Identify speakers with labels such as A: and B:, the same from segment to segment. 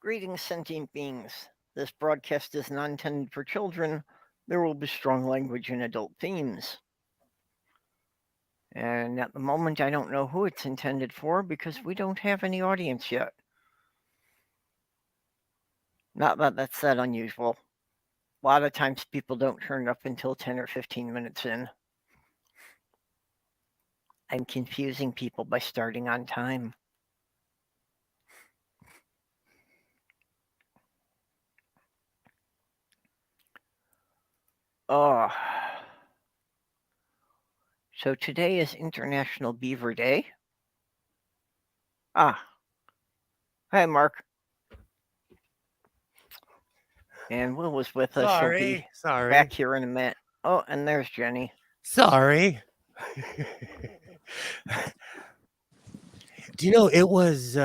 A: Greetings, sentient beings. This broadcast is not intended for children. There will be strong language and adult themes. And at the moment, I don't know who it's intended for because we don't have any audience yet. Not that that's that unusual. A lot of times people don't turn up until 10 or 15 minutes in. I'm confusing people by starting on time. Oh. So today is International Beaver Day. Ah. Hi, Mark. And Will was with us. He'll be back here in a minute. Oh, and there's Jenny.
B: Sorry. Do you know it was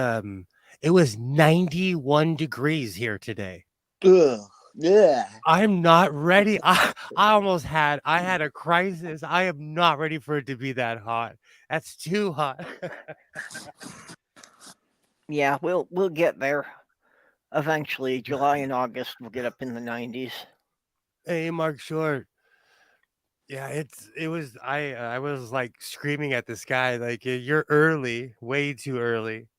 B: 91 degrees here today?
C: Ugh. Yeah.
B: I'm not ready. I had a crisis. I am not ready for it to be that hot. That's too hot.
A: Yeah, we'll get there. Eventually, July and August will get up in the 90s.
B: Hey, Mark Short. Yeah, I was like screaming at this guy like you're early, way too early.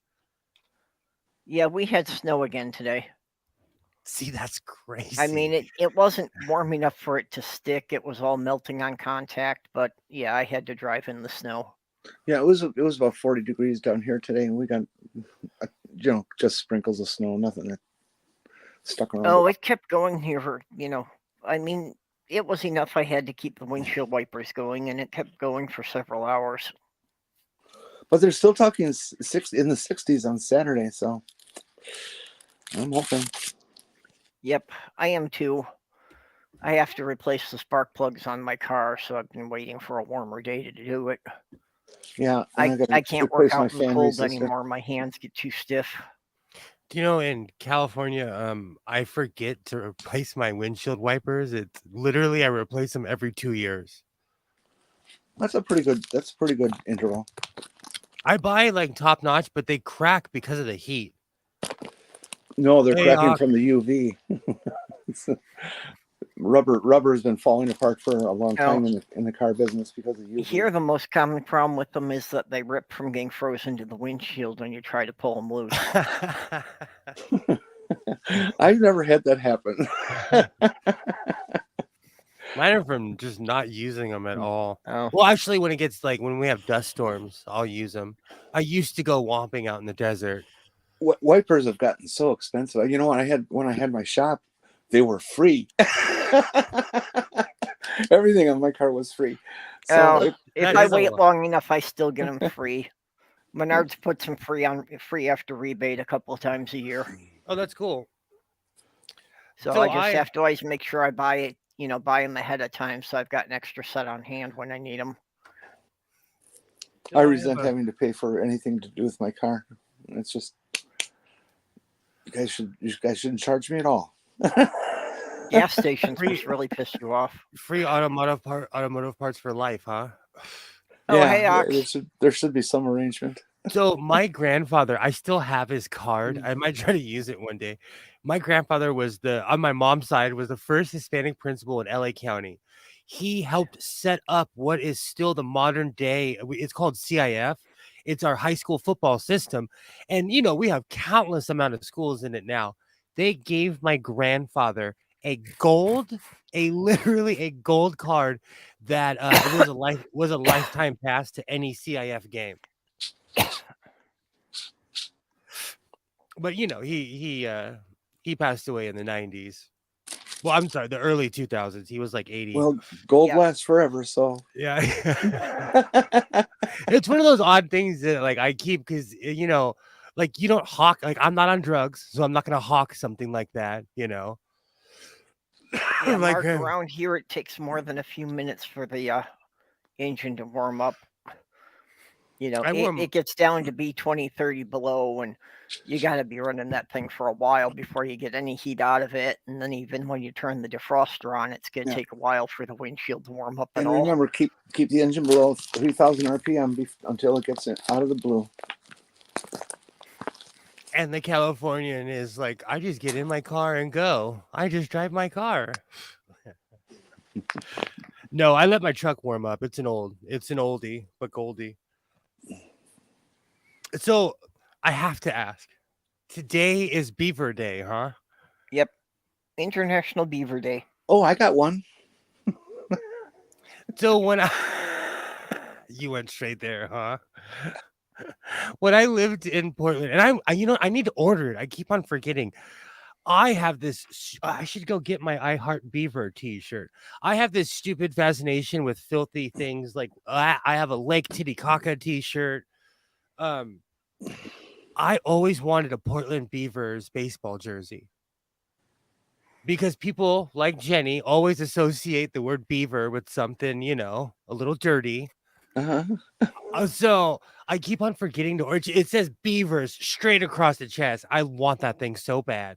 A: Yeah, we had snow again today.
B: See, that's crazy.
A: I mean, it wasn't warm enough for it to stick. It was all melting on contact, but yeah, I had to drive in the snow.
C: Yeah, it was about 40 degrees down here today, and we got just sprinkles of snow, nothing that stuck around.
A: Oh, it kept going here. I mean, it was enough. I had to keep the windshield wipers going, and it kept going for several hours.
C: But they're still talking in the 60s on Saturday, so I'm hoping.
A: Yep, I am too. I have to replace the spark plugs on my car, so I've been waiting for a warmer day to do it.
C: Yeah,
A: I can't work out in the cold anymore. My hands get too stiff.
B: Do you know, in California, I forget to replace my windshield wipers. It's literally I replace them every 2 years.
C: That's a pretty good interval.
B: I buy like top notch, but they crack because of the heat.
C: No, they're cracking from the UV. Rubber has been falling apart for a long time in the car business because of UV.
A: Here, the most common problem with them is that they rip from getting frozen to the windshield when you try to pull them loose.
C: I've never had that happen.
B: Mine are from just not using them at all.
A: Oh.
B: Well, actually, when we have dust storms, I'll use them. I used to go womping out in the desert.
C: Wipers have gotten so expensive. You know, when I had my shop, they were free. Everything on my car was free.
A: So if I wait long enough, I still get them free. Menards puts them free after rebate a couple of times a year.
B: Oh, that's cool.
A: So I just have to always make sure I buy them ahead of time, so I've got an extra set on hand when I need them.
C: I resent having to pay for anything to do with my car. It's just you guys shouldn't charge me at all.
A: Gas stations must really piss you off.
B: Free automotive parts for life, huh?
A: Oh, yeah, hey, Ox.
C: There should be some arrangement.
B: So my grandfather, I still have his card. I might try to use it one day. My grandfather was on my mom's side, was the first Hispanic principal in LA County. He helped set up what is still the modern day. It's called CIF. It's our high school football system. And, we have countless amount of schools in it now. They gave my grandfather literally a gold card that was a lifetime pass to any CIF game. But he passed away in the 90s. Well, I'm sorry, the early 2000s. He was like 80.
C: Well, gold lasts forever, so
B: yeah. It's one of those odd things that I keep because you don't hawk. I'm not on drugs, so I'm not gonna hawk something like that.
A: Yeah, Mark, around here it takes more than a few minutes for the engine to warm up. It gets down to be 20, 30 below, and you got to be running that thing for a while before you get any heat out of it. And then even when you turn the defroster on, it's going to take a while for the windshield to warm up at all.
C: And remember, keep the engine below 3,000 RPM until it gets out of the blue.
B: And the Californian is like, I just get in my car and go. I just drive my car. No, I let my truck warm up. It's an oldie, but goldie. So I have to ask. Today is Beaver Day, huh?
A: Yep. International Beaver Day.
C: Oh, I got one.
B: So when you went straight there, huh? When I lived in Portland, and I need to order it. I keep on forgetting. I have this. I should go get my I Heart Beaver T-shirt. I have this stupid fascination with filthy things. Like I have a Lake Titicaca T-shirt. I always wanted a Portland Beavers baseball jersey because people like Jenny always associate the word beaver with something, a little dirty. So I keep on forgetting to order. It says Beavers straight across the chest. I want that thing so bad.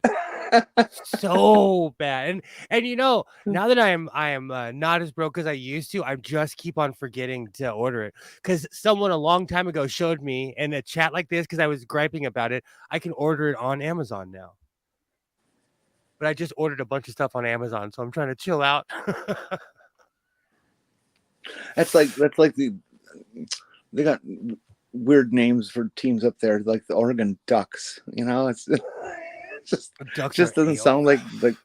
B: So bad. And now that I am not as broke as I used to, I just keep on forgetting to order it because someone a long time ago showed me in a chat like this because I was griping about it. I can order it on Amazon now, but I just ordered a bunch of stuff on Amazon, so I'm trying to chill out.
C: That's like they got weird names for teams up there, like the Oregon Ducks. It's just doesn't sound like the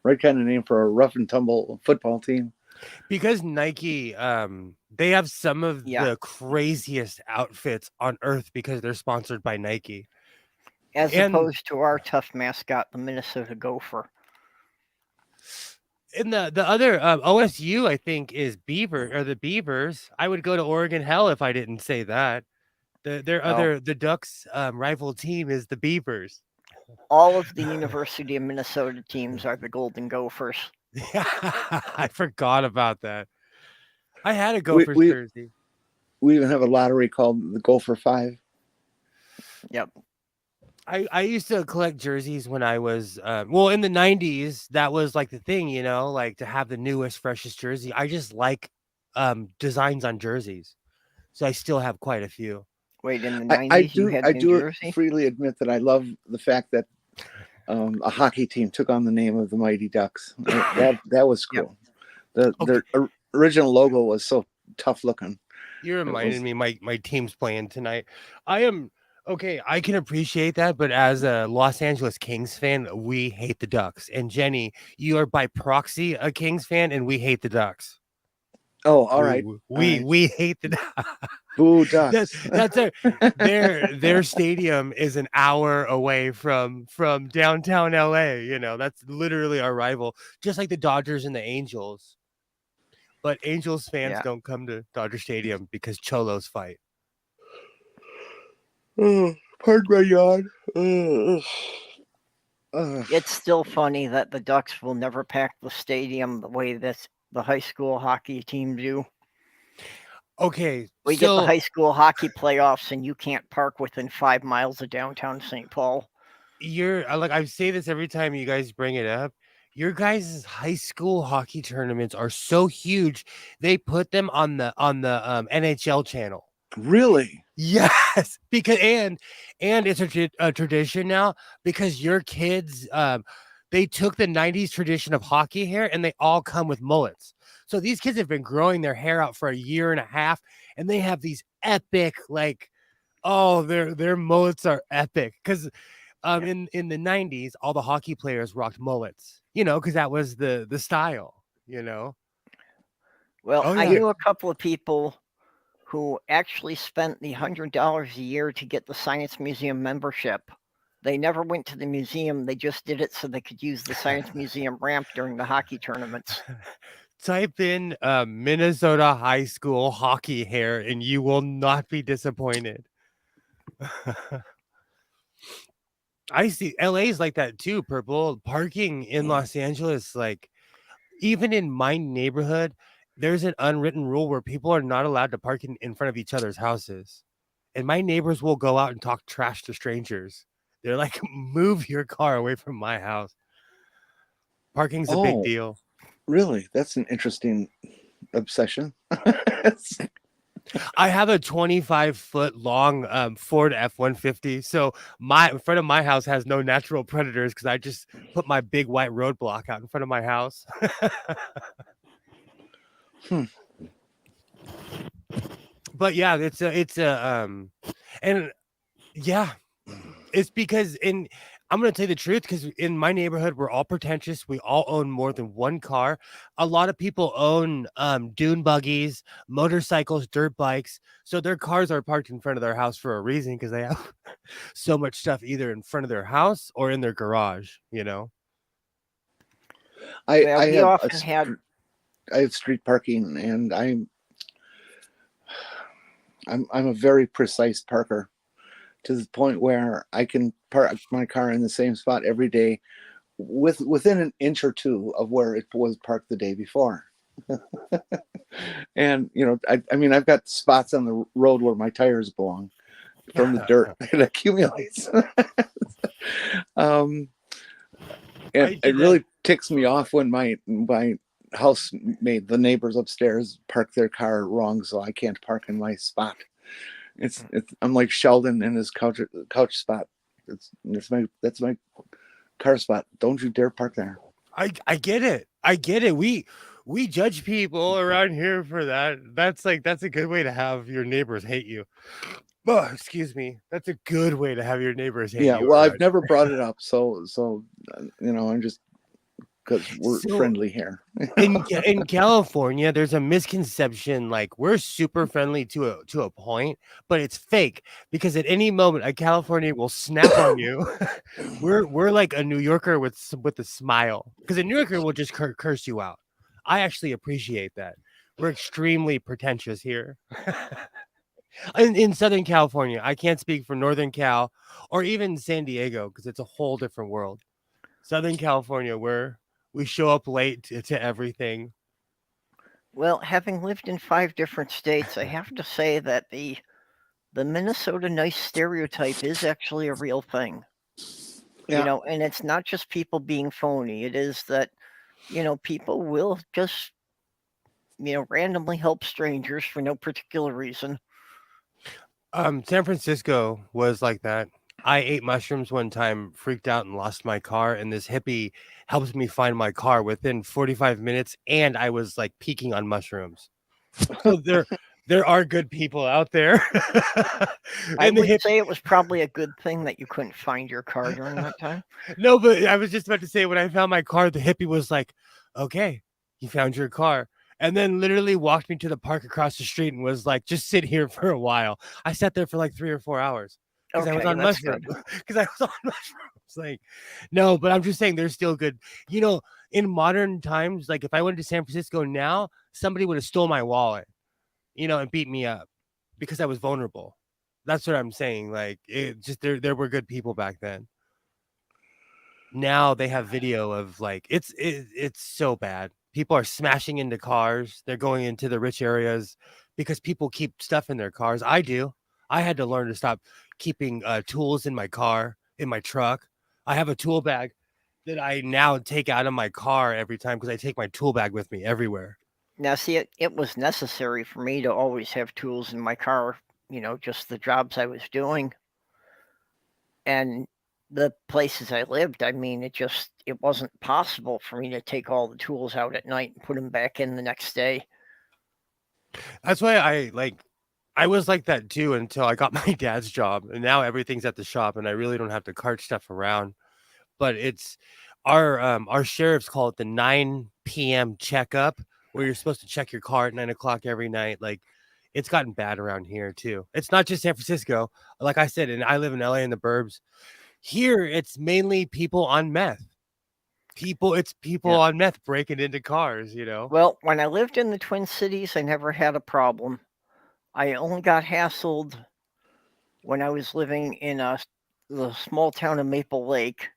C: right kind of name for a rough and tumble football team.
B: Because Nike, they have some of the craziest outfits on earth because they're sponsored by Nike.
A: As opposed to our tough mascot, the Minnesota Gopher.
B: And the other OSU, I think, is Beaver or the Beavers. I would go to Oregon hell if I didn't say that. The Ducks' rival team is the Beavers.
A: All of the University of Minnesota teams are the Golden Gophers.
B: I forgot about that. I had a Gophers jersey.
C: We even have a lottery called the Gopher 5.
A: Yep.
B: I used to collect jerseys when I was in the 90s. That was like the thing, like to have the newest, freshest jersey. I just like designs on jerseys, so I still have quite a few.
A: Wait, in the 90s,
C: I do freely admit that I love the fact that a hockey team took on the name of the Mighty Ducks. That was cool. Yep. Their original logo was so tough looking.
B: You reminded me my team's playing tonight. Okay, I can appreciate that, but as a Los Angeles Kings fan, we hate the Ducks. And Jenny, you are by proxy a Kings fan, and we hate the Ducks.
C: Oh, all right.
B: We hate the Ducks.
C: Boo Ducks.
B: That's their stadium is an hour away from downtown LA. That's literally our rival, just like the Dodgers and the Angels. But Angels fans don't come to Dodger Stadium because Cholos fight.
C: Pardon my yawn.
A: It's still funny that the Ducks will never pack the stadium the way that the high school hockey team do.
B: Okay,
A: we get the high school hockey playoffs, and you can't park within 5 miles of downtown St. Paul.
B: You're like I say this every time you guys bring it up. Your guys' high school hockey tournaments are so huge. They put them on the NHL channel.
C: Really?
B: Yes, because and it's a tradition now because your kids they took the 90s tradition of hockey hair and they all come with mullets. So these kids have been growing their hair out for a year and a half, and they have these epic their mullets are epic because in the 90s all the hockey players rocked mullets, because that was the style,
A: Well, I knew a couple of people who actually spent the $100 a year to get the Science Museum membership. They never went to the museum. They just did it so they could use the Science Museum ramp during the hockey tournaments.
B: Type in Minnesota high school hockey hair and you will not be disappointed. I see LA's like that too, Purple. Parking in Los Angeles, like even in my neighborhood, there's an unwritten rule where people are not allowed to park in front of each other's houses. And my neighbors will go out and talk trash to strangers. They're like, move your car away from my house. Parking's a big deal.
C: Really? That's an interesting obsession.
B: I have a 25-foot long Ford F-150, so in front of my house has no natural predators because I just put my big white roadblock out in front of my house. But yeah, and yeah, it's because I'm going to tell you the truth, because in my neighborhood, we're all pretentious. We all own more than one car. A lot of people own dune buggies, motorcycles, dirt bikes. So their cars are parked in front of their house for a reason, because they have so much stuff either in front of their house or in their garage, you know?
C: I have street parking, and I'm a very precise parker, to the point where I can park my car in the same spot every day within an inch or two of where it was parked the day before. And I mean, I've got spots on the road where my tires belong from the dirt that accumulates. And it really ticks me off when my housemate, the neighbors upstairs, park their car wrong, so I can't park in my spot. I'm like Sheldon in his couch spot. That's my car spot. Don't you dare park there.
B: I get it. We judge people around here for that. That's a good way to have your neighbors hate you. Oh, excuse me. That's a good way to have your neighbors hate you.
C: Yeah, well, I've never brought it up, so I'm just, because we're friendly here.
B: in California, there's a misconception, like, we're super friendly to a point, but it's fake, because at any moment a Californian will snap on you. We're like a New Yorker with a smile, because a New Yorker will just curse you out. I actually appreciate that. We're extremely pretentious here. In Southern California. I can't speak for Northern Cal or even San Diego, because it's a whole different world. Southern California, we show up late to everything.
A: Well, having lived in 5 different states, I have to say that the Minnesota nice stereotype is actually a real thing.
C: Yeah.
A: And it's not just people being phony. It is that, people will just, randomly help strangers for no particular reason.
B: San Francisco was like that. I ate mushrooms one time, freaked out, and lost my car, and this hippie helped me find my car within 45 minutes, and I was like peaking on mushrooms. So there are good people out there.
A: I would say it was probably a good thing that you couldn't find your car during that time.
B: No, but I was just about to say, when I found my car, the hippie was like, "Okay, you found your car." And then literally walked me to the park across the street and was like, "Just sit here for a while." I sat there for like 3 or 4 hours because I was on mushrooms. Like, no, but I'm just saying there's still good. In modern times, like if I went to San Francisco now, somebody would have stole my wallet, and beat me up because I was vulnerable. That's what I'm saying. Like, it just there were good people back then. Now they have video of, like, it's so bad. People are smashing into cars. They're going into the rich areas because people keep stuff in their cars. I do. I had to learn to stop keeping tools in my car, in my truck. I have a tool bag that I now take out of my car every time, because I take my tool bag with me everywhere.
A: Now, see, it was necessary for me to always have tools in my car, just the jobs I was doing. And the places I lived, I mean, it wasn't possible for me to take all the tools out at night and put them back in the next day.
B: That's why I was like that too until I got my dad's job, and now everything's at the shop, and I really don't have to cart stuff around. But it's our sheriffs call it the 9 p.m. checkup, where you're supposed to check your car at 9 o'clock every night. Like, it's gotten bad around here too. It's not just San Francisco, like I said, and I live in LA in the burbs. Here, it's mainly people on meth. It's people on meth breaking into cars,
A: Well, when I lived in the Twin Cities, I never had a problem. I only got hassled when I was living in the small town of Maple Lake,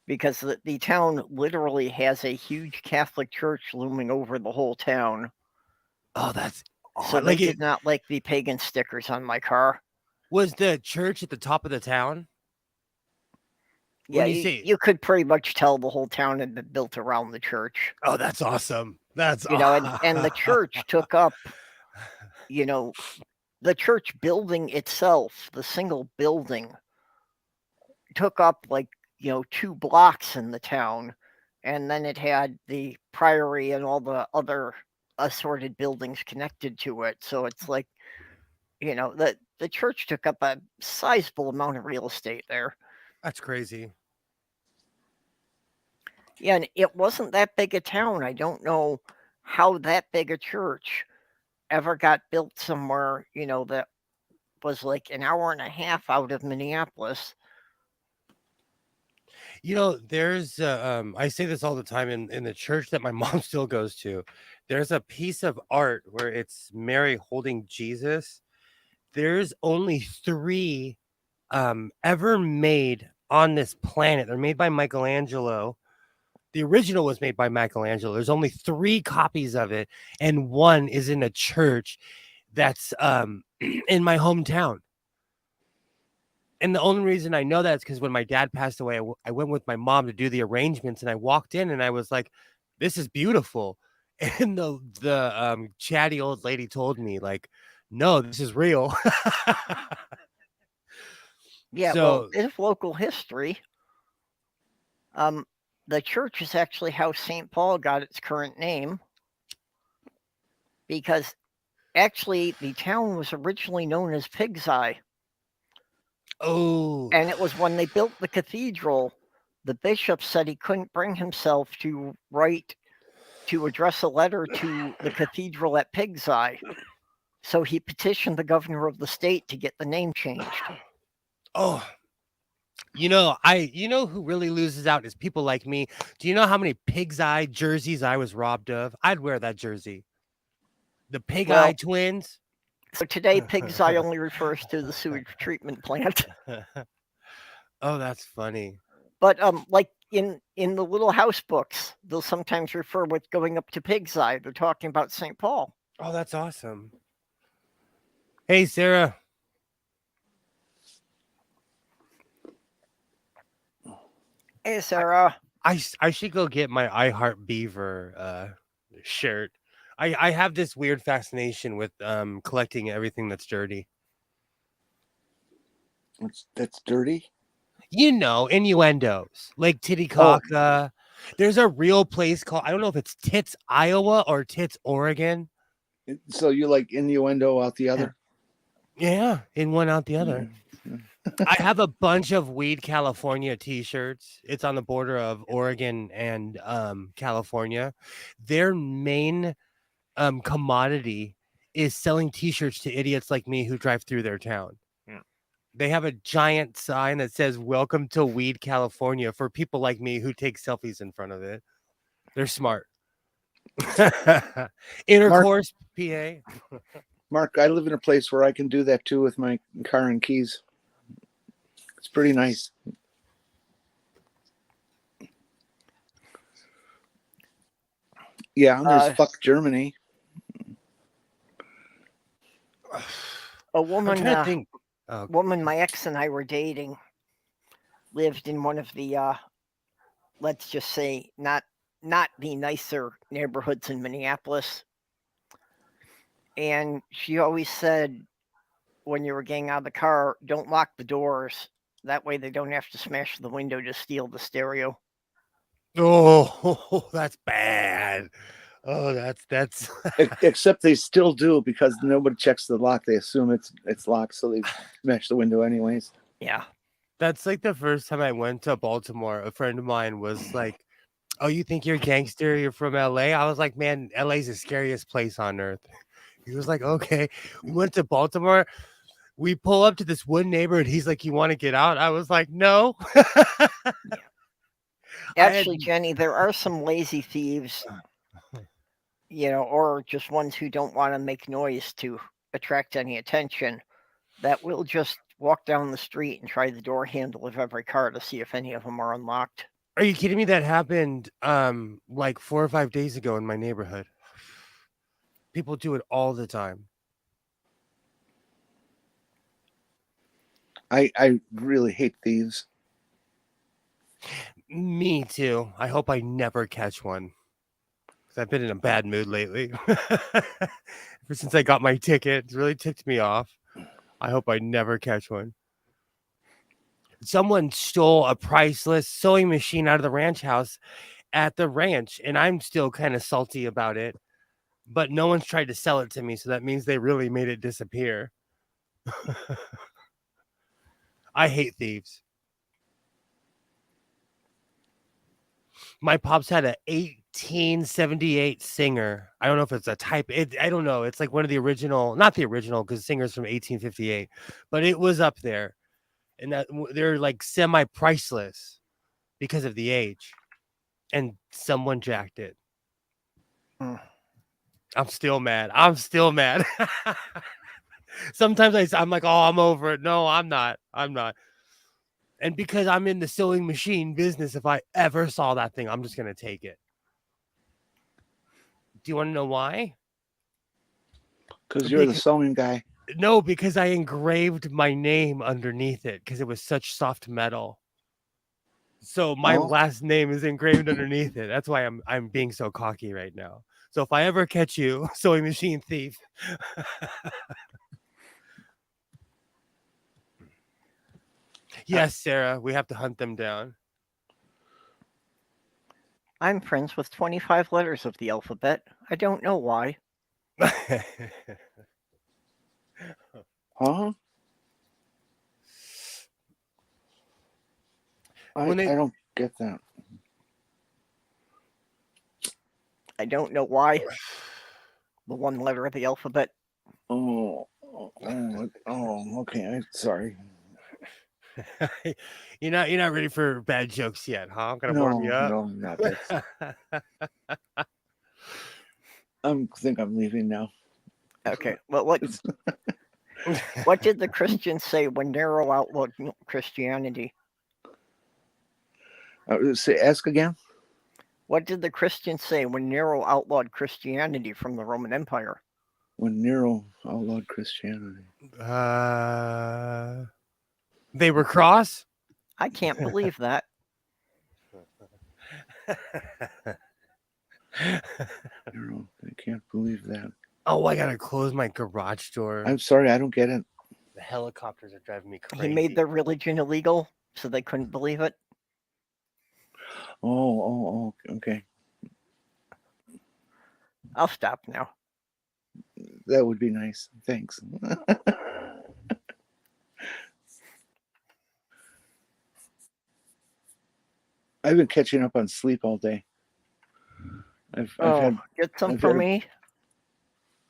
A: because the town literally has a huge Catholic church looming over the whole town.
B: Oh, that's odd.
A: So they did not like the pagan stickers on my car.
B: Was the church at the top of the town?
A: Yeah, you could pretty much tell the whole town had been built around the church.
B: Oh, that's awesome. That's
A: and the church took up you know, the church building itself, the single building, took up like, 2 blocks in the town. And then it had the priory and all the other assorted buildings connected to it. So it's like, the church took up a sizable amount of real estate there.
B: That's crazy.
A: Yeah, and it wasn't that big a town. I don't know how that big a church ever got built somewhere, that was like an hour and a half out of Minneapolis.
B: There's I say this all the time in the church that my mom still goes to. There's a piece of art where it's Mary holding Jesus. There's only 3 ever made on this planet. They're made by Michelangelo. The original was made by Michelangelo. There's only 3 copies of it, and one is in a church that's in my hometown. And the only reason I know that is because when my dad passed away, I went with my mom to do the arrangements, and I walked in and I was like, "This is beautiful." And the chatty old lady told me, like, "No, this is real."
A: Yeah,
B: So,
A: well, it's local history. The church is actually how St. Paul got its current name, because actually the town was originally known as Pig's Eye.
B: oh,
A: And it was when they built the cathedral, the bishop said he couldn't bring himself to address a letter to the cathedral at Pig's Eye. So he petitioned the governor of the state to get the name changed.
B: oh, you know who really loses out is people like me. Do you know how many Pig's Eye jerseys I was robbed of? I'd wear that jersey. The Pig Eye twins.
A: So today, Pig's Eye only refers to the sewage treatment plant.
B: Oh, that's funny.
A: But like in the little house books, they'll sometimes refer with going up to Pig's Eye. They're talking about St. Paul.
B: Oh, that's awesome. Hey, Sarah.
A: Hey, Sarah.
B: I should go get my I Heart Beaver shirt. I have this weird fascination with collecting everything that's dirty.
C: That's dirty?
B: Innuendos like Titicaca. There's a real place called, I don't know if it's Tits, Iowa or Tits, Oregon.
C: So you like innuendo out the other?
B: Yeah, in one out the other. I have a bunch of Weed California t-shirts. It's on the border of Oregon and California. Their main commodity is selling t-shirts to idiots like me who drive through their town. They have a giant sign that says "Welcome to Weed California" for people like me who take selfies in front of it. They're smart. Intercourse, PA.
C: Mark, I live in a place where I can do that too with my car and keys. It's pretty nice. Yeah, and there's fuck Germany.
A: A woman,
B: I'm think.
A: Woman my ex and I were dating lived in one of the, let's just say, not the nicer neighborhoods in Minneapolis. And she always said, when you were getting out of the car, don't lock the doors. That way they don't have to smash the window to steal the stereo.
B: Oh, that's bad. Oh, that's
C: Except they still do, because nobody checks the lock. They assume it's locked, so they smash the window anyways.
A: Yeah.
B: That's like the first time I went to Baltimore. A friend of mine was like, "Oh, you think you're gangster? You're from LA?" I was like, "Man, LA's the scariest place on earth." He was like, "Okay." We went to Baltimore. We pull up to this one neighborhood. He's like, "You want to get out?" I was like, "No."
A: Actually, Jenny, there are some lazy thieves, or just ones who don't want to make noise to attract any attention, that will just walk down the street and try the door handle of every car to see if any of them are unlocked.
B: Are you kidding me? That happened like 4 or 5 days ago in my neighborhood. People do it all the time.
C: I really hate thieves.
B: Me too. I hope I never catch one. Because I've been in a bad mood lately. Ever since I got my ticket, it's really ticked me off. I hope I never catch one. Someone stole a priceless sewing machine out of the ranch house at the ranch, and I'm still kind of salty about it. But no one's tried to sell it to me, so that means they really made it disappear. I hate thieves. My pops had an 1878 Singer. I don't know if it's a type. I don't know. It's like one of the original, not the original, because Singer's from 1858, but it was up there, and that they're like semi-priceless because of the age, and someone jacked it. I'm still mad. Sometimes I'm like, oh, I'm over it. No, I'm not. And because I'm in the sewing machine business, if I ever saw that thing, I'm just going to take it. Do you want to know why?
C: Because you're the sewing guy.
B: No, because I engraved my name underneath it because it was such soft metal. So my last name is engraved underneath it. That's why I'm being so cocky right now. So if I ever catch you, sewing machine thief. Yes, Sarah, we have to hunt them down.
A: I'm friends with 25 letters of the alphabet. I don't know why.
C: Huh? I don't get that.
A: I don't know why. The one letter of the alphabet.
C: Oh, okay. I'm sorry.
B: You're not ready for bad jokes yet, huh? I'm gonna warm you up.
C: No, I'm not. I think I'm leaving now.
A: Okay. Well, what did the Christians say when Nero outlawed Christianity?
C: Ask again.
A: What did the Christians say when Nero outlawed Christianity from the Roman Empire?
C: When Nero outlawed Christianity.
B: They were cross?
A: I can't believe that.
C: Nero, I can't believe that.
B: Oh, I gotta close my garage door.
C: I'm sorry, I don't get it.
B: The helicopters are driving me crazy.
A: He made their religion illegal, so they couldn't believe it.
C: Oh, okay.
A: I'll stop now.
C: That would be nice. Thanks. I've been catching up on sleep all day.
A: Get some for me.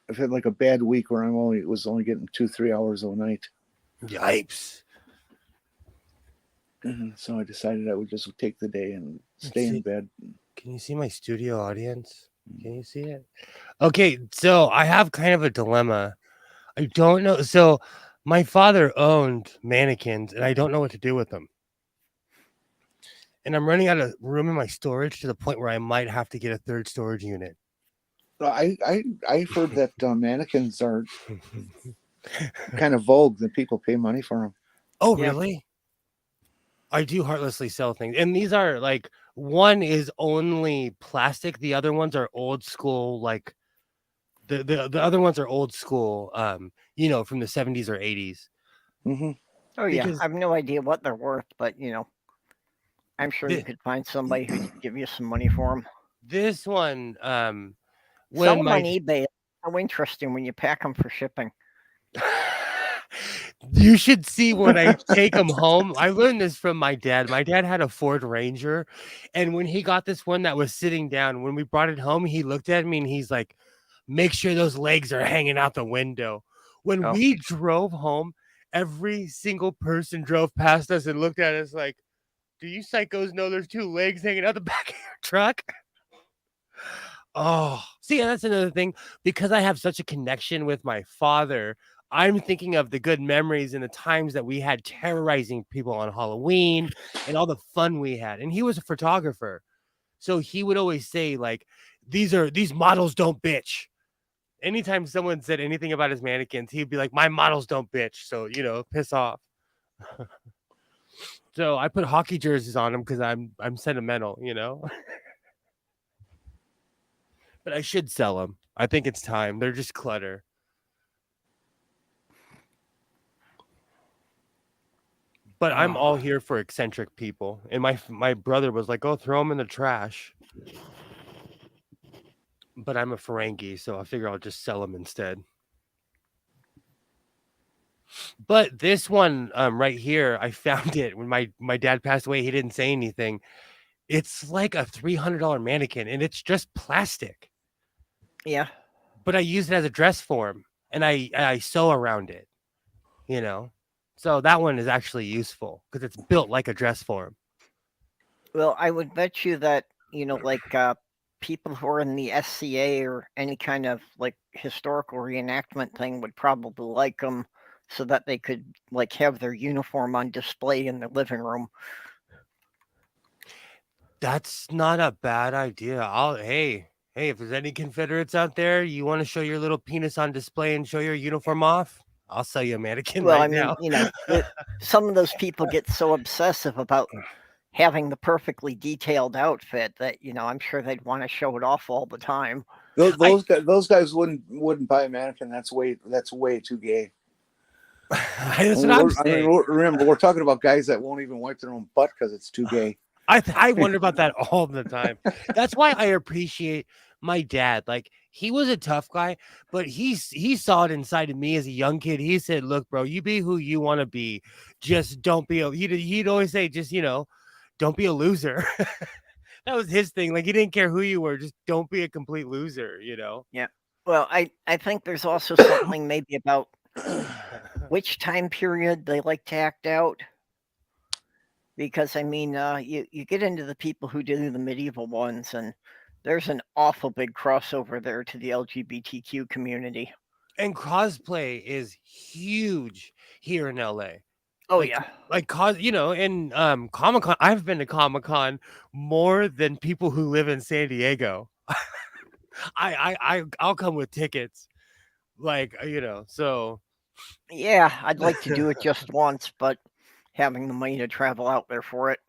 C: I've had like a bad week where I was only getting 2-3 hours a night.
B: Yipes.
C: So I decided I would just take the day and stay in bed.
B: Can you see my studio audience? Can you see it? Okay, so I have kind of a dilemma. I don't know. So my father owned mannequins, and I don't know what to do with them. And I'm running out of room in my storage to the point where I might have to get a third storage unit.
C: I've heard that mannequins are kind of vogue, that people pay money for them.
B: Oh, really? I do heartlessly sell things. And these are like, one is only plastic. The other ones are old school, like the other ones are old school, from the 70s or 80s.
C: Mm-hmm.
A: Oh, yeah. I have no idea what they're worth, but, I'm sure you could find somebody who could give you some money for them.
B: This one,
A: sell them on eBay. It's so interesting when you pack them for shipping.
B: You should see when I take them home. I learned this from my dad. My dad had a Ford Ranger, and when he got this one that was sitting down, when we brought it home, he looked at me and he's like, make sure those legs are hanging out the window. When we drove home, every single person drove past us and looked at us like, do you psychos know there's two legs hanging out the back of your truck? Oh, see, that's another thing. Because I have such a connection with my father, I'm thinking of the good memories and the times that we had terrorizing people on Halloween and all the fun we had. And he was a photographer. So he would always say, like, these models don't bitch. Anytime someone said anything about his mannequins, he'd be like, my models don't bitch. So, piss off. So I put hockey jerseys on them because I'm sentimental, But I should sell them. I think it's time. They're just clutter. But I'm all here for eccentric people. And my brother was like, "Oh, throw them in the trash." But I'm a Ferengi, so I figure I'll just sell them instead. But this one right here, I found it when my dad passed away. He didn't say anything. It's like a $300 mannequin, and it's just plastic.
A: Yeah.
B: But I use it as a dress form, and I sew around it, you know? So that one is actually useful because it's built like a dress form.
A: Well, I would bet you that, like people who are in the SCA or any kind of like historical reenactment thing would probably like them so that they could like have their uniform on display in the living room.
B: That's not a bad idea. Hey, if there's any Confederates out there, you want to show your little penis on display and show your uniform off? I'll sell you a mannequin
A: Well,
B: right
A: I mean,
B: now.
A: some of those people get so obsessive about having the perfectly detailed outfit that, I'm sure they'd want to show it off all the time.
C: Those guys wouldn't buy a mannequin. That's way too gay.
B: That's what I'm saying.
C: Remember, we're talking about guys that won't even wipe their own butt because it's too gay.
B: I wonder about that all the time. That's why I appreciate my dad. Like, he was a tough guy, but he saw it inside of me as a young kid. He said, "Look, bro, you be who you want to be. Just don't be he'd always say, just, don't be a loser." That was his thing. Like, he didn't care who you were. Just don't be a complete loser,
A: Yeah. Well, I think there's also something maybe about which time period they like to act out. Because, I mean, you get into the people who do the medieval ones, and there's an awful big crossover there to the LGBTQ community.
B: And cosplay is huge here in LA.
A: Oh,
B: like,
A: yeah.
B: Like, in Comic-Con, I've been to Comic-Con more than people who live in San Diego. I'll come with tickets. Like, so.
A: Yeah, I'd like to do it just once, but having the money to travel out there for it.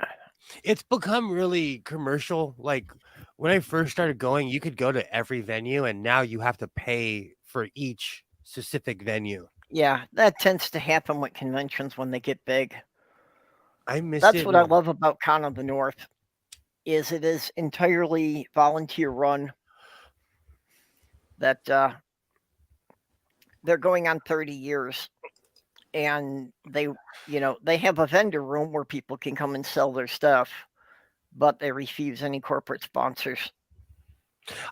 B: It's become really commercial. Like, when I first started going, you could go to every venue, and now you have to pay for each specific venue.
A: Yeah, that tends to happen with conventions when they get big.
B: I missed
A: That's
B: it.
A: what I love about Con of the North, is it is entirely volunteer run. That they're going on 30 years, and they have a vendor room where people can come and sell their stuff, but they refuse any corporate sponsors.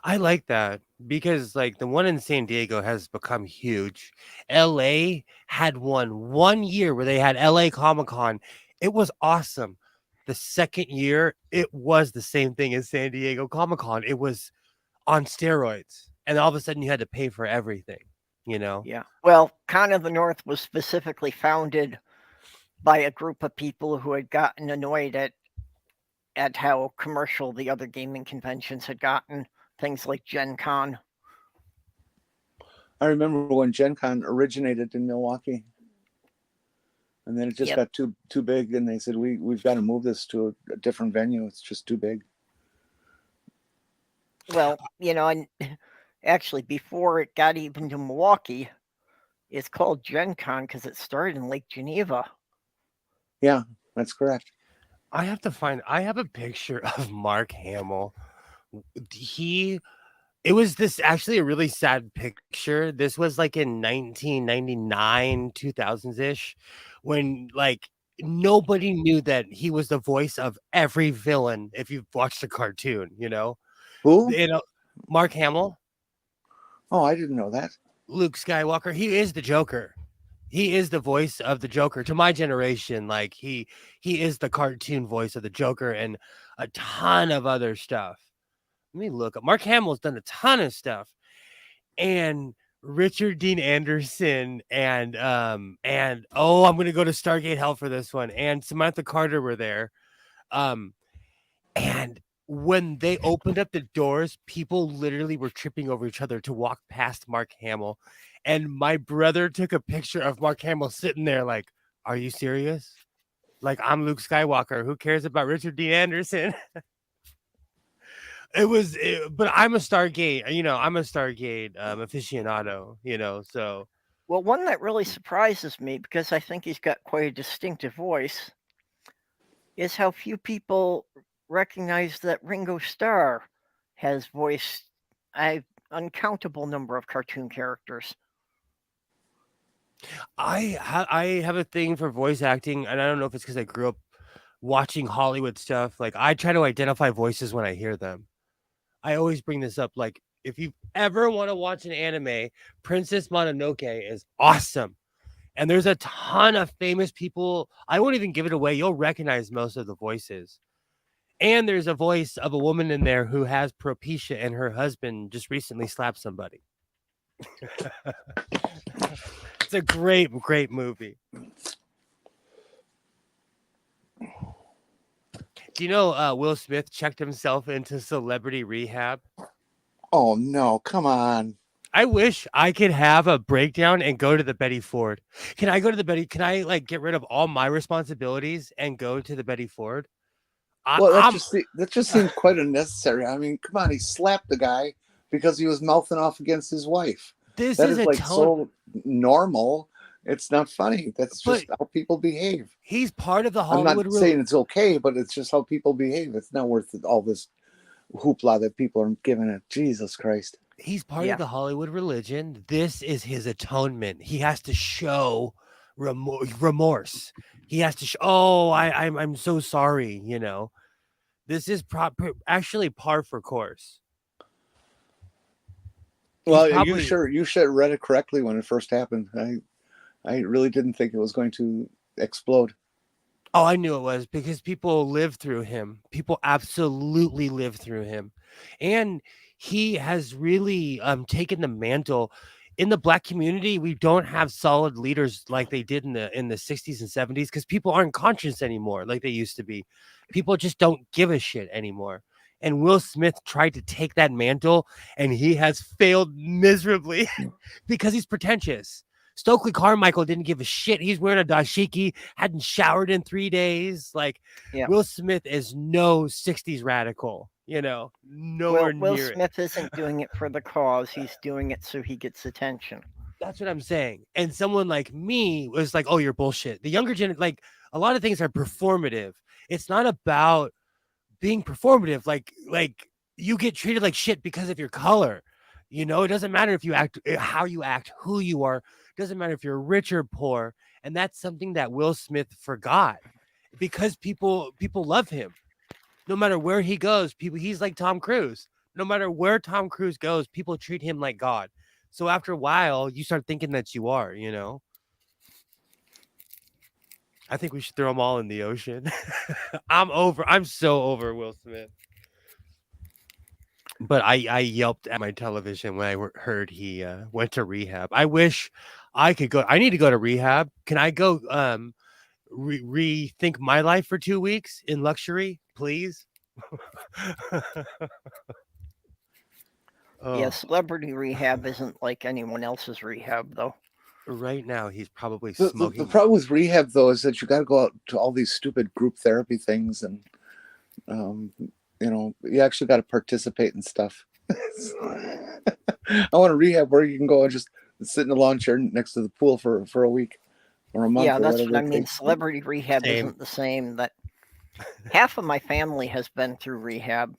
B: I like that because, like, the one in San Diego has become huge. LA had one year where they had LA Comic-Con. It was awesome. The second year, it was the same thing as San Diego Comic-Con. It was on steroids, and all of a sudden you had to pay for everything,
A: Yeah. Well, Con of the North was specifically founded by a group of people who had gotten annoyed at how commercial the other gaming conventions had gotten. Things like Gen Con.
C: I remember when Gen Con originated in Milwaukee, and then it just got too big, and they said we've got to move this to a different venue. It's just too big.
A: Well, and actually before it got even to Milwaukee, it's called Gen Con because it started in Lake Geneva.
C: Yeah, that's correct.
B: I have a picture of Mark Hamill. It was this actually a really sad picture. This was like in 1999, 2000s-ish, when like nobody knew that he was the voice of every villain if you've watched the cartoon,
C: Who?
B: Mark Hamill.
C: Oh, I didn't know that.
B: Luke Skywalker. He is the Joker. He is the voice of the Joker to my generation. Like, he is the cartoon voice of the Joker and a ton of other stuff. Let me look up. Mark Hamill's done a ton of stuff, and Richard Dean Anderson and I'm gonna go to Stargate Hell for this one, and Samantha Carter were there, and when they opened up the doors, people literally were tripping over each other to walk past Mark Hamill, and my brother took a picture of Mark Hamill sitting there like, "Are you serious? Like, I'm Luke Skywalker. Who cares about Richard Dean Anderson?" But I'm a Stargate, I'm a Stargate aficionado, so.
A: Well, one that really surprises me, because I think he's got quite a distinctive voice, is how few people recognize that Ringo Starr has voiced an uncountable number of cartoon characters.
B: I have a thing for voice acting, and I don't know if it's because I grew up watching Hollywood stuff. Like, I try to identify voices when I hear them. I always bring this up. Like, if you ever want to watch an anime, Princess Mononoke is awesome. And there's a ton of famous people. I won't even give it away. You'll recognize most of the voices. And there's a voice of a woman in there who has propecia, and her husband just recently slapped somebody. It's a great, great movie. Do you know Will Smith checked himself into celebrity rehab?
C: Oh, no. Come on.
B: I wish I could have a breakdown and go to the Betty Ford. Can I go to the Betty? Can I get rid of all my responsibilities and go to the Betty Ford?
C: Well, that just seems quite unnecessary. I mean, come on. He slapped the guy because he was mouthing off against his wife.
B: This
C: that
B: is
C: like so normal. It's not funny. That's just how people behave.
B: He's part of the Hollywood.
C: I'm not saying it's okay, but it's just how people behave. It's not worth all this hoopla that people are giving it. Jesus Christ.
B: He's part of the Hollywood religion. This is his atonement. He has to show remorse. He has to show, I'm so sorry, This is actually par for course.
C: Well, you sure read it correctly when it first happened. I really didn't think it was going to explode.
B: Oh, I knew it was, because people live through him. People absolutely live through him. And he has really taken the mantle. In the Black community, we don't have solid leaders like they did in the 60s and 70s, because people aren't conscious anymore like they used to be. People just don't give a shit anymore. And Will Smith tried to take that mantle, and he has failed miserably because he's pretentious. Stokely Carmichael didn't give a shit. He's wearing a dashiki, hadn't showered in 3 days. Will Smith is no 60s radical, nowhere near
A: Will Smith isn't doing it for the cause. He's doing it so he gets attention.
B: That's what I'm saying. And someone like me was like, oh, you're bullshit. The younger generation, a lot of things are performative. It's not about being performative. Like you get treated like shit because of your color. It doesn't matter if you act, how you act, who you are. It doesn't matter if you're rich or poor. And that's something that Will Smith forgot, because people love him. No matter where he goes, he's like Tom Cruise. No matter where Tom Cruise goes, people treat him like God. So after a while, you start thinking that you are, I think we should throw them all in the ocean. I'm so over Will Smith. But I yelped at my television when I heard he went to rehab. I wish I could go. I need to go to rehab. Can I go rethink my life for 2 weeks in luxury, please?
A: Yeah, celebrity rehab isn't like anyone else's rehab, though.
B: Right now, he's probably smoking.
C: The problem with rehab, though, is that you got to go out to all these stupid group therapy things, and you actually got to participate in stuff. I want a rehab where you can go and just sit in a lawn chair next to the pool for a week or a month.
A: Yeah, that's what I mean. Celebrity rehab isn't the same. That half of my family has been through rehab,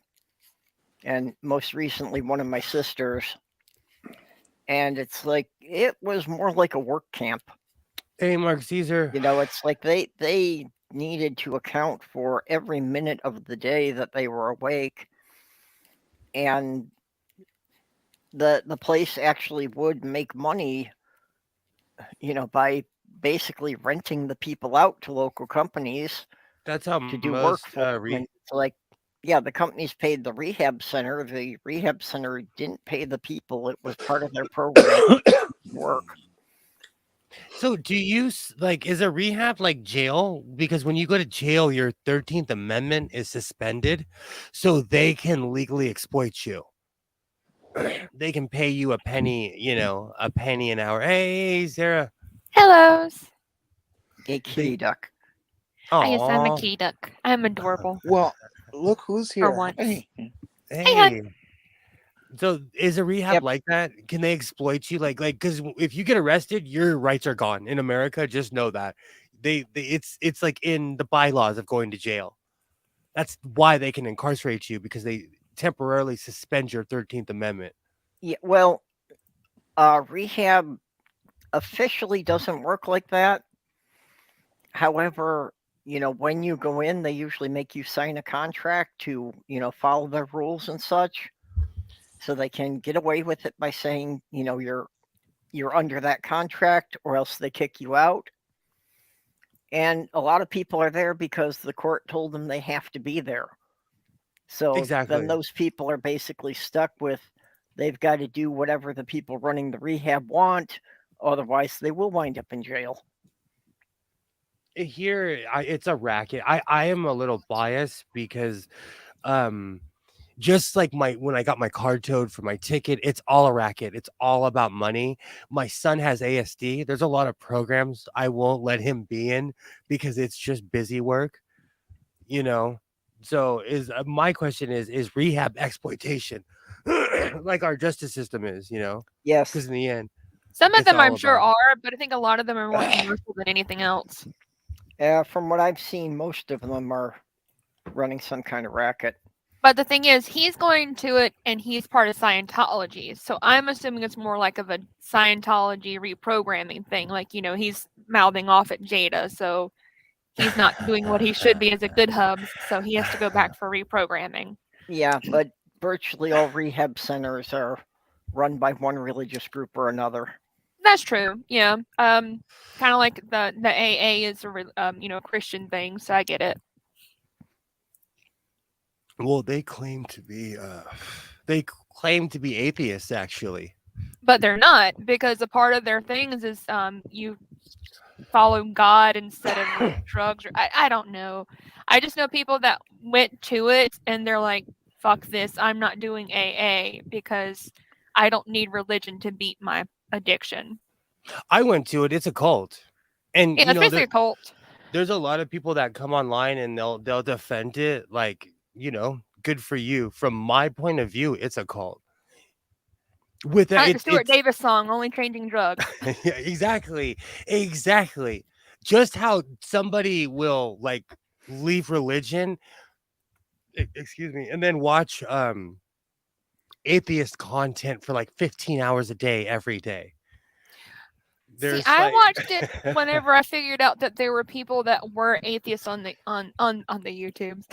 A: and most recently one of my sisters. And it's it was more like a work camp.
B: Hey, Mark Caesar.
A: It's like they needed to account for every minute of the day that they were awake. And the place actually would make money, by basically renting the people out to local companies.
B: That's how
A: to do work for them. It's the companies paid the rehab center. The rehab center didn't pay the people. It was part of their program work.
B: So do you is a rehab like jail? Because when you go to jail, your 13th Amendment is suspended, so they can legally exploit you. They can pay you a penny an hour. Hey, Sarah.
D: Hello.
A: A kitty duck.
D: Yes, I'm a kitty duck. I'm adorable.
C: Well, look who's here.
D: For once.
C: Hey.
B: Hey. So is a rehab
A: Yep.
B: like that? Can they exploit you? Like, because if you get arrested, your rights are gone in America. Just know that it's like in the bylaws of going to jail. That's why they can incarcerate you, because they temporarily suspend your 13th Amendment.
A: Yeah, well, rehab officially doesn't work like that. However, when you go in, they usually make you sign a contract to, follow their rules and such. So they can get away with it by saying, you're under that contract, or else they kick you out. And a lot of people are there because the court told them they have to be there. So
B: Exactly.
A: then those people are basically stuck with, they've got to do whatever the people running the rehab want, otherwise they will wind up in jail.
B: Here, it's a racket. I am a little biased because just like when I got my car towed for my ticket, it's all a racket. It's all about money. My son has ASD. There's a lot of programs I won't let him be in because it's just busy work, So my question is rehab exploitation like our justice system is,
A: Yes.
B: Because in the end,
D: some of
B: it's
D: them I'm
B: all
D: sure
B: about-
D: are, but I think a lot of them are more commercial than anything else.
A: From what I've seen, most of them are running some kind of racket.
D: But the thing is, he's going to it and he's part of Scientology. So I'm assuming it's more like of a Scientology reprogramming thing. Like, he's mouthing off at Jada. So he's not doing what he should be as a good hub. So he has to go back for reprogramming.
A: Yeah, but virtually all rehab centers are run by one religious group or another.
D: That's true. Yeah. Kind of like the AA is a Christian thing. So I get it.
B: Well, they claim to be atheists, actually.
D: But they're not, because a part of their things is you follow God instead of drugs. Or I don't know. I just know people that went to it and they're like, fuck this. I'm not doing AA because I don't need religion to beat my addiction.
B: I went to it. It's a cult. And
D: yeah, it's basically a cult.
B: There's a lot of people that come online and they'll defend it like, good for you. From my point of view, it's a cult. With
D: like the Stuart Davis song, only changing drugs.
B: Yeah, exactly. Just how somebody will like leave religion, excuse me, and then watch atheist content for like 15 hours a day every day.
D: See, I watched it whenever I figured out that there were people that were atheists on the YouTubes,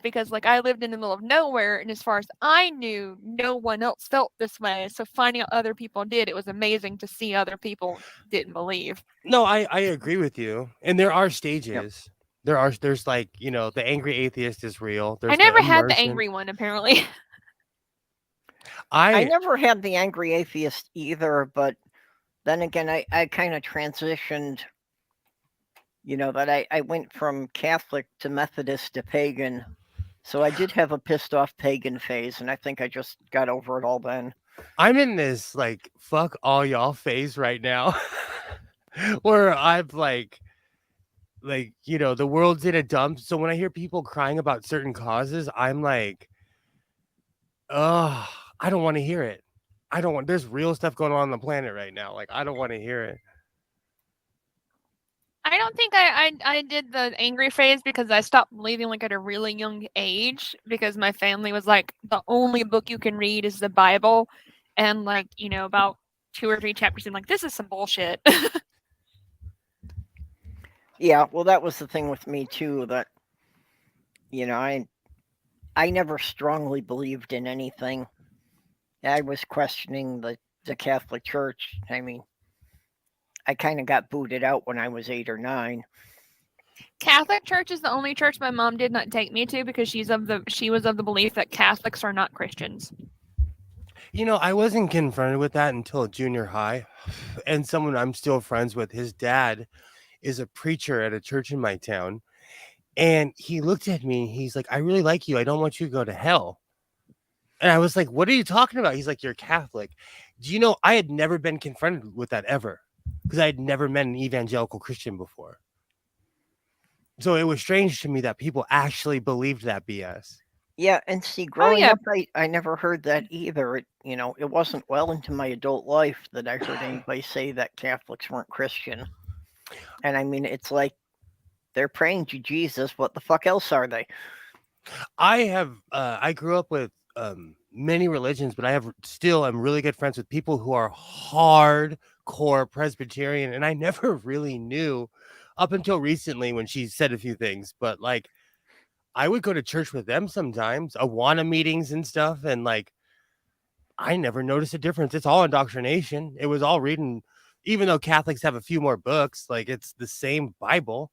D: because like I lived in the middle of nowhere, and as far as I knew, no one else felt this way. So finding out other people did, it was amazing to see other people didn't believe.
B: No, I agree with you, and there are stages. Yep. There's like the angry atheist is real.
D: I never had the angry one, apparently.
A: I never had the angry atheist either, but then again, I kind of transitioned, that I went from Catholic to Methodist to pagan. So I did have a pissed off pagan phase, and I think I just got over it all then.
B: I'm in this like fuck all y'all phase right now where I'm like the world's in a dump. So when I hear people crying about certain causes, I'm like, oh, I don't want to hear it. There's real stuff going on the planet right now. Like, I don't want to hear it.
D: I don't think I did the angry phase because I stopped believing like at a really young age, because my family was like, the only book you can read is the Bible. And like, about 2 or 3 chapters in, like, this is some bullshit.
A: Yeah, well, that was the thing with me too, that, I never strongly believed in anything. I was questioning the Catholic Church. I mean, I kind of got booted out when I was 8 or 9.
D: Catholic Church is the only church my mom did not take me to, because she was of the belief that Catholics are not Christians.
B: I wasn't confronted with that until junior high, and someone I'm still friends with, his dad is a preacher at a church in my town, and he looked at me and he's like, I really like you. I don't want you to go to hell. And I was like, what are you talking about? He's like, you're Catholic. Do you know, I had never been confronted with that ever, because I had never met an evangelical Christian before. So it was strange to me that people actually believed that BS.
A: Yeah, and see, growing up, I never heard that either. It wasn't well into my adult life that I heard anybody say that Catholics weren't Christian. And I mean, it's like they're praying to Jesus. What the fuck else are they?
B: I grew up with many religions, but I'm really good friends with people who are hardcore Presbyterian, and I never really knew up until recently when she said a few things, but like I would go to church with them sometimes, Awana meetings and stuff, and like I never noticed a difference. It's all indoctrination. It was all reading, even though Catholics have a few more books, like it's the same Bible.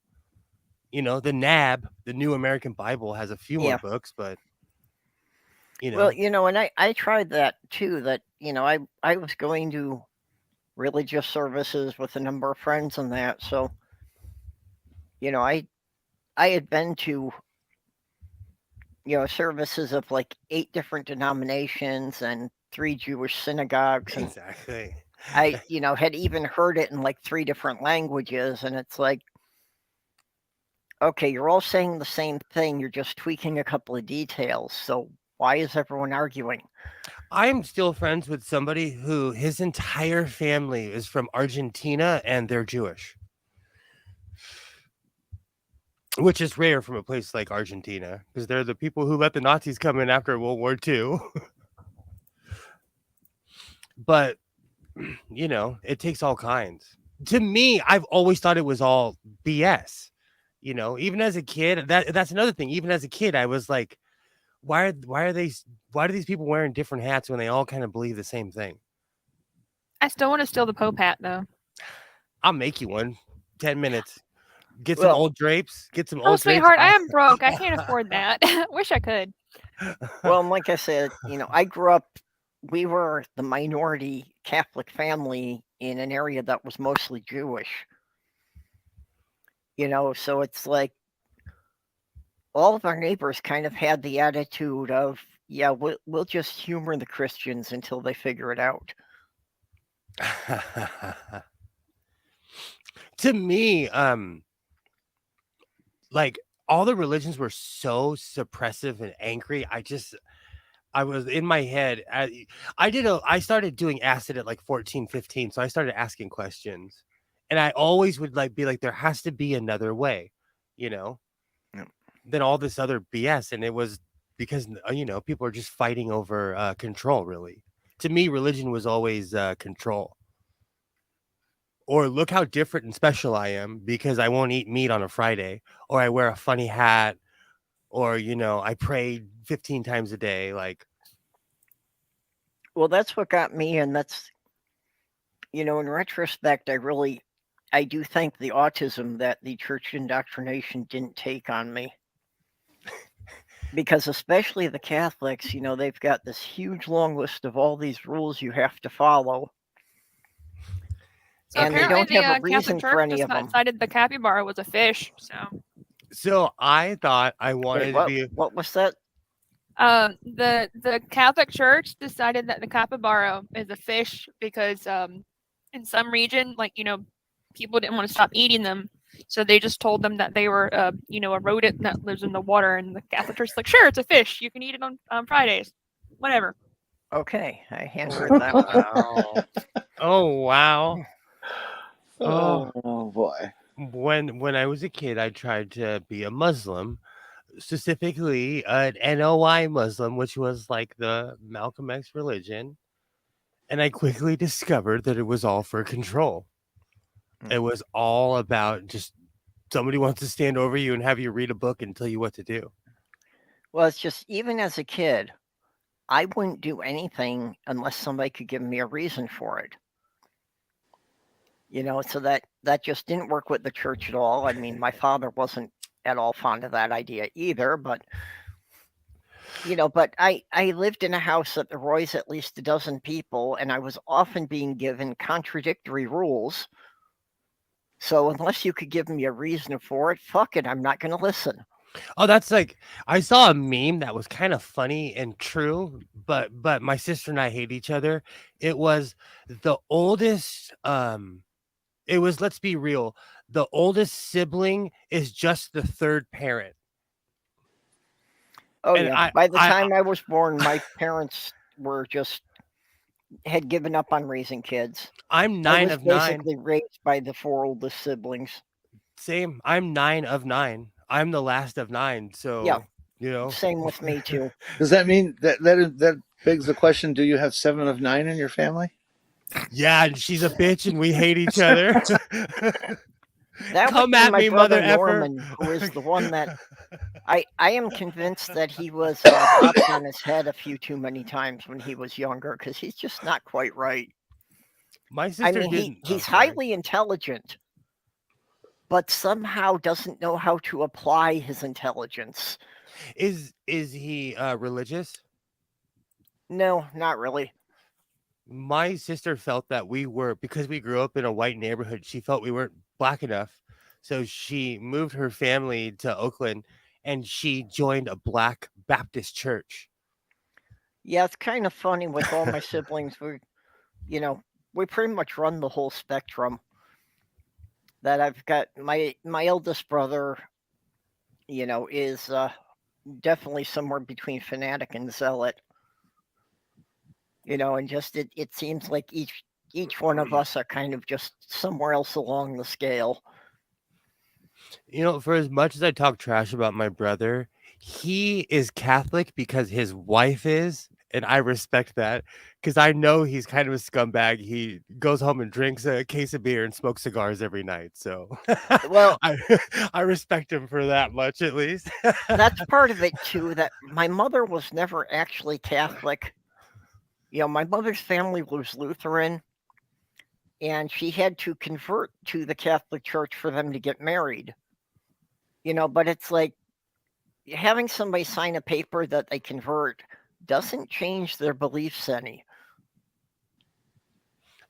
B: The NAB, the New American Bible, has a few more books, but
A: Well, and I tried that too. That I was going to religious services with a number of friends and that. So, I had been to services of like 8 different denominations and 3 Jewish synagogues. And
B: exactly.
A: I had even heard it in like 3 different languages, and it's like, okay, you're all saying the same thing. You're just tweaking a couple of details. So why is everyone arguing?
B: I'm still friends with somebody who his entire family is from Argentina and they're Jewish, which is rare from a place like Argentina because they're the people who let the Nazis come in after World War II. But, it takes all kinds. To me, I've always thought it was all BS. Even as a kid, that's another thing. Even as a kid, I was like, why are these people wearing different hats when they all kind of believe the same thing?
D: I still want to steal the Pope hat though.
B: I'll make you one. 10 minutes. Get some old drapes. Get some old
D: sweetheart,
B: drapes.
D: I am broke. I can't afford that. Wish I could.
A: Well, like I said, I grew up, we were the minority Catholic family in an area that was mostly Jewish. So it's like all of our neighbors kind of had the attitude of, yeah, we'll just humor the Christians until they figure it out.
B: To me, like all the religions were so suppressive and angry. I was in my head. I started doing acid at like 14, 15. So I started asking questions, and I always would be like, there has to be another way, than all this other BS. And it was because, people are just fighting over control. Really. To me, religion was always control. Or look how different and special I am because I won't eat meat on a Friday, or I wear a funny hat, or, I pray 15 times a day. Like,
A: well, that's what got me. And that's, in retrospect, I do think the autism that the church indoctrination didn't take on me. Because especially the Catholics, they've got this huge long list of all these rules you have to follow.
D: So
A: and they don't have a reason for any of them.
D: Decided the capybara was a fish.
B: So I thought I wanted to be.
A: What was that?
D: The Catholic Church decided that the capybara is a fish because in some region, people didn't want to stop eating them, so they just told them that they were a rodent that lives in the water, and the Catholic Church is like, sure, it's a fish. You can eat it on Fridays, whatever.
A: Okay, I hadn't heard that.
B: Wow. Oh wow.
C: Oh boy.
B: When I was a kid, I tried to be a Muslim, specifically an NOI Muslim, which was like the Malcolm X religion. And I quickly discovered that it was all for control. It was all about just somebody wants to stand over you and have you read a book and tell you what to do.
A: Well, it's just, even as a kid, I wouldn't do anything unless somebody could give me a reason for it. So that just didn't work with the church at all. I mean, my father wasn't at all fond of that idea either, but but I lived in a house that there was at least a dozen people, and I was often being given contradictory rules. So unless you could give me a reason for it, fuck it, I'm not going to listen.
B: Oh, that's like, I saw a meme that was kind of funny and true, but my sister and I hate each other. It was the oldest, let's be real, the oldest sibling is just the third parent.
A: Oh
B: And
A: yeah. By the time I was born, my parents were had given up on raising kids.
B: I'm
A: I
B: 9
A: was
B: of 9.
A: basically raised by the 4 oldest siblings.
B: Same. I'm 9 of 9. I'm the last of 9. So,
A: Same with me too.
C: Does that mean that begs the question? Do you have 7 of 9 in your family?
B: Yeah, and she's a bitch, and we hate each other.
A: That
B: Come
A: would be
B: at
A: my
B: me,
A: brother
B: mother effer.
A: Norman, who is the one that I am convinced that he was dropped on his head a few too many times when he was younger, because he's just not quite right.
B: My sister
A: I mean,
B: didn't.
A: he's highly intelligent, but somehow doesn't know how to apply his intelligence.
B: Is he religious?
A: No, not really.
B: My sister felt that we were, because we grew up in a white neighborhood, she felt we weren't black enough. So she moved her family to Oakland and she joined a Black Baptist church.
A: Yeah, it's kind of funny with all my siblings. We pretty much run the whole spectrum. That I've got my eldest brother, is definitely somewhere between fanatic and zealot. And just it seems like each one of us are kind of just somewhere else along the scale.
B: For as much as I talk trash about my brother, he is Catholic because his wife is, and I respect that because I know he's kind of a scumbag. He goes home and drinks a case of beer and smokes cigars every night. So,
A: Well,
B: I respect him for that much, at least.
A: That's part of it too. That my mother was never actually Catholic. My mother's family was Lutheran, and she had to convert to the Catholic Church for them to get married. But it's like having somebody sign a paper that they convert doesn't change their beliefs any.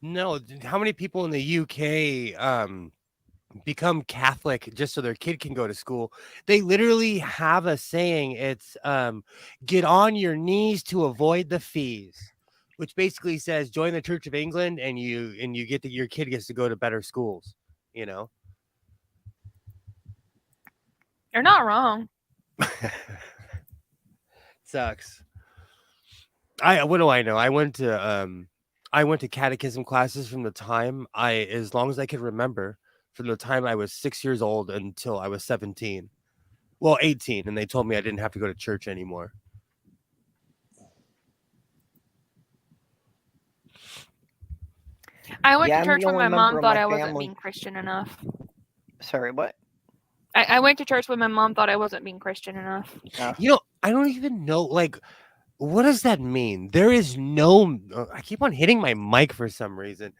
B: No, how many people in the UK become Catholic just so their kid can go to school? They literally have a saying. It's get on your knees to avoid the fees, which basically says join the Church of England and you get your kid gets to go to better schools.
D: You're not wrong.
B: Sucks. What do I know? I went to catechism classes from the time as long as I could remember, from the time I was 6 years old until I was 17. Well, 18, and they told me I didn't have to go to church anymore.
D: I went to church when my mom thought I wasn't being Christian enough.
A: Sorry, what?
D: I went to church when my mom thought I wasn't being Christian enough.
B: I don't even know, what does that mean? There is no... I keep on hitting my mic for some reason.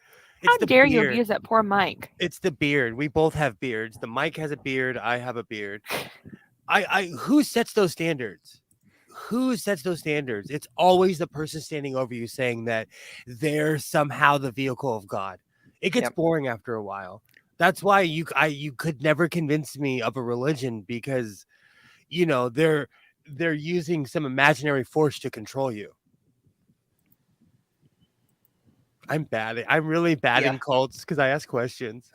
D: How dare you abuse that poor mic?
B: It's the beard. We both have beards. The mic has a beard. I have a beard. Who sets those standards? Who sets those standards? It's always the person standing over you saying that they're somehow the vehicle of God. It gets boring after a while. That's why you could never convince me of a religion, because they're using some imaginary force to control you. I'm really bad in cults because I ask questions.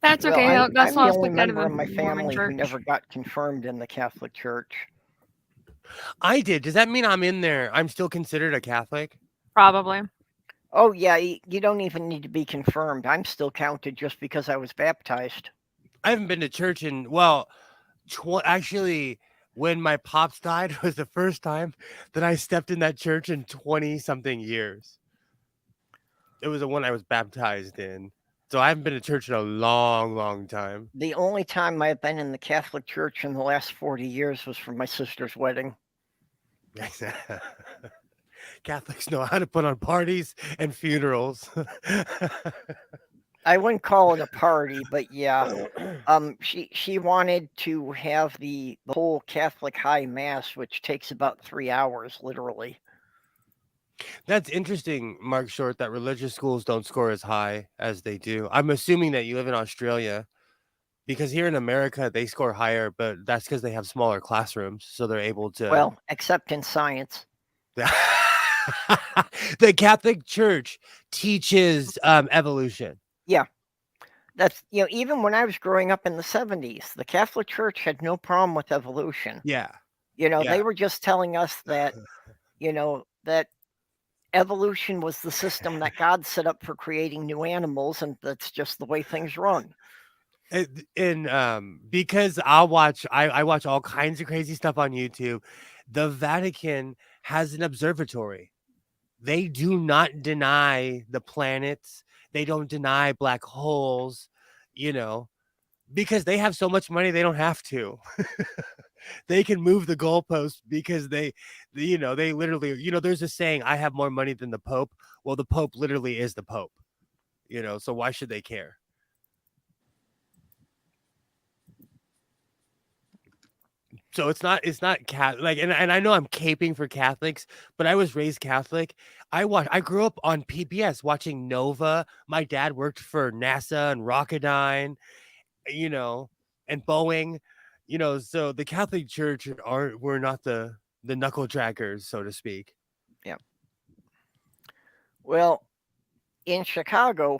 D: That's okay. That's
A: I'm the only member of my family who never got confirmed in the Catholic Church.
B: I did. Does that mean I'm in there? I'm still considered a Catholic?
D: Probably.
A: Oh, yeah. You don't even need to be confirmed. I'm still counted just because I was baptized.
B: I haven't been to church in, actually, when my pops died was the first time that I stepped in that church in 20-something years. It was the one I was baptized in. So I haven't been to church in a long, long time.
A: The only time I've been in the Catholic Church in the last 40 years was for my sister's wedding.
B: Catholics know how to put on parties and funerals.
A: I wouldn't call it a party, but yeah. She wanted to have the whole Catholic high mass, which takes about 3 hours, literally.
B: That's interesting, Mark Short, that religious schools don't score as high as they do. I'm assuming that you live in Australia, because here in America, they score higher, but that's because they have smaller classrooms, so they're able to...
A: Well, except in science.
B: The Catholic Church teaches evolution.
A: Yeah. That's, even when I was growing up in the 70s, the Catholic Church had no problem with evolution.
B: Yeah.
A: They were just telling us that, that evolution was the system that God set up for creating new animals, and that's just the way things run.
B: And because I watch all kinds of crazy stuff on YouTube, the Vatican has an observatory. They do not deny the planets. They don't deny black holes, because they have so much money they don't have to. They can move the goalposts because they literally, there's a saying, I have more money than the Pope. Well, the Pope literally is the Pope, so why should they care? So it's not Catholic, and I know I'm caping for Catholics, but I was raised Catholic. I grew up on PBS watching Nova. My dad worked for NASA and Rocketdyne, and Boeing, so the Catholic Church we're not the knuckle draggers, so to speak.
A: Yeah. Well, in Chicago,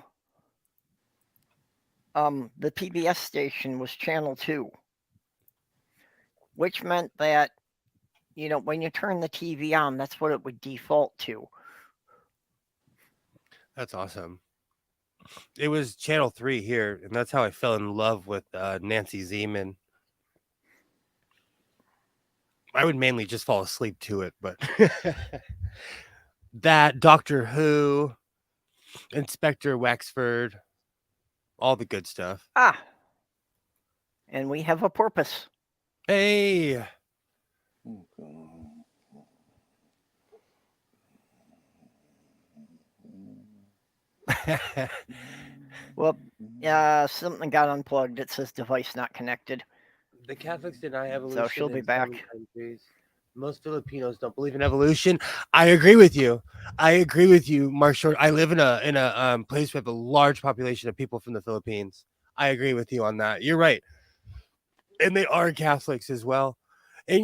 A: the PBS station was Channel 2. Which meant that, when you turn the TV on, that's what it would default to.
B: That's awesome. It was Channel 3 here, and that's how I fell in love with Nancy Zeman. I would mainly just fall asleep to it, but that, Doctor Who, Inspector Wexford, all the good stuff.
A: And we have a porpoise.
B: Hey.
A: Well, something got unplugged. It says device not connected.
B: The Catholics deny evolution.
A: So she'll be back.
B: Most Filipinos don't believe in evolution. I agree with you, Mark Short. I live in a place with a large population of people from the Philippines. I agree with you on that. You're right. And they are Catholics as well. And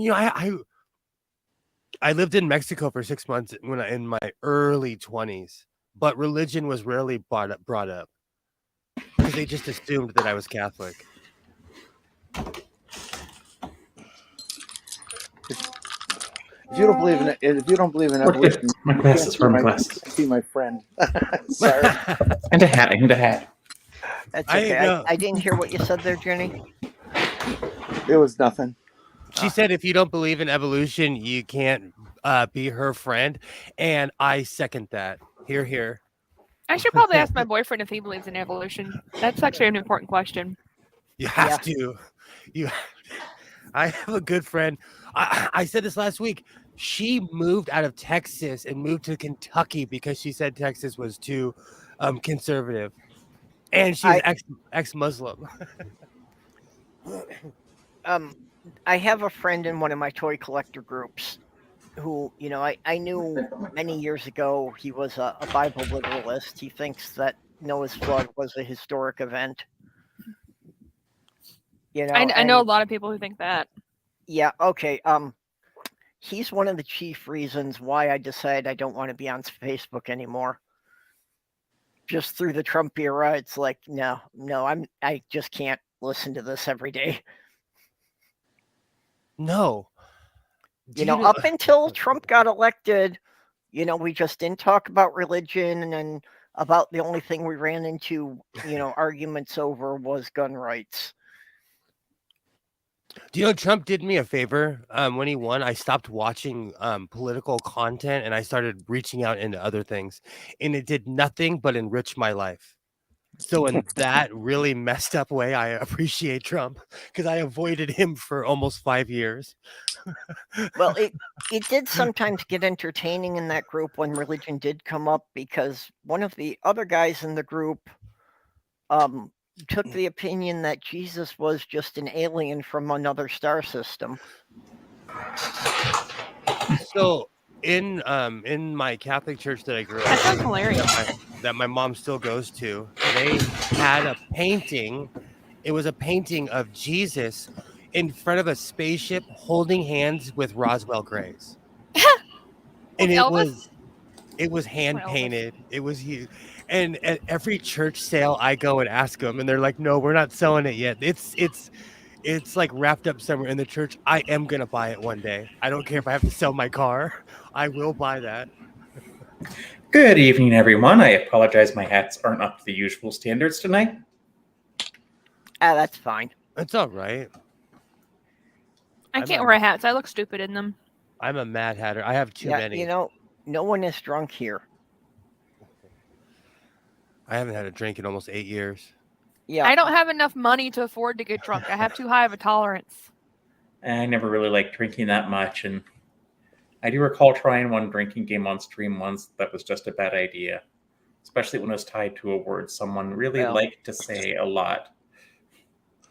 B: I lived in Mexico for 6 months in my early 20s, but religion was rarely brought up because they just assumed that I was Catholic.
C: If you don't believe in evolution,
E: my glasses. Where are my glasses?
C: Be my friend. Sorry.
E: And a hat.
A: That's okay. I didn't hear what you said there, Jenny.
C: It was nothing.
B: She said, if you don't believe in evolution, you can't be her friend. And I second that. Hear, hear.
D: I should probably ask my boyfriend if he believes in evolution. That's actually an important question.
B: You have to. I have a good friend. I said this last week. She moved out of Texas and moved to Kentucky because she said Texas was too conservative. And she's ex-Muslim.
A: I have a friend in one of my toy collector groups who, I knew many years ago. He was a Bible literalist. He thinks that Noah's flood was a historic event.
D: I know a lot of people who think that.
A: Yeah, okay. He's one of the chief reasons why I decided I don't want to be on Facebook anymore. Just through the Trump era, it's like, no, I just can't listen to this every day.
B: No.
A: Up until Trump got elected, we just didn't talk about religion, and about the only thing we ran into, arguments over was gun rights.
B: Do you know Trump did me a favor when he won? I stopped watching political content and I started reaching out into other things, and it did nothing but enrich my life. So in that really messed up way, I appreciate Trump because I avoided him for almost 5 years.
A: Well, it did sometimes get entertaining in that group when religion did come up, because one of the other guys in the group took the opinion that Jesus was just an alien from another star system.
B: So in my Catholic church that I grew up,
D: that sounds hilarious.
B: That my mom still goes to, they had a painting. It was a painting of Jesus in front of a spaceship holding hands with Roswell Grays. And it was hand painted. It was huge. And at every church sale I go and ask them, and they're like, no, we're not selling it yet. It's it's like wrapped up somewhere in the church. I am gonna buy it one day. I don't care if I have to sell my car. I will buy that.
E: Good evening, everyone. I apologize my hats aren't up to the usual standards tonight.
A: That's fine.
B: It's all right.
D: I can't wear hats. I look stupid in them.
B: I'm a Mad Hatter. I have too many.
A: You know, no one is drunk here.
B: I haven't had a drink in almost 8 years.
A: Yeah.
D: I don't have enough money to afford to get drunk. I have too high of a tolerance.
E: I never really liked drinking that much, and I do recall trying one drinking game on stream once that was just a bad idea, especially when it was tied to a word someone really liked to say a lot.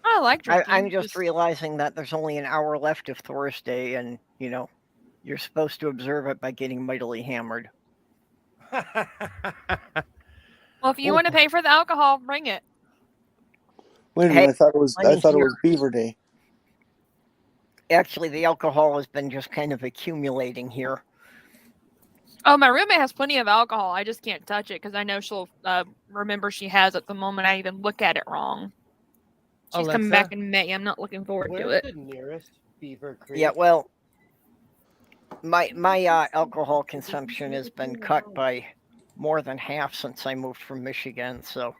D: I like drinking.
A: I'm just realizing that there's only an hour left of Thursday, and, you know, you're supposed to observe it by getting mightily hammered.
D: Well, if you want to pay for the alcohol, bring it.
C: Wait a minute, I thought it was Beaver Day.
A: Actually, the alcohol has been just kind of accumulating here.
D: Oh, my roommate has plenty of alcohol. I just can't touch it because I know she'll remember she has it the moment I even look at it wrong. She's coming back in May. I'm not looking forward to it.
B: Where's the nearest Beaver Creek?
A: Yeah, well, my alcohol consumption has been cut by more than half since I moved from Michigan, so.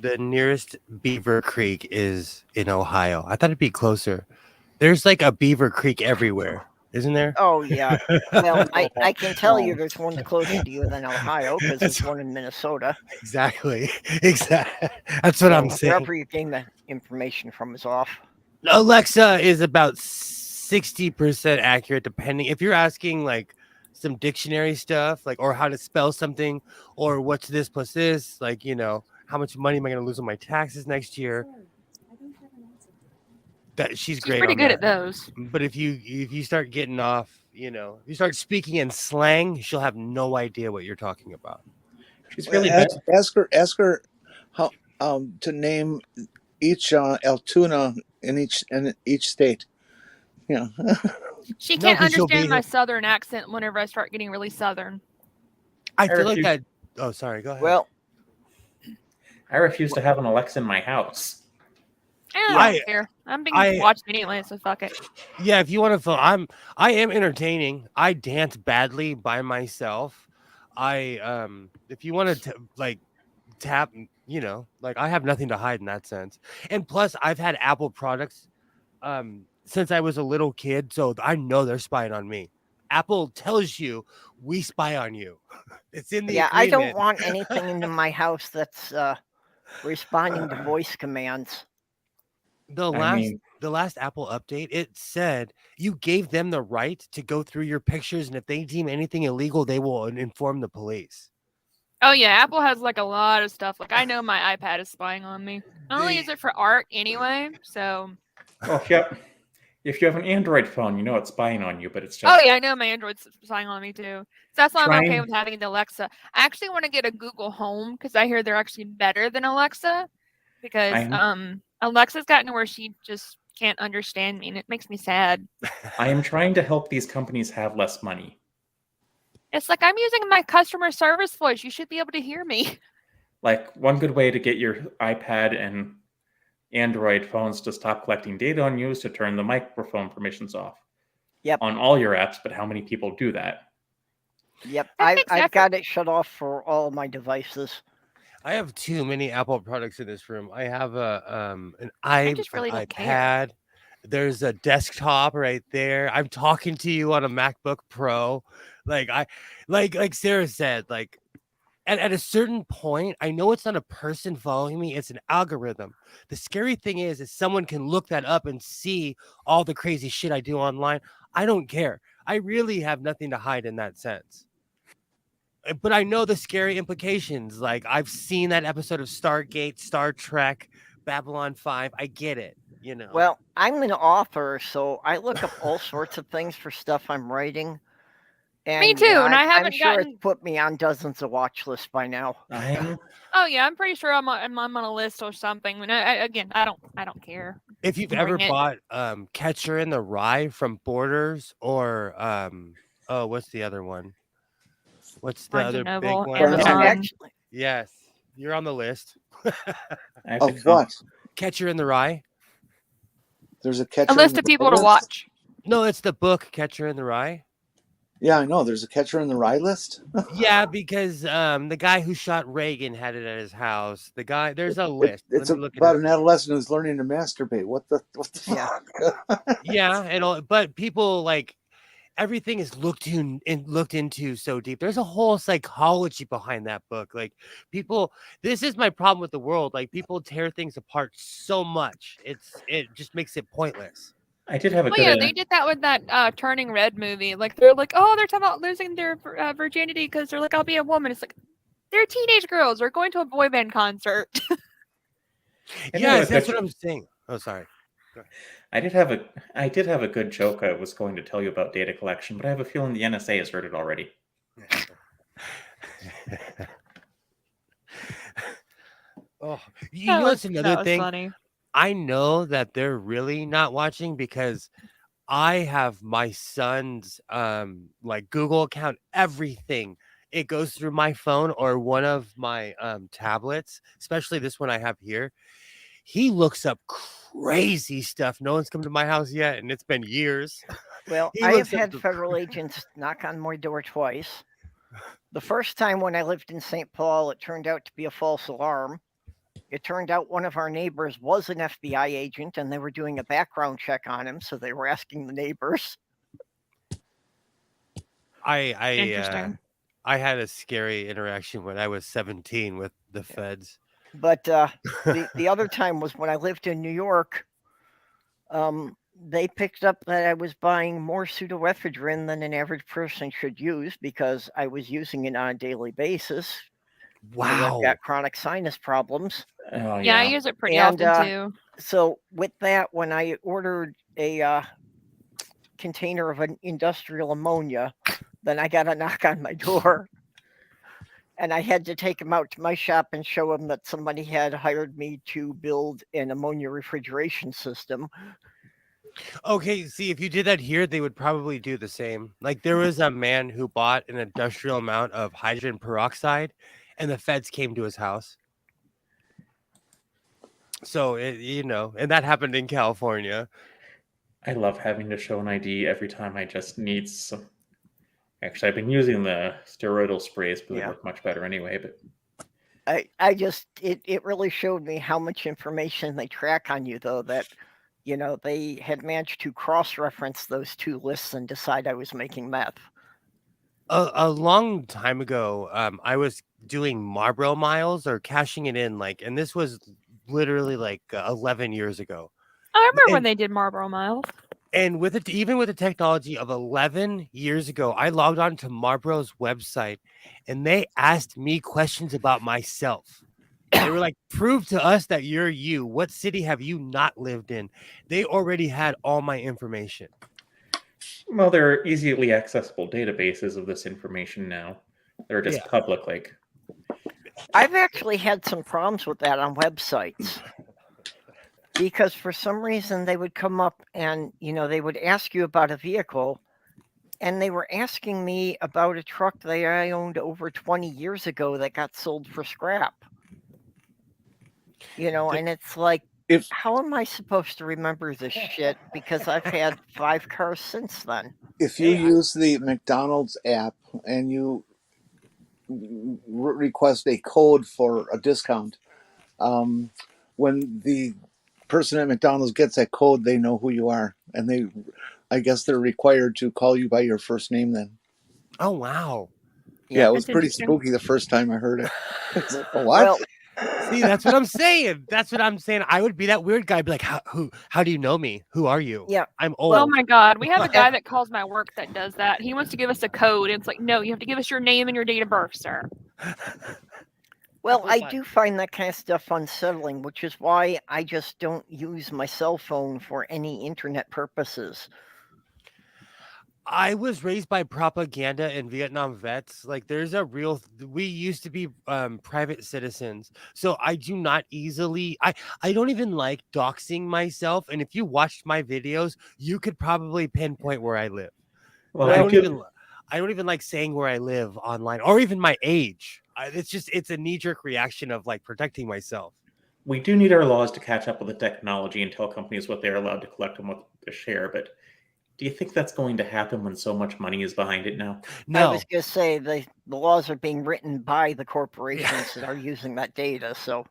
B: The nearest Beaver Creek is in Ohio. I thought it'd be closer. There's like a Beaver Creek everywhere, isn't there?
A: Oh, yeah. Well, I can tell you there's one closer to you than Ohio because there's one in Minnesota.
B: Exactly. That's what I'm saying.
A: Wherever you gain the information from is off.
B: Alexa is about 60% accurate, depending. If you're asking like some dictionary stuff, like, or how to spell something, or what's this plus this, like, you know, how much money am I going to lose on my taxes next year? That she's great.
D: Pretty good at those.
B: But if you start getting off, you know, if you start speaking in slang, she'll have no idea what you're talking about.
E: She's really
C: ask her how to name each Altoona in each state. Yeah.
D: She can't understand my southern accent whenever I start getting really southern.
B: I feel like that. Oh, sorry. Go ahead.
A: Well,
E: I refuse to have an Alexa in my house.
D: I don't care. I'm being watched anyway, so fuck it.
B: Yeah, if you want to, I am entertaining. I dance badly by myself. If you want to like tap, you know, like I have nothing to hide in that sense. And plus, I've had Apple products since I was a little kid, so I know they're spying on me. Apple tells you we spy on you. It's in the agreement.
A: I don't want anything into my house that's responding to voice commands.
B: The last Apple update, it said you gave them the right to go through your pictures, and if they deem anything illegal, they will inform the police.
D: Oh yeah, Apple has like a lot of stuff. Like I know my iPad is spying on me. I only use it for art anyway, so.
E: Well, if you have an Android phone, you know it's spying on you, but it's just.
D: Oh yeah, I know my Android's spying on me too. So that's why I'm okay with having the Alexa. I actually want to get a Google Home because I hear they're actually better than Alexa. Because Alexa's gotten to where she just can't understand me, and it makes me sad.
E: I am trying to help these companies have less money.
D: It's like I'm using my customer service voice. You should be able to hear me.
E: Like one good way to get your iPad and Android phones to stop collecting data on you is to turn the microphone permissions off.
A: Yep.
E: On all your apps, but how many people do that?
A: Yep. I've got it shut off for all of my devices.
B: I have too many Apple products in this room. I have an iPad.
D: Care.
B: There's a desktop right there. I'm talking to you on a MacBook Pro. Like Sarah said, like at a certain point, I know it's not a person following me, it's an algorithm. The scary thing is someone can look that up and see all the crazy shit I do online. I don't care. I really have nothing to hide in that sense. But I know the scary implications. Like I've seen that episode of Stargate, Star Trek, Babylon 5. I get it, you know.
A: Well, I'm an author, so I look up all sorts of things for stuff I'm writing. And,
D: me too, and I haven't
A: it's put me on dozens of watch lists by now.
D: Oh yeah, I'm pretty sure I'm on a list or something. And I don't care.
B: If you've ever bought Catcher in the Rye from Borders, or what's the other one? What's the other big one?
A: Actually,
B: yes, you're on the list.
C: Of what?
B: Catcher in the Rye.
C: There's a Catcher
D: A list
C: in
D: of
C: the
D: people
C: Rye
D: to
C: list?
D: watch.
B: No, it's the book Catcher in the Rye.
C: Yeah, I know. There's a Catcher in the Rye list.
B: Yeah, because the guy who shot Reagan had it at his house. The guy, there's a list.
C: It's
B: Let me look
C: about
B: at
C: an adolescent who's learning to masturbate. What the
A: Yeah.
C: fuck?
B: Yeah, and all, but people like everything is looked into so deep. There's a whole psychology behind that book. Like people, this is my problem with the world. Like people tear things apart so much. It just makes it pointless.
E: I did have a
D: Well,
E: good.
D: yeah, they did that with that Turning Red movie. Like they're like, oh, they're talking about losing their virginity because they're like, I'll be a woman. It's like they're teenage girls. They're going to a boy band concert.
B: Yes, that's what I'm saying. Oh, sorry.
E: I did have a good joke I was going to tell you about data collection, but I have a feeling the NSA has heard it already.
B: Oh, you know what's another thing?
D: Funny.
B: I know that they're really not watching because I have my son's like Google account, everything. It goes through my phone or one of my tablets, especially this one I have here. He looks up crazy stuff. No one's come to my house yet, and it's been years.
A: Well,
B: He
A: I have
B: looks up
A: had
B: the-
A: federal agents knock on my door twice. The first time when I lived in St. Paul, it turned out to be a false alarm. It turned out one of our neighbors was an FBI agent, and they were doing a background check on him, so they were asking the neighbors.
D: Interesting.
B: I had a scary interaction when I was 17 with the feds.
A: But the other time was when I lived in New York. They picked up that I was buying more pseudoephedrine than an average person should use because I was using it on a daily basis.
B: Wow.
A: I've got chronic sinus problems.
E: Oh
D: Yeah, I use it pretty
A: And,
D: often too.
A: So with that, when I ordered a container of an industrial ammonia, then I got a knock on my door. And I had to take him out to my shop and show him that somebody had hired me to build an ammonia refrigeration system.
B: Okay, see, if you did that here, they would probably do the same. Like there was a man who bought an industrial amount of hydrogen peroxide, and the feds came to his house. So and that happened in California.
E: I love having to show an ID every time I just need some. Actually, I've been using the steroidal sprays, but they work much better anyway. But
A: it really showed me how much information they track on you, though, that they had managed to cross-reference those two lists and decide I was making meth.
B: A long time ago, I was doing Marlboro miles or cashing it in, and this was literally 11 years ago.
D: I remember when they did Marlboro Miles.
B: And even with the technology of 11 years ago, I logged on to Marlboro's website, and they asked me questions about myself. They were like, prove to us that you're you. What city have you not lived in? They already had all my information.
E: Well, there are easily accessible databases of this information now. They're just public.
A: I've actually had some problems with that on websites. Because for some reason they would come up and, they would ask you about a vehicle, and they were asking me about a truck that I owned over 20 years ago that got sold for scrap. And it's like, how am I supposed to remember this shit? Because I've had 5 cars since then.
C: If you use the McDonald's app and you request a code for a discount, when the person at McDonald's gets that code, they know who you are, and I guess they're required to call you by your first name then.
B: Oh wow.
C: Yeah, it was pretty spooky the first time I heard it. What?
A: Well,
B: see, that's what I'm saying. I would be that weird guy. Be like, how do you know me? Who are you?
A: Yeah,
B: I'm old.
D: Oh my God, we have a guy that calls my work that does that. He wants to give us a code, and it's like, no, you have to give us your name and your date of birth, sir.
A: Well, I do find that kind of stuff unsettling, which is why I just don't use my cell phone for any internet purposes.
B: I was raised by propaganda and Vietnam vets. We used to be private citizens. So I do not easily, I don't even like doxing myself. And if you watched my videos, you could probably pinpoint where I live.
E: Well,
B: I don't even like saying where I live online or even my age. It's a knee-jerk reaction of protecting myself.
E: we do need our laws to catch up with the technology and tell companies what they're allowed to collect and what to share. But do you think that's going to happen when so much money is behind it now?
A: I was going to say the laws are being written by the corporations that are using that data. So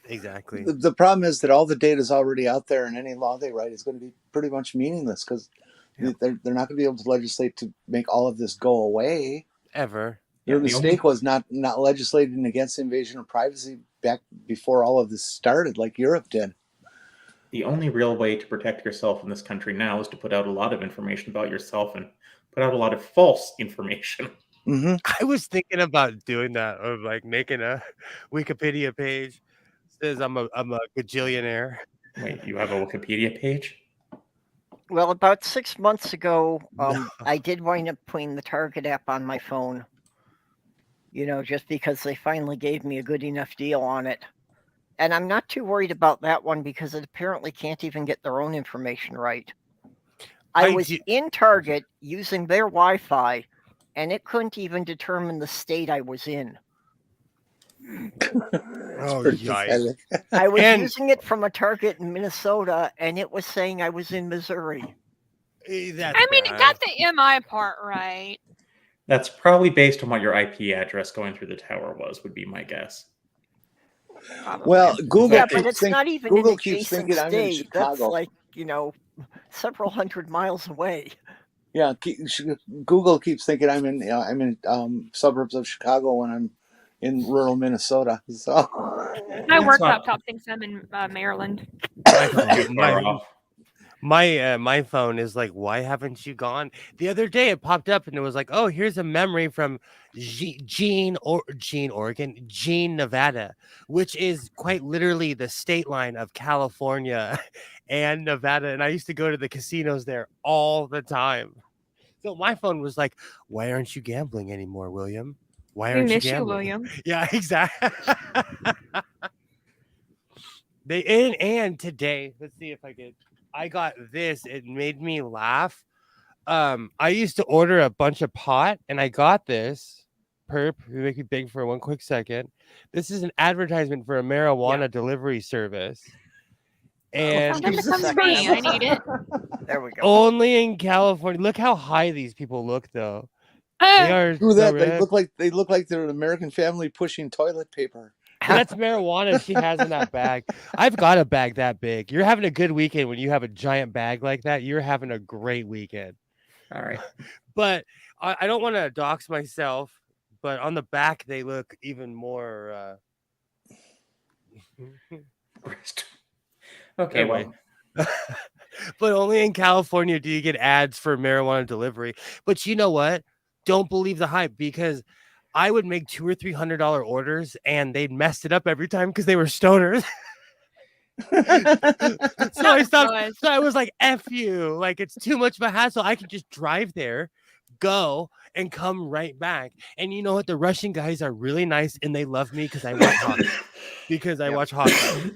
B: exactly.
C: The problem is that all the data is already out there, and any law they write is going to be pretty much meaningless because they're not going to be able to legislate to make all of this go away.
B: Ever.
C: Their mistake was not legislating against invasion of privacy back before all of this started, like Europe did.
E: The only real way to protect yourself in this country now is to put out a lot of information about yourself and put out a lot of false information.
C: Mm-hmm.
B: I was thinking about doing that, or like making a Wikipedia page. Says I'm a gajillionaire.
E: Wait, you have a Wikipedia page?
A: Well, about 6 months ago, I did wind up putting the Target app on my phone. Just because they finally gave me a good enough deal on it. And I'm not too worried about that one because it apparently can't even get their own information right. I was in Target using their Wi-Fi, and it couldn't even determine the state I was in.
B: Oh, yikes.
A: I was using it from a Target in Minnesota, and it was saying I was in Missouri.
D: It got the MI part right.
E: That's probably based on what your IP address going through the tower was, would be my guess.
D: Probably.
C: Well, Google.
A: Yeah, but it's not even
C: Google
A: an
C: keeps
A: adjacent
C: thinking I'm in
A: state. That's
C: Chicago.
A: like, several hundred miles away.
C: Yeah, Google keeps thinking I'm in suburbs of Chicago when I'm in rural Minnesota. So
D: my work laptop thinks I'm in Maryland.
B: My phone is like, why haven't you gone? The other day it popped up and it was like, oh, here's a memory from Jean, Nevada, which is quite literally the state line of California and Nevada. And I used to go to the casinos there all the time. So my phone was like, why aren't you gambling anymore, William? Why aren't you gambling?
D: William.
B: Yeah, exactly. And today, let's see if I got this. It made me laugh. I used to order a bunch of pot, and I got this. Perp, you make me big for one quick second. This is an advertisement for a marijuana delivery service. And
D: I need it.
A: There we go.
B: Only in California. Look how high these people look, though.
D: They
B: are.
C: Do that. They look like they're an American family pushing toilet paper.
B: That's marijuana she has in that bag. I've got a bag that big. You're having a good weekend when you have a giant bag like that. You're having a great weekend.
E: All right.
B: But I don't want to dox myself, but on the back, they look even more.
E: Okay,
B: anyway.
E: well.
B: But only in California do you get ads for marijuana delivery. But you know what? Don't believe the hype, because I would make $200 or $300 orders and they'd messed it up every time because they were stoners. So I stopped. So I was like, F you. Like, it's too much of a hassle. I can just drive there, go, and come right back. And you know what? The Russian guys are really nice and they love me because I watch hockey. I watch hockey.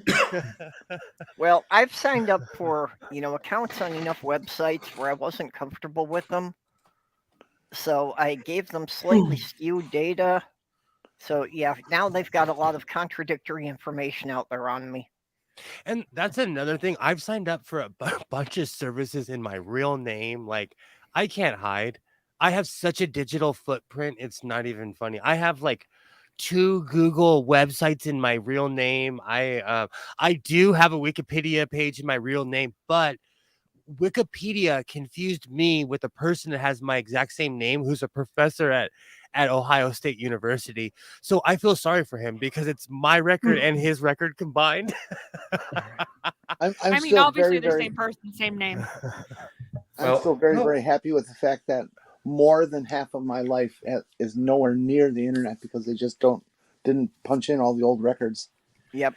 A: Well, I've signed up for, accounts on enough websites where I wasn't comfortable with them. So I gave them slightly skewed data. So yeah, now they've got a lot of contradictory information out there on me.
B: And that's another thing. I've signed up for a bunch of services in my real name. Like, I can't hide. I have such a digital footprint. It's not even funny. I have like 2 Google websites in my real name. I do have a Wikipedia page in my real name, but Wikipedia confused me with a person that has my exact same name, who's a professor at Ohio State University. So I feel sorry for him because it's my record and his record combined.
C: I mean,
D: obviously they're the same person, same name.
C: I'm still very, very happy with the fact that more than half of my life is nowhere near the internet because they just didn't punch in all the old records.
A: Yep.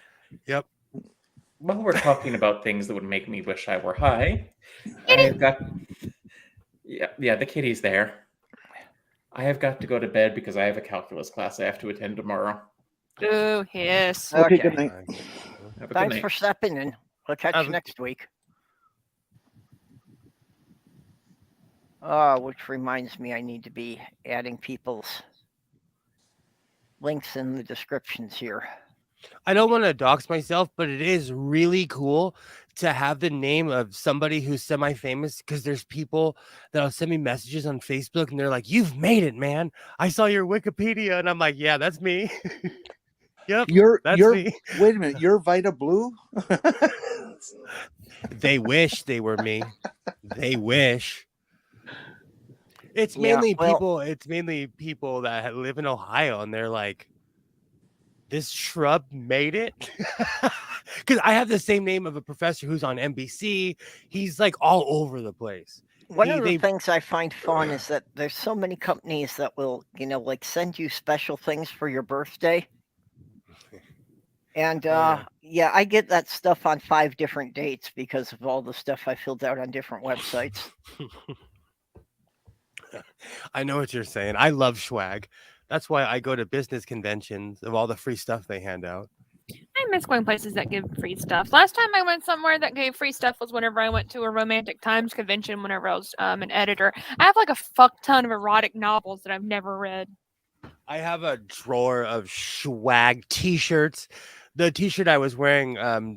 E: While we're talking about things that would make me wish I were high, I've got... Yeah, the kitty's there. I have got to go to bed because I have a calculus class I have to attend tomorrow.
D: Oh, yes.
C: Okay, good night.
A: Thanks for stepping in. We'll catch you next week. Which reminds me, I need to be adding people's links in the descriptions here.
B: I don't want to dox myself, but it is really cool to have the name of somebody who's semi-famous, because there's people that'll send me messages on Facebook and they're like, "You've made it, man. I saw your Wikipedia." And I'm like, "Yeah, that's me." Yep, that's me.
C: Wait a minute, you're Vita Blue?
B: They wish they were me. They wish. It's mainly people that live in Ohio, and they're like, "This shrub made it." Because I have the same name of a professor who's on NBC. He's like all over the place.
A: One of the things I find fun is that there's so many companies that will, like send you special things for your birthday. And yeah, I get that stuff on 5 different dates because of all the stuff I filled out on different websites.
B: I know what you're saying. I love swag. That's why I go to business conventions of all the free stuff they hand out.
D: I miss going places that give free stuff. Last time I went somewhere that gave free stuff was whenever I went to a Romantic Times convention whenever I was an editor. I have like a fuck ton of erotic novels that I've never read.
B: I have a drawer of swag t-shirts. The t-shirt I was wearing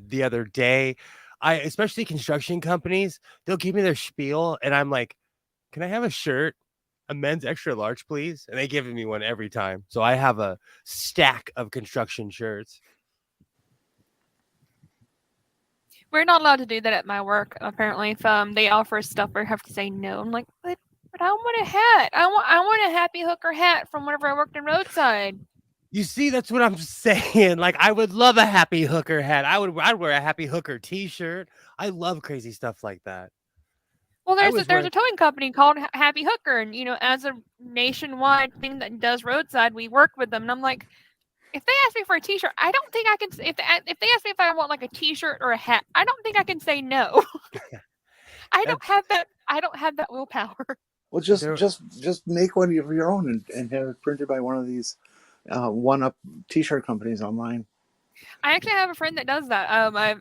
B: the other day, especially construction companies, they'll give me their spiel and I'm like, "Can I have a shirt? A men's extra large, please?" And they give me one every time. So I have a stack of construction shirts.
D: We're not allowed to do that at my work, apparently. If they offer us stuff, we have to say no. I'm like, but I want a hat. I want a Happy Hooker hat from whenever I worked in Roadside.
B: You see, that's what I'm saying. Like, I would love a Happy Hooker hat. I'd wear a Happy Hooker t-shirt. I love crazy stuff like that.
D: Well, there's a towing company called Happy Hooker, and as a nationwide thing that does roadside, we work with them. And I'm like, if they ask me for a t-shirt, I don't think I can. If they ask me if I want like a t-shirt or a hat, I don't think I can say no. I don't have that willpower.
C: Well, just make one of your own and have it printed by one of these one-up t-shirt companies online.
D: I actually have a friend that does that. I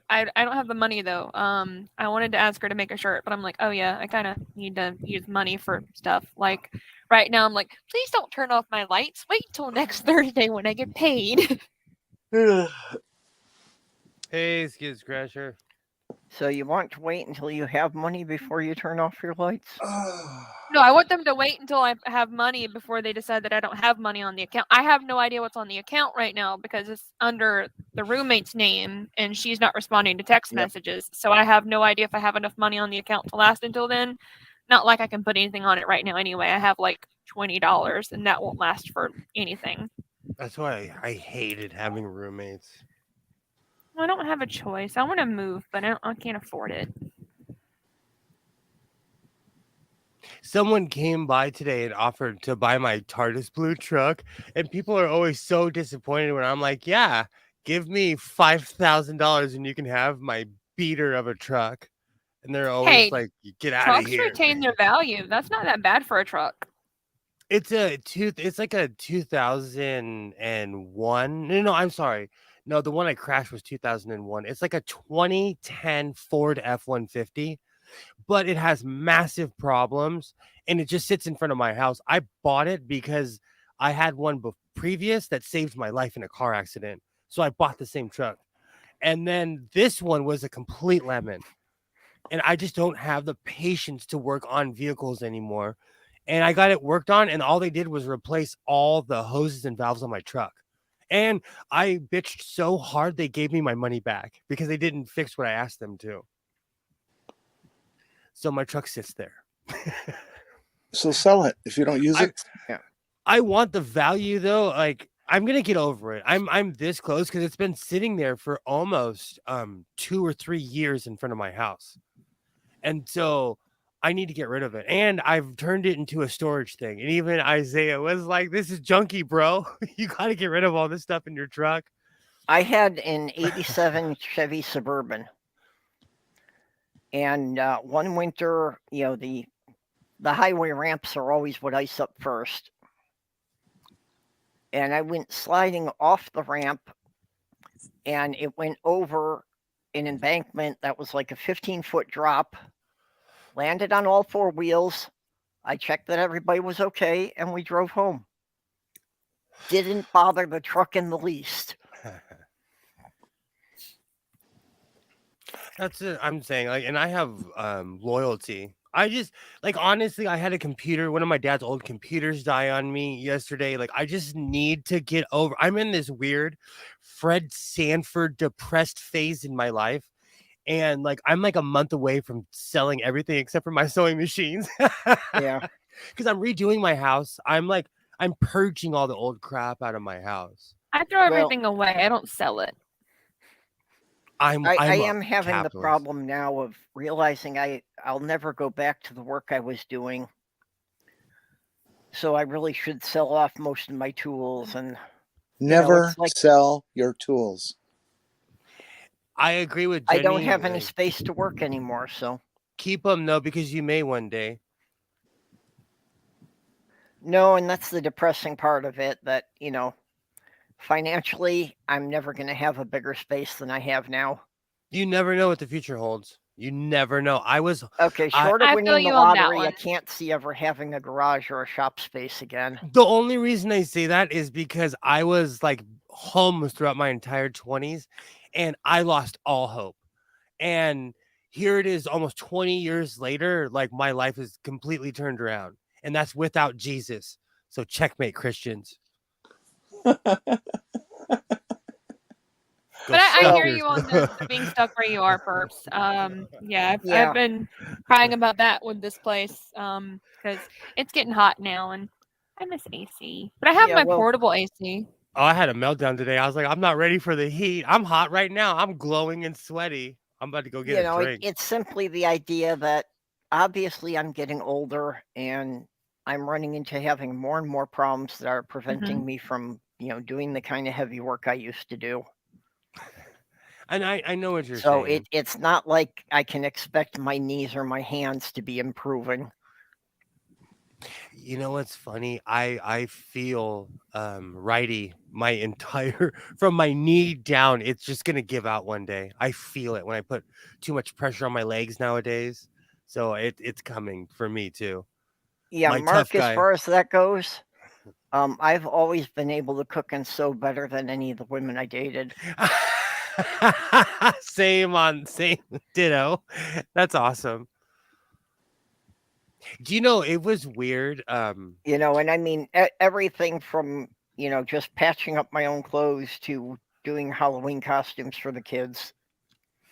D: don't have the money though. I wanted to ask her to make a shirt, but I'm like, oh yeah, I kind of need to use money for stuff. Like right now, I'm like, please don't turn off my lights. Wait till next Thursday when I get paid.
B: Hey, Skids Crasher.
A: So you want to wait until you have money before you turn off your lights?
D: No, I want them to wait until I have money before they decide that I don't have money on the account. I have no idea what's on the account right now because it's under the roommate's name and she's not responding to text messages. So I have no idea if I have enough money on the account to last until then. Not like I can put anything on it right now anyway. I have like $20 and that won't last for anything.
B: That's why I hated having roommates.
D: I don't have a choice. I want to move, but I can't afford it.
B: Someone came by today and offered to buy my TARDIS blue truck, and people are always so disappointed when I'm like, "Yeah, give me $5,000 and you can have my beater of a truck." And they're always like, "Get out of here."
D: Trucks retain their value. That's not that bad for a truck.
B: It's like a 2001. No, I'm sorry. No, the one I crashed was 2001. It's like a 2010 Ford F-150, but it has massive problems and it just sits in front of my house. I bought it because I had one previous that saved my life in a car accident. So I bought the same truck. And then this one was a complete lemon. And I just don't have the patience to work on vehicles anymore. And I got it worked on, and all they did was replace all the hoses and valves on my truck. And I bitched so hard they gave me my money back because they didn't fix what I asked them to. So my truck sits there.
C: So sell it if you don't use it.
B: I want the value though. Like, I'm gonna get over it. I'm this close because it's been sitting there for almost 2 or 3 years in front of my house. And so I need to get rid of it. And I've turned it into a storage thing. And even Isaiah was like, "This is junky, bro. You got to get rid of all this stuff in your truck."
A: I had an 87 Chevy Suburban. And one winter, the highway ramps are always what ice up first. And I went sliding off the ramp and it went over an embankment that was like a 15-foot drop. Landed on all 4 wheels. I checked that everybody was okay, and we drove home. Didn't bother the truck in the least.
B: That's it. I'm saying, like, and I have loyalty. I just like honestly, I had a computer, one of my dad's old computers die on me yesterday. Like, I just need to get over. I'm in this weird Fred Sanford depressed phase in my life. And like I'm like a month away from selling everything except for my sewing machines.
A: Yeah.
B: Because I'm redoing my house. I'm purging all the old crap out of my house.
D: I throw everything away. I don't sell it.
A: I
B: a
A: am having the
B: capitalist.
A: problem now of realizing I'll never go back to the work I was doing. So I really should sell off most of my tools and
C: Never
A: it's like
C: sell your tools.
B: I agree with Jenny.
A: I don't have any
B: like,
A: space to work anymore, so
B: keep them though, because you may one day.
A: no, and that's the depressing part of it, that financially I'm never going to have a bigger space than I have now.
B: You never know what the future holds. You never know.
A: Okay, short of
D: I feel
A: winning the
D: you on that
A: lottery, I
D: one.
A: can't see ever having a garage or a shop space again.
B: The only reason I say that is because I was like homeless throughout my entire 20s and I lost all hope. And here it is almost 20 years later, like my life is completely turned around. And that's without Jesus. So checkmate, Christians.
D: But I hear you on the being stuck where you are, Perps. Yeah, I've been crying about that with this place because it's getting hot now and I miss AC. But I have my portable AC.
B: Oh, I had a meltdown today. I was like, I'm not ready for the heat. I'm hot right now. I'm glowing and sweaty. I'm about to go get a drink.
A: It's simply the idea that obviously I'm getting older and I'm running into having more and more problems that are preventing me from, doing the kind of heavy work I used to do.
B: And I know what you're saying.
A: So it's not like I can expect my knees or my hands to be improving.
B: You know what's funny? I feel righty my entire from my knee down. It's just gonna give out one day. I feel it when I put too much pressure on my legs nowadays. So it's coming for me too.
A: Yeah,
B: My
A: Mark,
B: tough guy.
A: as far as that goes, I've always been able to cook and sew better than any of the women I dated.
B: same ditto. That's awesome. Do you know it was weird?
A: And I mean everything from just patching up my own clothes to doing Halloween costumes for the kids.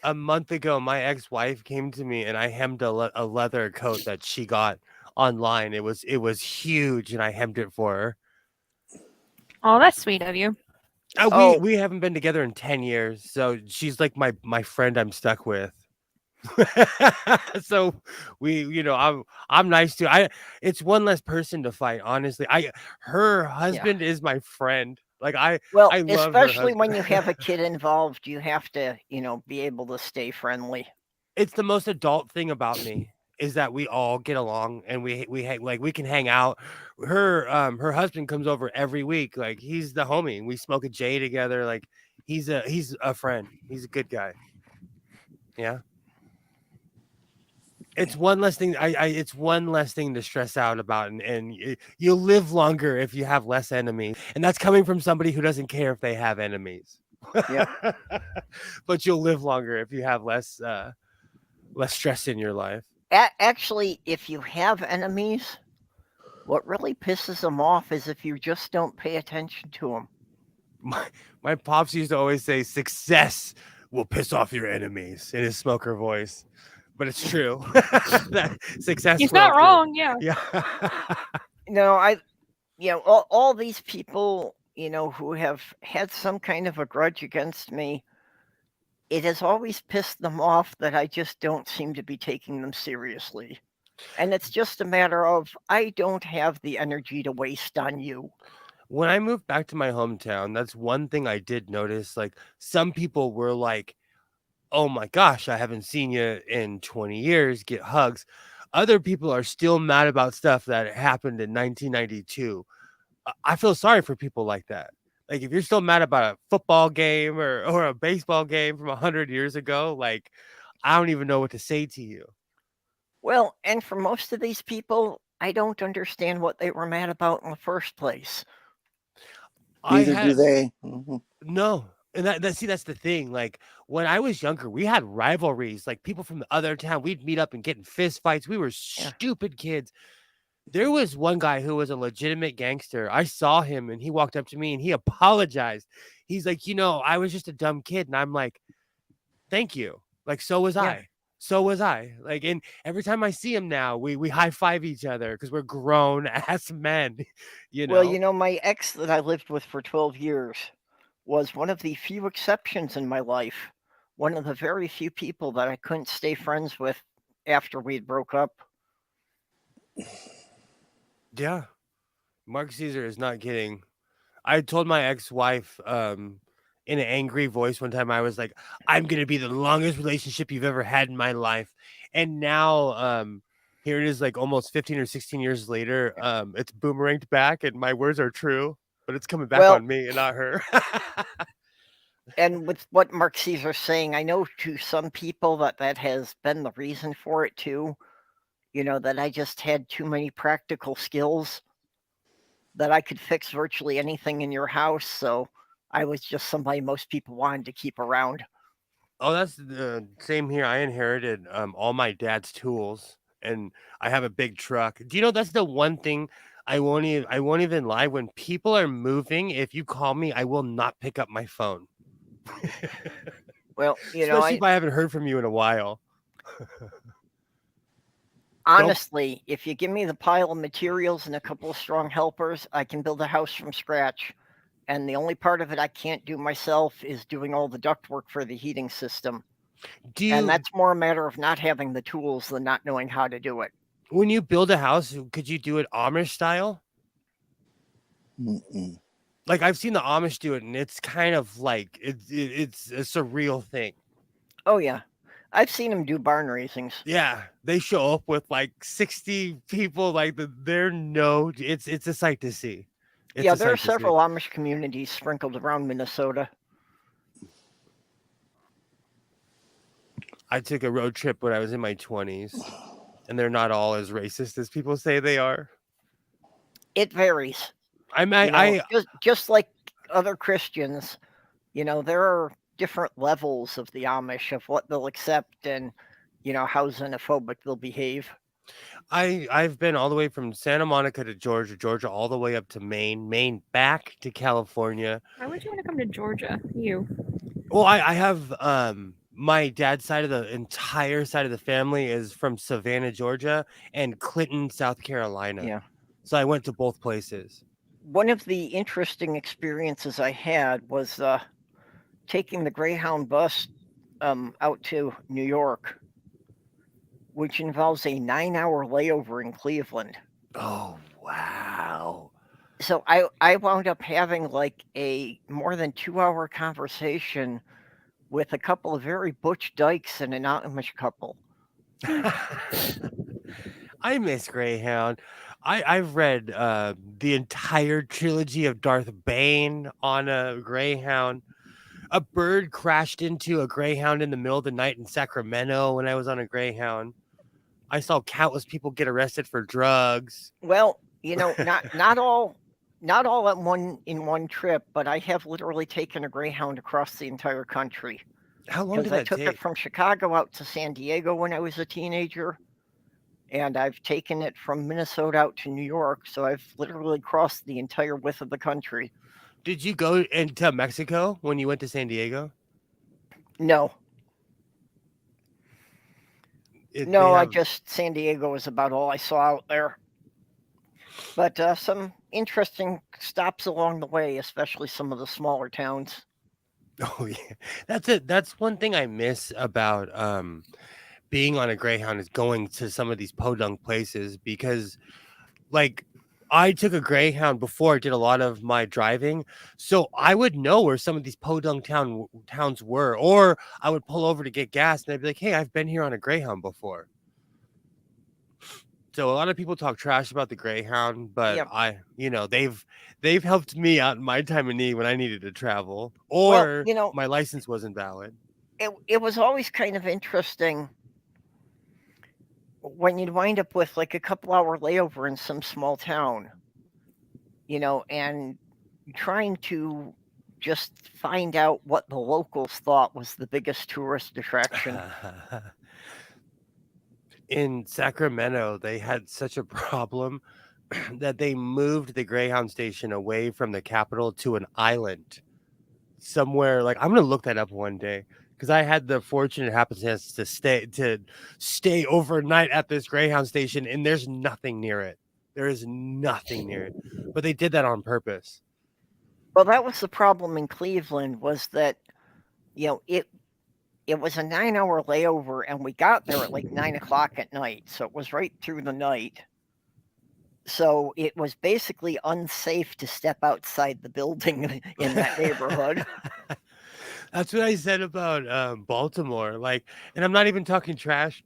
B: A month ago, my ex-wife came to me and I hemmed a leather coat that she got online. It was huge, and I hemmed it for her.
D: Oh, that's sweet of you.
B: We haven't been together in 10 years, so she's like my friend I'm stuck with. So I'm nice to. It's one less person to fight. Honestly, her husband is my friend. Like I love
A: especially when you have a kid involved, you have to be able to stay friendly.
B: It's the most adult thing about me is that we all get along and we can hang out. Her husband comes over every week. Like he's the homie. We smoke a J together. Like he's a friend. He's a good guy. Yeah. It's one less thing. It's one less thing to stress out about, and you'll live longer if you have less enemies. And that's coming from somebody who doesn't care if they have enemies.
A: Yeah.
B: But you'll live longer if you have less stress in your life.
A: Actually, if you have enemies, what really pisses them off is if you just don't pay attention to them.
B: My pops used to always say, "Success will piss off your enemies," in his smoker voice. But it's true. That success.
D: He's not wrong. Yeah.
A: No, all these people, who have had some kind of a grudge against me, it has always pissed them off that I just don't seem to be taking them seriously. And it's just a matter of, I don't have the energy to waste on you.
B: When I moved back to my hometown, that's one thing I did notice. Like some people were like, "Oh my gosh, I haven't seen you in 20 years, get hugs." Other people are still mad about stuff that happened in 1992. I feel sorry for people like that. Like if you're still mad about a football game or a baseball game from 100 years ago, like I don't even know what to say to you.
A: Well, and for most of these people, I don't understand what they were mad about in the first place.
C: Neither do they. Mm-hmm.
B: No, And that's the thing. Like when I was younger, we had rivalries. Like people from the other town, we'd meet up and get in fist fights. We were stupid kids. There was one guy who was a legitimate gangster. I saw him and he walked up to me and he apologized. He's like, I was just a dumb kid. And I'm like, thank you. Like, so was I. So was I. Like, and every time I see him now, we high five each other because we're grown ass men.
A: Well, my ex that I lived with for 12 years was one of the few exceptions in my life. One of the very few people that I couldn't stay friends with after we broke up.
B: Yeah. Mark Caesar is not kidding. I told my ex-wife in an angry voice one time, I was like, I'm going to be the longest relationship you've ever had in my life. And now here it is, like almost 15 or 16 years later. It's boomeranged back and my words are true, but it's coming back on me and not her.
A: And with what Mark Caesar's saying, I know to some people that has been the reason for it too. That I just had too many practical skills that I could fix virtually anything in your house. So I was just somebody most people wanted to keep around.
B: Oh, that's the same here. I inherited all my dad's tools and I have a big truck. Do you know that's the one thing I won't even lie. When people are moving, if you call me, I will not pick up my phone.
A: Well,
B: especially if I haven't heard from you in a while.
A: Honestly, if you give me the pile of materials and a couple of strong helpers, I can build a house from scratch. And the only part of it I can't do myself is doing all the ductwork for the heating system. And that's more a matter of not having the tools than not knowing how to do it.
B: When you build a house, could you do it Amish style?
C: Mm-mm.
B: Like I've seen the Amish do it, and it's kind of like it's a surreal thing.
A: Oh yeah, I've seen them do barn raisings.
B: Yeah, they show up with like 60 people. Like it's a sight to see.
A: There are several Amish communities sprinkled around Minnesota.
B: I took a road trip when I was in my 20s, and they're not all as racist as people say they are.
A: It varies. Just like other Christians, there are different levels of the Amish of what they'll accept and, how xenophobic they'll behave.
B: I've been all the way from Santa Monica to Georgia all the way up to Maine back to California.
D: Why would you want to come to Georgia? You?
B: Well, I have my dad's side of the entire side of the family is from Savannah, Georgia, and Clinton, South Carolina.
A: Yeah.
B: So I went to both places.
A: One of the interesting experiences I had was taking the Greyhound bus out to New York, which involves a 9-hour layover in Cleveland.
B: Oh, wow.
A: So I wound up having like a more than 2-hour conversation with a couple of very butch dykes and an Amish couple.
B: I miss Greyhound. I've read the entire trilogy of Darth Bane on a Greyhound. A bird crashed into a Greyhound in the middle of the night in Sacramento when I was on a Greyhound. I saw countless people get arrested for drugs.
A: Well, not all in one trip, but I have literally taken a Greyhound across the entire country.
B: How long did that take?
A: I took it from Chicago out to San Diego when I was a teenager. And I've taken it from Minnesota out to New York. So I've literally crossed the entire width of the country.
B: Did you go into Mexico when you went to San Diego?
A: No. San Diego was about all I saw out there. But some interesting stops along the way, especially some of the smaller towns.
B: Oh, yeah. That's it. That's one thing I miss about being on a Greyhound is going to some of these podunk places because, like, I took a Greyhound before I did a lot of my driving, so I would know where some of these podunk towns were, or I would pull over to get gas, and I'd be like, "Hey, I've been here on a Greyhound before." So a lot of people talk trash about the Greyhound, but they've helped me out in my time of need when I needed to travel, or my license wasn't valid.
A: It was always kind of interesting when you'd wind up with like a couple-hour layover in some small town, and trying to just find out what the locals thought was the biggest tourist attraction.
B: In Sacramento, they had such a problem that they moved the Greyhound station away from the capital to an island somewhere. Like, I'm gonna look that up one day because I had the fortunate happenstance to stay overnight at this Greyhound station, and there's nothing near it. There is nothing near it, but they did that on purpose.
A: Well, that was the problem in Cleveland, was that, it was a 9-hour layover, and we got there at like 9 o'clock at night, so it was right through the night. So it was basically unsafe to step outside the building in that neighborhood.
B: That's what I said about Baltimore. Like, and I'm not even talking trash,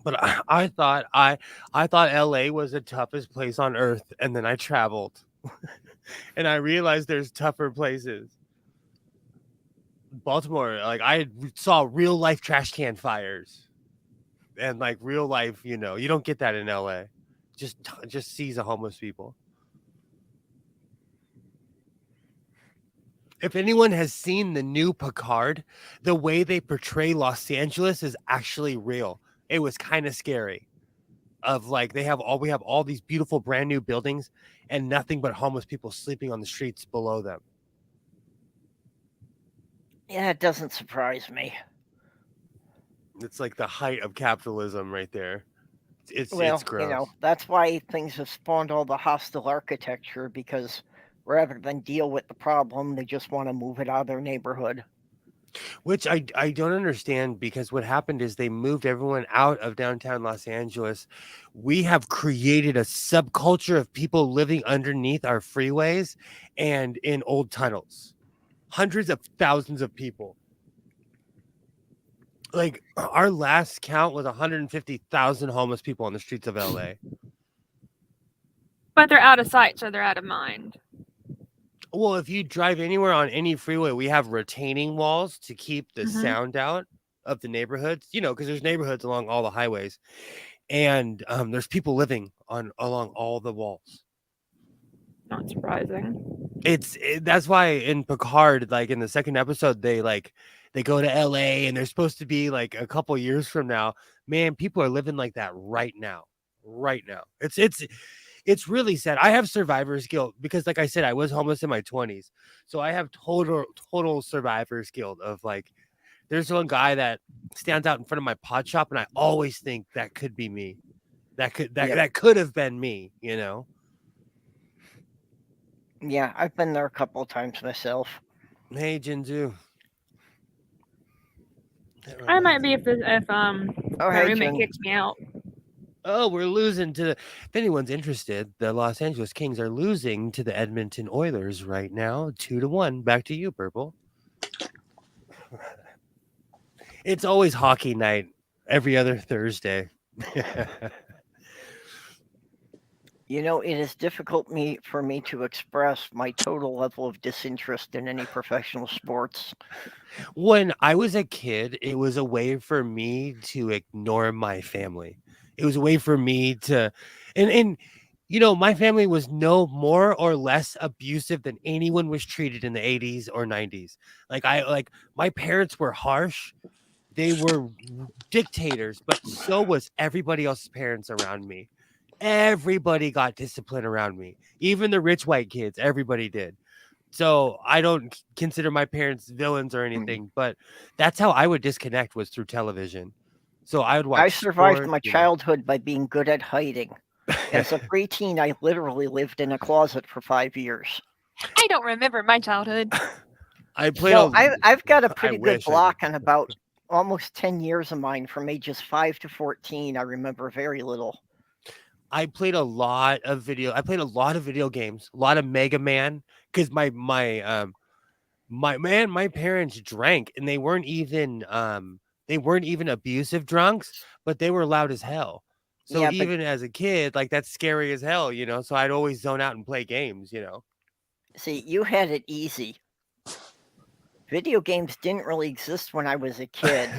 B: but I thought LA was the toughest place on earth, and then I traveled and I realized there's tougher places. Baltimore, like, I saw real life trash can fires, and like real life, you don't get that in LA. Just sees the homeless people. If anyone has seen the new Picard, the way they portray Los Angeles is actually real. It was kind of scary. Of like, we have all these beautiful brand new buildings and nothing but homeless people sleeping on the streets below them.
A: Yeah, it doesn't surprise me.
B: It's like the height of capitalism right there. It's gross.
A: That's why things have spawned all the hostile architecture, because rather than deal with the problem, they just want to move it out of their neighborhood.
B: Which I don't understand, because what happened is they moved everyone out of downtown Los Angeles. We have created a subculture of people living underneath our freeways and in old tunnels. Hundreds of thousands of people. Like, our last count was 150,000 homeless people on the streets of LA.
D: But they're out of sight, so they're out of mind.
B: Well, if you drive anywhere on any freeway, we have retaining walls to keep the sound out of the neighborhoods, because there's neighborhoods along all the highways, and there's people living along all the walls.
D: Not surprising.
B: That's why in Picard, like in the second episode, they go to LA, and they're supposed to be like a couple years from now. Man, people are living like that right now. It's really sad. I have survivor's guilt because, like I said, I was homeless in my 20s. So I have total survivor's guilt of, like, there's one guy that stands out in front of my pot shop, and I always think that could be me. That could have been me,
A: Yeah, I've been there a couple of times myself.
B: Hey, Jinju.
D: I might be if my roommate kicks me out.
B: Oh, we're losing to if anyone's interested, the Los Angeles Kings are losing to the Edmonton Oilers right now, 2-1. Back to you, Purple. It's always hockey night every other Thursday.
A: It is difficult for me to express my total level of disinterest in any professional sports.
B: When I was a kid, it was a way for me to ignore my family. It was a way for me to, and my family was no more or less abusive than anyone was treated in the 80s or 90s. My parents were harsh. They were dictators, but so was everybody else's parents around me. Everybody got discipline around me. Even the rich white kids, everybody did. So I don't consider my parents villains or anything, but that's how I would disconnect, was through television. So I would watch.
A: I survived my childhood by being good at hiding. As a preteen, I literally lived in a closet for 5 years.
D: I don't remember my childhood.
A: I've got a pretty good block on about almost 10 years of mine, from ages 5 to 14. I remember very little.
B: I played a lot of video games, a lot of Mega Man, because my parents drank, and they weren't even abusive drunks, but they were loud as hell. So even as a kid, like, that's scary as hell, so I'd always zone out and play games,
A: See, you had it easy. Video games didn't really exist when I was a kid.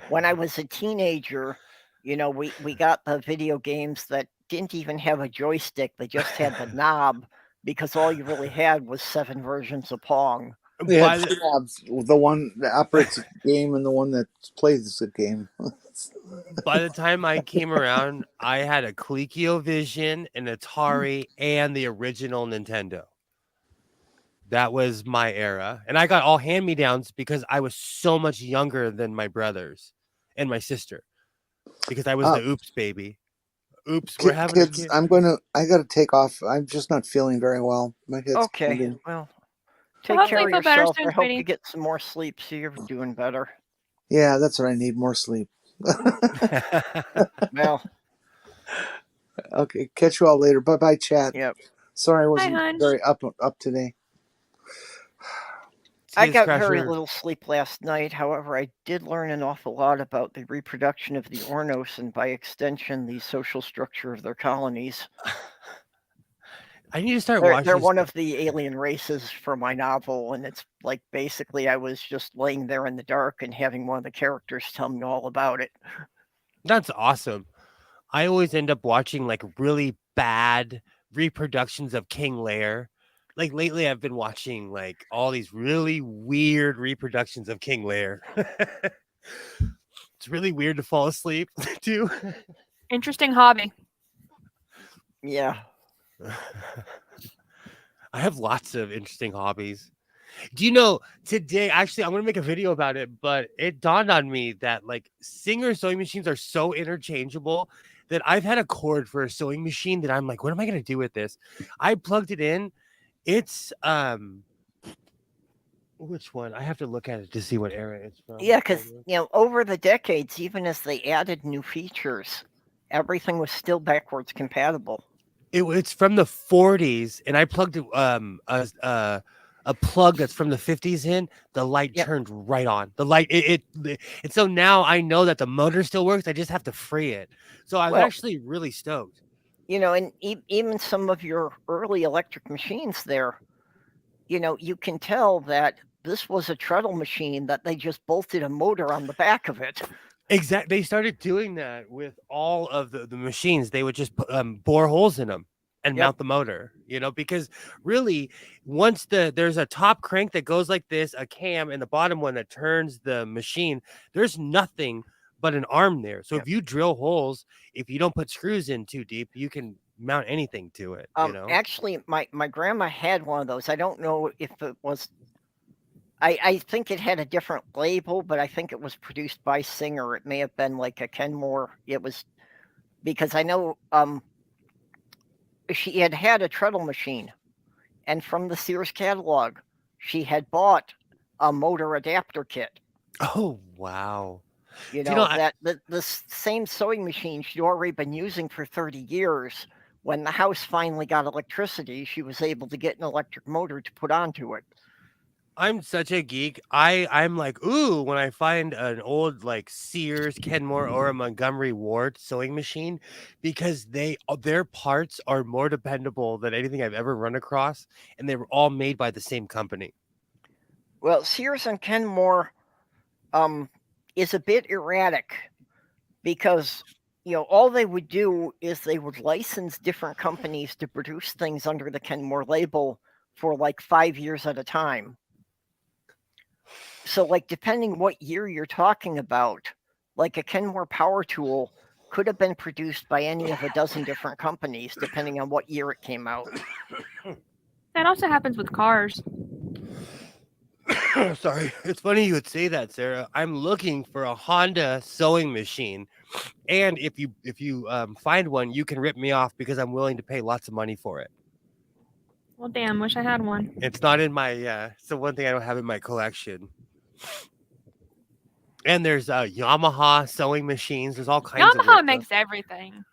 A: When I was a teenager, we got the video games that didn't even have a joystick. They just had the knob, because all you really had was 7 versions of Pong.
C: They
B: By
C: had
B: the,
C: two labs, the one that operates the game and the one that plays the game.
B: by the time I came around, I had a ColecoVision, an Atari, and the original Nintendo. That was my era. And I got all hand-me-downs because I was so much younger than my brothers and my sister. Because I was the oops baby. Oops, we're having a
C: Kids,
B: kid.
C: I gotta take off. I'm just not feeling very well. My head's
A: Okay.
C: pounding.
A: Well,
D: Well,
A: take care
D: hopefully
A: of
D: you feel better
A: yourself.
D: soon,
A: I hope
D: sweetie.
A: you get some more sleep so you're doing better.
C: Yeah, that's what I need, more sleep.
A: Well,
C: Okay, catch you all later. Bye-bye, chat.
A: yep.
C: Sorry I
D: Bye,
C: wasn't
D: hon.
C: very up today.
A: I
B: Kids
A: got very
B: Crusher.
A: little sleep last night. However, I did learn an awful lot about the reproduction of the Ornos and, by extension, the social structure of their colonies.
B: I need to start
A: They're
B: watching
A: one
B: stuff.
A: of the alien races for my novel, and it's like basically I was just laying there in the dark and having one of the characters tell me all about it.
B: That's awesome. I always end up watching like really bad reproductions of King Lear. Like lately, I've been watching like all these really weird reproductions of King Lear. It's really weird to fall asleep too.
D: Interesting hobby.
A: Yeah.
B: I have lots of interesting hobbies. Do you know today? Actually, I'm gonna make a video about it, but it dawned on me that like Singer sewing machines are so interchangeable that I've had a cord for a sewing machine that I'm like, what am I gonna do with this? I plugged it in. It's which one? I have to look at it to see what era it's from.
A: Yeah, because over the decades, even as they added new features, everything was still backwards compatible.
B: It's from the 40s, and I plugged a plug that's from the 50s in. The light turned right on. The light and so now I know that the motor still works. I just have to free it. So I'm actually really stoked.
A: And even some of your early electric machines there, you can tell that this was a treadle machine that they just bolted a motor on the back of it.
B: Exactly. They started doing that with all of the machines. They would just bore holes in them and mount the motor, because really once there's a top crank that goes like this, a cam, and the bottom one that turns the machine, there's nothing but an arm there. So if you drill holes, if you don't put screws in too deep, you can mount anything to it.
A: Actually, my grandma had one of those. I don't know if it was. I think it had a different label, but I think it was produced by Singer. It may have been like a Kenmore. It was because I know she had a treadle machine, and from the Sears catalog, she had bought a motor adapter kit.
B: Oh wow!
A: That the same sewing machine she'd already been using for 30 years. When the house finally got electricity, she was able to get an electric motor to put onto it.
B: I'm such a geek. I'm like, ooh, when I find an old like Sears, Kenmore, or a Montgomery Ward sewing machine, because their parts are more dependable than anything I've ever run across, and they were all made by the same company.
A: Well, Sears and Kenmore is a bit erratic because all they would do is they would license different companies to produce things under the Kenmore label for like 5 years at a time. So, like, depending what year you're talking about, like a Kenmore power tool could have been produced by any of a dozen different companies, depending on what year it came out.
D: That also happens with cars.
B: Sorry, it's funny you would say that, Sarah. I'm looking for a Honda sewing machine, and if you find one, you can rip me off because I'm willing to pay lots of money for it.
D: Well, damn, wish I had one.
B: It's not in my it's the one thing I don't have in my collection. And there's Yamaha sewing machines. There's all kinds of
D: Yamaha makes everything.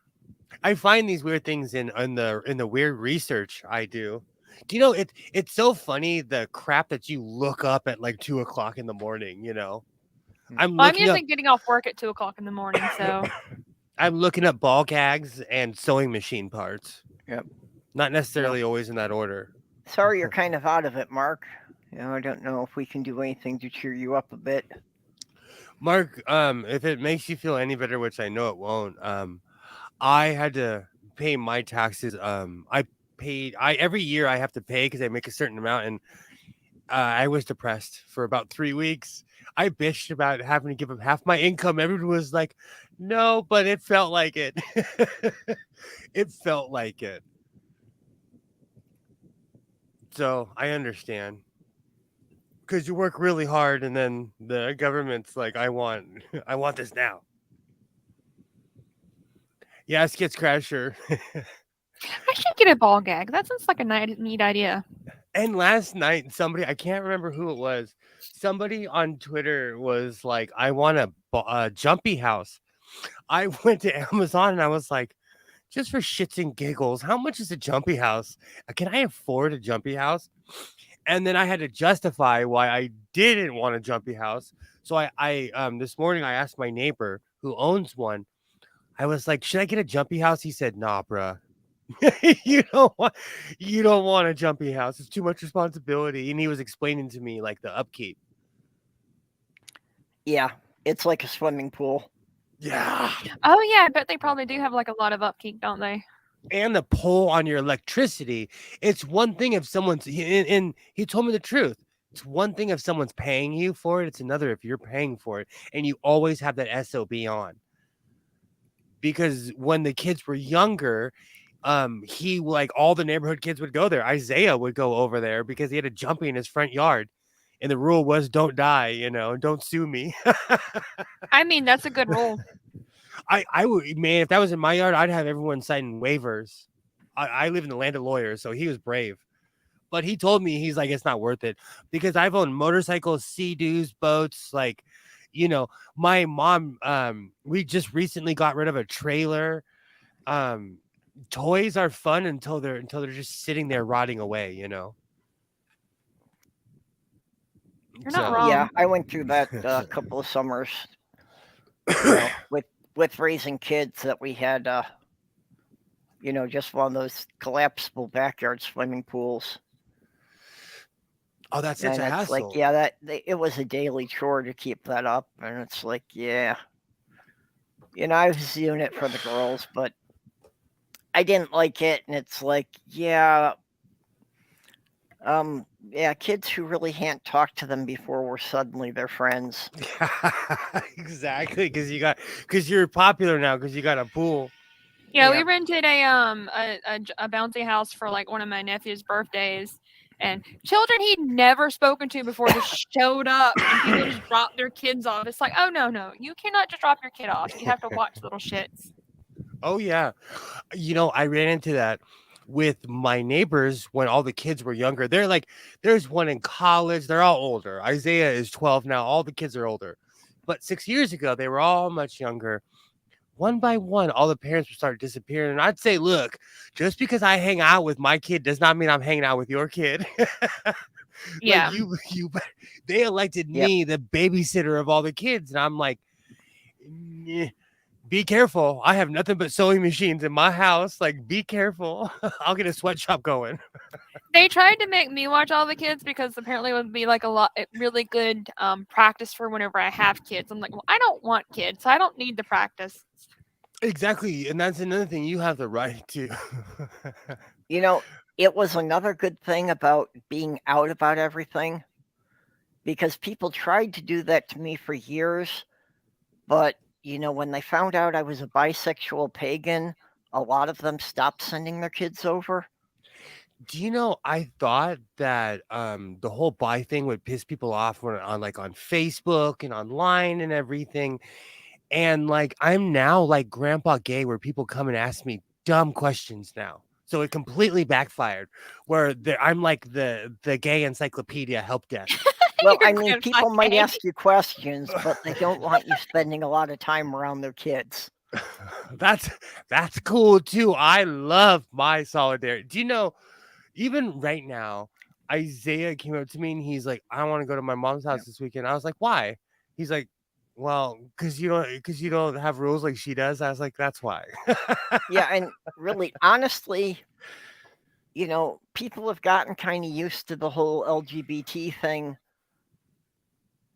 B: I find these weird things in the weird research I do. Do you know it's so funny the crap that you look up at like 2 o'clock in the morning, I'm
D: usually getting off work at 2 o'clock in the morning, so
B: I'm looking up ball gags and sewing machine parts.
A: Yep.
B: Not necessarily always in that order.
A: Sorry you're kind of out of it, Mark. I don't know if we can do anything to cheer you up a bit.
B: Mark, if it makes you feel any better, which I know it won't, I had to pay my taxes. Every year I have to pay because I make a certain amount, and I was depressed for about 3 weeks. I bitched about having to give up half my income. Everyone was like, no, but it felt like it. It felt like it. So I understand. Because you work really hard and then the government's like, I want this now. Yes, Kids Crasher.
D: I should get a ball gag. That sounds like a neat idea.
B: And last night, somebody, I can't remember who it was, somebody on Twitter was like, I want a jumpy house. I went to Amazon and I was like, just for shits and giggles, how much is a jumpy house? Can I afford a jumpy house? And then I had to justify why I didn't want a jumpy house. So I this morning I asked my neighbor who owns one. I was like, should I get a jumpy house? He said, nah, bruh. you don't want a jumpy house. It's too much responsibility. And he was explaining to me like the upkeep.
A: Yeah, it's like a swimming pool.
B: Yeah.
D: Oh yeah, I bet they probably do have like a lot of upkeep, don't they?
B: And the pull on your electricity. It's one thing if someone's and he told me the truth. It's one thing if someone's paying you for it. It's another if you're paying for it and you always have that SOB on. Because when the kids were younger, he like all the neighborhood kids would go there. Isaiah would go over there because he had a jumpy in his front yard. And the rule was don't die, don't sue me.
D: I mean, that's a good rule.
B: I would, man, if that was in my yard, I'd have everyone signing waivers. I live in the land of lawyers, so he was brave. But he told me, he's like, it's not worth it because I've owned motorcycles, Sea-Doos, boats. Like, my mom, we just recently got rid of a trailer. Toys are fun until they're just sitting there rotting away,
D: You're not wrong.
A: Yeah, I went through that a couple of summers with raising kids that we had, just one of those collapsible backyard swimming pools.
B: Oh, that's such a hassle.
A: Like, yeah, it was a daily chore to keep that up, and it's like, yeah, I was doing it for the girls, but I didn't like it, and it's like, yeah, kids who really can't talk to them before were suddenly their friends.
B: Exactly, because you're popular now because you got a pool.
D: Yeah, we rented a bouncy house for like one of my nephew's birthdays, and children he'd never spoken to before just showed up and people just dropped their kids off. It's like, oh no, you cannot just drop your kid off. You have to watch little shits.
B: Oh yeah, I ran into that with my neighbors when all the kids were younger. They're like, there's one in college. They're all older. Isaiah is 12 now. All the kids are older, but 6 years ago they were all much younger. One by one, all the parents would start disappearing. And I'd say, look, just because I hang out with my kid does not mean I'm hanging out with your kid.
D: Yeah.
B: Like they elected me the babysitter of all the kids. And I'm like, be careful. I have nothing but sewing machines in my house. Like, be careful. I'll get a sweatshop going.
D: They tried to make me watch all the kids because apparently it would be like really good practice for whenever I have kids. I'm like, well, I don't want kids, so I don't need the practice.
B: Exactly. And that's another thing you have the right to.
A: It was another good thing about being out about everything because people tried to do that to me for years. But, when they found out I was a bisexual pagan, a lot of them stopped sending their kids over.
B: Do you know, I thought that the whole bi thing would piss people off on Facebook and online and everything. And like, I'm now like grandpa gay where people come and ask me dumb questions now. So it completely backfired where I'm like the gay encyclopedia help desk.
A: Well, I mean, people might ask you questions, but they don't want you spending a lot of time around their kids.
B: That's cool too. I love my solidarity. Do you know, even right now, Isaiah came up to me and he's like, I want to go to my mom's house this weekend. I was like, why? He's like, well, because you don't have rules like she does. I was like, that's why.
A: Yeah, and really, honestly, people have gotten kind of used to the whole LGBT thing.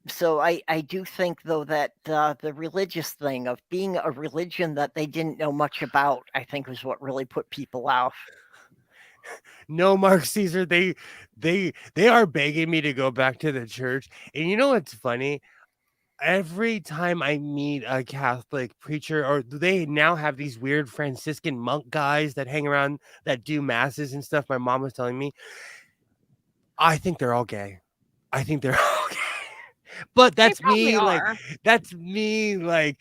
A: So I do think, though, that the religious thing of being a religion that they didn't know much about, I think was what really put people off.
B: No, Mark Caesar, they are begging me to go back to the church. And you know what's funny? Every time I meet a Catholic preacher, or they now have these weird Franciscan monk guys that hang around that do masses and stuff. My mom was telling me, I think they're all gay. I think they're all gay. But
D: They
B: that's
D: probably
B: me, like,
D: are.
B: that's me, like,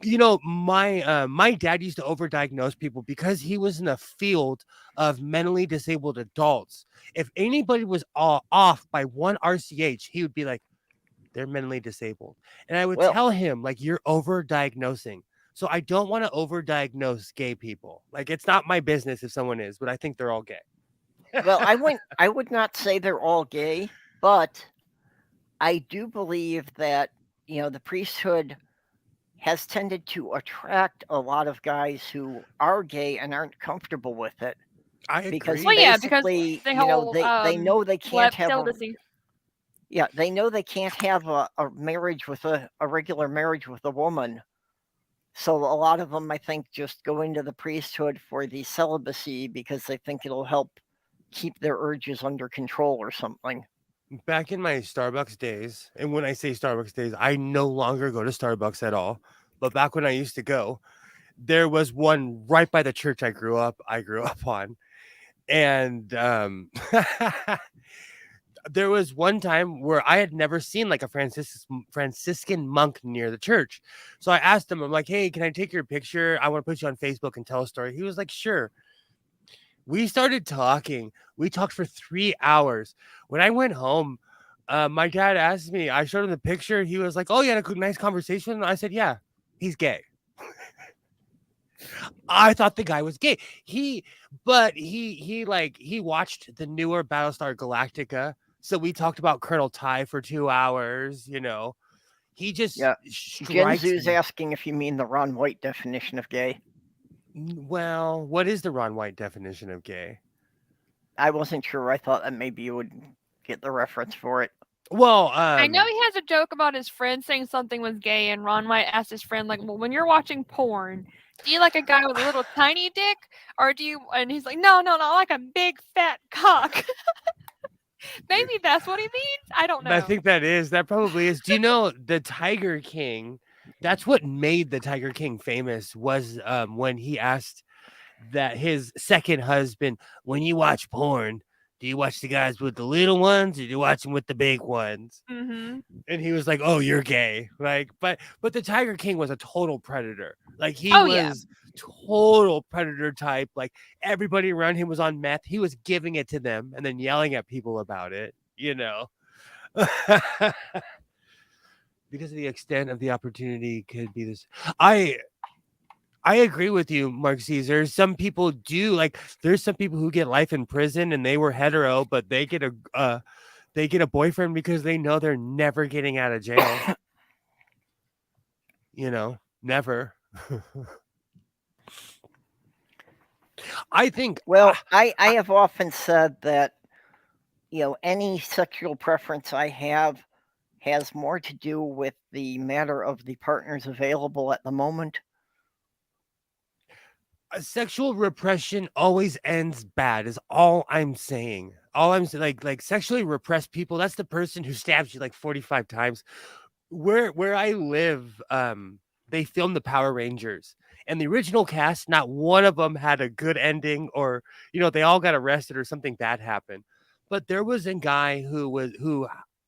B: you know, my dad used to overdiagnose people because he was in a field of mentally disabled adults. If anybody was off by one RCH, he would be like, they're mentally disabled. And I would
A: Well-
B: tell him, like, you're overdiagnosing. So I don't want to overdiagnose gay people. Like, it's not my business if someone is, but I think they're all gay.
A: Well, I would not say they're all gay, but I do believe that, you know, the priesthood has tended to attract a lot of guys who are gay and aren't comfortable with it.
B: I
A: Because
B: agree.
D: Well, yeah, because
A: basically,
D: the
A: you know,
D: whole
A: they know they can't have a,
D: celibacy.
A: yeah, they know they can't have a marriage with a regular marriage with a woman. So a lot of them, I think, just go into the priesthood for the celibacy because they think it'll help keep their urges under control or something.
B: Back in my Starbucks days, and when I say Starbucks days, I no longer go to Starbucks at all. But back when I used to go, there was one right by the church I grew up on. And there was one time where I had never seen like a Franciscan monk near the church. So I asked him, I'm like, hey, can I take your picture? I want to put you on Facebook and tell a story. He was like, sure. We started talking. We talked for 3 hours. When I went home, my dad asked me, I showed him the picture. He was like, oh, you had a nice conversation. I said, yeah, he's gay. I thought the guy was gay. He watched the newer Battlestar Galactica. So we talked about Colonel Ty for 2 hours, you know. He just strikes
A: Genzu's
B: me.
A: asking if you mean the Ron White definition of gay.
B: Well, what is the Ron White definition of gay?
A: I wasn't sure. I thought that maybe you would get the reference for it.
B: Well,
D: I know he has a joke about his friend saying something was gay, and Ron White asked his friend, like, well, when you're watching porn, do you like a guy with a little tiny dick, or do you? And he's like, no, I like a big fat cock. Maybe that's what he means. I don't know.
B: I think that probably is. Do you know the Tiger King? That's what made the Tiger King famous was when he asked that his second husband, when you watch porn, do you watch the guys with the little ones or do you watch them with the big ones?
D: Mm-hmm.
B: And he was like, oh, you're gay. Like, but the Tiger King was a total predator. Like he was total predator type. Like everybody around him was on meth. He was giving it to them and then yelling at people about it, you know. Because of the extent of the opportunity could be this. I agree with you, Mark Caesar. Some people do, like there's some people who get life in prison and they were hetero, but they get a boyfriend because they know they're never getting out of jail. You know, never. I think.
A: Well, I have often said that, you know, any sexual preference I have has more to do with the matter of the partners available at the moment.
B: Sexual repression always ends bad is all I'm saying. All I'm saying, like sexually repressed people, that's the person who stabs you like 45 times. Where I live, they filmed the Power Rangers and the original cast, not one of them had a good ending or, you know, they all got arrested or something bad happened. But there was a guy who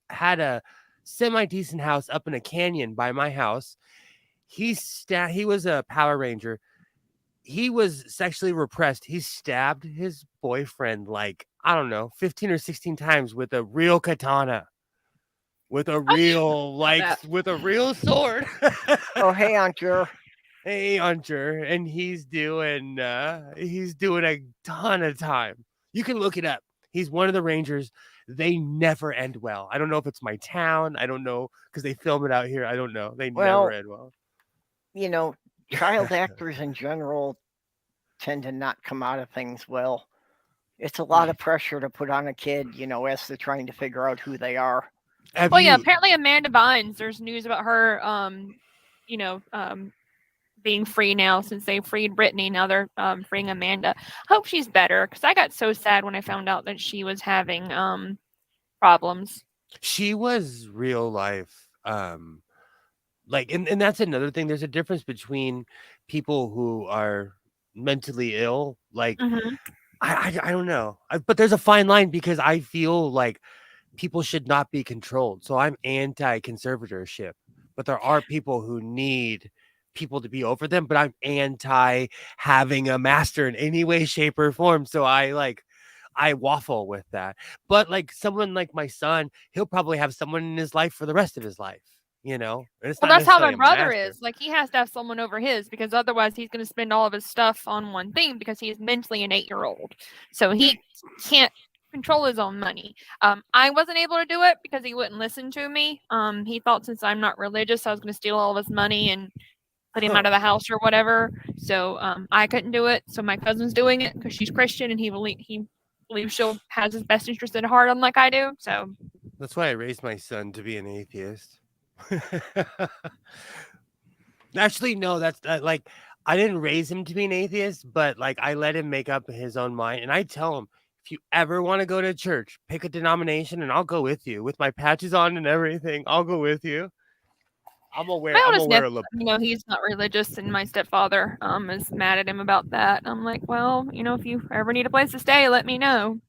B: had a semi-decent house up in a canyon by my house. He was a Power Ranger. He was sexually repressed. He stabbed his boyfriend like, I don't know, 15 or 16 times with a real katana. With a real, with a real sword.
A: Oh, hey, Hunter.
B: Hey, Hunter. And he's doing a ton of time. You can look it up. He's one of the Rangers. They never end well. I don't know if it's my town. I don't know because they film it out here. I don't know. They never end well.
A: You know, child actors in general tend to not come out of things well. It's a lot of pressure to put on a kid, you know, as they're trying to figure out who they are.
D: Yeah, apparently Amanda Bynes, there's news about her, being free now since they freed Brittany. Now they're freeing Amanda. Hope she's better, because I got so sad when I found out that she was having problems.
B: She was real life. Like, and that's another thing. There's a difference between people who are mentally ill. Like, I don't know. But there's a fine line, because I feel like people should not be controlled. So I'm anti-conservatorship. But there are people who need people to be over them. But I'm anti having a master in any way, shape, or form. So I waffle with that. But like someone like my son, he'll probably have someone in his life for the rest of his life. And it's
D: Well,
B: not
D: that's how my
B: necessarily a
D: brother
B: master.
D: is. Like, he has to have someone over his, because otherwise he's going to spend all of his stuff on one thing, because he's mentally an 8-year-old. So he can't control his own money. I wasn't able to do it because he wouldn't listen to me. He thought since I'm not religious, I was going to steal all of his money and put him out of the house or whatever. So I couldn't do it. So my cousin's doing it because she's Christian, and he believes she'll has his best interest at heart, unlike I do. So
B: that's why I raised my son to be an atheist. Actually, no, that's like, I didn't raise him to be an atheist, but like I let him make up his own mind. And I tell him, if you ever want to go to church, pick a denomination and I'll go with you with my patches on and everything. I'll go with you. I'm aware of,
D: he's not religious, and my stepfather is mad at him about that. I'm like, well, if you ever need a place to stay, let me know.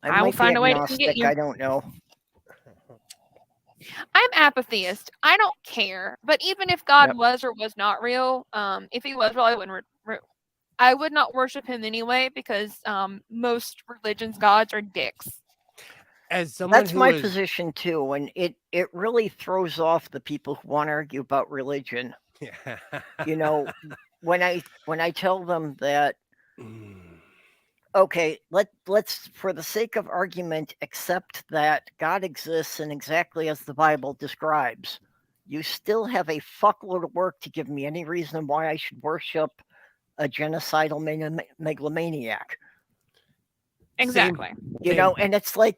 D: I will find a way to get you.
A: I don't know.
D: I'm apatheist. I don't care. But even if God was or was not real, if he was real, I would not worship him anyway, because most religions' gods are dicks.
A: That's my position too, and it really throws off the people who want to argue about religion. When I tell them that, okay, let's for the sake of argument accept that God exists and exactly as the Bible describes. You still have a fuckload of work to give me any reason why I should worship a genocidal megalomaniac.
D: Exactly.
A: And it's like,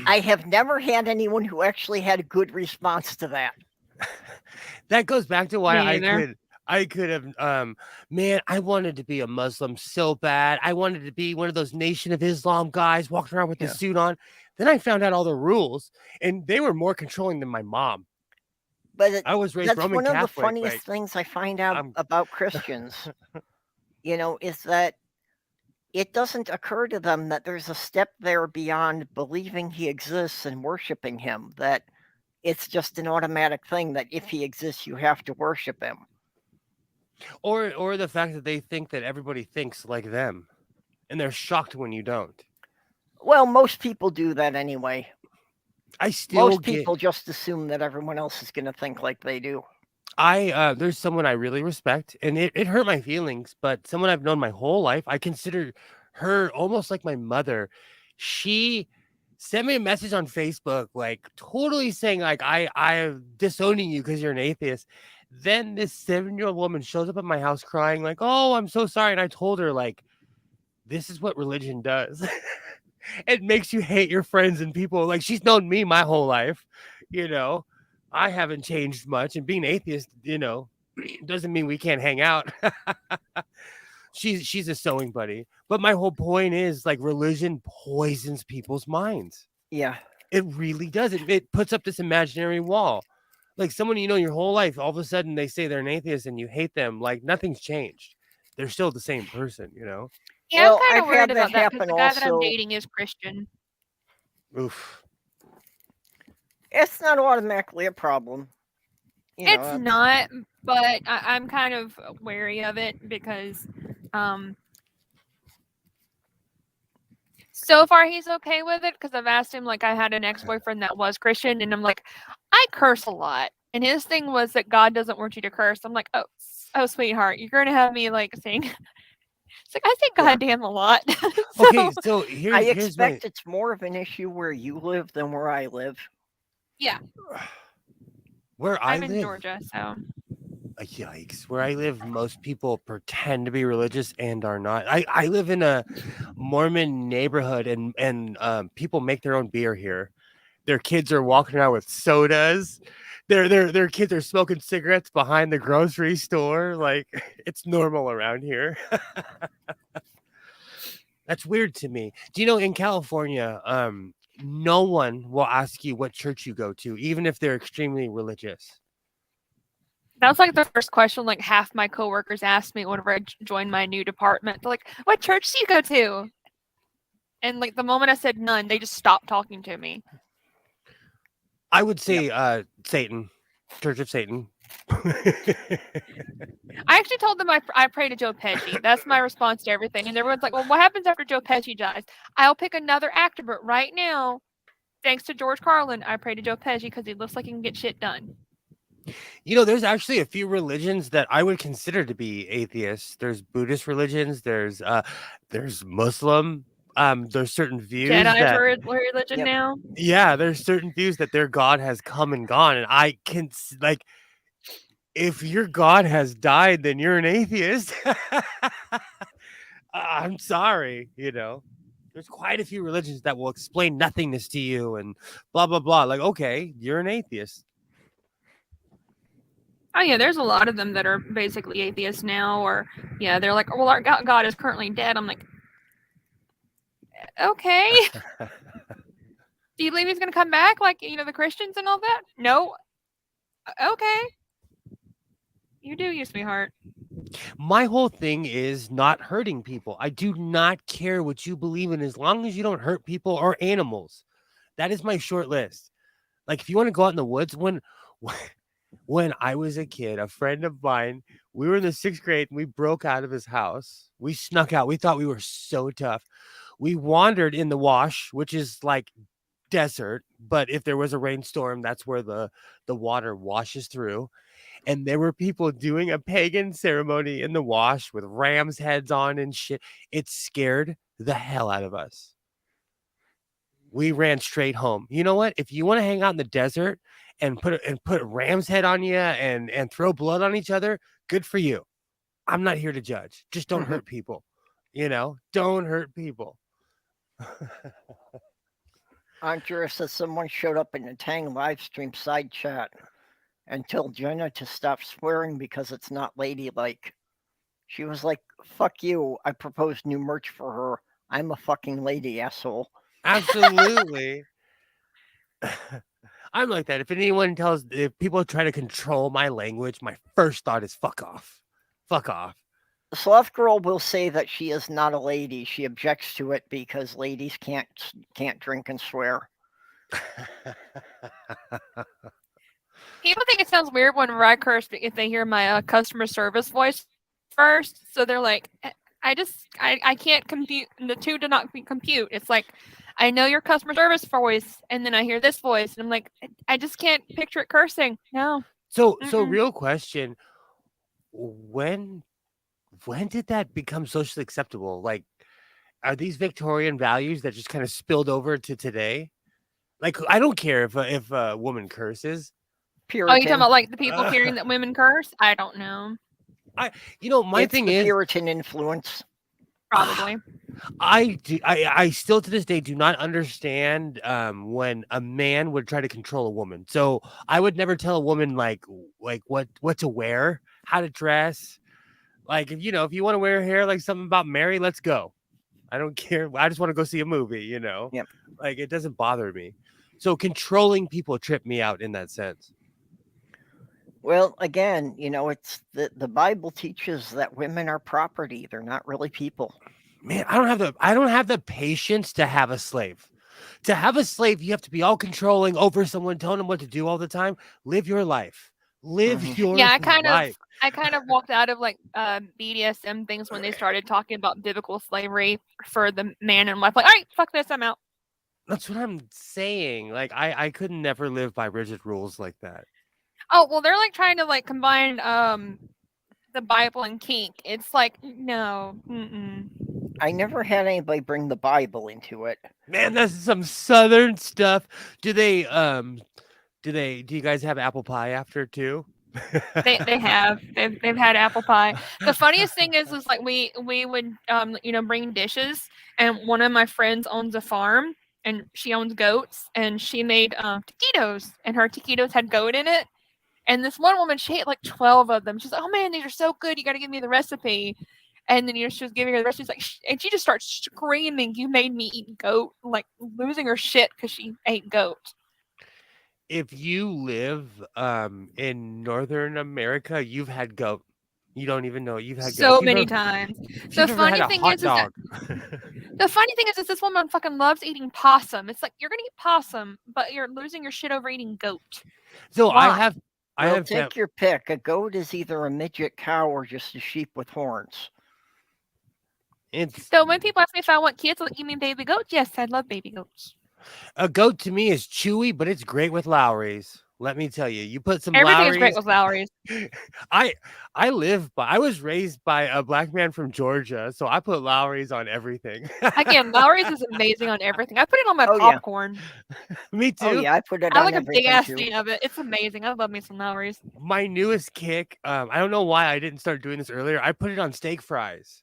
A: I have never had anyone who actually had a good response to that.
B: That goes back to why I could have, man, I wanted to be a Muslim so bad. I wanted to be one of those Nation of Islam guys walking around with the suit on. Then I found out all the rules, and they were more controlling than my mom.
A: But
B: I was raised Roman Catholic.
A: That's one of the funniest things I find out about Christians, is that it doesn't occur to them that there's a step there beyond believing he exists and worshiping him, that it's just an automatic thing that if he exists, you have to worship him.
B: Or the fact that they think that everybody thinks like them, and they're shocked when you don't.
A: Well, most people do that anyway. Most people just assume that everyone else is going to think like they do.
B: There's someone I really respect, and it hurt my feelings, but someone I've known my whole life. I consider her almost like my mother. She sent me a message on Facebook, like totally saying like I'm disowning you because you're an atheist. Then this 7-year-old woman shows up at my house crying like, "Oh, I'm so sorry." And I told her like, this is what religion does. It makes you hate your friends and people. Like, she's known me my whole life, I haven't changed much, and being atheist, doesn't mean we can't hang out. She's a sewing buddy. But my whole point is, like, religion poisons people's minds.
A: Yeah.
B: It really does. It puts up this imaginary wall. Like, someone your whole life, all of a sudden they say they're an atheist and you hate them. Like, nothing's changed. They're still the same person,
D: Yeah, I'm kind of worried about that because the guy that I'm dating is Christian.
B: Oof.
A: It's not automatically a problem.
D: It's not, but I'm kind of wary of it because so far he's okay with it, because I've asked him, like, I had an ex-boyfriend that was Christian, and I'm like, I curse a lot. And his thing was that God doesn't want you to curse. I'm like, oh, sweetheart, you're going to have me, like, saying... It's like, I say goddamn a lot.
B: So
A: I expect it's more of an issue where you live than where I live.
D: Yeah.
B: I'm
D: in Georgia, so.
B: Yikes. Where I live, most people pretend to be religious and are not. I live in a Mormon neighborhood, and people make their own beer here. Their kids are walking around with sodas. Their kids are smoking cigarettes behind the grocery store. Like, it's normal around here. That's weird to me. Do you know in California, no one will ask you what church you go to, even if they're extremely religious.
D: That was like the first question like half my coworkers asked me whenever I joined my new department. They're like, "What church do you go to?" And like the moment I said none, they just stopped talking to me.
B: I would say Satan, Church of Satan.
D: I actually told them I pray to Joe Pesci. That's my response to everything. And everyone's like, "Well, what happens after Joe Pesci dies?" I'll pick another actor, but right now, thanks to George Carlin, I pray to Joe Pesci because he looks like he can get shit done.
B: You know, there's actually a few religions that I would consider to be atheists. There's Buddhist religions. There's Muslim. There's certain views
D: Jedi's religion
A: Yep.
D: now.
B: Yeah, there's certain views that their God has come and gone, and I can like, if your God has died, then you're an atheist. I'm sorry, you know. There's quite a few religions that will explain nothingness to you and blah blah blah. Like, okay, you're an atheist.
D: Oh yeah, there's a lot of them that are basically atheists now, or yeah, they're like, "Well, our God is currently dead." I'm like, okay. Do you believe he's gonna come back, like the Christians and all that? No. Okay. You do, you sweetheart.
B: My whole thing is not hurting people. I do not care what you believe in as long as you don't hurt people or animals. That is my short list. Like, if you want to go out in the woods, when I was a kid, a friend of mine, we were in the 6th grade and we broke out of his house. We snuck out. We thought we were so tough. We wandered in the wash, which is like desert, but if there was a rainstorm, that's where the water washes through. And there were people doing a pagan ceremony in the wash with ram's heads on and shit. It scared the hell out of us. We ran straight home. You know what? If you want to hang out in the desert and put a ram's head on you and throw blood on each other, good for you. I'm not here to judge. Just don't hurt people. Don't hurt people.
A: I'm curious that someone showed up in the Tang live stream side chat and told Jenna to stop swearing because it's not ladylike. She was like, "Fuck you. I proposed new merch for her. I'm a fucking lady, asshole."
B: Absolutely. I'm like that. If people try to control my language, my first thought is fuck off. Fuck off.
A: The Sloth Girl will say that she is not a lady. She objects to it because ladies can't drink and swear.
D: People think it sounds weird whenever I curse if they hear my customer service voice first. So they're like, I can't compute. The two do not compute. It's like, I know your customer service voice, and then I hear this voice, and I'm like, I just can't picture it cursing. No.
B: So real question, when did that become socially acceptable? Like, are these Victorian values that just kind of spilled over to today? Like, I don't care if a woman curses.
A: Puritan.
D: Oh, you talking about like the people hearing that women curse? I don't know.
B: My thing is
A: Puritan influence.
D: Probably.
B: I still to this day do not understand when a man would try to control a woman. So I would never tell a woman like what to wear, how to dress. Like, if you want to wear hair like something about Mary, let's go. I don't care. I just want to go see a movie,
A: Yep.
B: Like, it doesn't bother me. So controlling people trip me out in that sense.
A: Well, again, it's the Bible teaches that women are property. They're not really people.
B: Man, I don't have the patience to have a slave. To have a slave, you have to be all controlling over someone, telling them what to do all the time. Live your life. Live your life.
D: I kind of walked out of like BDSM things when they started talking about biblical slavery for the man and wife. Like, all right, fuck this, I'm out.
B: That's what I'm saying. Like, I could never live by rigid rules like that.
D: Oh, well, they're like trying to like combine the Bible and kink. It's like, no. Mm-mm.
A: I never had anybody bring the Bible into it.
B: Man, that's some Southern stuff. Do you guys have apple pie after too?
D: They have. They've had apple pie. The funniest thing is like we would bring dishes, and one of my friends owns a farm, and she owns goats, and she made taquitos, and her taquitos had goat in it. And this one woman, she ate like 12 of them. She's like, "Oh man, these are so good. You got to give me the recipe." And then she was giving her the recipe. She's like, and she just starts screaming, "You made me eat goat!" Like losing her shit because she ate goat.
B: If you live in Northern America, you've had goat. You don't even know you've had
D: so
B: goat.
D: many times.
B: The
D: funny thing is that the funny thing is this woman fucking loves eating possum. It's like you're gonna eat possum, but you're losing your shit over eeating goat.
B: So
D: Why?
B: I have
A: take your pick. A goat is either a midget cow or just a sheep with horns.
D: So when people ask me if I want kids, like, you mean baby goats? Yes, I love baby goats.
B: A goat to me is chewy, but it's great with Lowry's. Let me tell you, you put some
D: Everything
B: Lowry's.
D: is great with Lowry's.
B: I was raised by a black man from Georgia, so I put Lowry's on everything.
D: Again, Lowry's is amazing on everything. I put it on my popcorn.
B: Yeah. Me too.
A: Oh yeah, I put it
D: I
A: on
D: like a big ass
A: too.
D: thing of it. It's amazing. I love me some Lowry's.
B: My newest kick, I don't know why I didn't start doing this earlier. I put it on steak fries.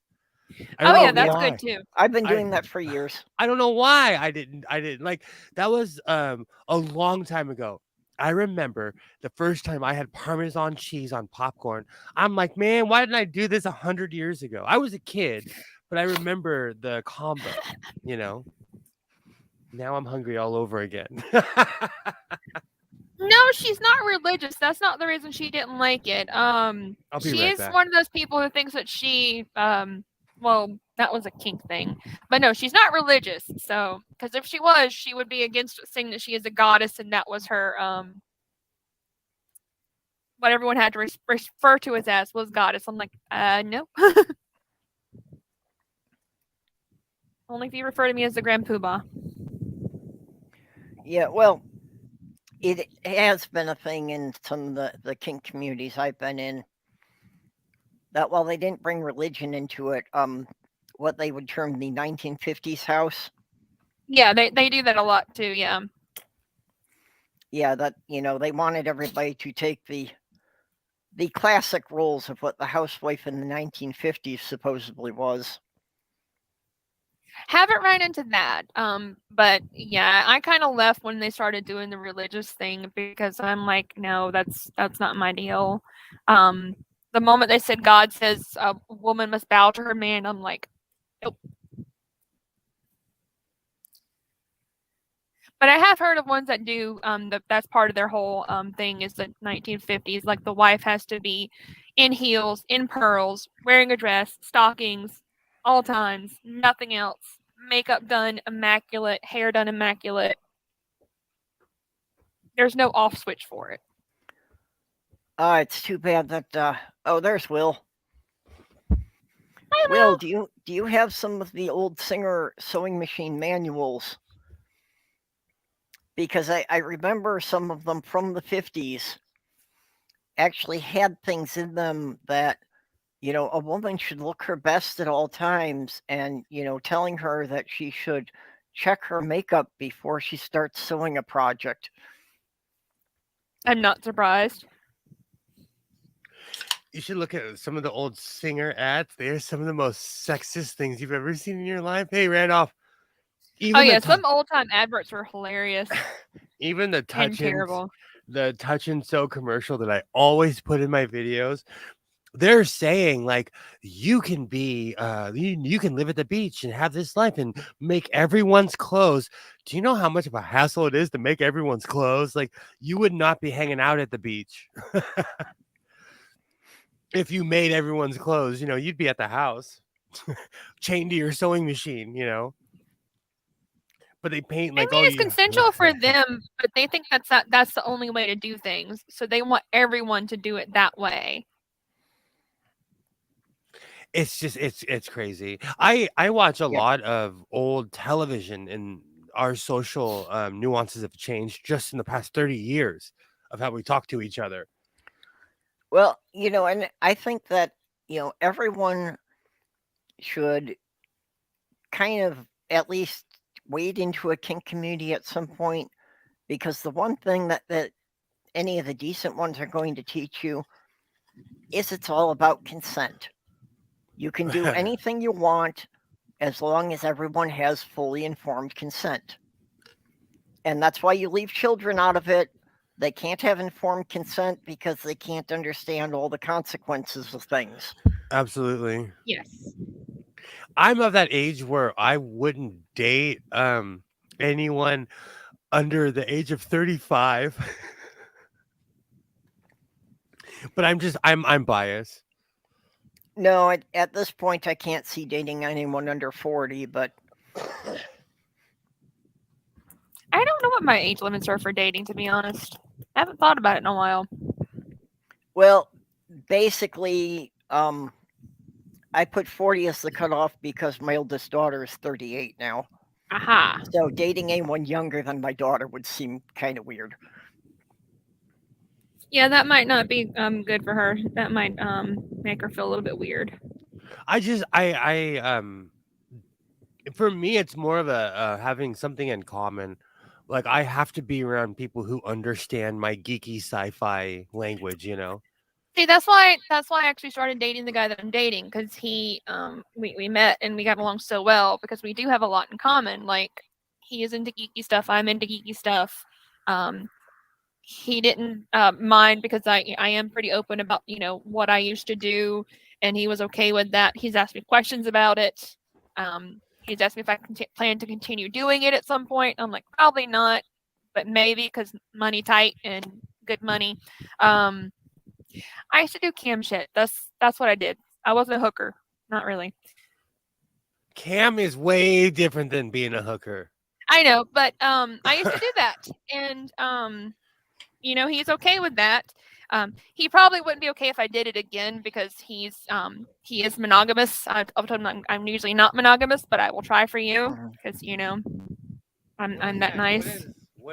D: That's good too.
A: I've been doing that for years.
B: I don't know why I didn't like that was a long time ago. I remember the first time I had Parmesan cheese on popcorn. I'm like, man, why didn't I do this 100 years ago? I was a kid, but I remember the combo, you know. Now I'm hungry all over again.
D: No, she's not religious. That's not the reason she didn't like it. She is one of those people who thinks that she well, that was a kink thing. But no, she's not religious. So, because if she was, she would be against saying that she is a goddess and that was her what everyone had to refer to as was goddess. I'm like, no. Only if you refer to me as the Grand Poobah.
A: Yeah, well, it has been a thing in some of the kink communities I've been in, that while they didn't bring religion into it, what they would term the 1950s house.
D: Yeah, they do that a lot too, yeah.
A: Yeah, that, they wanted everybody to take the classic roles of what the housewife in the 1950s supposedly was.
D: Haven't ran into that. But yeah, I kind of left when they started doing the religious thing because I'm like, no, that's not my deal. The moment they said God says a woman must bow to her man, I'm like, nope. But I have heard of ones that do. That's part of their whole thing is the 1950s. Like the wife has to be in heels, in pearls, wearing a dress, stockings, all times, nothing else. Makeup done immaculate, hair done immaculate. There's no off switch for it.
A: It's too bad that there's Will.
D: Hi,
A: Will, do you have some of the old Singer sewing machine manuals? Because I remember some of them from the 50s actually had things in them that, a woman should look her best at all times, and, telling her that she should check her makeup before she starts sewing a project.
D: I'm not surprised.
B: You should look at some of the old Singer ads. They're some of the most sexist things you've ever seen in your life. Hey, Randolph.
D: Some old time adverts were hilarious.
B: Even the touch and sew commercial that I always put in my videos. They're saying like you can be you can live at the beach and have this life and make everyone's clothes. Do you know how much of a hassle it is to make everyone's clothes? Like you would not be hanging out at the beach if you made everyone's clothes. You'd be at the house chained to your sewing machine, But they paint like,
D: it's consensual for them, but they think that's the only way to do things. So they want everyone to do it that way.
B: It's just it's crazy. I watch a lot of old television, and our social nuances have changed just in the past 30 years of how we talk to each other.
A: Well, and I think that, everyone should kind of at least wade into a kink community at some point, because the one thing that any of the decent ones are going to teach you is it's all about consent. You can do anything you want as long as everyone has fully informed consent. And that's why you leave children out of it. They can't have informed consent because they can't understand all the consequences of things.
B: Absolutely.
D: Yes.
B: I'm of that age where I wouldn't date anyone under the age of 35. But I'm biased.
A: No, at this point, I can't see dating anyone under 40, but
D: I don't know what my age limits are for dating, to be honest. I haven't thought about it in a while.
A: well, basically, I put 40 as the cutoff because my oldest daughter is 38 now.
D: Aha.
A: So dating anyone younger than my daughter would seem kind of weird.
D: Yeah, that might not be good for her. That might make her feel a little bit weird.
B: For me, it's more of a having something in common. Like, I have to be around people who understand my geeky sci-fi language, you know?
D: See, that's why I actually started dating the guy that I'm dating, because he we met and we got along so well because we do have a lot in common. Like, he is into geeky stuff, I'm into geeky stuff. He didn't mind because I am pretty open about, you know, what I used to do, and he was okay with that. He's asked me questions about it. He's asked me if I plan to continue doing it at some point. I'm like, probably not, but maybe, because money tight and good money. I used to do cam shit. That's what I did. I wasn't a hooker. Not really.
B: Cam is way different than being a hooker.
D: I know, but I used to do that. And you know, he's okay with that. He probably wouldn't be okay if I did it again because he is monogamous. I've told him I'm usually not monogamous, but I will try for you because, you know, I'm that nice.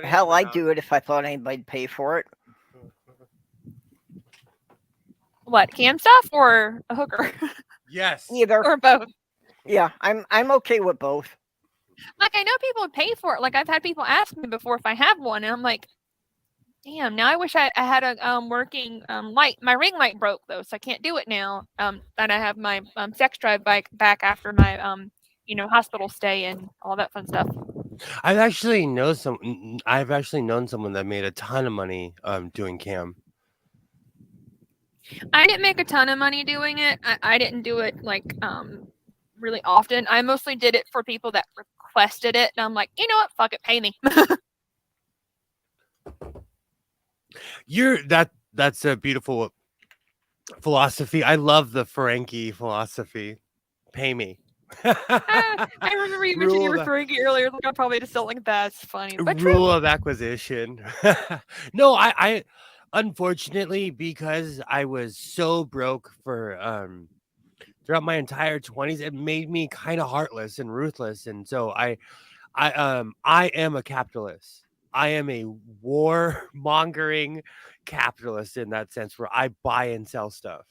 A: Hell, I'd do it if I thought anybody'd pay for it.
D: What, cam stuff or a hooker?
B: Yes.
A: Either.
D: Or both.
A: Yeah, I'm okay with both.
D: Like, I know people would pay for it. Like, I've had people ask me before if I have one, and I'm like, damn, now I wish I had a working light. My ring light broke though, so I can't do it now. And I have my sex drive bike back after my you know, hospital stay and all that fun stuff.
B: I've actually known someone that made a ton of money doing cam.
D: I didn't make a ton of money doing it. I didn't do it like really often. I mostly did it for people that requested it, and I'm like, you know what, fuck it, pay me.
B: That's a beautiful philosophy. I love the Ferengi philosophy. Pay me.
D: I remember you mentioned you were Ferengi earlier. Like, I probably just don't like that's funny. But
B: rule of acquisition. No, I unfortunately, because I was so broke for throughout my entire 20s, it made me kind of heartless and ruthless, and so I am a capitalist. I am a war-mongering capitalist in that sense, where I buy and sell stuff,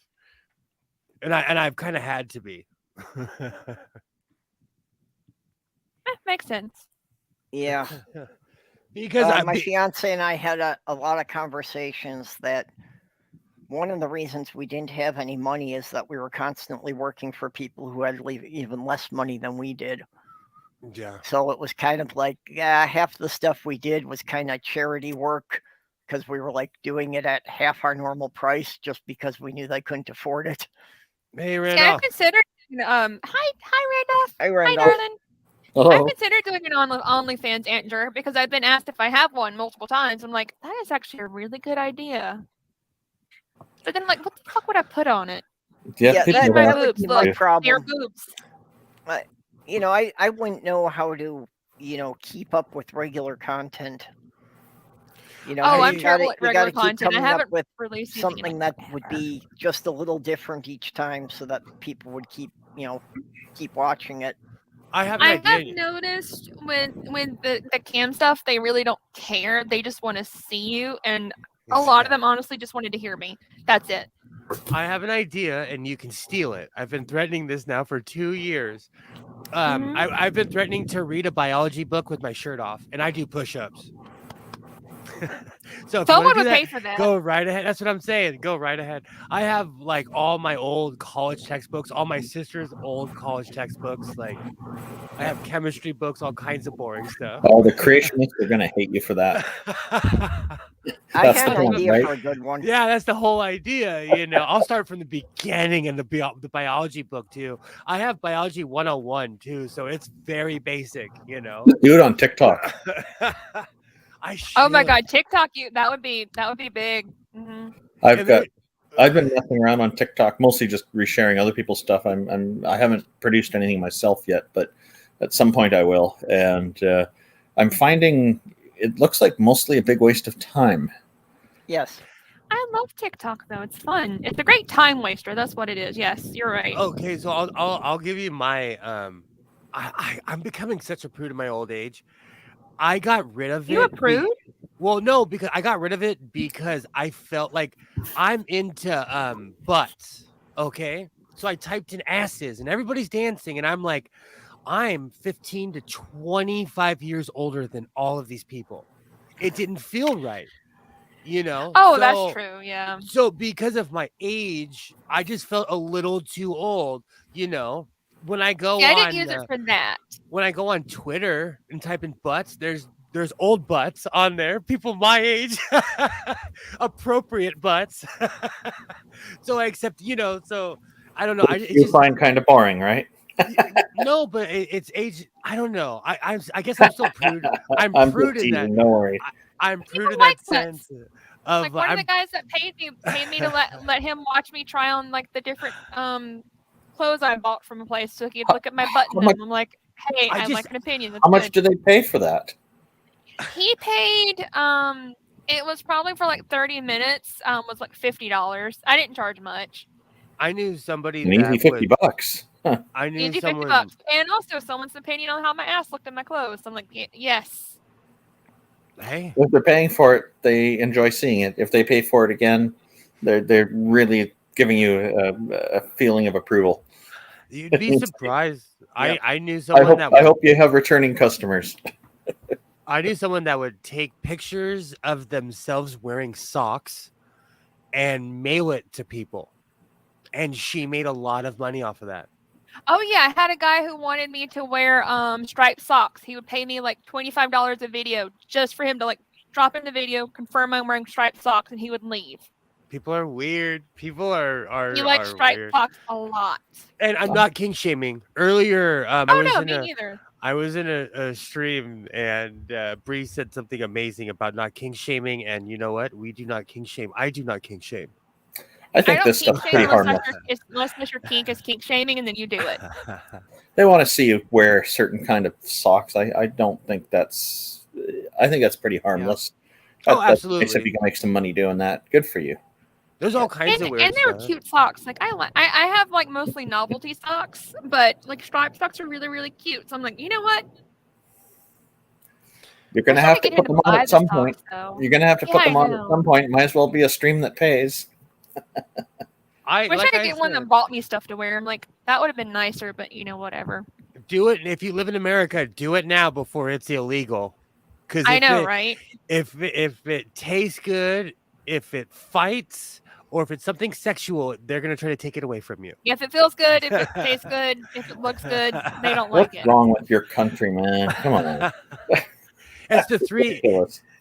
B: and I've kind of had to be.
D: Makes sense.
A: Yeah.
B: Because
A: my fiance and I had a lot of conversations that one of the reasons we didn't have any money is that we were constantly working for people who had even less money than we did.
B: Yeah.
A: So it was kind of like, half the stuff we did was kind of charity work because we were like doing it at half our normal price just because we knew they couldn't afford it.
B: Hey,
D: See, I've
B: Randolph.
D: considered hi Randolph.
A: Hi, Randolph.
D: Hi, darling.
C: Oh,
D: I've considered doing an OnlyFans answer because I've been asked if I have one multiple times. I'm like, that is actually a really good idea. But then, like, what the fuck would I put on it?
C: yeah,
A: that would be my
D: Look,
A: problem.
D: They're boobs.
A: You know, I wouldn't know how to, you know, keep up with regular content. You know,
D: I'm
A: you
D: terrible
A: gotta-
D: at
A: you
D: regular
A: gotta keep
D: content. I
A: coming up
D: haven't
A: with
D: released
A: something that would be just a little different each time so that people would keep watching it.
B: I have an
D: I have
B: idea.
D: noticed when the cam stuff, they really don't care. They just want to see you, and a lot of them honestly just wanted to hear me. That's it.
B: I have an idea, and you can steal it. I've been threatening this now for 2 years. I've been threatening to read a biology book with my shirt off, and I do push-ups. So if
D: Someone
B: you want to
D: would
B: do that,
D: pay for that.
B: go right ahead. That's what I'm saying. Go right ahead. I have like all my old college textbooks, all my sister's old college textbooks. Like I have chemistry books, all kinds of boring stuff.
F: Oh, the creationists are going to hate you for that.
A: I
F: That's
A: had
F: the
A: an
F: point,
A: idea
F: right?
A: for a good one.
B: Yeah, that's the whole idea. I'll start from the beginning and the biology book too. I have biology 101 too, so it's very basic.
F: Do it on TikTok.
B: I should.
D: Oh my God, TikTok! That would be big. Mm-hmm.
F: I've been messing around on TikTok, mostly just resharing other people's stuff. I haven't produced anything myself yet, but at some point I will. And I'm finding it looks like mostly a big waste of time.
A: Yes.
D: I love TikTok though; it's fun. It's a great time waster. That's what it is. Yes, you're right.
B: Okay, so I'll give you my I'm becoming such a prude in my old age. I got rid of it.
D: You a prude?
B: Well, no, because I got rid of it because I felt like I'm into butts. Okay, so I typed in asses, and everybody's dancing, and I'm like, I'm 15 to 25 years older than all of these people. It didn't feel right.
D: Oh, that's true. Yeah.
B: So because of my age, I just felt a little too old. When I go
D: I
B: on,
D: didn't use it for that.
B: when I go on Twitter and type in butts, there's old butts on there, people my age, appropriate butts. So I accept, so I don't know.
F: You find kind of boring, right?
B: No, but it's age. I don't know. I guess I'm still prude. I'm prude in that.
F: No worries.
B: I'm prude
D: People
B: in
D: like
B: that sense.
D: Like one of the guys that paid me to let him watch me try on like the different clothes I bought from a place, so he could look at my button. I'm like, hey, I'd like an opinion. That's
F: How much
D: good.
F: do they pay for that?
D: He paid it was probably for like 30 minutes. Was like $50. I didn't charge much.
B: I knew somebody
F: An easy $50. Huh.
B: I knew
D: Easy
B: someone.
D: $50, and also someone's opinion on how my ass looked in my clothes. I'm like, yes.
B: Hey,
F: If they're paying for it, they enjoy seeing it. If they pay for it again, they're really giving you a feeling of approval.
B: you'd be surprised.
F: Yeah.
B: I knew someone
F: I hope you have returning customers.
B: I knew someone that would take pictures of themselves wearing socks and mail it to people, and she made a lot of money off of that.
D: Oh yeah, I had a guy who wanted me to wear striped socks. He would pay me like $25 a video just for him to like drop in the video, confirm I'm wearing striped socks, and he would leave.
B: People are weird. People are.
D: He likes striped
B: weird.
D: socks a lot.
B: And I'm not king shaming. Earlier,
D: Me neither.
B: I was in a stream, and Bree said something amazing about not king shaming. And you know what? We do not king shame. I do not king shame.
F: I think this stuff's pretty harmless.
D: Unless your kink is kink shaming, and then you do it.
F: They want to see you wear certain kind of socks. I don't think that's. I think that's pretty harmless.
B: Yeah.
F: That's
B: Absolutely.
F: nice if you can make some money doing that. Good for you.
B: There's all kinds of weird
D: and they were
B: stuff.
D: cute socks. Like I have like mostly novelty socks, but like striped socks are really, really cute. So I'm like, you know what?
F: You're gonna have to put them on at some point. You're gonna have to put them on at some point. Might as well be a stream that pays.
D: I wish I could get one that bought me stuff to wear. I'm like, that would have been nicer, but whatever.
B: Do it if you live in America. Do it now before it's illegal. Because
D: I know, right?
B: If it tastes good, if it fights, or if it's something sexual, they're gonna try to take it away from you.
D: If it feels good, if it tastes good, if it looks good, they don't like it.
F: What's wrong with your country, man? Come on.
B: It's the three.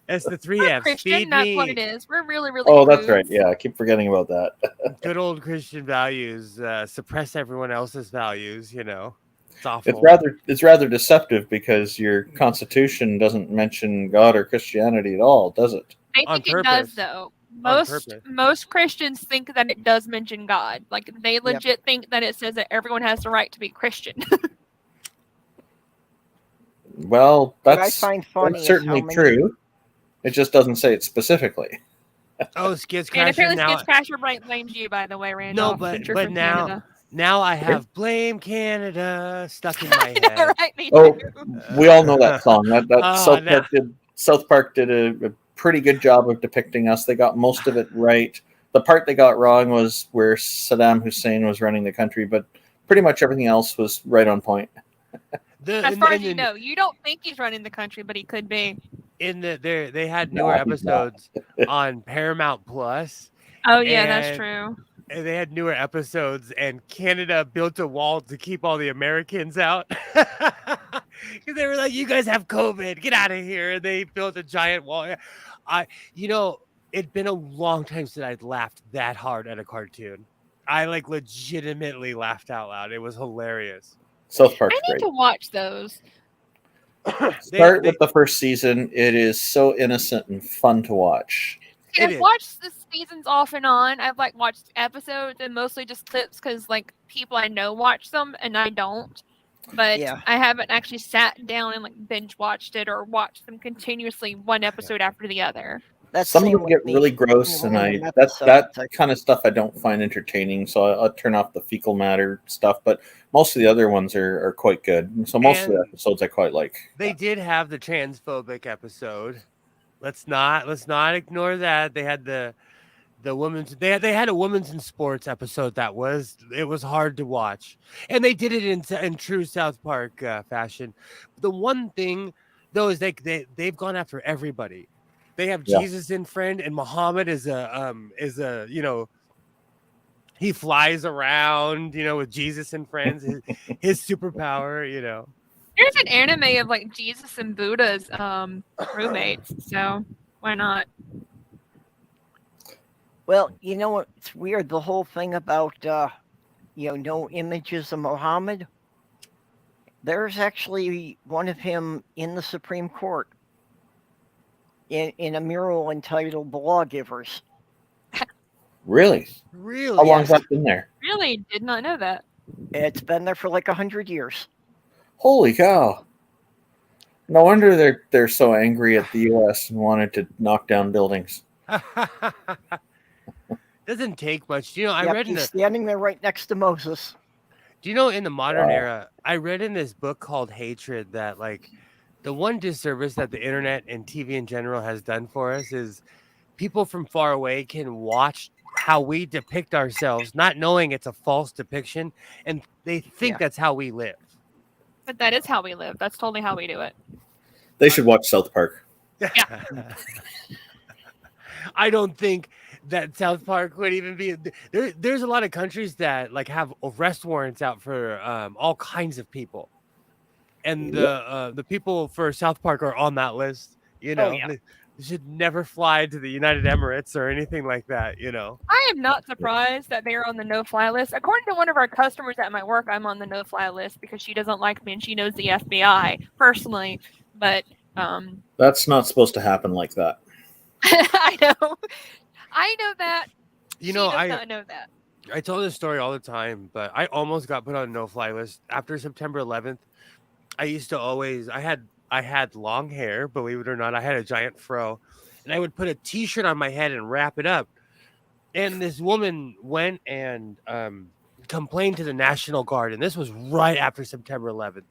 B: It's the three F's.
D: Christian,
B: Feed
D: that's
B: me.
D: what it is. We're really, really.
F: Oh, that's right. Yeah, I keep forgetting about that.
B: Good old Christian values. Suppress everyone else's values. It's awful.
F: It's rather deceptive because your Constitution doesn't mention God or Christianity at all, does it?
D: I think it does, though. Most Christians think that it does mention God. Like they legit think that it says that everyone has the right to be Christian.
F: Well, that's certainly
A: many...
F: true. It just doesn't say it specifically.
B: Oh, Skids Crasher.
D: And apparently Skids Crasher blames you, by the way, Randolph.
B: No, but now I have Blame Canada stuck in my head.
D: Right, me
F: Oh,
D: too.
F: we all know that song. South Park did a pretty good job of depicting us. They got most of it right. The part they got wrong was where Saddam Hussein was running the country, but pretty much everything else was right on point.
D: As far as you know, you don't think he's running the country, but he could be.
B: they had newer episodes on Paramount Plus.
D: Oh yeah, that's
B: and-
D: true.
B: And they had newer episodes, and Canada built a wall to keep all the Americans out. Because they were like, "You guys have COVID, get out of here!" And they built a giant wall. It'd been a long time since I'd laughed that hard at a cartoon. I like legitimately laughed out loud. It was hilarious.
F: South Park's
D: I need
F: great.
D: to watch those.
F: Start with the first season. It is so innocent and fun to watch.
D: See, I've watched the seasons off and on. I've like watched episodes and mostly just clips because like people I know watch them and I don't. But
A: Yeah.
D: I haven't actually sat down and like binge watched it or watched them continuously one episode after the other.
A: That's
F: Some of
A: same
F: them
A: with
F: get
A: me.
F: really gross, and
A: Random
F: that
A: episodes, I-
F: kind of stuff I don't find entertaining. So I'll turn off the fecal matter stuff. But most of the other ones are quite good. So most of the
B: And-
F: episodes I quite like.
B: They did have the transphobic episode. Let's not ignore that. They had the women's. They had a women's in sports episode that was hard to watch, and they did it in true South Park fashion. The one thing though is they've gone after everybody. They have Jesus in friend, and Muhammad is a he flies around with Jesus and friends. His superpower.
D: There's an anime of like Jesus and Buddha's roommates, so why not?
A: Well, you know what? It's weird. The whole thing about no images of Muhammad. There's actually one of him in the Supreme Court in a mural entitled "The Lawgivers."
F: Really?
B: Really?
F: How long's that been there?
D: Really did not know that.
A: It's been there for like 100 years.
F: Holy cow! No wonder they're so angry at the U.S. and wanted to knock down buildings.
B: Doesn't take much. I
A: Yep,
B: read in
A: he's standing there right next to Moses.
B: in the modern era, I read in this book called Hatred that like the one disservice that the internet and TV in general has done for us is people from far away can watch how we depict ourselves, not knowing it's a false depiction, and they think that's how we live.
D: But that is how we live. That's totally how we do it.
F: They should watch South Park.
D: Yeah.
B: I don't think that South Park would even be there's a lot of countries that like have arrest warrants out for all kinds of people, and the people for South Park are on that list. They should never fly to the United Emirates or anything like that.
D: I am not surprised that they are on the no-fly list. According to one of our customers at my work, I'm on the no-fly list because she doesn't like me and she knows the FBI personally. But
F: That's not supposed to happen like that.
D: I know that.
B: She
D: does not know that.
B: I tell this story all the time, but I almost got put on a no-fly list after September 11th. I used to always I had long hair, believe it or not. I had a giant fro, and I would put a T-shirt on my head and wrap it up. And this woman went and complained to the National Guard, and this was right after September 11th.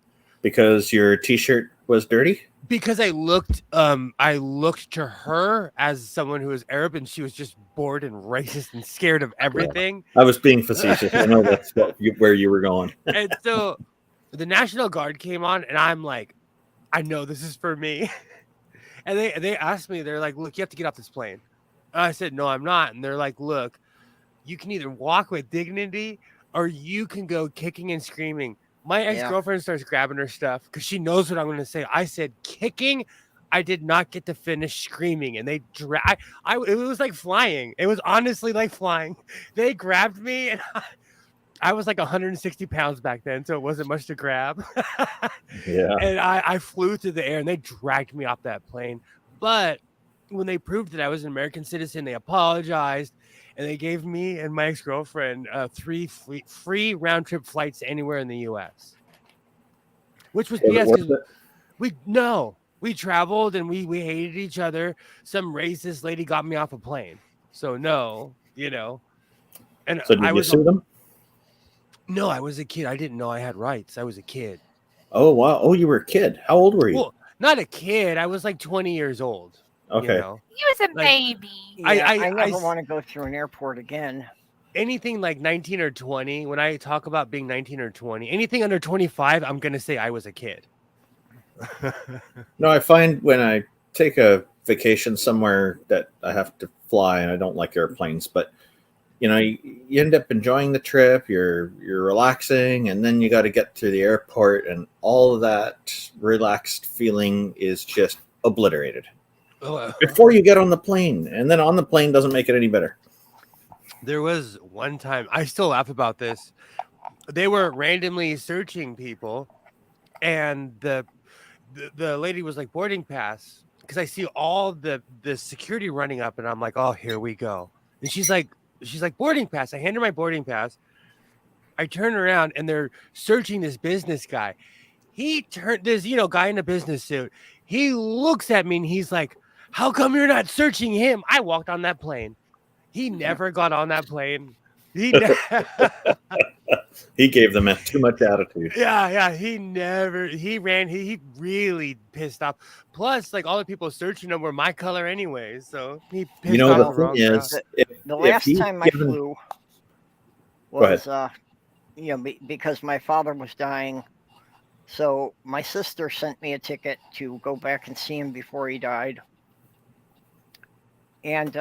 F: Because your T-shirt was dirty?
B: Because I looked to her as someone who was Arab, and she was just bored and racist and scared of everything.
F: I was being facetious. I know that's where you were going.
B: And so the National Guard came on, and I'm like, I know this is for me. And they asked me, they're like, look, you have to get off this plane. And I said, no, I'm not. And they're like, look, you can either walk with dignity or you can go kicking and screaming. My ex-girlfriend starts grabbing her stuff because she knows what I'm going to say. I said kicking. I did not get to finish screaming, and they it was like flying. It was honestly like flying. They grabbed me, and I was like 160 pounds back then, so it wasn't much to grab.
F: Yeah.
B: And I flew through the air, and they dragged me off that plane. But when they proved that I was an American citizen, they apologized. And they gave me and my ex-girlfriend 3 free round-trip flights anywhere in the U.S. Which was BS because we traveled and we hated each other. Some racist lady got me off a plane. So no. And
F: so did you sue them?
B: No, I was a kid. I didn't know I had rights. I was a kid.
F: Oh, wow. Oh, you were a kid. How old were you?
B: Well, not a kid. I was like 20 years old.
F: Okay.
D: He was a baby.
A: I never want to go through an airport again.
B: Anything like 19 or 20, when I talk about being 19 or 20, anything under 25, I'm going to say I was a kid.
F: No, I find when I take a vacation somewhere that I have to fly, and I don't like airplanes, but you end up enjoying the trip, you're relaxing, and then you got to get to the airport, and all of that relaxed feeling is just obliterated before you get on the plane, and then on the plane doesn't make it any better.
B: There was one time, I still laugh about this. They were randomly searching people, and the lady was like, boarding pass, because I see all the security running up, and I'm like, oh, here we go. And she's like, boarding pass. I hand her my boarding pass. I turn around, and they're searching this business guy. He turned this, guy in a business suit. He looks at me, and he's like, how come you're not searching him? I walked on that plane. He never got on that plane. He
F: gave them too much attitude.
B: Yeah. He ran. He really pissed off. Plus, like, all the people searching him were my color anyway. So he pissed off.
F: The thing is,
A: the last time I flew was, because my father was dying. So my sister sent me a ticket to go back and see him before he died. And,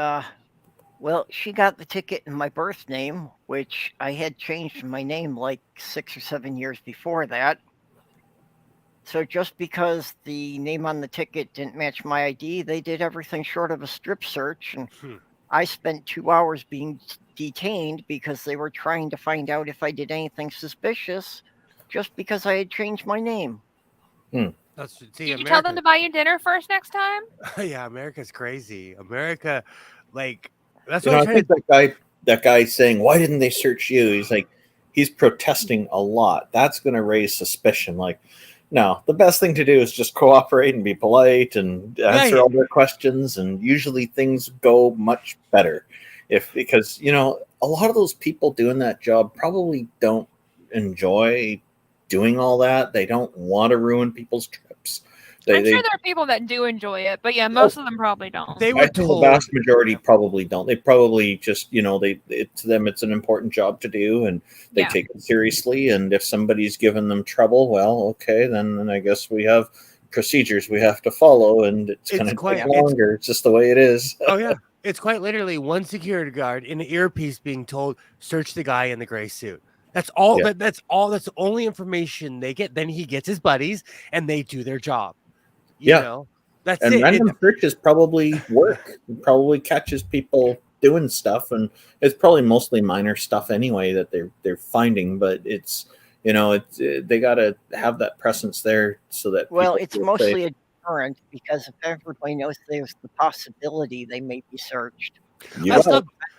A: well, she got the ticket in my birth name, which I had changed my name like 6 or 7 years before that. So just because the name on the ticket didn't match my ID, they did everything short of a strip search. And I spent 2 hours being detained because they were trying to find out if I did anything suspicious just because I had changed my name.
D: Did you tell them to buy you dinner first next time?
B: Yeah, America's crazy. America, like... That's
F: what I think that guy saying, why didn't they search you? He's like, he's protesting a lot. That's going to raise suspicion. Like, no, the best thing to do is just cooperate and be polite and answer all their questions. And usually things go much better because a lot of those people doing that job probably don't enjoy doing all that. They don't want to ruin people's trips.
D: I'm sure there are people that do enjoy it, but yeah, most of them probably don't.
B: They were told.
F: The vast majority probably don't. They probably just, to them, it's an important job to do, and they take it seriously. And if somebody's given them trouble, well, okay, then I guess we have procedures we have to follow, and it's going to take longer. It's just the way it is.
B: Oh yeah, it's quite literally one security guard in an earpiece being told, "Search the guy in the gray suit." That's all. Yeah. That's all. That's the only information they get. Then he gets his buddies, and they do their job. You know, that's
F: and
B: it.
F: Random searches probably work. It probably catches people doing stuff, and it's probably mostly minor stuff anyway that they're finding. But it's they got to have that presence there so that
A: it's mostly a deterrent because if everybody knows there's the possibility they may be searched,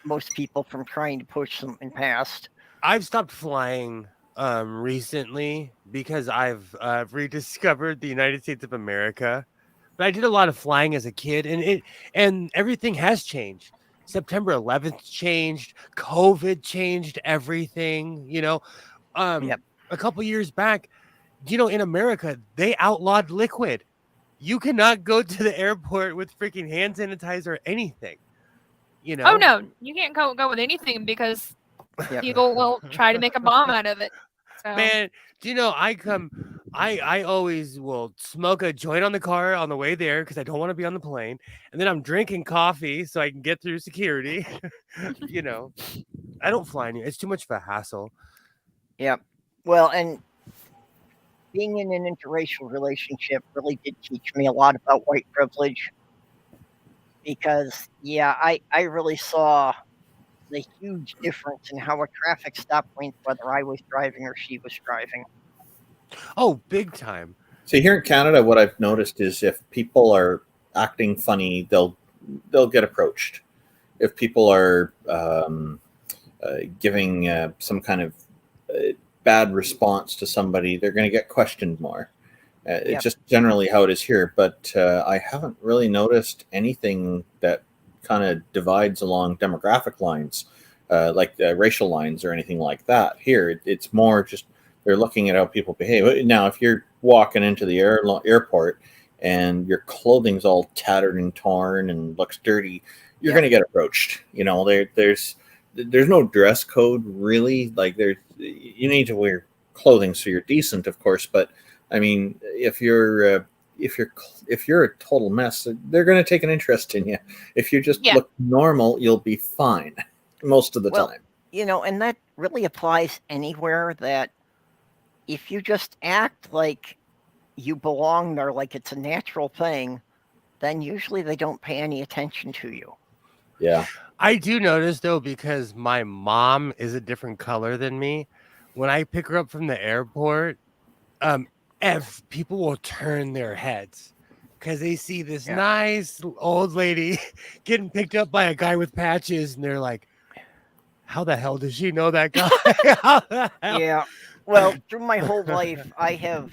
A: most people from trying to push something past.
B: I've stopped flying recently because I've rediscovered the United States of America. But I did a lot of flying as a kid, and everything has changed. September 11th changed, COVID changed everything. A couple years back, in America they outlawed liquid. You cannot go to the airport with freaking hand sanitizer or anything.
D: Oh no, you can't go with anything because people will try to make a bomb out of it. So.
B: Man, I always will smoke a joint on the car on the way there because I don't want to be on the plane. And then I'm drinking coffee so I can get through security. I don't fly anymore. It's too much of a hassle.
A: Yeah. Well, and being in an interracial relationship really did teach me a lot about white privilege. Because, I really saw the huge difference in how a traffic stop went, whether I was driving or she was driving.
B: Oh, big time.
F: So here in Canada, what I've noticed is if people are acting funny, they'll get approached. If people are giving some kind of bad response to somebody, they're going to get questioned more. It's just generally how it is here. But I haven't really noticed anything that kind of divides along demographic lines, like racial lines or anything like that. Here, it's more just they're looking at how people behave. Now, if you're walking into the airport and your clothing's all tattered and torn and looks dirty, you're going to get approached. There's no dress code really. Like you need to wear clothing so you're decent, of course. But I mean, if you're if you're a total mess, they're going to take an interest in you. If you just
D: Yeah.
F: look normal, you'll be fine most of the
A: Well,
F: time.
A: And that really applies anywhere, that if you just act like you belong there, like it's a natural thing, then usually they don't pay any attention to you.
F: Yeah.
B: I do notice, though, because my mom is a different color than me, when I pick her up from the airport, people will turn their heads because they see this nice old lady getting picked up by a guy with patches, and they're like, how the hell does she know that guy? How the hell?
A: Yeah. Well, through my whole life, I have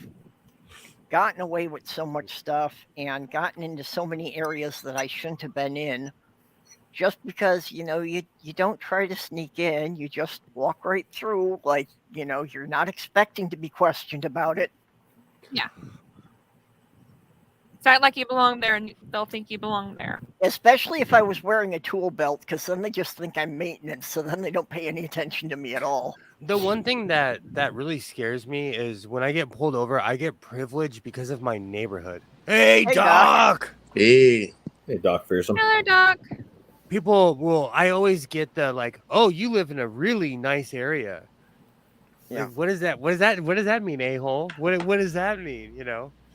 A: gotten away with so much stuff and gotten into so many areas that I shouldn't have been in, just because, you don't try to sneak in. You just walk right through, like, you're not expecting to be questioned about it.
D: Yeah. It's act like you belong there, and they'll think you belong there.
A: Especially if I was wearing a tool belt, because then they just think I'm maintenance, so then they don't pay any attention to me at all.
B: The one thing that really scares me is when I get pulled over, I get privileged because of my neighborhood. Hey,
A: Hey,
B: Doc!
C: Hey,
F: Doc Fearsome.
D: Hello, Doc.
B: I always get the like, oh, you live in a really nice area.
A: Yeah.
B: Like, what is that? What does that mean, a-hole? What does that mean?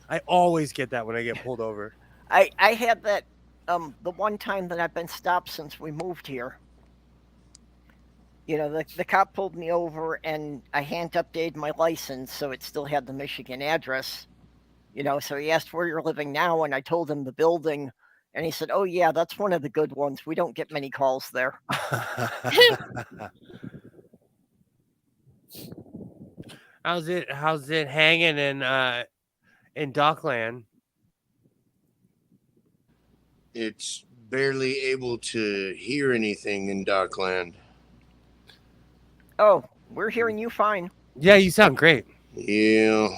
B: I always get that when I get pulled over.
A: I had that the one time that I've been stopped since we moved here. The cop pulled me over, and I hadn't updated my license, so it still had the Michigan address. So he asked where you're living now, and I told him the building, and he said, "Oh yeah, that's one of the good ones. We don't get many calls there."
B: How's it hanging in Dockland?
G: It's barely able to hear anything in Dockland.
A: Oh, we're hearing you fine.
B: Yeah, you sound great.
G: Yeah.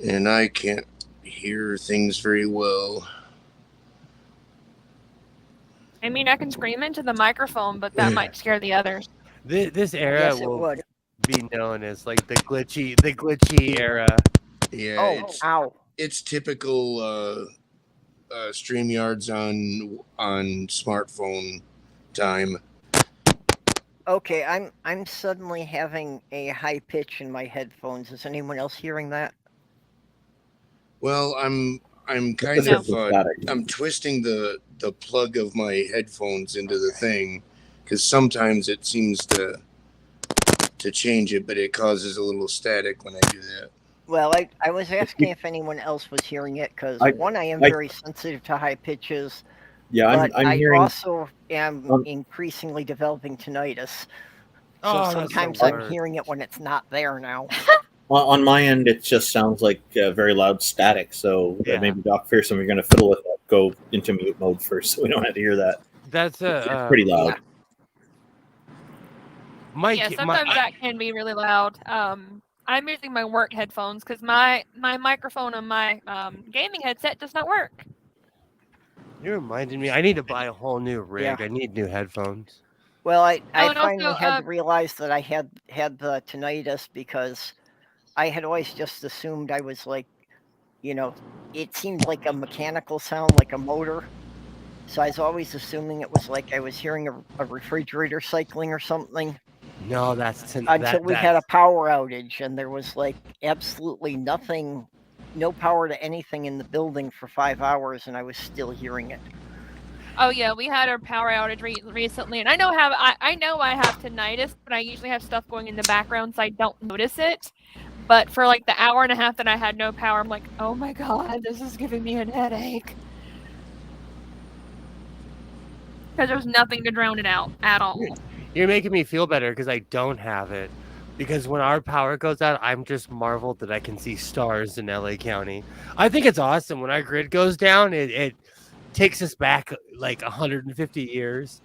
G: And I can't hear things very well.
D: I mean, I can scream into the microphone, but that might scare the others.
B: This era
A: Yes, it
B: will
A: would.
B: be known as like the glitchy era.
G: Yeah,
A: Oh, ow.
G: it's typical StreamYards on smartphone time.
A: Okay, I'm suddenly having a high pitch in my headphones. Is anyone else hearing that?
G: Well, I'm kind
F: It's
G: of
F: static.
G: I'm twisting the plug of my headphones into the thing, because sometimes it seems to change it, but it causes a little static when I do that.
A: Well, I was asking if anyone else was hearing it, because I am very sensitive to high pitches.
F: Yeah,
A: But
F: I'm
A: I
F: hearing.
A: also am increasingly developing tinnitus. So
B: Oh, that's the
A: sometimes I'm
B: worst.
A: hearing it when it's not there now.
F: On my end, it just sounds like very loud static. So
B: Yeah.
F: maybe Doc Fearsome, you're going to fiddle with that. Go into mute mode first, so we don't have to hear that.
B: That's
F: It's pretty loud.
B: Mike.
D: Yeah, sometimes that can be really loud. I'm using my work headphones because my microphone on my gaming headset does not work.
B: You reminded me. I need to buy a whole new rig.
A: Yeah.
B: I need new headphones.
A: Well, I
D: and
A: finally
D: also,
A: had to realize that I had the tinnitus, because I had always just assumed I was like, it seemed like a mechanical sound, like a motor. So I was always assuming it was like I was hearing a refrigerator cycling or something.
B: No, that's
A: Until we had a power outage, and there was like absolutely nothing, no power to anything in the building for 5 hours, and I was still hearing it.
D: Oh yeah, we had our power outage recently, and I know I have tinnitus, but I usually have stuff going in the background, so I don't notice it. But for like the hour and a half that I had no power, I'm like, oh my god, this is giving me a headache. Because there's nothing to drown it out at all.
B: You're making me feel better because I don't have it. Because when our power goes out, I'm just marveled that I can see stars in LA County. I think it's awesome. When our grid goes down, it takes us back like 150 years.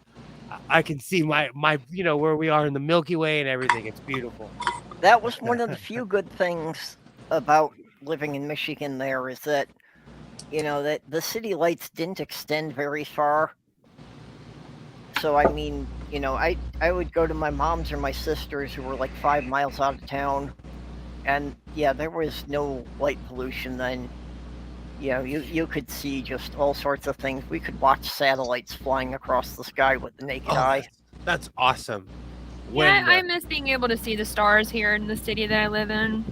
B: I can see my where we are in the Milky Way and everything. It's beautiful.
A: That was one of the few good things about living in Michigan there, is that, that the city lights didn't extend very far. So, I mean, I would go to my mom's or my sister's who were like 5 miles out of town. And yeah, there was no light pollution then. you could see just all sorts of things. We could watch satellites flying across the sky with the naked eye.
B: That's awesome.
D: I miss being able to see the stars here in the city that I live in.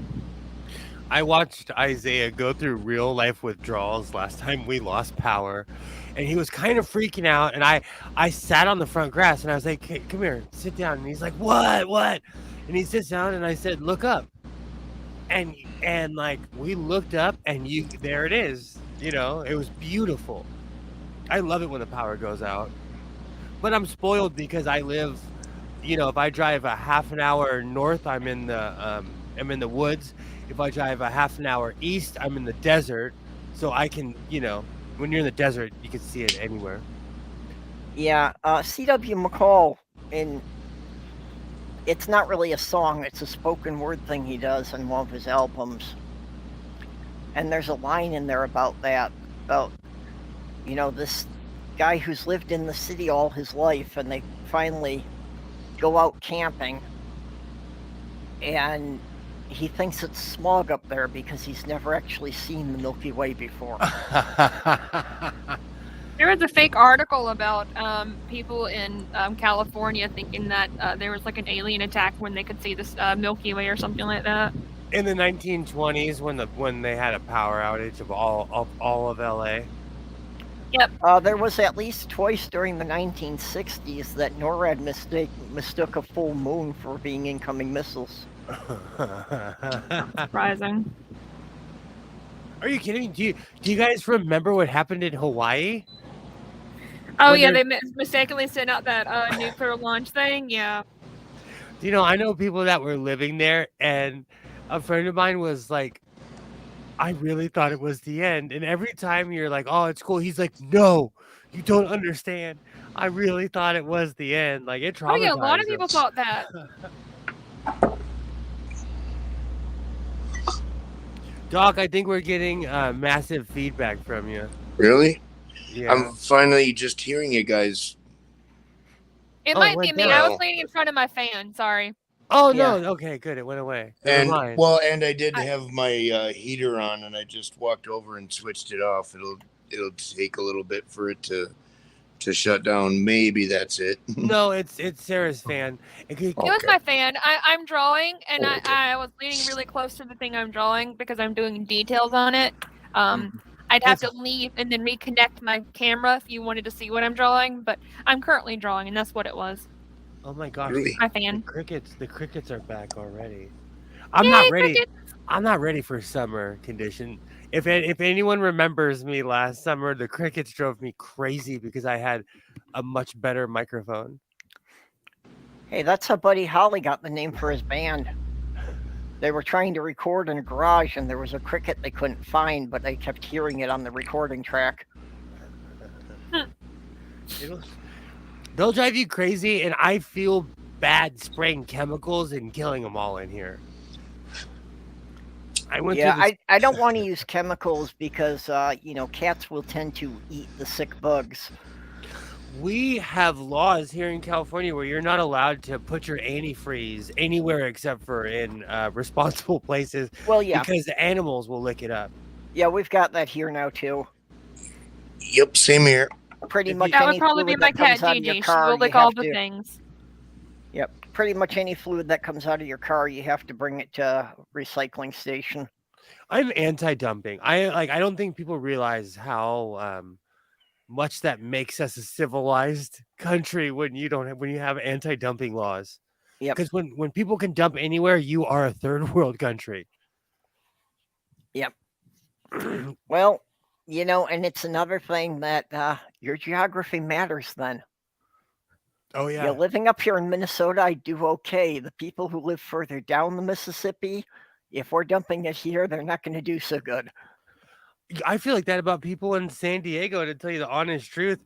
B: I watched Isaiah go through real life withdrawals last time we lost power, and he was kind of freaking out. And I sat on the front grass and I was like, "Hey, come here, sit down." And he's like, "What?" And he sits down and I said, "Look up." And like we looked up and there it is. It was beautiful. I love it when the power goes out, but I'm spoiled because I live. If I drive a half an hour north, I'm in the woods. If I drive a half an hour east, I'm in the desert. So I can, when you're in the desert, you can see it anywhere.
A: Yeah, C.W. McCall, it's not really a song, it's a spoken word thing he does in one of his albums. And there's a line in there about this guy who's lived in the city all his life, and they finally go out camping, and he thinks it's smog up there because he's never actually seen the Milky Way before.
D: There was a fake article about people in California thinking that there was like an alien attack when they could see this Milky Way or something like that.
B: In the 1920s, when they had a power outage of all of LA.
D: Yep.
A: There was at least twice during the 1960s that NORAD mistook a full moon for being incoming missiles.
D: Surprising.
B: Are you kidding? Do you guys remember what happened in Hawaii?
D: Oh yeah, they mistakenly sent out that nuclear launch thing. Yeah.
B: I know people that were living there, and a friend of mine was like, I really thought it was the end. And every time you're like, "Oh, it's cool," he's like, "No, you don't understand. I really thought it was the end." Like, it traumatized
D: Oh yeah, a lot of people thought that.
B: Doc, I think we're getting massive feedback from you.
G: Really?
B: Yeah.
G: I'm finally just hearing you guys.
D: It might be me. I was leaning in front of my fan. Sorry.
B: Oh no! Okay, good. It went away.
G: And I did have my heater on, and I just walked over and switched it off. It'll take a little bit for it to shut down. Maybe that's it.
B: No, it's Sarah's fan.
D: It was my fan. I'm drawing, and I was leaning really close to the thing I'm drawing because I'm doing details on it. I'd have to leave and then reconnect my camera if you wanted to see what I'm drawing, but I'm currently drawing, and that's what it was.
B: Oh my gosh!
G: Really?
D: My fan.
B: The crickets are back already. I'm not ready. Crickets. I'm not ready for summer condition. If anyone remembers me last summer, the crickets drove me crazy because I had a much better microphone.
A: Hey, that's how Buddy Holly got the name for his band. They were trying to record in a garage, and there was a cricket they couldn't find, but they kept hearing it on the recording track.
B: They'll drive you crazy, and I feel bad spraying chemicals and killing them all in here.
A: I don't want to use chemicals because, cats will tend to eat the sick bugs.
B: We have laws here in California where you're not allowed to put your antifreeze anywhere except for in responsible places.
A: Well, yeah.
B: Because the animals will lick it up.
A: Yeah, we've got that here now, too.
G: Yep, same here.
A: Pretty much
D: that would probably be my cat, Gigi. She will lick all the things.
A: Yep, pretty much any fluid that comes out of your car, you have to bring it to a recycling station.
B: I'm anti-dumping. I don't think people realize how much that makes us a civilized country when you have anti-dumping laws.
A: Yeah.
B: Because when people can dump anywhere, you are a third world country.
A: Yep. Well, and it's another thing that your geography matters then.
B: Oh, yeah.
A: Living up here in Minnesota, I do okay. The people who live further down the Mississippi, if we're dumping it here, they're not going to do so good.
B: I feel like that about people in San Diego, to tell you the honest truth.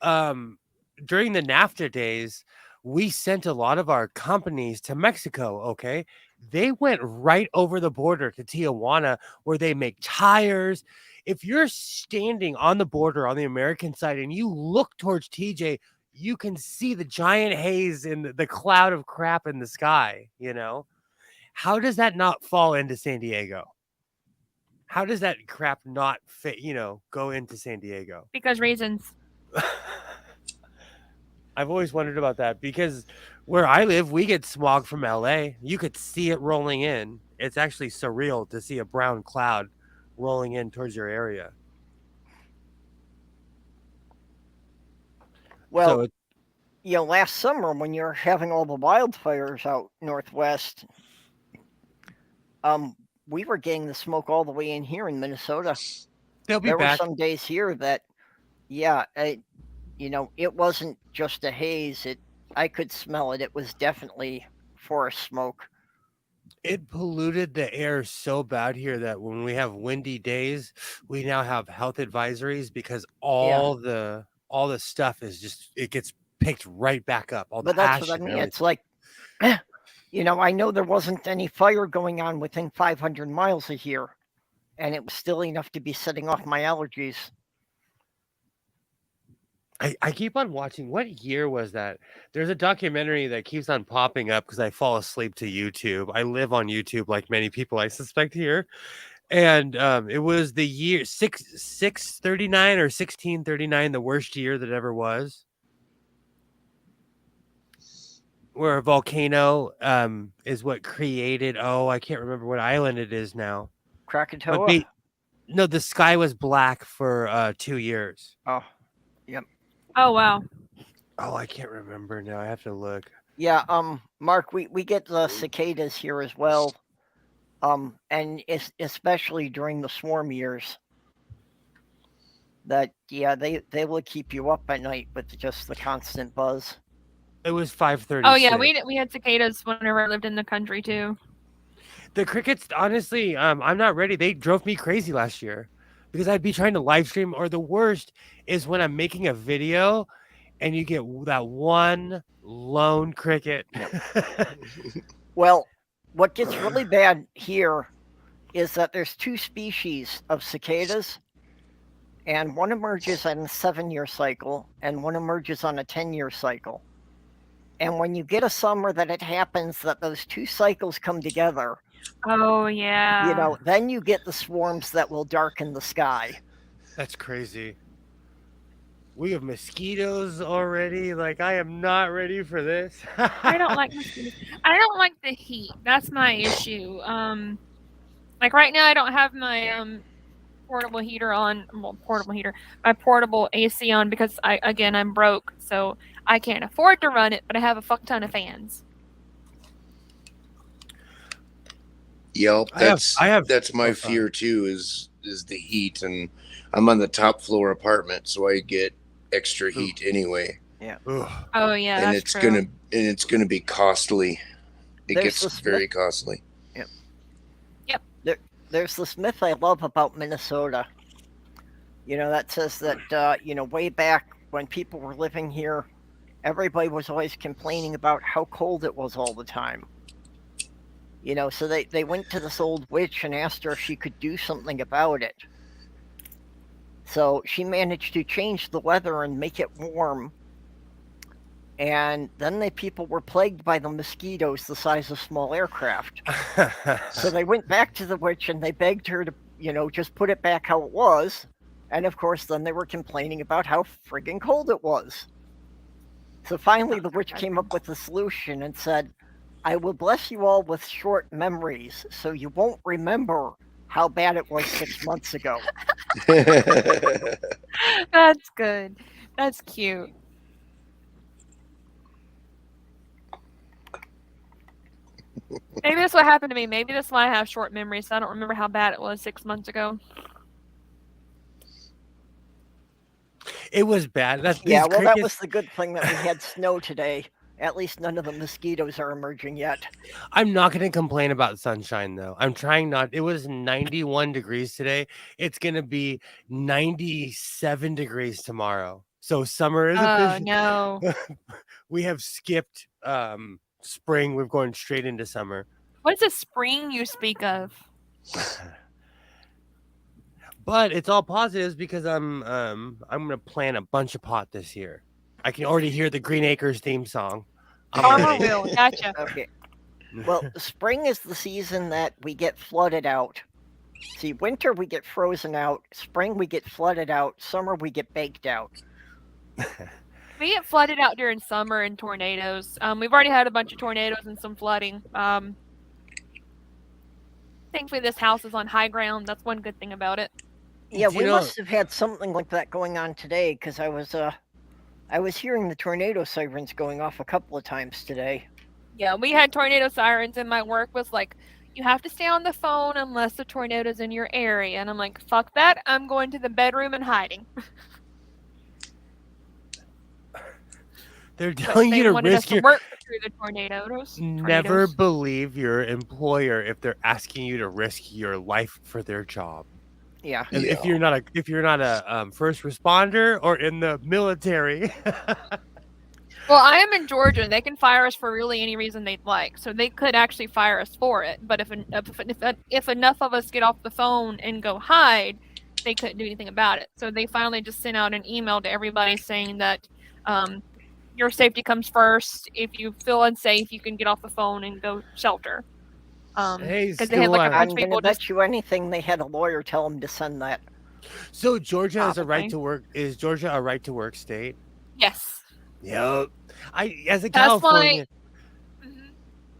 B: During the NAFTA days, we sent a lot of our companies to Mexico, okay? They went right over the border to Tijuana, where they make tires. If you're standing on the border on the American side and you look towards TJ, you can see the giant haze in the cloud of crap in the sky, How does that not fall into San Diego? How does that crap not fit? Go into San Diego?
D: Because reasons.
B: I've always wondered about that because where I live, we get smog from LA. You could see it rolling in. It's actually surreal to see a brown cloud rolling in towards your area.
A: Well, last summer when you're having all the wildfires out northwest, we were getting the smoke all the way in here in Minnesota.
B: They'll be
A: there
B: back.
A: were some days here that, it wasn't just a haze. I could smell it. It was definitely forest smoke.
B: It polluted the air so bad here that when we have windy days, we now have health advisories because all the stuff is just, it gets picked right back up. All the
A: But that's
B: ash
A: what I
B: and
A: mean.
B: everything.
A: It's like, I know there wasn't any fire going on within 500 miles of here, and it was still enough to be setting off my allergies.
B: I keep on watching. What year was that? There's a documentary that keeps on popping up because I fall asleep to YouTube. I live on YouTube like many people I suspect here. And it was the year 639 or 1639, the worst year that ever was. Where a volcano is what created, I can't remember what island it is now.
A: Krakatoa?
B: No, the sky was black for 2 years.
A: Oh, yep.
D: Oh, wow.
B: Oh, I can't remember now. I have to look.
A: Yeah, Mark, we get the cicadas here as well. And especially during the swarm years. That, they will keep you up at night with just the constant buzz.
B: It was 5:30.
D: Oh yeah, we had cicadas whenever I lived in the country too.
B: The crickets, honestly, I'm not ready. They drove me crazy last year because I'd be trying to live stream, or the worst is when I'm making a video and you get that one lone cricket.
A: Well, what gets really bad here is that there's 2 species of cicadas, and one emerges on a 7-year cycle and one emerges on a 10-year cycle. And when you get a summer that it happens that those 2 cycles come together,
D: oh yeah,
A: then you get the swarms that will darken the sky.
B: That's crazy. We have mosquitoes already. Like, I am not ready for this.
D: I don't like mosquitoes. I don't like the heat. That's my issue. Like right now, I don't have my portable heater on. Well, my portable AC on because I'm broke, so I can't afford to run it. But I have a fuck ton of fans.
G: Yep, that's my
B: oh,
G: fear too. Is the heat, and I'm on the top floor apartment, so I get extra heat anyway.
A: Yeah.
D: Oh yeah,
G: and
D: that's true.
G: It's gonna be costly. It gets very costly.
A: Yep. There's this myth I love about Minnesota. That says that way back when people were living here, everybody was always complaining about how cold it was all the time. So they went to this old witch and asked her if she could do something about it. So she managed to change the weather and make it warm. And then the people were plagued by the mosquitoes the size of small aircraft. So they went back to the witch and they begged her to, just put it back how it was. And of course, then they were complaining about how friggin' cold it was. So finally, the witch came up with a solution and said, I will bless you all with short memories, so you won't remember how bad it was 6 months ago.
D: That's good. That's cute. Maybe that's what happened to me. Maybe that's why I have short memories. So I don't remember how bad it was 6 months ago.
B: It was bad. That
A: was the good thing that we had snow today. At least none of the mosquitoes are emerging yet.
B: I'm not going to complain about sunshine, though. I'm trying not. It was 91 degrees today. It's going to be 97 degrees tomorrow. So summer is official.
D: No.
B: We have skipped spring. We're going straight into summer.
D: What is the spring you speak of?
B: But it's all positives because I'm going to plant a bunch of pot this year. I can already hear the Green Acres theme song.
D: Farmerville, gotcha.
A: Okay. Well, spring is the season that we get flooded out. See, winter we get frozen out, spring we get flooded out, summer we get baked out.
D: We get flooded out during summer and tornadoes. We've already had a bunch of tornadoes and some flooding. Thankfully, this house is on high ground. That's one good thing about it.
A: Yeah, we must have had something like that going on today, because I was hearing the tornado sirens going off a couple of times today.
D: Yeah, we had tornado sirens, and my work was like, you have to stay on the phone unless the tornado's in your area. And I'm like, fuck that. I'm going to the bedroom and hiding.
B: They're telling you to risk your
D: work through the tornadoes.
B: Never believe your employer if they're asking you to risk your life for their job.
A: Yeah.
B: And if you're not a first responder or in the military.
D: Well, I am in Georgia. They can fire us for really any reason they'd like, so they could actually fire us for it. But if enough of us get off the phone and go hide, they couldn't do anything about it. So they finally just sent out an email to everybody saying that your safety comes first. If you feel unsafe, you can get off the phone and go shelter. Because they had like a bunch of people.
A: I'm gonna bet you anything they had a lawyer tell them to send that.
B: So Georgia has a right to work. Is Georgia a right to work state?
D: Yes.
B: Yep. As a Californian,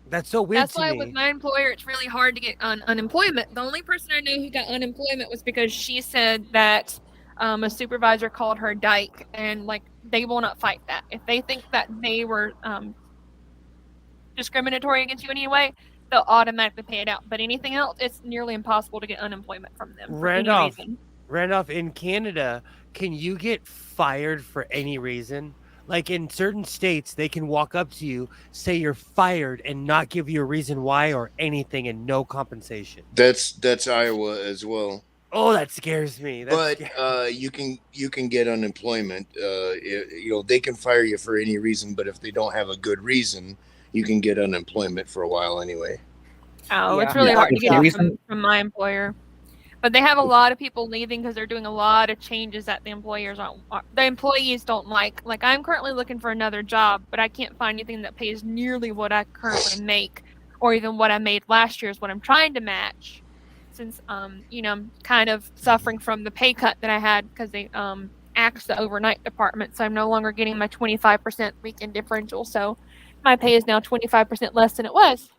B: that's so weird.
D: That's why with my employer, it's really hard to get unemployment. The only person I knew who got unemployment was because she said that a supervisor called her dyke, and like they will not fight that. If they think that they were discriminatory against you in any way, they'll automatically pay it out. But anything else, it's nearly impossible to get unemployment from them.
B: Randolph, in Canada, can you get fired for any reason? Like in certain states, they can walk up to you, say you're fired, and not give you a reason why or anything, and no compensation.
G: That's Iowa as well.
B: Oh, that scares me.
G: You can get unemployment. They can fire you for any reason, but if they don't have a good reason, you can get unemployment for a while anyway.
D: Oh, it's really hard to get it from my employer. But they have a lot of people leaving because they're doing a lot of changes that the employees don't like. Like, I'm currently looking for another job, but I can't find anything that pays nearly what I currently make, or even what I made last year is what I'm trying to match. Since I'm kind of suffering from the pay cut that I had because they axed the overnight department, so I'm no longer getting my 25% weekend differential. So my pay is now 25% less than it was.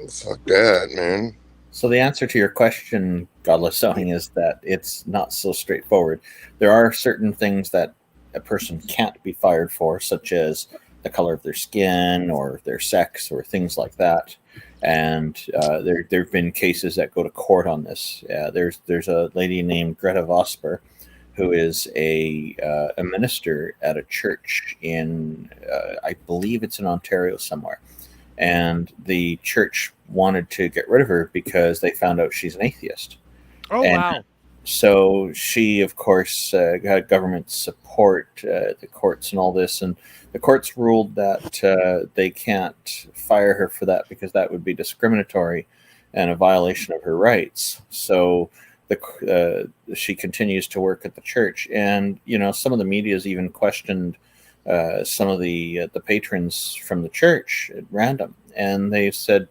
G: Fuck that, man.
F: So the answer to your question, Godless Sewing, is that it's not so straightforward. There are certain things that a person can't be fired for, such as the color of their skin or their sex or things like that. And there have been cases that go to court on this. There's a lady named Greta Vosper, who is a minister at a church in, I believe it's in Ontario somewhere. And the church wanted to get rid of her because they found out she's an atheist.
B: Oh, wow.
F: So she, of course, got government support, the courts and all this. And the courts ruled that they can't fire her for that because that would be discriminatory and a violation of her rights. So she continues to work at the church. And, some of the media has even questioned some of the patrons from the church at random, and they said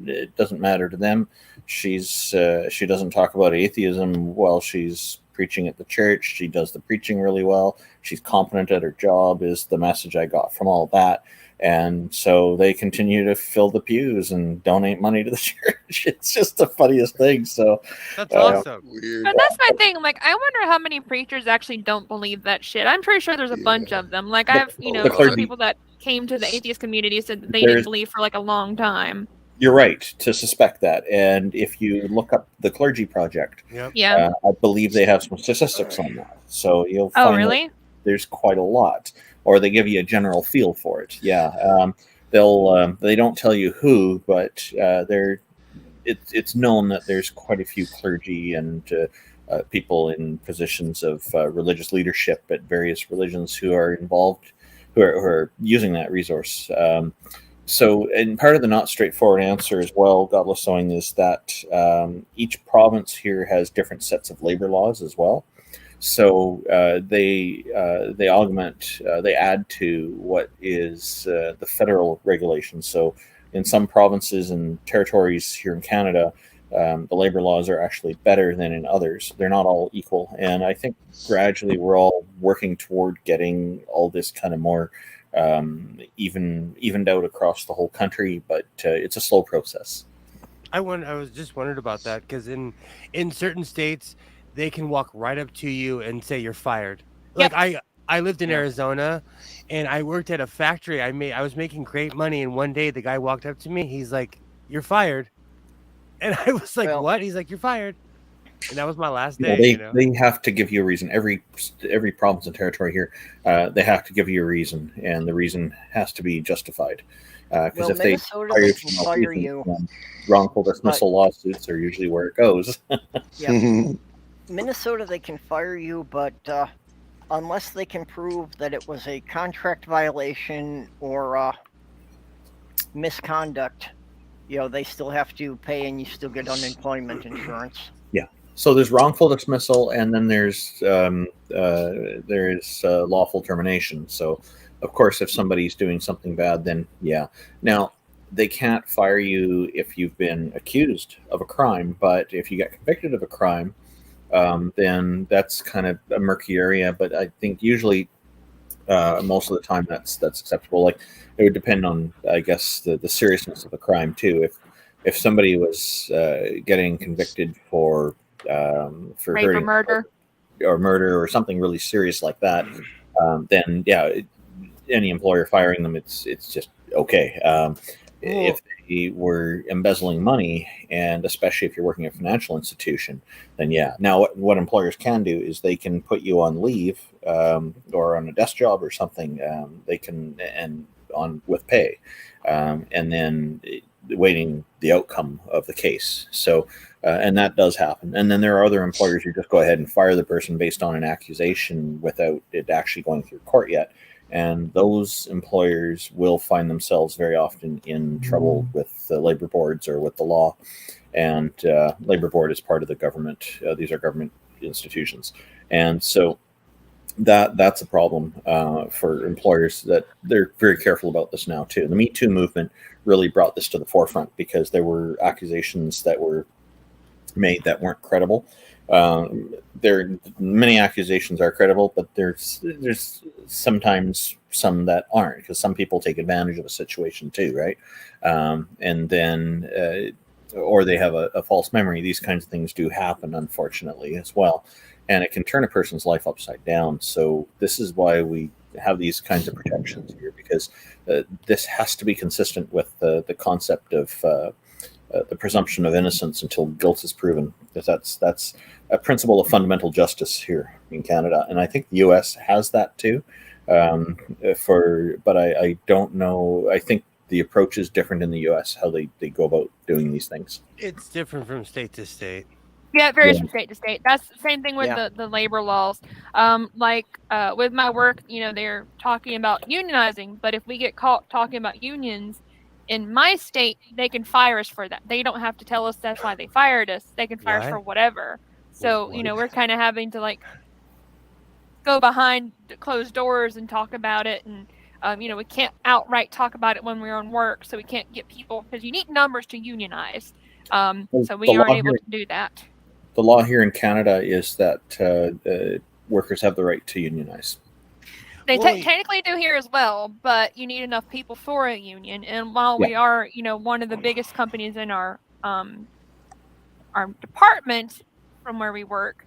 F: it doesn't matter to them. She doesn't talk about atheism while she's preaching at the church. She does the preaching really well. She's competent at her job, is the message I got from all that. And so they continue to fill the pews and donate money to the church. It's just the funniest thing. So
B: that's awesome.
G: Weird.
D: But that's my thing. Like, I wonder how many preachers actually don't believe that shit. I'm pretty sure there's a bunch of them. Like, I have, some people that came to the atheist community said that they didn't believe for like a long time.
F: You're right to suspect that. And if you look up the Clergy Project, I believe they have some statistics on that. So you'll find
D: really?
F: There's quite a lot. Or they give you a general feel for it. Yeah, they don't tell you who, but it's known that there's quite a few clergy and people in positions of religious leadership at various religions who are involved, who are using that resource. So, and part of the not straightforward answer as well, Godless Sewing, is that each province here has different sets of labor laws as well. So they augment, they add to what is the federal regulations. So in some provinces and territories here in Canada, The labor laws are actually better than in others. They're not all equal, and I think gradually we're all working toward getting all this kind of more evened out across the whole country. But it's a slow process.
B: I was just wondered about that because in certain states they can walk right up to you and say you're fired. Like I lived in Arizona, and I worked at a factory. I was making great money, and one day the guy walked up to me. He's like, "You're fired," and I was like, "What?" He's like, "You're fired," and that was my last day.
F: They have to give you a reason. Every province and territory here, they have to give you a reason, and the reason has to be justified. Because if
A: Minnesota,
F: they
A: can fire you,
F: wrongful dismissal lawsuits are usually where it goes.
A: Minnesota, they can fire you, but unless they can prove that it was a contract violation or misconduct, they still have to pay, and you still get unemployment insurance.
F: Yeah. So there's wrongful dismissal, and then there's lawful termination. So, of course, if somebody's doing something bad, then Now, they can't fire you if you've been accused of a crime, but if you get convicted of a crime, then that's kind of a murky area. But I think usually, most of the time, that's acceptable. Like, it would depend on, I guess, the seriousness of the crime too. If somebody was getting convicted for
D: rape or
F: murder or something really serious like that, then any employer firing them, it's just okay. If they were embezzling money, and especially if you're working at a financial institution, then Now, what employers can do is they can put you on leave or on a desk job or something. They can with pay, and then waiting the outcome of the case. So, and that does happen. And then there are other employers who just go ahead and fire the person based on an accusation without it actually going through court yet. And those employers will find themselves very often in trouble with the labor boards or with the law. And labor board is part of the government. These are government institutions. And so that's a problem for employers, that they're very careful about this now too. The Me Too movement really brought this to the forefront because there were accusations that were made that weren't credible. Many accusations are credible, but there's sometimes some that aren't, because some people take advantage of a situation too, right? And then or they have a false memory. These kinds of things do happen, unfortunately, as well, and it can turn a person's life upside down. So this is why we have these kinds of protections here, because this has to be consistent with the concept of the presumption of innocence until guilt is proven, because that's a principle of fundamental justice here in Canada, and I think the U.S. has that too. But I don't know. I think the approach is different in the U.S. how they go about doing these things.
B: It's different from state to state.
D: Yeah, it varies from state to state. That's the same thing with the labor laws. With my work, they're talking about unionizing, but if we get caught talking about unions in my state, they can fire us for that. They don't have to tell us that's why they fired us. They can fire us for whatever. So, we're kind of having to go behind closed doors and talk about it. And, we can't outright talk about it when we're on work. So we can't get people, because you need numbers to unionize. So we aren't able to do that.
F: The law here in Canada is that workers have the right to unionize.
D: They technically do here as well, but you need enough people for a union. And while we are, one of the biggest companies in our department from where we work,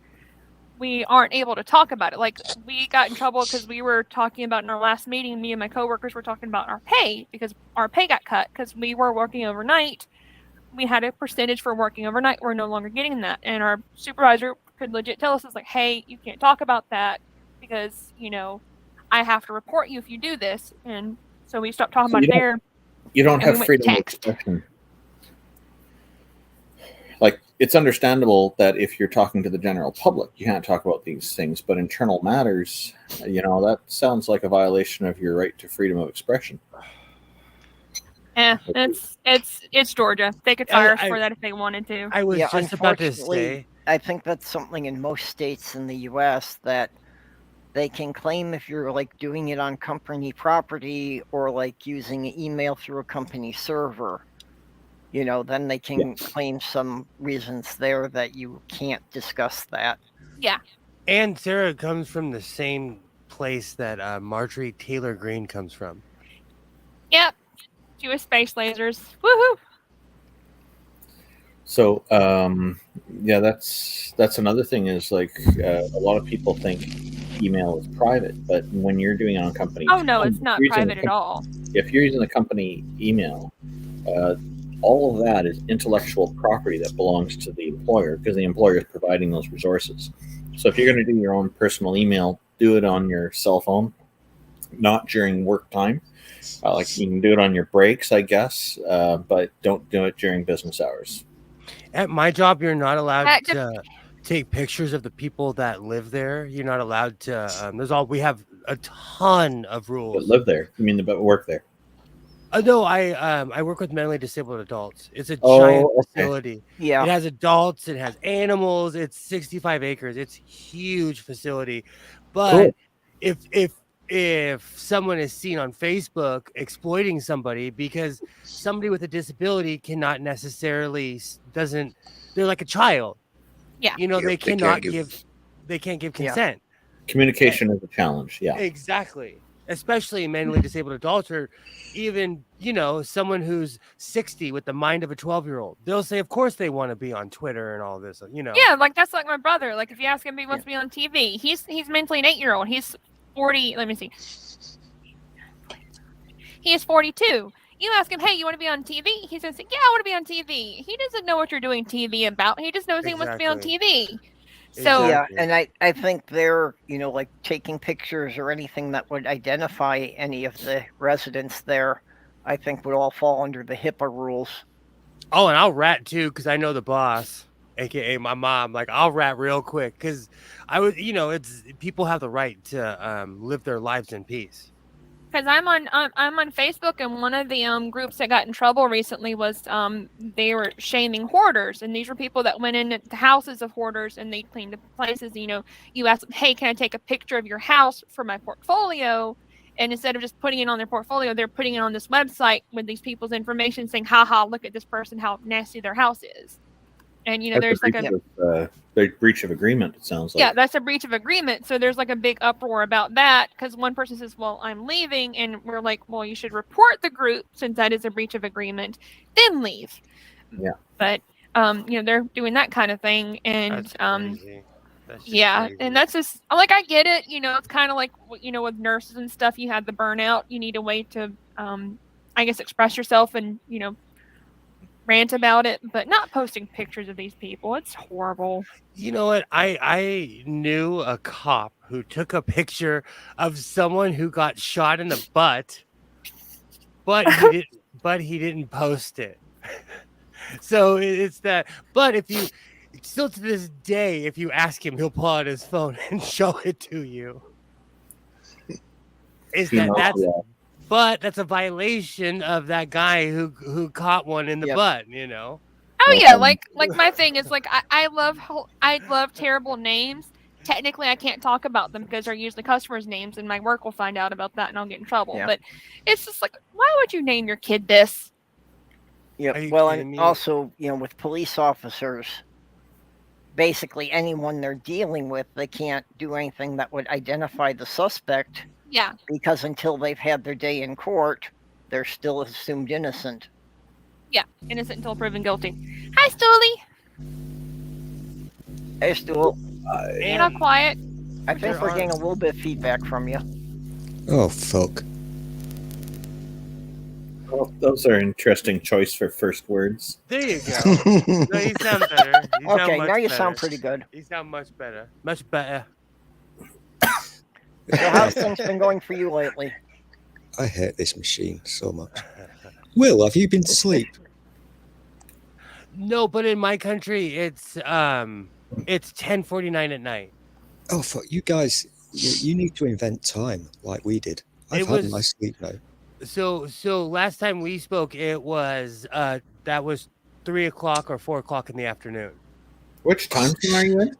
D: we aren't able to talk about it. We got in trouble because we were talking about in our last meeting, me and my coworkers were talking about our pay, because our pay got cut because we were working overnight. We had a percentage for working overnight. We're no longer getting that. And our supervisor could legit tell us, hey, you can't talk about that because, I have to report you if you do this. And so we stopped talking about it there.
F: You don't have freedom of expression. It's understandable that if you're talking to the general public, you can't talk about these things, but internal matters, that sounds like a violation of your right to freedom of expression.
D: Yeah, it's Georgia. They could fire us for that if they wanted to.
B: I was just about to say,
A: I think that's something in most states in the U.S. that they can claim if you're doing it on company property or using an email through a company server. then they can claim some reasons there that you can't discuss that.
D: Yeah.
B: And Sarah comes from the same place that Marjorie Taylor Greene comes from.
D: Yep. Jewish space lasers. Woohoo!
F: So, that's another thing is like a lot of people think email is private, but when you're doing it on company,
D: Oh no, it's not private at all.
F: If you're using the company email, all of that is intellectual property that belongs to the employer because the employer is providing those resources. So if you're going to do your own personal email, do it on your cell phone, not during work time. Like you can do it on your breaks, I guess, but don't do it during business hours.
B: At my job, you're not allowed to take pictures of the people that live there. You're not allowed to. We have a ton of rules.
F: But live there? You mean but work there?
B: No, I work with mentally disabled adults. It's a giant facility.
A: Yeah,
B: it has adults. It has animals. It's 65 acres. It's a huge facility. But if someone is seen on Facebook exploiting somebody because somebody with a disability cannot necessarily they're like a child.
D: Yeah.
B: They cannot they can't give consent.
F: Communication is a challenge. Yeah.
B: Exactly. Especially mentally disabled adults or even, someone who's 60 with the mind of a 12-year-old. They'll say, of course they want to be on Twitter and all this,
D: Yeah, like that's like my brother. Like if you ask him if he wants to be on TV, he's mentally an 8-year-old. He's 40. Let me see. He is 42. You ask him, hey, you want to be on TV? He's going to say, yeah, I want to be on TV. He doesn't know what you're doing TV about. He just knows he wants to be on TV. So
A: yeah, and I think they're, like taking pictures or anything that would identify any of the residents there, I think would all fall under the HIPAA rules.
B: Oh, and I'll rat too, because I know the boss, aka my mom. Like I'll rat real quick because it's people have the right to live their lives in peace.
D: Because I'm on Facebook, and one of the groups that got in trouble recently was they were shaming hoarders, and these were people that went into the houses of hoarders and they cleaned the places. You ask them, hey, can I take a picture of your house for my portfolio? And instead of just putting it on their portfolio, they're putting it on this website with these people's information, saying, "Haha, look at this person, how nasty their house is." And there's like
F: a breach of agreement. It sounds like
D: that's a breach of agreement. So there's like a big uproar about that because one person says, "Well, I'm leaving," and we're like, "Well, you should report the group since that is a breach of agreement, then leave."
F: Yeah.
D: But they're doing that kind of thing, and
B: That's crazy.
D: Crazy. And that's just like I get it. It's kind of like with nurses and stuff. You have the burnout. You need a way to, I guess, express yourself and rant about it, but not posting pictures of these people. It's horrible.
B: You know what? I knew a cop who took a picture of someone who got shot in the butt, but he didn't post it. So it's that. But if you still to this day, if you ask him, he'll pull out his phone and show it to you. But that's a violation of that guy who caught one in the butt,
D: Oh yeah, like my thing is like I love terrible names. Technically, I can't talk about them because they're usually customers' names, and my work will find out about that, and I'll get in trouble.
A: Yeah.
D: But it's just like, why would you name your kid this?
A: Yeah. Well, and also, with police officers, basically anyone they're dealing with, they can't do anything that would identify the suspect.
D: Yeah.
A: Because until they've had their day in court, they're still assumed innocent.
D: Yeah, innocent until proven guilty. Hi, Stoolie.
A: Hey, Stool.
D: You're not quiet.
A: I think we're getting a little bit of feedback from you.
H: Oh, fuck.
F: Well, those are interesting choice for first words.
B: There you go. No, you sound better.
A: Okay, now you sound pretty good.
B: You sound much better. Much better.
A: So how's things been going for you lately?
H: I hate this machine so much. Will, have you been to sleep?
B: No, but in my country, it's 10:49 at night.
H: Oh, fuck. You guys, you need to invent time like we did. I've had my sleep now.
B: So last time we spoke, it was that was 3 o'clock or 4 o'clock in the afternoon.
F: Which time zone are you in?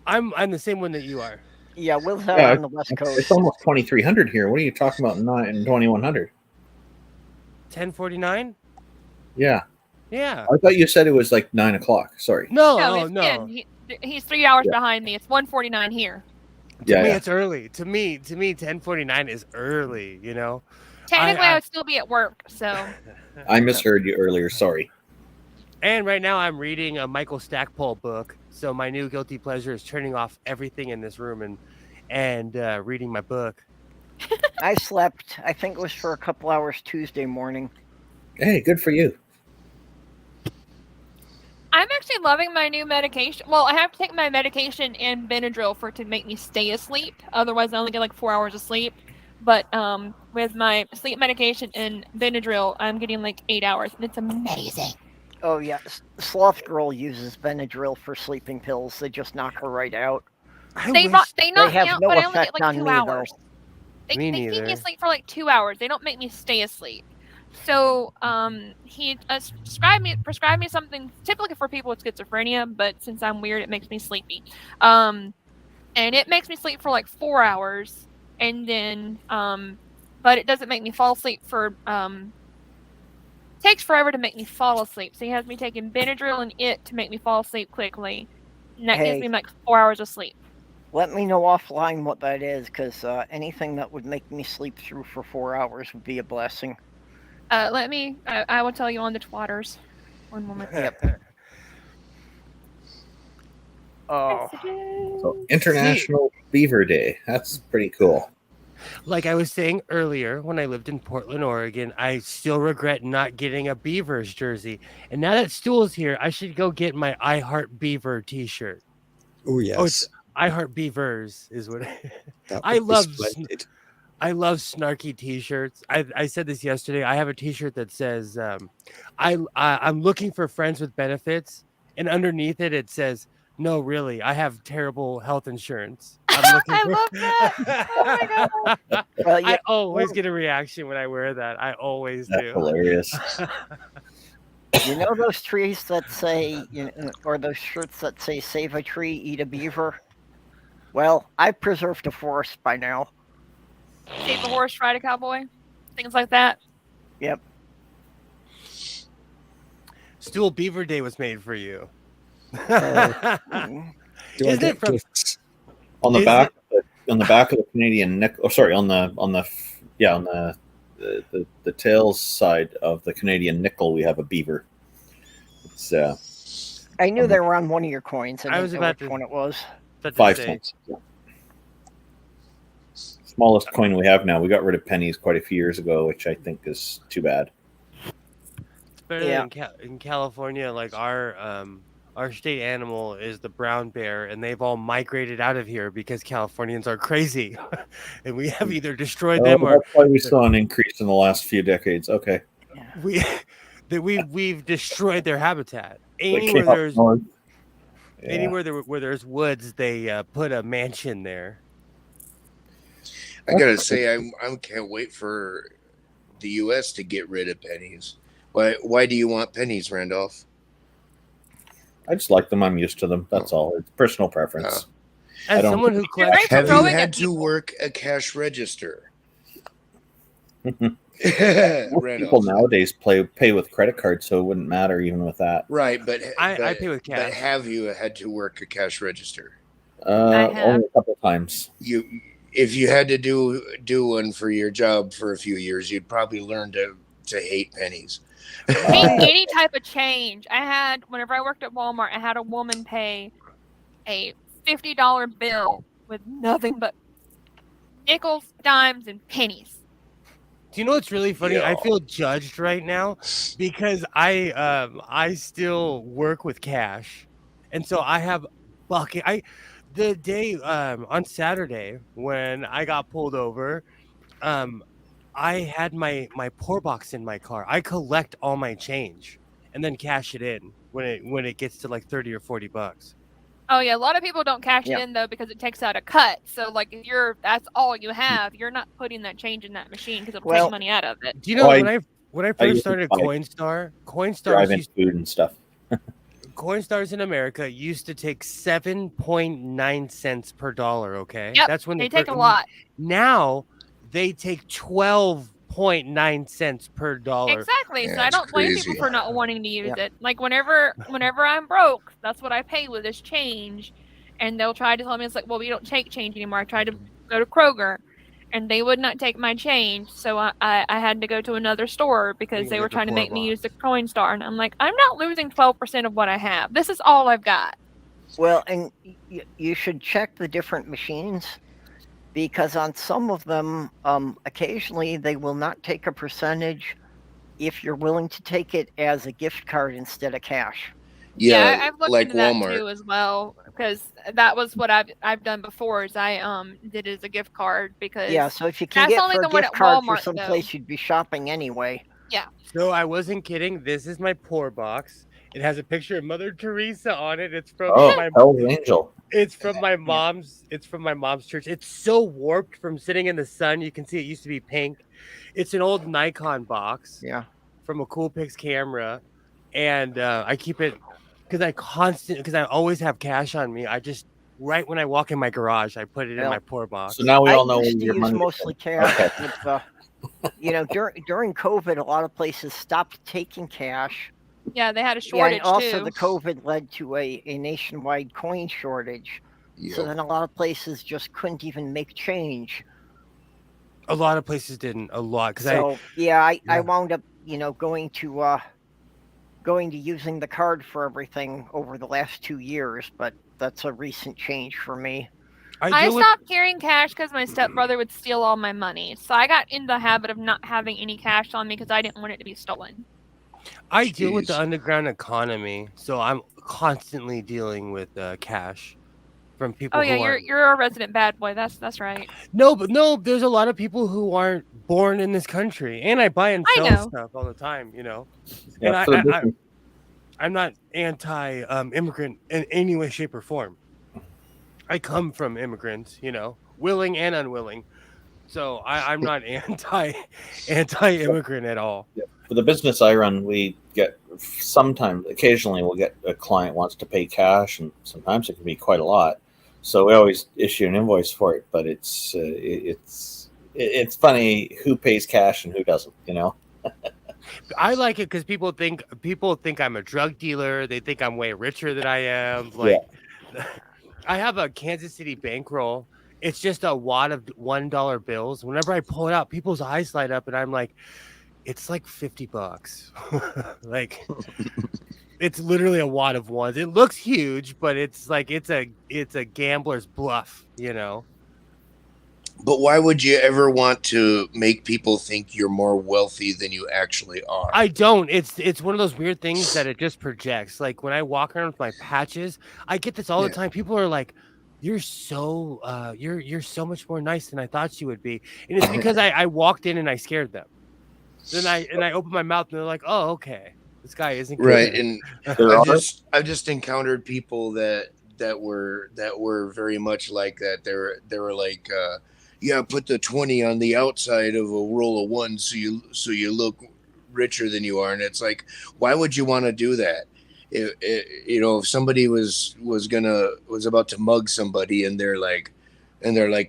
B: I'm the same one that you are.
A: Yeah, Will's out on the West Coast.
F: It's almost 2300 here. What are you talking about? 2100.
B: 10:49.
F: Yeah.
B: Yeah.
F: I thought you said it was like 9 o'clock. Sorry.
B: No.
D: He's 3 hours
F: Yeah.
D: behind me. It's 1:49 here.
B: To me, it's early. To me, 10:49 is early. You know.
D: Technically, I would still be at work. So.
F: I misheard you earlier. Sorry.
B: And right now, I'm reading a Michael Stackpole book. So my new guilty pleasure is turning off everything in this room and reading my book.
A: I slept. I think it was for a couple hours Tuesday morning.
F: Hey, good for you.
D: I'm actually loving my new medication. Well, I have to take my medication and Benadryl to make me stay asleep. Otherwise, I only get like 4 hours of sleep. But with my sleep medication and Benadryl, I'm getting like 8 hours, and it's amazing.
A: Oh yeah, Sloth Girl uses Benadryl for sleeping pills. They just knock her right out.
D: They knock me
A: have
D: out,
A: no
D: but I only get
A: effect
D: like
A: on
D: 2
A: me,
D: hours.
A: though.
D: They keep me asleep for like 2 hours. They don't make me stay asleep. So he prescribed me something typically for people with schizophrenia, but since I'm weird, it makes me sleepy. And it makes me sleep for like 4 hours, and then but it doesn't make me fall asleep for takes forever to make me fall asleep. So he has me taking Benadryl and it to make me fall asleep quickly, and that gives me like 4 hours of sleep.
A: Let me know offline what that is, because anything that would make me sleep through for 4 hours would be a blessing.
D: I will tell you on the twatters. One moment.
A: Yep. Oh.
F: So International Beaver Day. That's pretty cool.
B: Like I was saying earlier, when I lived in Portland, Oregon, I still regret not getting a Beavers jersey. And now that Stool's here, I should go get my I Heart Beaver t-shirt.
H: Oh, yes.
B: Oh, it's I Heart Beavers is what I love. I love snarky t-shirts. I said this yesterday. I have a t-shirt that says, I'm looking for friends with benefits. And underneath it says, no, really, I have terrible health insurance.
D: I love that. Oh my god!
B: I always get a reaction when I wear that. I always do.
F: Hilarious.
A: You know those trees that say, or those shirts that say "Save a tree, eat a beaver"? Well, I've preserved a forest by now.
D: Save a horse, ride a cowboy, things like that.
A: Yep.
B: Stool Beaver Day was made for you.
H: Do I get gifts?
F: On the back of the Canadian nickel. Oh, sorry, on the tails side of the Canadian nickel, we have a beaver. It's
A: I knew they were on one of your coins.
B: I was about
A: which one it was.
F: 5 cents. Yeah. Smallest coin we have now. We got rid of pennies quite a few years ago, which I think is too bad.
B: It's better than in California. Like our state animal is the brown bear, and they've all migrated out of here because Californians are crazy, and we have either destroyed them or.
F: That's why we saw an increase in the last few decades. Okay.
B: We've destroyed their habitat. Anywhere where there's woods, they put a mansion there.
G: I gotta say, I can't wait for the U.S. to get rid of pennies. Why do you want pennies, Randolph?
F: I just like them. I'm used to them. That's all. It's personal preference.
B: As someone who collects,
G: have you had to work a cash register?
F: People nowadays pay with credit cards, so it wouldn't matter even with that.
G: Right, but
B: I pay with cash.
G: But have you had to work a cash register?
F: Only a couple times.
G: If you had to do one for your job for a few years, you'd probably learn to hate pennies.
D: Any type of change. Whenever I worked at Walmart, I had a woman pay a $50 bill with nothing but nickels, dimes, and pennies.
B: Do you know what's really funny? Yeah. I feel judged right now because I still work with cash, and so I have bucket. The day on Saturday when I got pulled over, I had my pour box in my car. I collect all my change and then cash it in when it gets to like $30 or $40.
D: Oh yeah, a lot of people don't cash it in though because it takes out a cut. So like if that's all you have, you're not putting that change in that machine because it'll take money out of it.
B: Do you know when I first started Coinstar
F: used food and stuff.
B: Coinstars in America used to take 7.9 cents per dollar. Okay,
D: yep,
B: that's when
D: they take a lot.
B: Now they take 12 0.9 cents per dollar.
D: Exactly. So
G: Yeah,
D: I
G: it's
D: don't blame people
G: crazy.
D: for not wanting to use
A: Yep.
D: it. Like whenever I'm broke, that's what I pay with is change. And they'll try to tell me, it's like, well, we don't take change anymore. I tried to go to Kroger and they would not take my change. So I had to go to another store because
B: You
D: they
B: get
D: were
B: the
D: trying to make me
B: 4
D: use the Coinstar. And I'm like, I'm not losing 12% of what I have. This is all I've got.
A: Well, and you should check the different machines, because on some of them, occasionally they will not take a percentage if you're willing to take it as a gift card instead of cash.
G: Yeah,
D: I've looked
G: like
D: into that
G: Walmart.
D: too as well, because that was what I've done before. Is I did it as a gift card because
A: Yeah, so if you can
D: that's
A: get
D: only
A: for a
D: the one
A: gift
D: at
A: card for
D: Walmart,
A: some
D: though.
A: place you'd be shopping anyway.
B: So I wasn't kidding. This is my poor box. It has a picture of Mother Teresa on it. It's from my
F: Hell's Angel.
B: It's from my mom's. It's from my mom's church. It's so warped from sitting in the sun. You can see it used to be pink. It's an old Nikon box.
A: Yeah.
B: From a Coolpix camera, and I keep it because I always have cash on me. I just right when I walk in my garage, I put it in my poor box.
F: So now we
A: I
F: all know
A: used
F: where
A: to
F: your
A: use
F: money
A: mostly
F: is.
A: cash.
F: Okay.
A: During COVID, a lot of places stopped taking cash.
D: Yeah, they had a shortage
A: and also
D: too.
A: the COVID led to a nationwide coin shortage. So
G: Yep.
A: then a lot of places just couldn't even make change.
B: A lot of places didn't. A lot because
A: I wound up going to using the card for everything over the last 2 years, but that's a recent change for me.
D: I stopped carrying cash because my stepbrother would steal all my money. So I got in the habit of not having any cash on me because I didn't want it to be stolen.
B: I deal with the underground economy, so I'm constantly dealing with cash from people.
D: Oh yeah, you're a resident bad boy. That's right.
B: No, there's a lot of people who aren't born in this country, and I buy and sell stuff all the time.
F: Yeah,
B: and I'm not anti-immigrant in any way, shape, or form. I come from immigrants, willing and unwilling. So I'm not anti-immigrant at all.
F: Yeah. For the business I run, we get occasionally we'll get a client wants to pay cash, and sometimes it can be quite a lot. So we always issue an invoice for it, but it's funny who pays cash and who doesn't,
B: I like it because people think I'm a drug dealer. They think I'm way richer than I am. I have a Kansas City bankroll. It's just a wad of $1 bills. Whenever I pull it out, people's eyes light up, and I'm like, it's like $50. It's literally a wad of ones. It looks huge, but it's a gambler's bluff,
G: But why would you ever want to make people think you're more wealthy than you actually are?
B: I don't. It's one of those weird things that it just projects. Like when I walk around with my patches, I get this all the time. People are like, "You're so you're so much more nice than I thought you would be," and it's because I walked in and I scared them. Then I open my mouth and they're like, "Oh, okay, this guy isn't good."
G: Right." And I've just encountered people that were very much like that. They were like, yeah, put the 20 on the outside of a roll of ones so you look richer than you are. And it's like, why would you want to do that? If somebody was about to mug somebody and they're like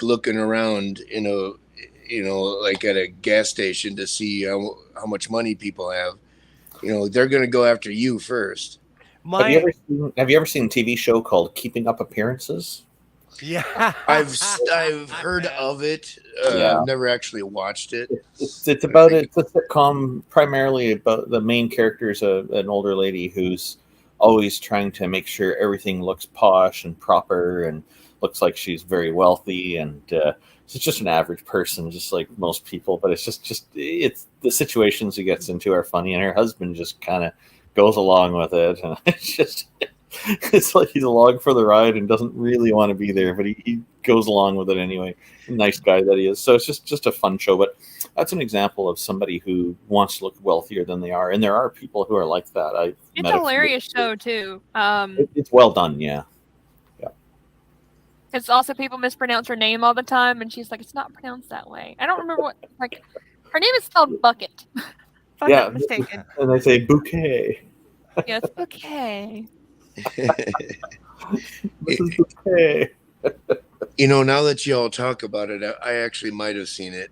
G: looking around like at a gas station to see how much money people have, they're going to go after you first.
F: Have you ever seen a TV show called Keeping Up Appearances?
B: Yeah,
G: I've heard of it. Never actually watched it.
F: It's about it's a sitcom primarily about the main character is an older lady who's always trying to make sure everything looks posh and proper and looks like she's very wealthy, and she's just an average person, just like most people. But it's it's the situations he gets into are funny, and her husband just kind of goes along with it, and it's like he's along for the ride and doesn't really want to be there, but he goes along with it anyway. Nice guy that he is. So it's just a fun show. But that's an example of somebody who wants to look wealthier than they are, and there are people who are like that.
D: It's a hilarious show too.
F: It's well done. Yeah.
D: It's also people mispronounce her name all the time, and she's like, "It's not pronounced that way." I don't remember her name is spelled Bucket. If I'm not mistaken.
F: And they say bouquet.
D: Yes, bouquet.
F: This is bouquet.
G: Now that you all talk about it, I actually might have seen it.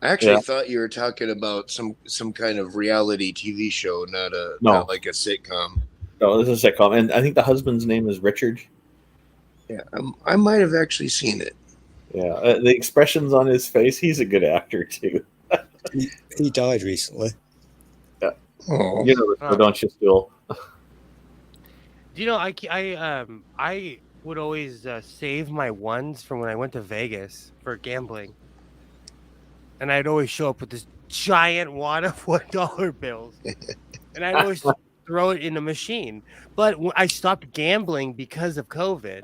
G: I actually thought you were talking about some kind of reality TV show, not like a sitcom.
F: No, this is a sitcom, and I think the husband's name is Richard.
G: Yeah, I might have actually seen it.
F: Yeah, the expressions on his face, he's a good actor too.
H: He died recently.
F: Yeah.
G: Oh.
F: You know, so don't you still?
B: Do you know, I would always save my ones from when I went to Vegas for gambling. And I'd always show up with this giant wad of $1 bills. And I'd always throw it in the machine. But I stopped gambling because of COVID.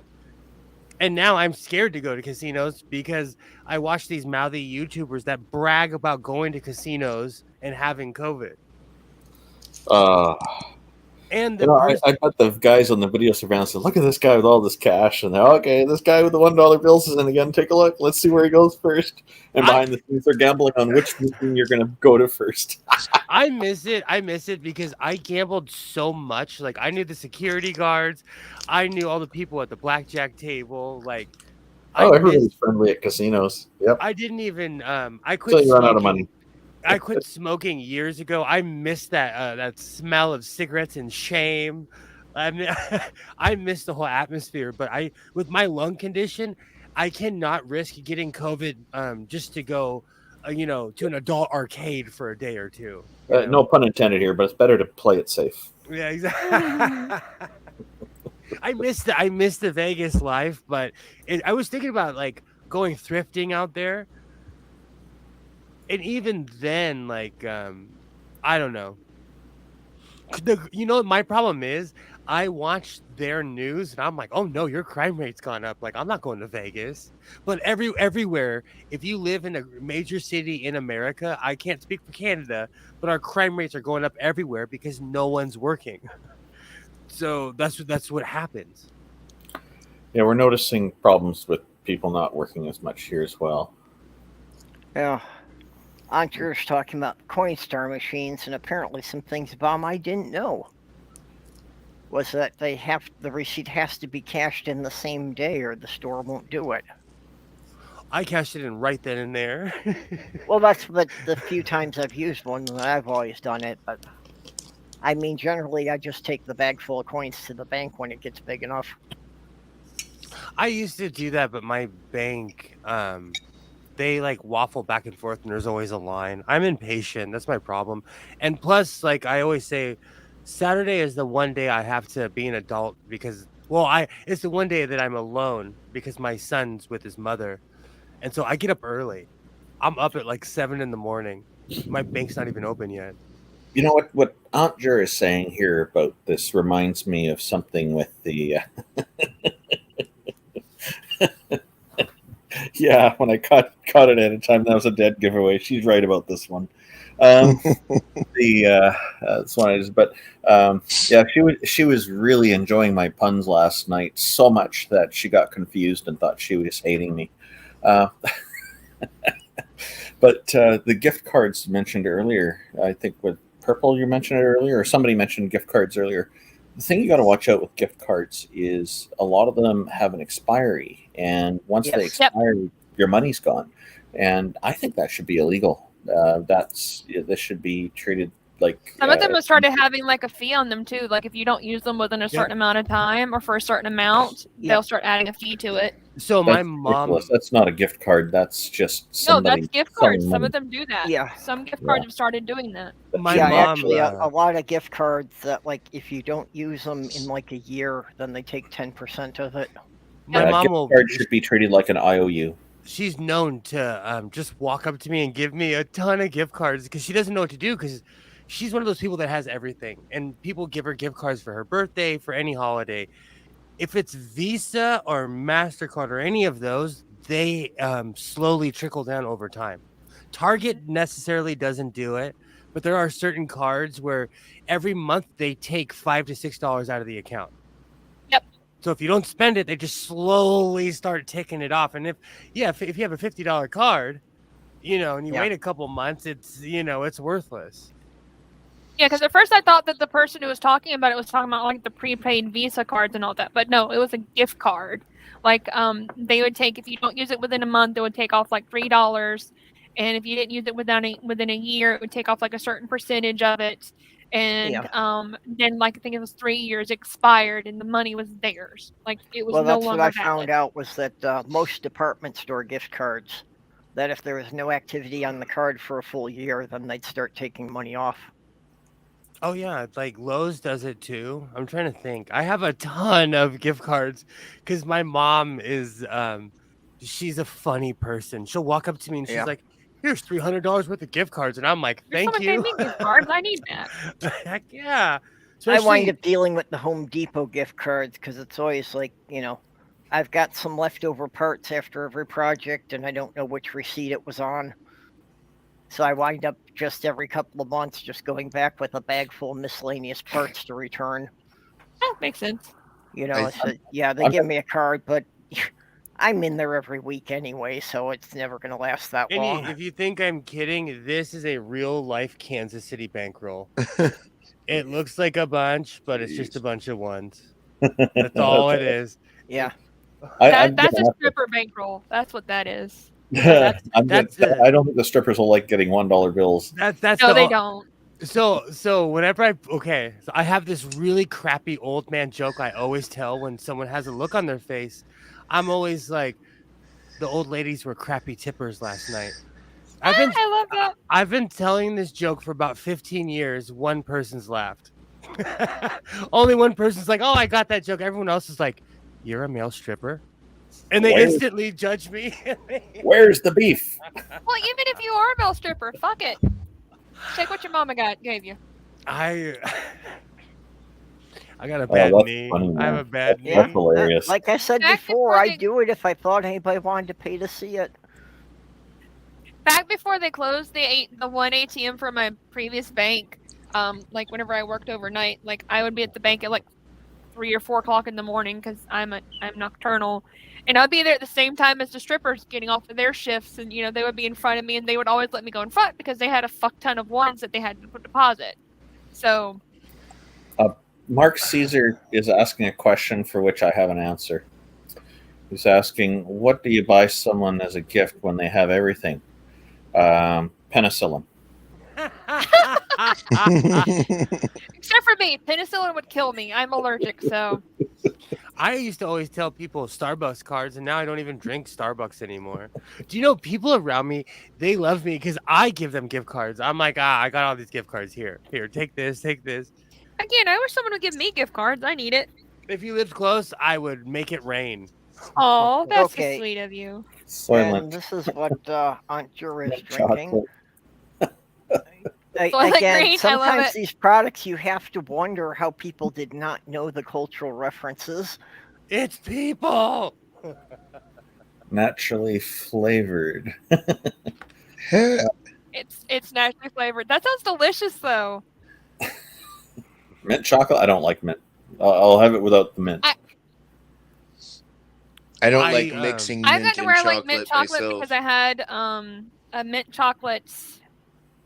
B: And now I'm scared to go to casinos because I watch these mouthy YouTubers that brag about going to casinos and having COVID. And
F: I got the guys on the video surveillance said, look at this guy with all this cash. And they're, okay, this guy with the $1 bills is in again. Take a look. Let's see where he goes first. And behind the scenes, they're gambling on which machine you're going to go to first.
B: I miss it because I gambled so much. Like, I knew the security guards. I knew all the people at the blackjack table. Like,
F: everybody's friendly at casinos. Yep.
B: I didn't even, I quit
F: Until you run out of money.
B: I quit smoking years ago. I miss that smell of cigarettes and shame. I mean, I miss the whole atmosphere. But with my lung condition, I cannot risk getting COVID just to go, to an adult arcade for a day or two.
F: No pun intended here, but it's better to play it safe.
B: Yeah, exactly. I miss the Vegas life, but I was thinking about like going thrifting out there. And even then, like, I don't know. My problem is I watch their news and I'm like, oh no, your crime rate's gone up. Like, I'm not going to Vegas. But everywhere, if you live in a major city in America, I can't speak for Canada, but our crime rates are going up everywhere because no one's working. So that's what happens.
F: Yeah, we're noticing problems with people not working as much here as well.
A: Yeah. Ancher's talking about Coinstar machines, and apparently some things about them I didn't know was that the receipt has to be cashed in the same day or the store won't do it.
B: I cashed it in right then and there.
A: Well, that's the few times I've used one that I've always done it, but I mean, generally I just take the bag full of coins to the bank when it gets big enough.
B: I used to do that, but my bank, they like waffle back and forth and there's always a line. I'm impatient. That's my problem. And plus, like I always say, Saturday is the one day I have to be an adult because, it's the one day that I'm alone because my son's with his mother. And so I get up early. I'm up at like 7 a.m. My bank's not even open yet.
F: You know what Aunt Jer is saying here about this reminds me of something with the yeah, when I caught it at a time, that was a dead giveaway. She's right about this one. That's one it is. But she was really enjoying my puns last night so much that she got confused and thought she was hating me. But the gift cards mentioned earlier, I think with Purple you mentioned it earlier, or somebody mentioned gift cards earlier. The thing you got to watch out with gift cards is a lot of them have an expiry, and once they expire, your money's gone. And I think that should be illegal. This should be treated like
D: some of them have started having like a fee on them too. Like if you don't use them within a certain amount of time or for a certain amount, they'll start adding a fee to it.
B: So my mom,
F: that's not a gift card. That's just somebody.
D: No, that's gift cards. Some
F: money.
D: of them do that.
A: Yeah.
D: Some gift cards have started doing that.
B: My mom,
A: actually, a lot of gift cards that, like, if you don't use them in like a year, then they take 10% of it.
B: My mom
F: gift card should be treated like an IOU.
B: She's known to just walk up to me and give me a ton of gift cards because she doesn't know what to do because she's one of those people that has everything, and people give her gift cards for her birthday, for any holiday. If it's Visa or MasterCard or any of those, they slowly trickle down over time. Target necessarily doesn't do it, but there are certain cards where every month they take $5 to $6 out of the account.
D: Yep.
B: So if you don't spend it, they just slowly start ticking it off. And if you have a $50 card, and you wait a couple months, it's worthless.
D: Yeah, because at first I thought that the person who was talking about it was talking about like the prepaid Visa cards and all that, but no, it was a gift card. Like they would take, if you don't use it within a month, they would take off like $3, and if you didn't use it within a year, it would take off like a certain percentage of it. And then like I think it was 3 years expired, and the money was theirs. Like it was
A: Well,
D: no
A: that's
D: longer
A: what I
D: valid.
A: found out was that most department store gift cards, that if there was no activity on the card for a full year, then they'd start taking money off.
B: Oh yeah, it's like Lowe's does it too. I'm trying to think. I have a ton of gift cards because my mom is she's a funny person. She'll walk up to me and she's like, "Here's $300 worth of gift cards," and I'm like, "Thank you."
D: Someone gave me gift cards. I need that.
B: Heck yeah.
A: I wind up dealing with the Home Depot gift cards because it's always like, I've got some leftover parts after every project and I don't know which receipt it was on. So I wind up just every couple of months just going back with a bag full of miscellaneous parts to return.
D: That makes sense.
A: They give me a card, but I'm in there every week anyway, so it's never going to last that long.
B: If you think I'm kidding, this is a real life Kansas City bankroll. It looks like a bunch, but it's just a bunch of ones. That's all it is.
A: Yeah.
D: That's a stripper bankroll. That's what that is.
F: I don't think the strippers will like getting $1 bills.
D: They don't.
B: So whenever I have this really crappy old man joke I always tell when someone has a look on their face. I'm always like, the old ladies were crappy tippers last night.
D: I love that.
B: I've been telling this joke for about 15 years. One person's laughed. Only one person's like, "Oh, I got that joke." Everyone else is like, "You're a male stripper," and they instantly judge me.
F: Where's the beef?
D: Well, even if you are a male stripper, fuck it. Take what your mama gave you.
B: I got a bad knee.
F: Funny,
B: I have a bad knee.
F: That's hilarious.
A: Like I said before, I'd do it if I thought anybody wanted to pay to see it.
D: Back before they closed the one ATM from my previous bank, like whenever I worked overnight, like I would be at the bank at like 3 or 4 o'clock in the morning because I'm nocturnal, and I'd be there at the same time as the strippers getting off of their shifts, and they would be in front of me, and they would always let me go in front because they had a fuck ton of ones that they had to put deposit. So,
F: Mark Caesar is asking a question for which I have an answer. He's asking, "What do you buy someone as a gift when they have everything?" Penicillin.
D: Except for me, penicillin would kill me. I'm allergic, so.
B: I used to always tell people Starbucks cards, and now I don't even drink Starbucks anymore. Do you know people around me, they love me because I give them gift cards. I'm like, I got all these gift cards here. Here, take this, take this.
D: Again, I wish someone would give me gift cards. I need it.
B: If you lived close, I would make it rain.
D: Oh, that's so sweet of you.
A: And this is what Aunt Jura is drinking.
D: Green,
A: sometimes these products, you have to wonder how people did not know the cultural references.
B: It's people!
F: Naturally flavored.
D: It's naturally flavored. That sounds delicious, though.
F: Mint chocolate? I don't like mint. I'll have it without the mint.
G: I don't like mixing mint
D: I got to where I like mint chocolate
G: myself.
D: because I had a mint chocolate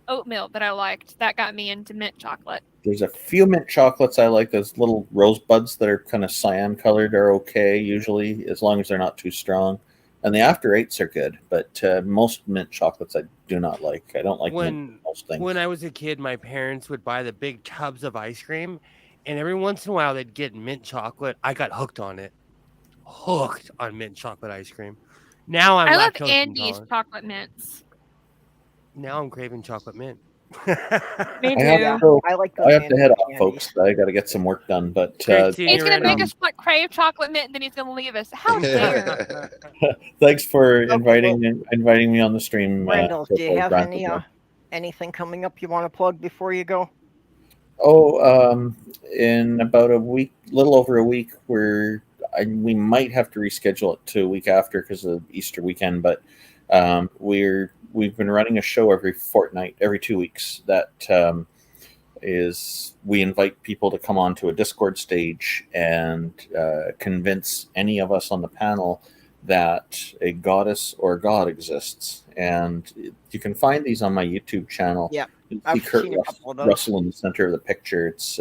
D: oatmeal that I liked. That got me into mint chocolate.
F: There's a few mint chocolates I like. Those little rosebuds that are kind of cyan colored are okay, usually, as long as they're not too strong. And the after eights are good, but most mint chocolates I do not like. I don't like mint most things.
B: When I was a kid, my parents would buy the big tubs of ice cream, and every once in a while they'd get mint chocolate. I got hooked on it. Hooked on mint chocolate ice cream. Now I
D: love Andy's chocolate mints.
B: Now I'm craving chocolate mint.
D: Me too.
F: I have to head off, folks. I got to get some work done. But
D: he's going to make us crave chocolate mint, and then he's going to leave us. How dare!
F: Thanks for inviting me on the stream.
A: Randall, do you have anything coming up you want to plug before you go?
F: Oh, in about a week, little over a week, we might have to reschedule it to a week after because of Easter weekend. But we've been running a show every fortnight, every 2 weeks. That we invite people to come onto a Discord stage and convince any of us on the panel that a goddess or god exists. And you can find these on my YouTube channel.
A: Yeah,
F: I've seen a couple of those. Russell in the center of the picture. It's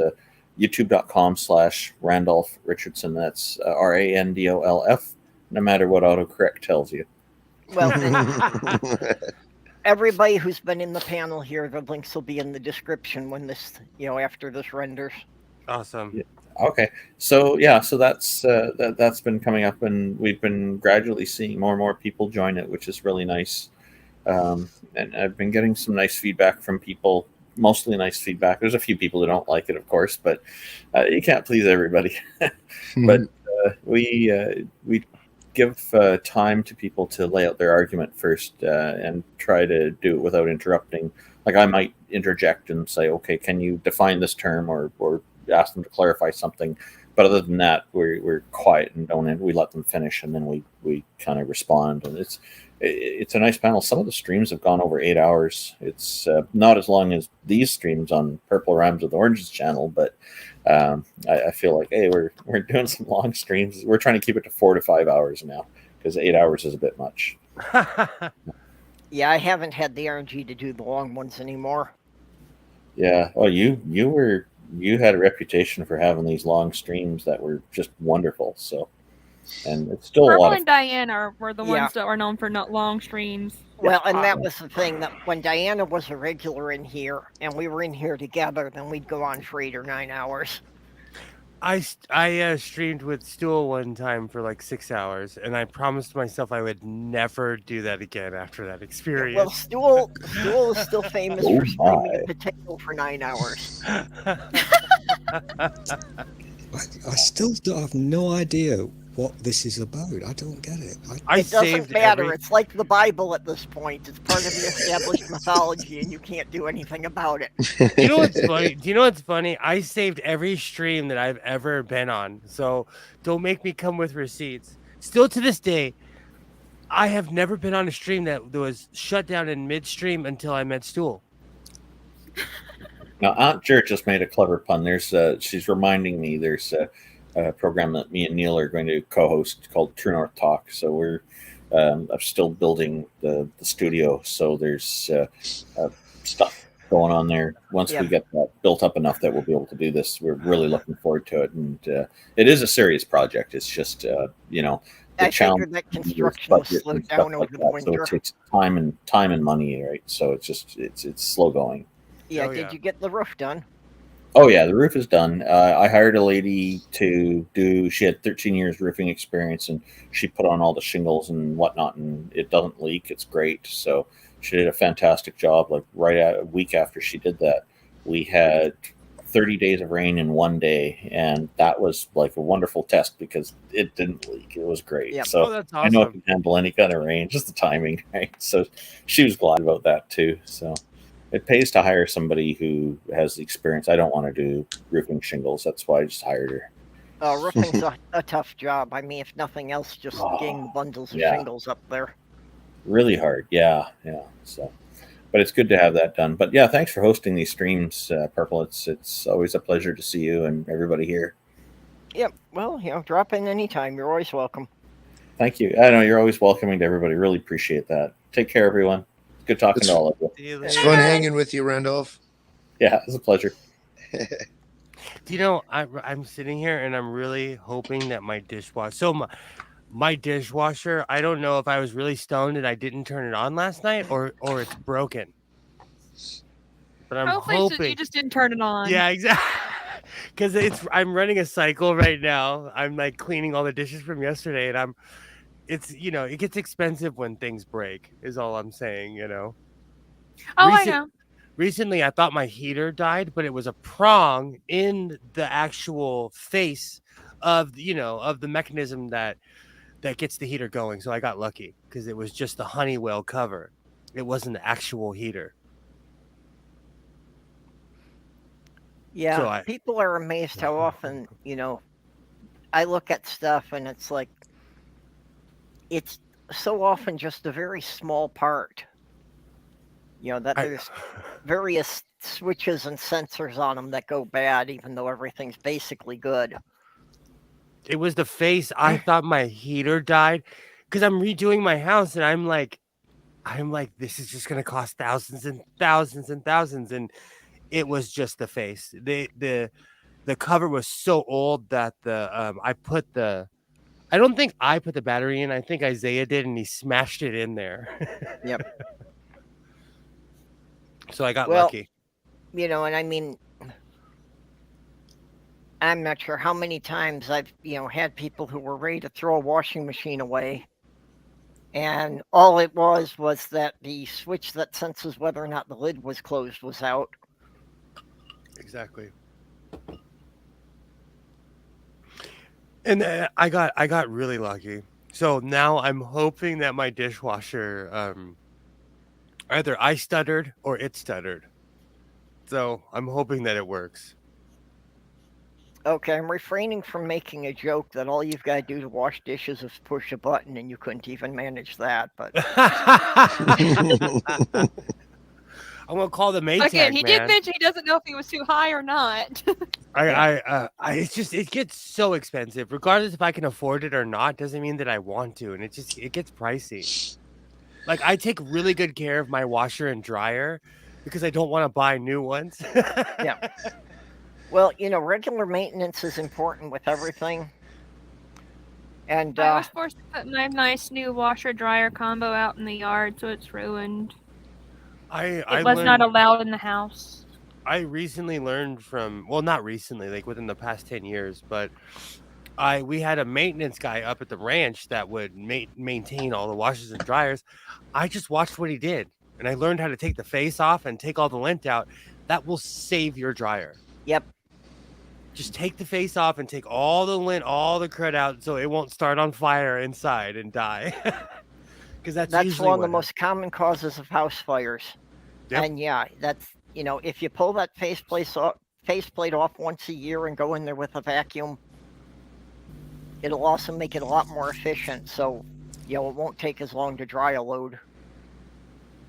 F: youtube.com/Randolph Richardson. That's RANDOLF, no matter what autocorrect tells you.
A: Well, everybody who's been in the panel here, the links will be in the description when this, after this renders.
B: Awesome.
F: Yeah. Okay, so that's been coming up, and we've been gradually seeing more and more people join it, which is really nice. And I've been getting some nice feedback from people, mostly nice feedback. There's a few people who don't like it, of course, but you can't please everybody. But we give time to people to lay out their argument first and try to do it without interrupting. Like I might interject and say, okay, can you define this term, or ask them to clarify something. But other than that, we're quiet and we let them finish, and then we kind of respond. And it's a nice panel. Some of the streams have gone over 8 hours. It's not as long as these streams on Purple Rhymes with Oranges channel, but I feel like, hey, we're doing some long streams. We're trying to keep it to 4 to 5 hours now, because 8 hours is a bit much.
A: Yeah, I haven't had the energy to do the long ones anymore.
F: Yeah. Oh, you had a reputation for having these long streams that were just wonderful. So, and it's still
D: Purple
F: a lot
D: and Diana were the ones that are known for not long streams.
A: Well, and that was the thing, that when Diana was a regular in here and we were in here together, then we'd go on for 8 or 9 hours.
B: I streamed with Stool one time for like 6 hours, and I promised myself I would never do that again after that experience.
A: Well, Stool is still famous for streaming a potato for 9 hours.
H: I still have no idea what this is about. I don't get it.
A: It doesn't matter. It's like the Bible at this point. It's part of the established mythology, and you can't do anything about it.
B: You know what's funny? Do you know what's funny? I saved every stream that I've ever been on, so don't make me come with receipts. Still to this day, I have never been on a stream that was shut down in midstream until I met Stool.
F: Now, Aunt Jer just made a clever pun. She's reminding me there's a program that me and Neil are going to co-host called True North Talk. So I'm still building the studio. So there's stuff going on there. Once we get that built up enough that we'll be able to do this, we're really looking forward to it. And it is a serious project. It's just, the challenge.
A: That construction will slow down over the winter.
F: So it takes time and money, right? So it's slow going.
A: Yeah, did you get the roof done?
F: Oh yeah, the roof is done. I hired a lady she had 13 years roofing experience, and she put on all the shingles and whatnot, and it doesn't leak. It's great. So she did a fantastic job. Like a week after she did that, we had 30 days of rain in one day, and that was like a wonderful test because it didn't leak. It was great.
A: Yep.
F: So
B: that's awesome.
F: I know it can handle any kind of rain, just the timing, right? So she was glad about that too. So it pays to hire somebody who has the experience. I don't want to do roofing shingles. That's why I just hired her.
A: Roofing's a tough job. I mean, if nothing else, just getting bundles of shingles up there.
F: Really hard. Yeah. So, but it's good to have that done. But yeah, thanks for hosting these streams, Purple. It's always a pleasure to see you and everybody here.
A: Yep. Well, drop in anytime. You're always welcome.
F: Thank you. I know you're always welcoming to everybody. Really appreciate that. Take care, everyone. Good talking to all of you.
G: It's fun hanging with you, Randolph.
F: Yeah, it's a pleasure.
B: Do you know, I'm sitting here and I'm really hoping that my dishwasher. So my dishwasher, I don't know if I was really stoned and I didn't turn it on last night, or it's broken. But I'm hoping
D: you just didn't turn it on.
B: Yeah, exactly. Because I'm running a cycle right now. I'm like cleaning all the dishes from yesterday, and it gets expensive when things break, is all I'm saying,
D: Oh, I know.
B: Recently, I thought my heater died, but it was a prong in the actual face of the mechanism that gets the heater going. So I got lucky because it was just the Honeywell cover. It wasn't the actual heater.
A: Yeah, so people are amazed how often, I look at stuff and it's like, it's so often just a very small part. That there's various switches and sensors on them that go bad, even though everything's basically good.
B: It was the face. I thought my heater died because I'm redoing my house, and I'm like, this is just gonna cost thousands and thousands and thousands, and it was just the face. The cover was so old that I don't think I put the battery in. I think Isaiah did, and he smashed it in there.
A: Yep.
B: So I got lucky.
A: And I mean, I'm not sure how many times I've, had people who were ready to throw a washing machine away. And all it was that the switch that senses whether or not the lid was closed was out.
B: Exactly. And I got really lucky. So now I'm hoping that my dishwasher, either I stuttered or it stuttered. So I'm hoping that it works.
A: Okay, I'm refraining from making a joke that all you've got to do to wash dishes is push a button, and you couldn't even manage that. But
B: I'm gonna call the Maytag,
D: Again, he did
B: man.
D: mention he doesn't know if he was too high or not.
B: It gets so expensive. Regardless if I can afford it or not, doesn't mean that I want to, and it gets pricey. Like, I take really good care of my washer and dryer because I don't want to buy new ones.
A: Yeah. Well, regular maintenance is important with everything. And
D: I was forced to put my nice new washer dryer combo out in the yard, so it's ruined. It was not allowed in the house.
B: I recently learned from, well, not recently, like within the past 10 years, but we had a maintenance guy up at the ranch that would maintain all the washers and dryers. I just watched what he did, and I learned how to take the face off and take all the lint out. That will save your dryer.
A: Yep.
B: Just take the face off and take all the lint, all the crud out, so it won't start on fire inside and die. Because that's
A: one of the most common causes of house fires. Yep. And yeah, that's if you pull that faceplate off once a year and go in there with a vacuum, it'll also make it a lot more efficient. So it won't take as long to dry a load.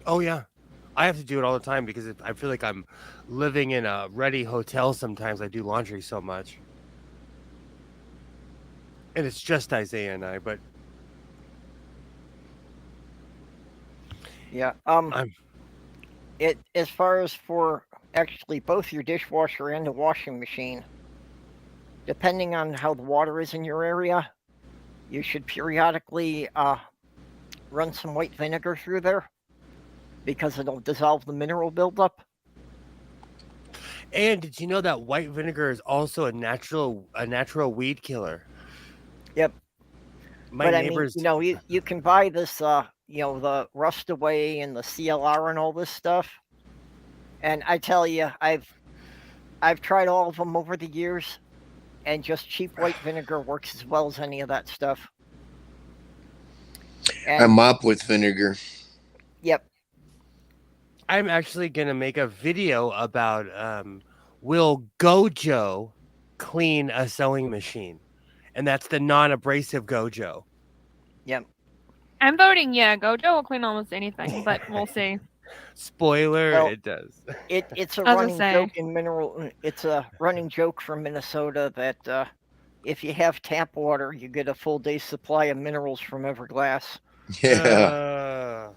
B: Oh yeah. I have to do it all the time because I feel like I'm living in a ready hotel sometimes. I do laundry so much. And it's just Isaiah and I, but
A: yeah. As far as for actually both your dishwasher and the washing machine, depending on how the water is in your area, you should periodically run some white vinegar through there, because it'll dissolve the mineral buildup.
B: And did you know that white vinegar is also a natural weed killer?
A: Yep.
B: My neighbors,
A: I mean, you can buy this, the Rust Away and the CLR and all this stuff. And I tell you, I've tried all of them over the years, and just cheap white vinegar works as well as any of that stuff.
G: I mop with vinegar.
A: Yep.
B: I'm actually going to make a video about will Gojo clean a sewing machine? And that's the non-abrasive Gojo.
A: Yep.
D: I'm voting yeah. Gojo will clean almost anything, but we'll see.
B: Spoiler, it does.
A: It's a running joke in mineral. It's a running joke from Minnesota that if you have tap water, you get a full day's supply of minerals from Everglass.
G: Yeah.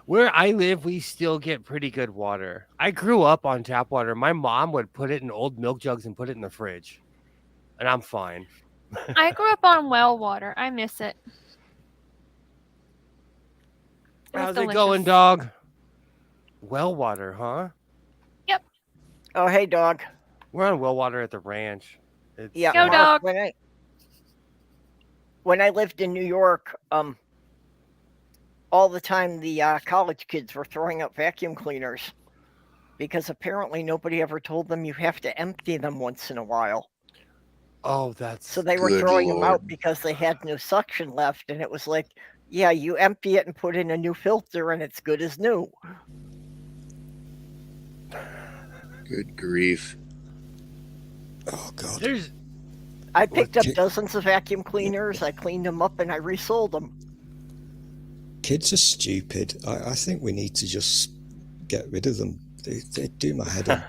B: Where I live, we still get pretty good water. I grew up on tap water. My mom would put it in old milk jugs and put it in the fridge. And I'm fine.
D: I grew up on well water. I miss it.
B: How's it going, dog? Well water, huh?
D: Yep.
A: Oh, hey, dog.
B: We're on well water at the ranch.
A: Yeah,
D: go, dog.
A: When I lived in New York, all the time the college kids were throwing out vacuum cleaners because apparently nobody ever told them you have to empty them once in a while.
B: Oh, that's
A: so they were throwing them out because they had no suction left, and it was like, yeah, you empty it and put in a new filter and it's good as new.
G: Good grief.
H: Oh God.
A: I picked up dozens of vacuum cleaners, I cleaned them up, and I resold them.
H: Kids are stupid. I think we need to just get rid of them. They do my head in.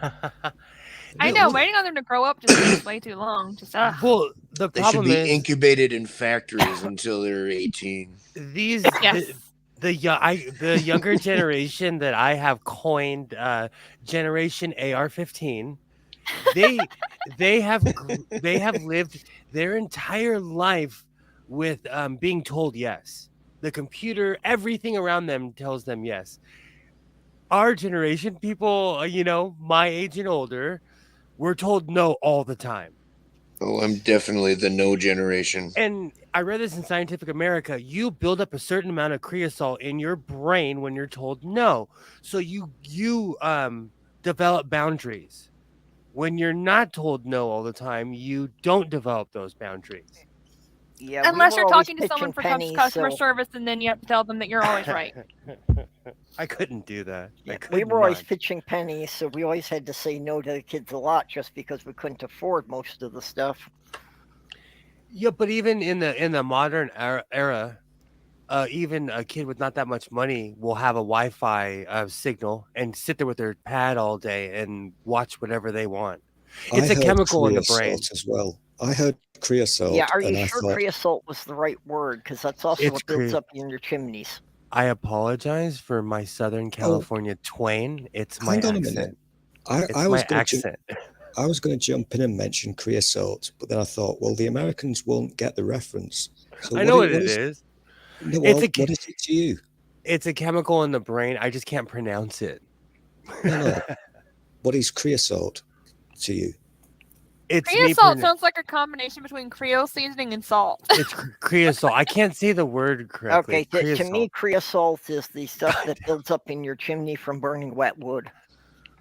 D: I know, waiting on them to grow up just takes way too long.
B: Well, the problem
G: they should be incubated in factories until they're 18.
B: The younger generation that I have coined Generation AR-15, they have lived their entire life with being told yes. The computer, everything around them tells them yes. our generation, people, my age and older, we're told no all the time.
G: Oh, I'm definitely the no generation.
B: And I read this in Scientific America. You build up a certain amount of creosol in your brain when you're told no. So you develop boundaries. When you're not told no all the time, you don't develop those boundaries.
A: Yeah,
D: Unless
A: we
D: you're
A: were always
D: talking to someone
A: pitching
D: for
A: pennies,
D: customer
A: so
D: service, and then you have to tell them that you're always right.
B: I couldn't do that.
A: we were always pitching pennies, so we always had to say no to the kids a lot just because we couldn't afford most of the stuff.
B: Yeah, but even in the modern era, even a kid with not that much money will have a Wi-Fi signal and sit there with their pad all day and watch whatever they want. It's a chemical in the brain
H: as well. I heard creosote.
A: Yeah, are you
H: and I
A: sure
H: thought,
A: creosote was the right word? Because that's also
B: It's
A: what builds up in your chimneys.
B: I apologize for my Southern California twang. It's my
H: hang on a
B: accent.
H: minute.
B: It's
H: I
B: my
H: was going to
B: accent.
H: I was going to jump in and mention creosote, but then I thought, well, the Americans won't get the reference. So
B: I know what it is.
H: No,
B: It's
H: what is it to you?
B: It's a chemical in the brain. I just can't pronounce it.
H: No. What is creosote to you?
B: It's
D: Creosote sounds like a combination between Creole seasoning and salt.
B: It's creosote. I can't say the word correctly.
A: Okay, to me, creosote is the stuff that builds up in your chimney from burning wet wood.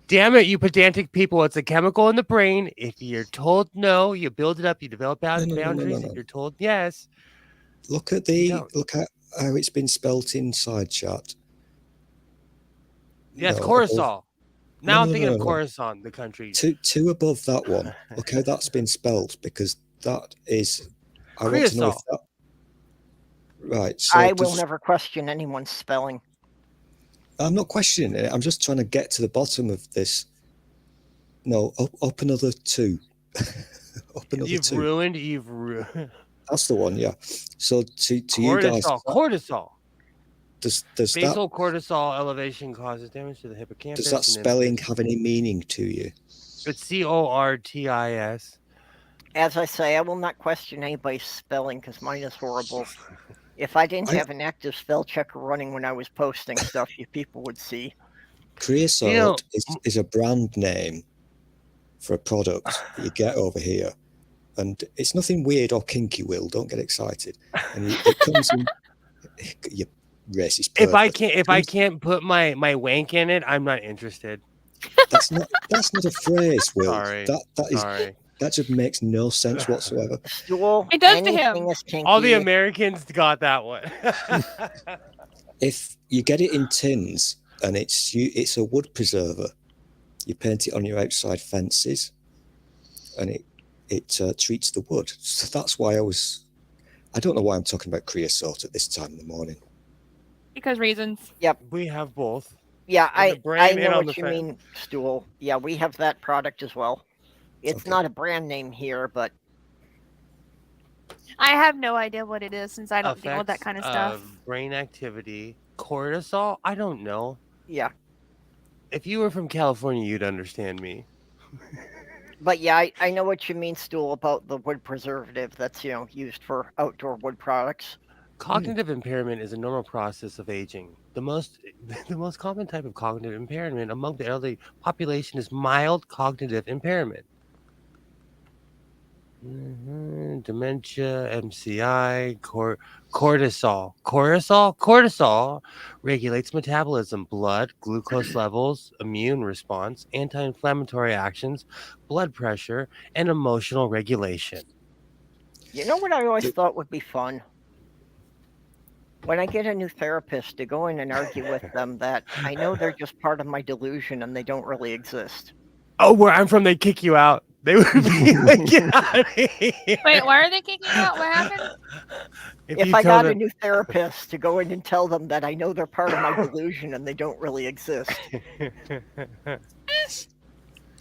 B: Damn it, you pedantic people. It's a chemical in the brain. If you're told no, you build it up, you develop boundaries. If you're told yes.
H: Look at how it's been spelt in side chat.
B: Yes, Coruscant. Now I'm thinking of Coruscant, the country.
H: Two above that one. Look how that's been spelled, because that is. I want to know if that. Right. So
A: I will never question anyone's spelling.
H: I'm not questioning it. I'm just trying to get to the bottom of this. No, up another two. Up another
B: You've
H: two.
B: ruined.
H: That's the one, yeah. So to you guys,
B: cortisol.
H: Does
B: basal cortisol elevation causes damage to the hippocampus?
H: Does that spelling have any meaning to you?
B: It's Cortis.
A: As I say, I will not question anybody's spelling because mine is horrible. If I didn't have an active spell checker running when I was posting stuff, you people would see.
H: Creosote is a brand name for a product that you get over here. And it's nothing weird or kinky, Will. Don't get excited. And it comes in... You racist pervert.
B: If I can't put my wank in it, I'm not interested.
H: That's not a phrase, Will.
B: Sorry.
H: That just makes no sense whatsoever.
A: It
D: does to him.
B: All the Americans got that one.
H: If you get it in tins and it's a wood preserver, you paint it on your outside fences, and it treats the wood. So that's why I don't know why I'm talking about creosote at this time in the morning.
D: Because reasons.
A: Yep.
B: We have both.
A: Yeah, I know what you mean, Stool. Yeah, we have that product as well. It's not a brand name here, but
D: I have no idea what it is since I don't deal with that kind of stuff.
B: Brain activity, cortisol. I don't know.
A: Yeah.
B: If you were from California, you'd understand me.
A: But yeah, I know what you mean, Stool, about the wood preservative that's used for outdoor wood products.
B: Cognitive impairment is a normal process of aging. The most common type of cognitive impairment among the elderly population is mild cognitive impairment. Dementia, MCI, cortisol. Cortisol regulates metabolism, blood, glucose levels, immune response, anti-inflammatory actions, blood pressure, and emotional regulation.
A: You know what I always thought would be fun? When I get a new therapist, to go in and argue with them that I know they're just part of my delusion and they don't really exist.
B: Oh, where I'm from, they kick you out. They would be like, get out of here.
D: Wait, why are they kicking you out? What happened?
A: If I got a new therapist, to go in and tell them that I know they're part of my delusion and they don't really exist.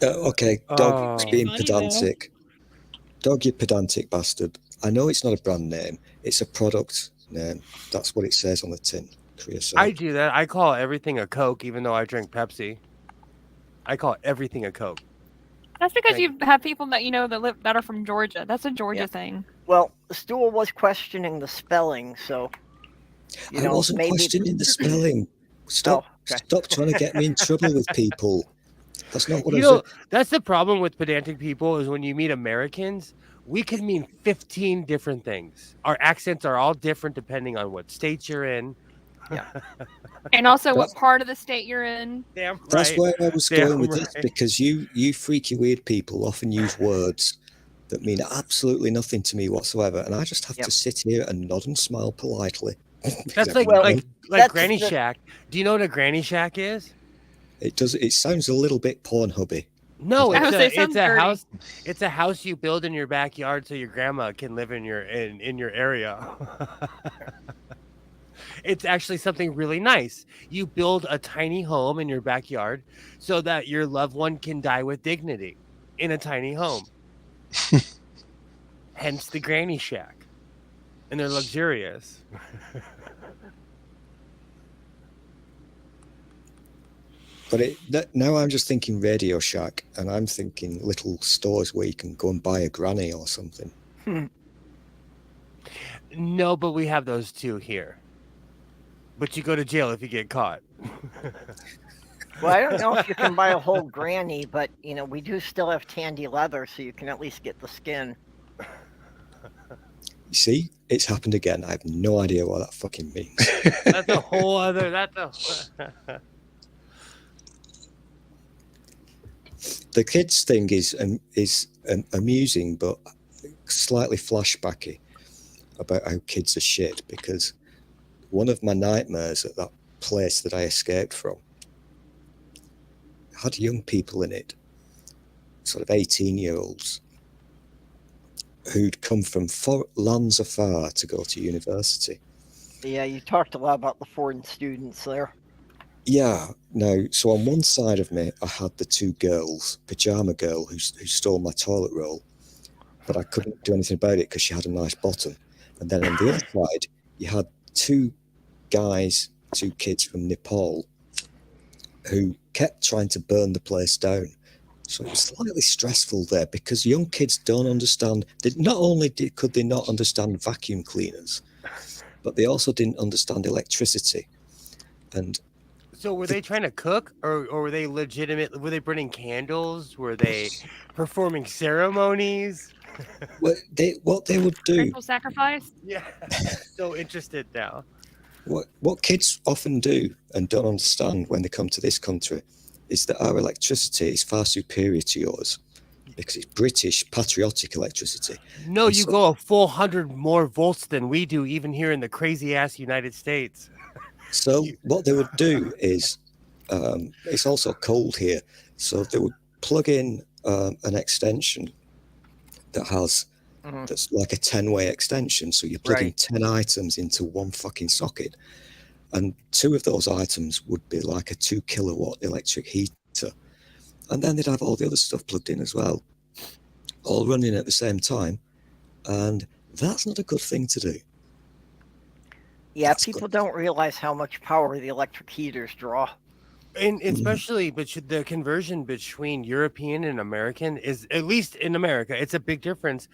H: Okay, Dog, being pedantic. Dog, you pedantic bastard. I know it's not a brand name. It's a product name. That's what it says on the tin. Creosote.
B: I do that. I call everything a Coke, even though I drink Pepsi. I call everything a Coke.
D: That's because you have people that that are from Georgia. That's a Georgia thing.
A: Well, Stool was questioning the spelling, so
H: I wasn't questioning the spelling. Stop Stop trying to get me in trouble with people. That's not what
B: You
H: I
B: know,
H: was.
B: that's the problem with pedantic people is when you meet Americans, we could mean 15 different things. Our accents are all different depending on what state you're in.
A: Yeah.
D: And also what part of the state you're in.
B: Damn right.
H: That's where I was going with this,
B: right.
H: because you freaky weird people often use words that mean absolutely nothing to me whatsoever, and I just have to sit here and nod and smile politely.
B: That's like Granny Shack. Do you know what a Granny Shack is?
H: It does. It sounds a little bit Pornhubby.
B: No, it's a house. It's a house you build in your backyard so your grandma can live in your area. It's actually something really nice. You build a tiny home in your backyard so that your loved one can die with dignity in a tiny home. Hence the Granny Shack. And they're luxurious.
H: But now I'm just thinking Radio Shack, and I'm thinking little stores where you can go and buy a granny or something.
B: No, but we have those too here. But you go to jail if you get caught.
A: Well, I don't know if you can buy a whole granny, but we do still have tandy leather, so you can at least get the skin.
H: You see, it's happened again. I have no idea what that fucking means.
B: That's a whole other.
H: The kids thing is amusing, but slightly flashbacky about how kids are shit, because one of my nightmares at that place that I escaped from had young people in it, sort of 18-year-olds, who'd come from lands afar to go to university.
A: Yeah, you talked a lot about the foreign students there.
H: Yeah, no. So on one side of me, I had the two girls, pajama girl who stole my toilet roll, but I couldn't do anything about it because she had a nice bottom. And then on the other side, you had two kids from Nepal who kept trying to burn the place down. So it was slightly stressful there because young kids don't understand. Not only could they not understand vacuum cleaners, but they also didn't understand electricity. And
B: so were they trying to cook, or were they legitimate? Were they burning candles? Were they performing ceremonies?
H: what they would do?
D: Ritual sacrifice.
B: Yeah, so interested now.
H: What kids often do and don't understand when they come to this country is that our electricity is far superior to yours because it's British patriotic electricity.
B: No, you go a full 100 more volts than we do, even here in the crazy ass United States.
H: So what they would do is, it's also cold here, so they would plug in an extension that has that's like a 10-way extension. So you're plugging 10 items into one fucking socket, and two of those items would be like a 2 kilowatt electric heater, and then they'd have all the other stuff plugged in as well, all running at the same time, and that's not a good thing to do.
A: Yeah, people don't realize how much power the electric heaters draw.
B: And especially the conversion between European and American is, at least in America, it's a big difference.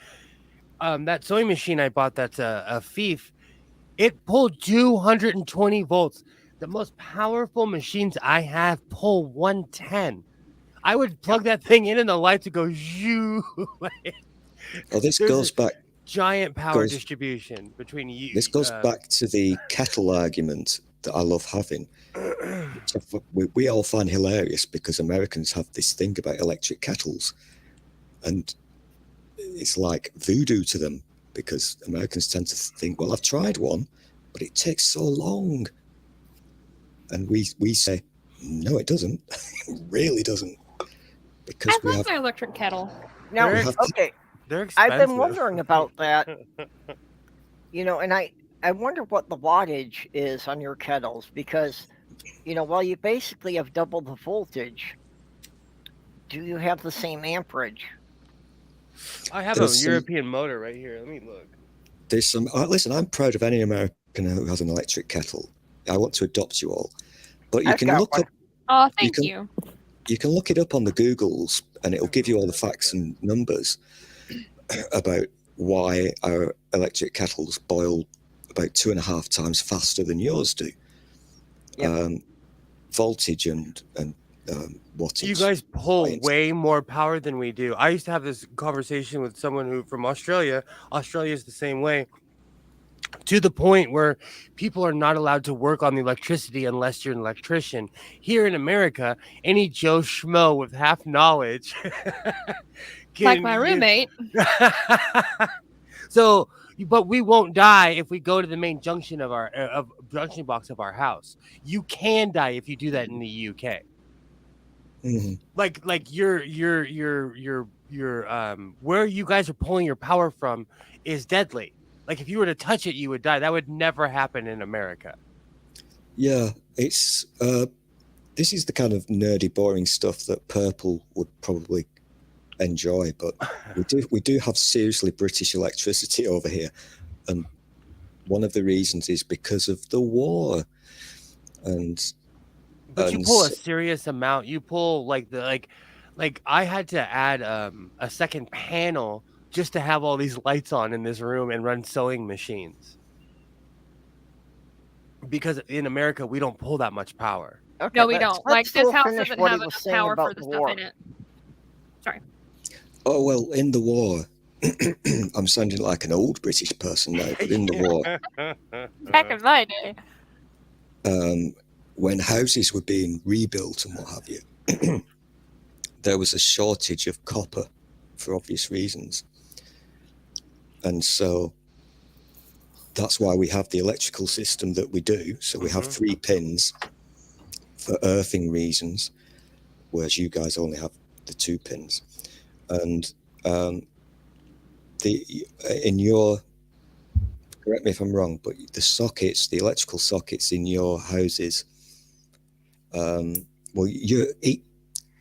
B: That sewing machine I bought, that's a thief, it pulled 220 volts. The most powerful machines I have pull 110. I would plug that thing in and the lights would go zhoo.
H: This goes back.
B: Giant power distribution between you.
H: This goes back to the kettle argument that I love having. We all find hilarious because Americans have this thing about electric kettles, and it's like voodoo to them because Americans tend to think, well, I've tried one, but it takes so long. And we say, no, it doesn't. It really doesn't. Because
D: I love my electric kettle.
A: Now, okay.
B: They're expensive.
A: I've been wondering about that. And I wonder what the wattage is on your kettles because, while you basically have double the voltage, do you have the same amperage?
B: I have a European motor right here. Let me look.
H: There's some. Listen, I'm proud of any American who has an electric kettle. I want to adopt you all, but you can look up.
D: Oh, thank you.
H: You can look it up on the Googles, and it'll give you all the facts and numbers about why our electric kettles boil about 2.5 times faster than yours do.
A: Yep.
H: voltage and what
B: You
H: it's
B: guys pull
H: appliance.
B: way more power than we do. I used to have this conversation with someone who from Australia. Australia is the same way, to the point where people are not allowed to work on the electricity unless you're an electrician. Here in America, any Joe Schmo with half knowledge
D: Like my roommate.
B: So, but we won't die if we go to the main junction of our junction box of our house. You can die if you do that in the UK.
H: Mhm.
B: Like your where you guys are pulling your power from is deadly. Like if you were to touch it, you would die. That would never happen in America.
H: Yeah, it's this is the kind of nerdy, boring stuff that Purple would probably enjoy, but we do have seriously British electricity over here, and one of the reasons is because of the war.
B: But you pull a serious amount. You pull like I had to add a second panel just to have all these lights on in this room and run sewing machines. Because in America we don't pull that much power.
A: Okay,
D: No, we don't. Like this
A: still
D: house
A: finish
D: doesn't
A: what he
D: have
A: was
D: enough
A: saying
D: power for
A: about
D: the
A: the
D: stuff
A: war.
D: in it. Sorry.
H: Oh well, in the war, I'm sounding like an old British person now, but in the war,
D: Back in my day.
H: when houses were being rebuilt and what have you, there was a shortage of copper for obvious reasons. And so that's why we have the electrical system that we do. So we have 3 pins for earthing reasons, whereas you guys only have the 2 pins. And in your, correct me if I'm wrong, but the sockets, the electrical sockets in your houses, well,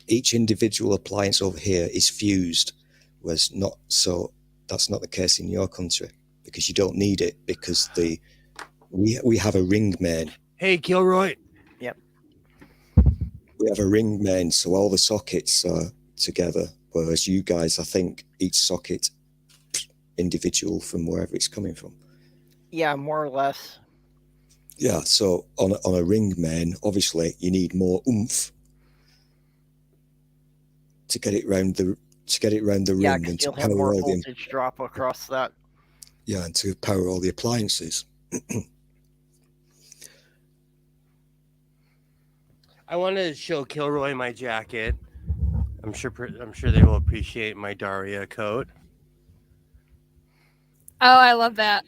H: each individual appliance over here is fused, whereas not so. That's not the case in your country because you don't need it because we have a ring main.
B: Hey, Kilroy.
A: Yep.
H: We have a ring main, so all the sockets are together, whereas you guys, I think, each socket individual from wherever it's coming from.
A: Yeah, more or less.
H: Yeah, so on a ring main, obviously you need more oomph to get it round the
A: Yeah,
H: ring
A: because
H: and to
A: you'll have
H: power
A: more
H: all the
A: voltage drop across that.
H: and to power all the appliances.
B: I want to show Kilroy my jacket. I'm sure they will appreciate my Daria coat.
D: Oh, I love that.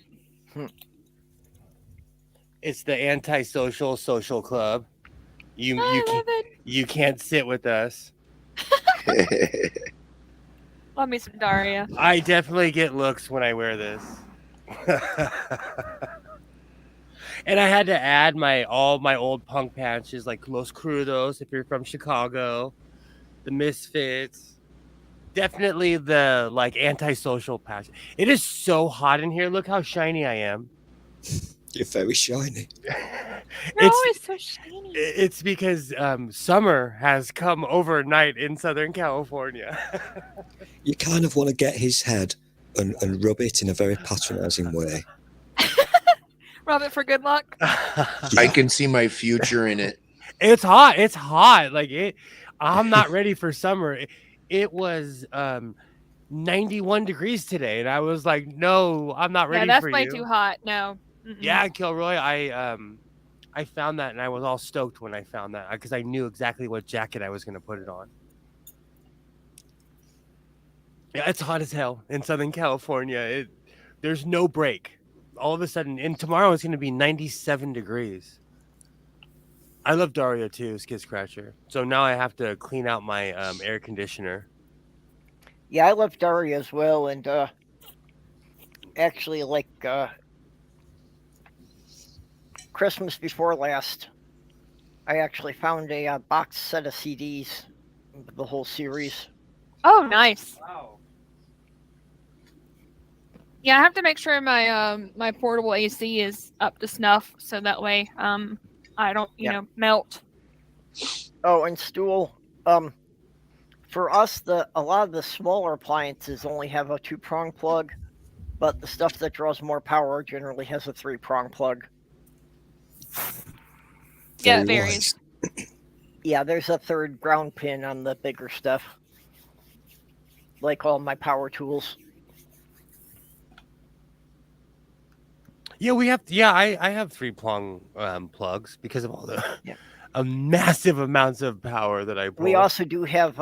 B: It's the antisocial social club. You can't sit with us.
D: Love me some Daria.
B: I definitely get looks when I wear this. And I had to add all my old punk patches like Los Crudos if you're from Chicago, the Misfits. Definitely the like antisocial patch. It is so hot in here. Look how shiny I am.
H: You're very shiny.
D: You're always so shiny.
B: It's because summer has come overnight in Southern California.
H: You kind of want to get his head and rub it in a very patronizing way.
D: Rub it for good luck.
G: I can see my future in it.
B: It's hot. It's hot. I'm not ready for summer. It was 91 degrees today, and I was like, "No, I'm not ready for you."
D: Yeah, that's way too hot. No. Mm-mm.
B: Yeah, Kilroy, I found that, and I was all stoked when I found that because I knew exactly what jacket I was going to put it on. Yeah, it's hot as hell in Southern California. There's no break. All of a sudden, and tomorrow it's going to be 97 degrees. I love Daria too, Skid Scratcher. So now I have to clean out my air conditioner.
A: Yeah, I love Daria as well, and actually, like Christmas before last, I actually found a box set of CDs, the whole series.
D: Oh, nice.
B: Wow.
D: Yeah, I have to make sure my my portable AC is up to snuff, so that way I don't melt.
A: Oh, and Stool, for us, a lot of the smaller appliances only have a 2-prong plug, but the stuff that draws more power generally has a 3-prong plug.
D: Yeah, it
H: Very
D: varies.
H: wise.
A: Yeah, there's a third ground pin on the bigger stuff, like all my power tools.
B: Yeah, we have. Yeah, I have 3-prong plugs because of all the massive amounts of power that I pull.
A: We also do have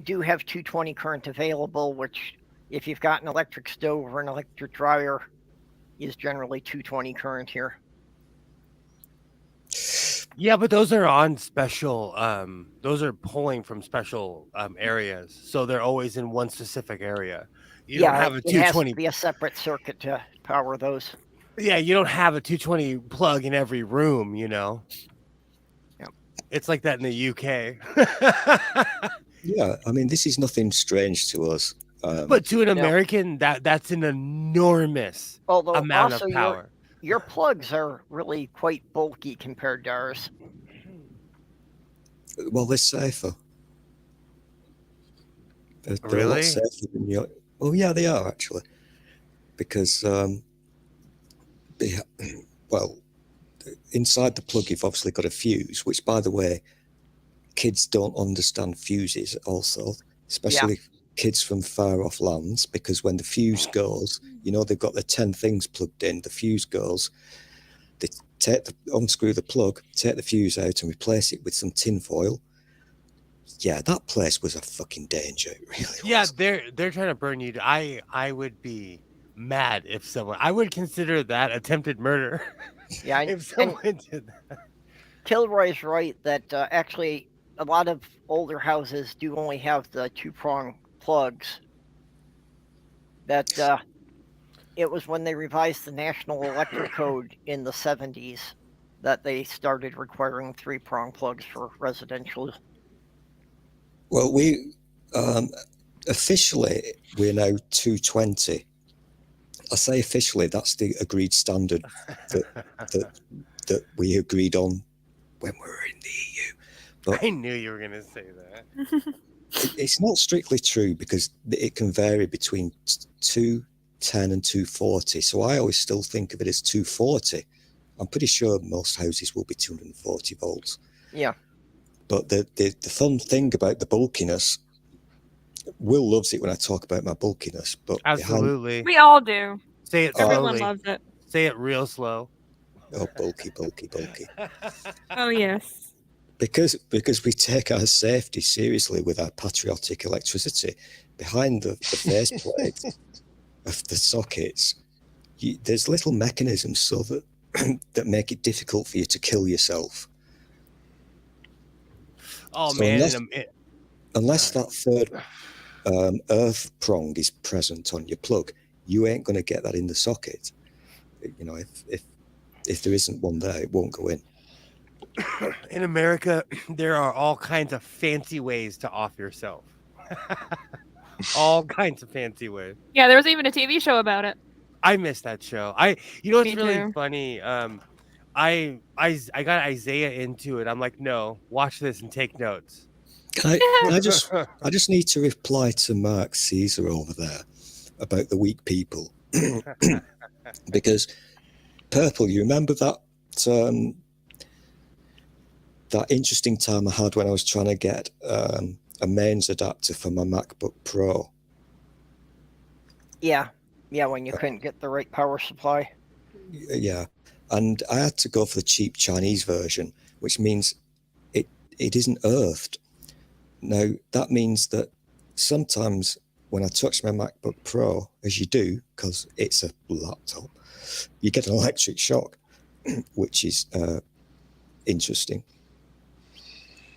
A: 220 current available, which if you've got an electric stove or an electric dryer, is generally 220 current here.
B: Yeah, but those are on special. Those are pulling from special areas, so they're always in one specific area. You don't have a 220.
A: It has to be a separate circuit to power those.
B: Yeah, you don't have a 220 plug in every room, you know.
A: Yep.
B: It's like that in the UK.
H: Yeah, I mean, this is nothing strange to us.
B: But to an American, that's an enormous amount of power.
A: Your plugs are really quite bulky compared to ours.
H: Well, they're safer. They're
B: Really?
H: a lot safer than your. Well, yeah, they are actually, because well, inside the plug you've obviously got a fuse, which, by the way, kids don't understand fuses. Also, especially kids from far off lands, because when the fuse goes, you know, they've got the 10 things plugged in. The fuse goes. They unscrew the plug, take the fuse out, and replace it with some tin foil. Yeah, that place was a fucking danger. It really was.
B: Yeah, they're trying to burn you. I would be mad if someone. I would consider that attempted murder.
A: Yeah,
B: if someone did that.
A: Kilroy's right that actually a lot of older houses do only have the 2-prong plugs. That it was when they revised the National Electric Code in the 70s that they started requiring 3-prong plugs for residential.
H: Well, we officially we're now 220. I say officially, that's the agreed standard that we agreed on when we were in the EU. But
B: I knew you were going to say that.
H: It's not strictly true, because it can vary between 210 and 240. So I always still think of it as 240. I'm pretty sure most houses will be 240 volts.
A: Yeah.
H: But the fun thing about the bulkiness, Will loves it when I talk about my bulkiness. But
B: absolutely,
D: we all do.
B: Say it
D: Everyone
B: slowly.
D: loves it.
B: Say it real slow.
H: Oh, bulky, bulky, bulky.
D: Oh yes.
H: Because we take our safety seriously with our patriotic electricity. Behind the faceplate of the sockets, there's little mechanisms so that that make it difficult for you to kill yourself.
B: Oh
H: So
B: man!
H: Unless that third earth prong is present on your plug, you ain't going to get that in the socket. You know, if there isn't one there, it won't go in.
B: In America, there are all kinds of fancy ways to off yourself. All kinds of fancy ways.
D: Yeah, there was even a TV show about it.
B: I missed that show. You know what's
D: Me
B: really
D: too.
B: funny? I got Isaiah into it. I'm like, no, watch this and take notes.
H: I just need to reply to Mark Caesar over there about the weak people. Because Purple, you remember that that interesting time I had when I was trying to get a mains adapter for my MacBook Pro?
A: Yeah, when you couldn't get the right power supply.
H: Yeah, and I had to go for the cheap Chinese version, which means it isn't earthed. Now, that means that sometimes when I touch my MacBook Pro, as you do, because it's a laptop, you get an electric shock, which is interesting.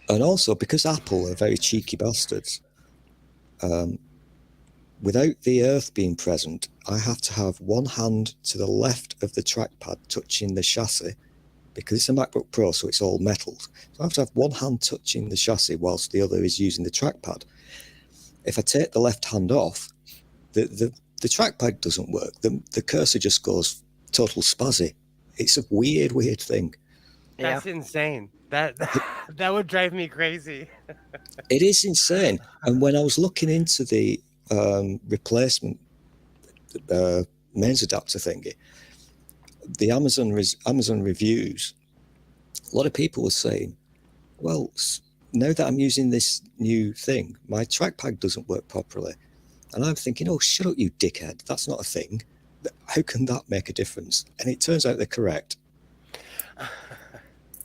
H: And also, because Apple are very cheeky bastards, without the earth being present, I have to have one hand to the left of the trackpad touching the chassis, because it's a MacBook Pro, so it's all metals. So I have to have one hand touching the chassis whilst the other is using the trackpad. If I take the left hand off, the trackpad doesn't work. The cursor just goes total spazzy. It's a weird thing.
B: That's insane. That would drive me crazy.
H: It is insane. And when I was looking into the replacement mains adapter thingy, the Amazon reviews, a lot of people were saying Well, now that I'm using this new thing, my trackpad doesn't work properly. And I'm thinking, oh, shut up, you dickhead. That's not a thing. How can that make a difference? And it turns out they're correct.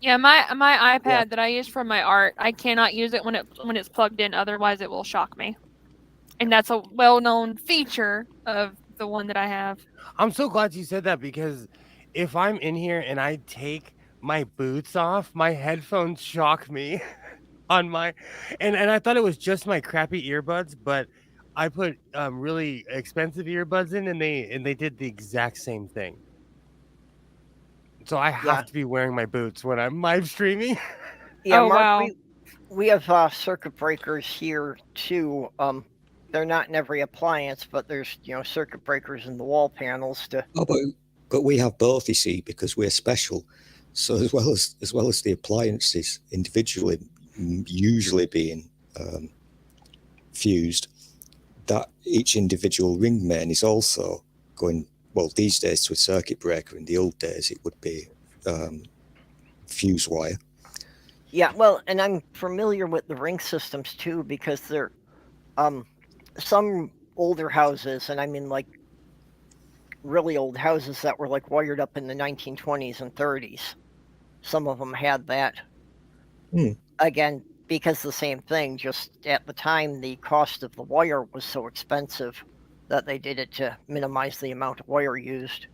D: Yeah, my iPad that I use for my art, I cannot use it when it's plugged in, otherwise it will shock me. And that's a well-known feature of the one that I have.
B: I'm so glad you said that, because if I'm in here and I take my boots off, my headphones shock me on my and I thought it was just my crappy earbuds, but I put really expensive earbuds in, and they did the exact same thing. So I have to be wearing my boots when I'm live streaming.
A: Yeah,
D: Oh,
A: Mark,
D: wow.
A: we have circuit breakers here too. They're not in every appliance, but there's circuit breakers in the wall panels to.
H: Oh, but we have both, you see, because we're special. So as well as the appliances individually usually being fused, that each individual ring main is also going, well, these days to a circuit breaker. In the old days, it would be fuse wire.
A: Yeah, well, and I'm familiar with the ring systems too, because they're some older houses, and I mean like really old houses that were like wired up in the 1920s and 30s. Some of them had that. Again, because the same thing, just at the time, the cost of the wire was so expensive that they did it to minimize the amount of wire used.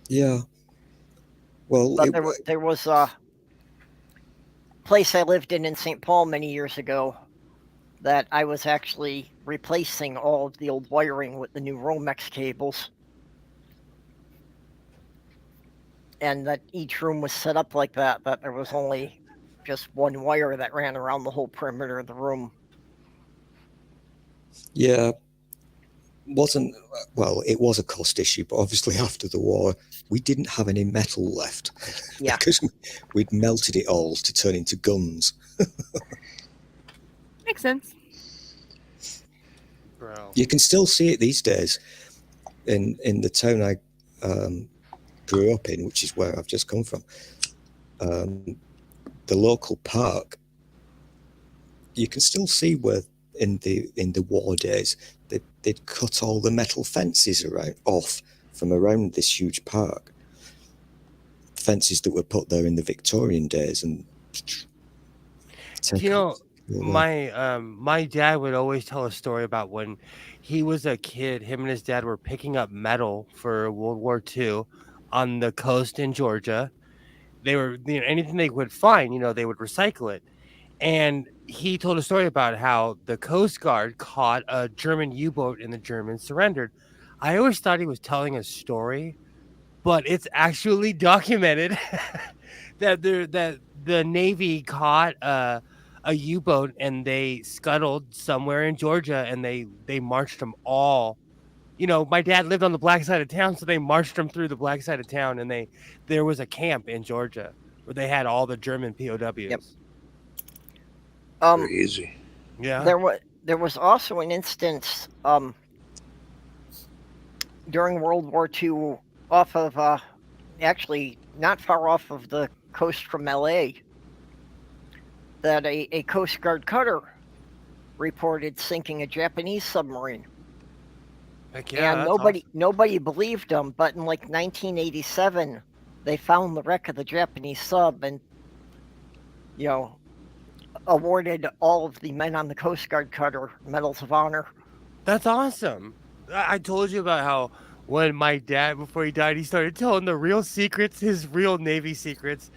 H: Yeah. Well,
A: but there was a place I lived in St. Paul many years ago that I was actually replacing all of the old wiring with the new Romex cables. And that each room was set up like that there was only just one wire that ran around the whole perimeter of the room.
H: Yeah. It was a cost issue, but obviously after the war, we didn't have any metal left.
A: Yeah.
H: Because we'd melted it all to turn into guns.
D: Makes sense.
B: Bro.
H: You can still see it these days in the town I grew up in, which is where I've just come from. The local park, you can still see where in the war days they'd cut all the metal fences off from around this huge park. Fences that were put there in the Victorian days, and
B: my dad would always tell a story about when he was a kid. Him and his dad were picking up metal for World War II on the coast in Georgia. They were anything they would find, they would recycle it. And he told a story about how the Coast Guard caught a German U-boat and the Germans surrendered. I always thought he was telling a story, but it's actually documented that the Navy caught a U-boat and they scuttled somewhere in Georgia, and they marched them all. My dad lived on the black side of town, so they marched them through the black side of town, and there was a camp in Georgia where they had all the German POWs.
A: Yep.
G: Very easy.
B: Yeah.
A: There was also an instance during World War II off of actually not far off of the coast from LA that a Coast Guard cutter reported sinking a Japanese submarine.
B: Heck yeah,
A: and nobody believed them, but in like 1987 they found the wreck of the Japanese sub and awarded all of the men on the Coast Guard cutter medals of honor.
B: That's awesome. I told you about how when my dad, before he died, he started telling the real secrets, his real Navy secrets,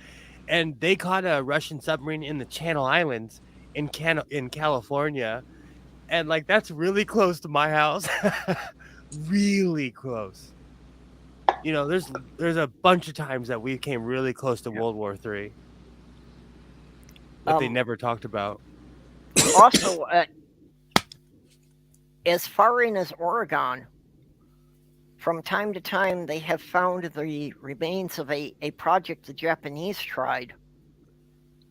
B: and they caught a Russian submarine in the Channel Islands in California, and like that's really close to my house. Really close. There's a bunch of times that we came really close to World War III that they never talked about.
A: Also, as far in as Oregon, from time to time they have found the remains of a project the Japanese tried,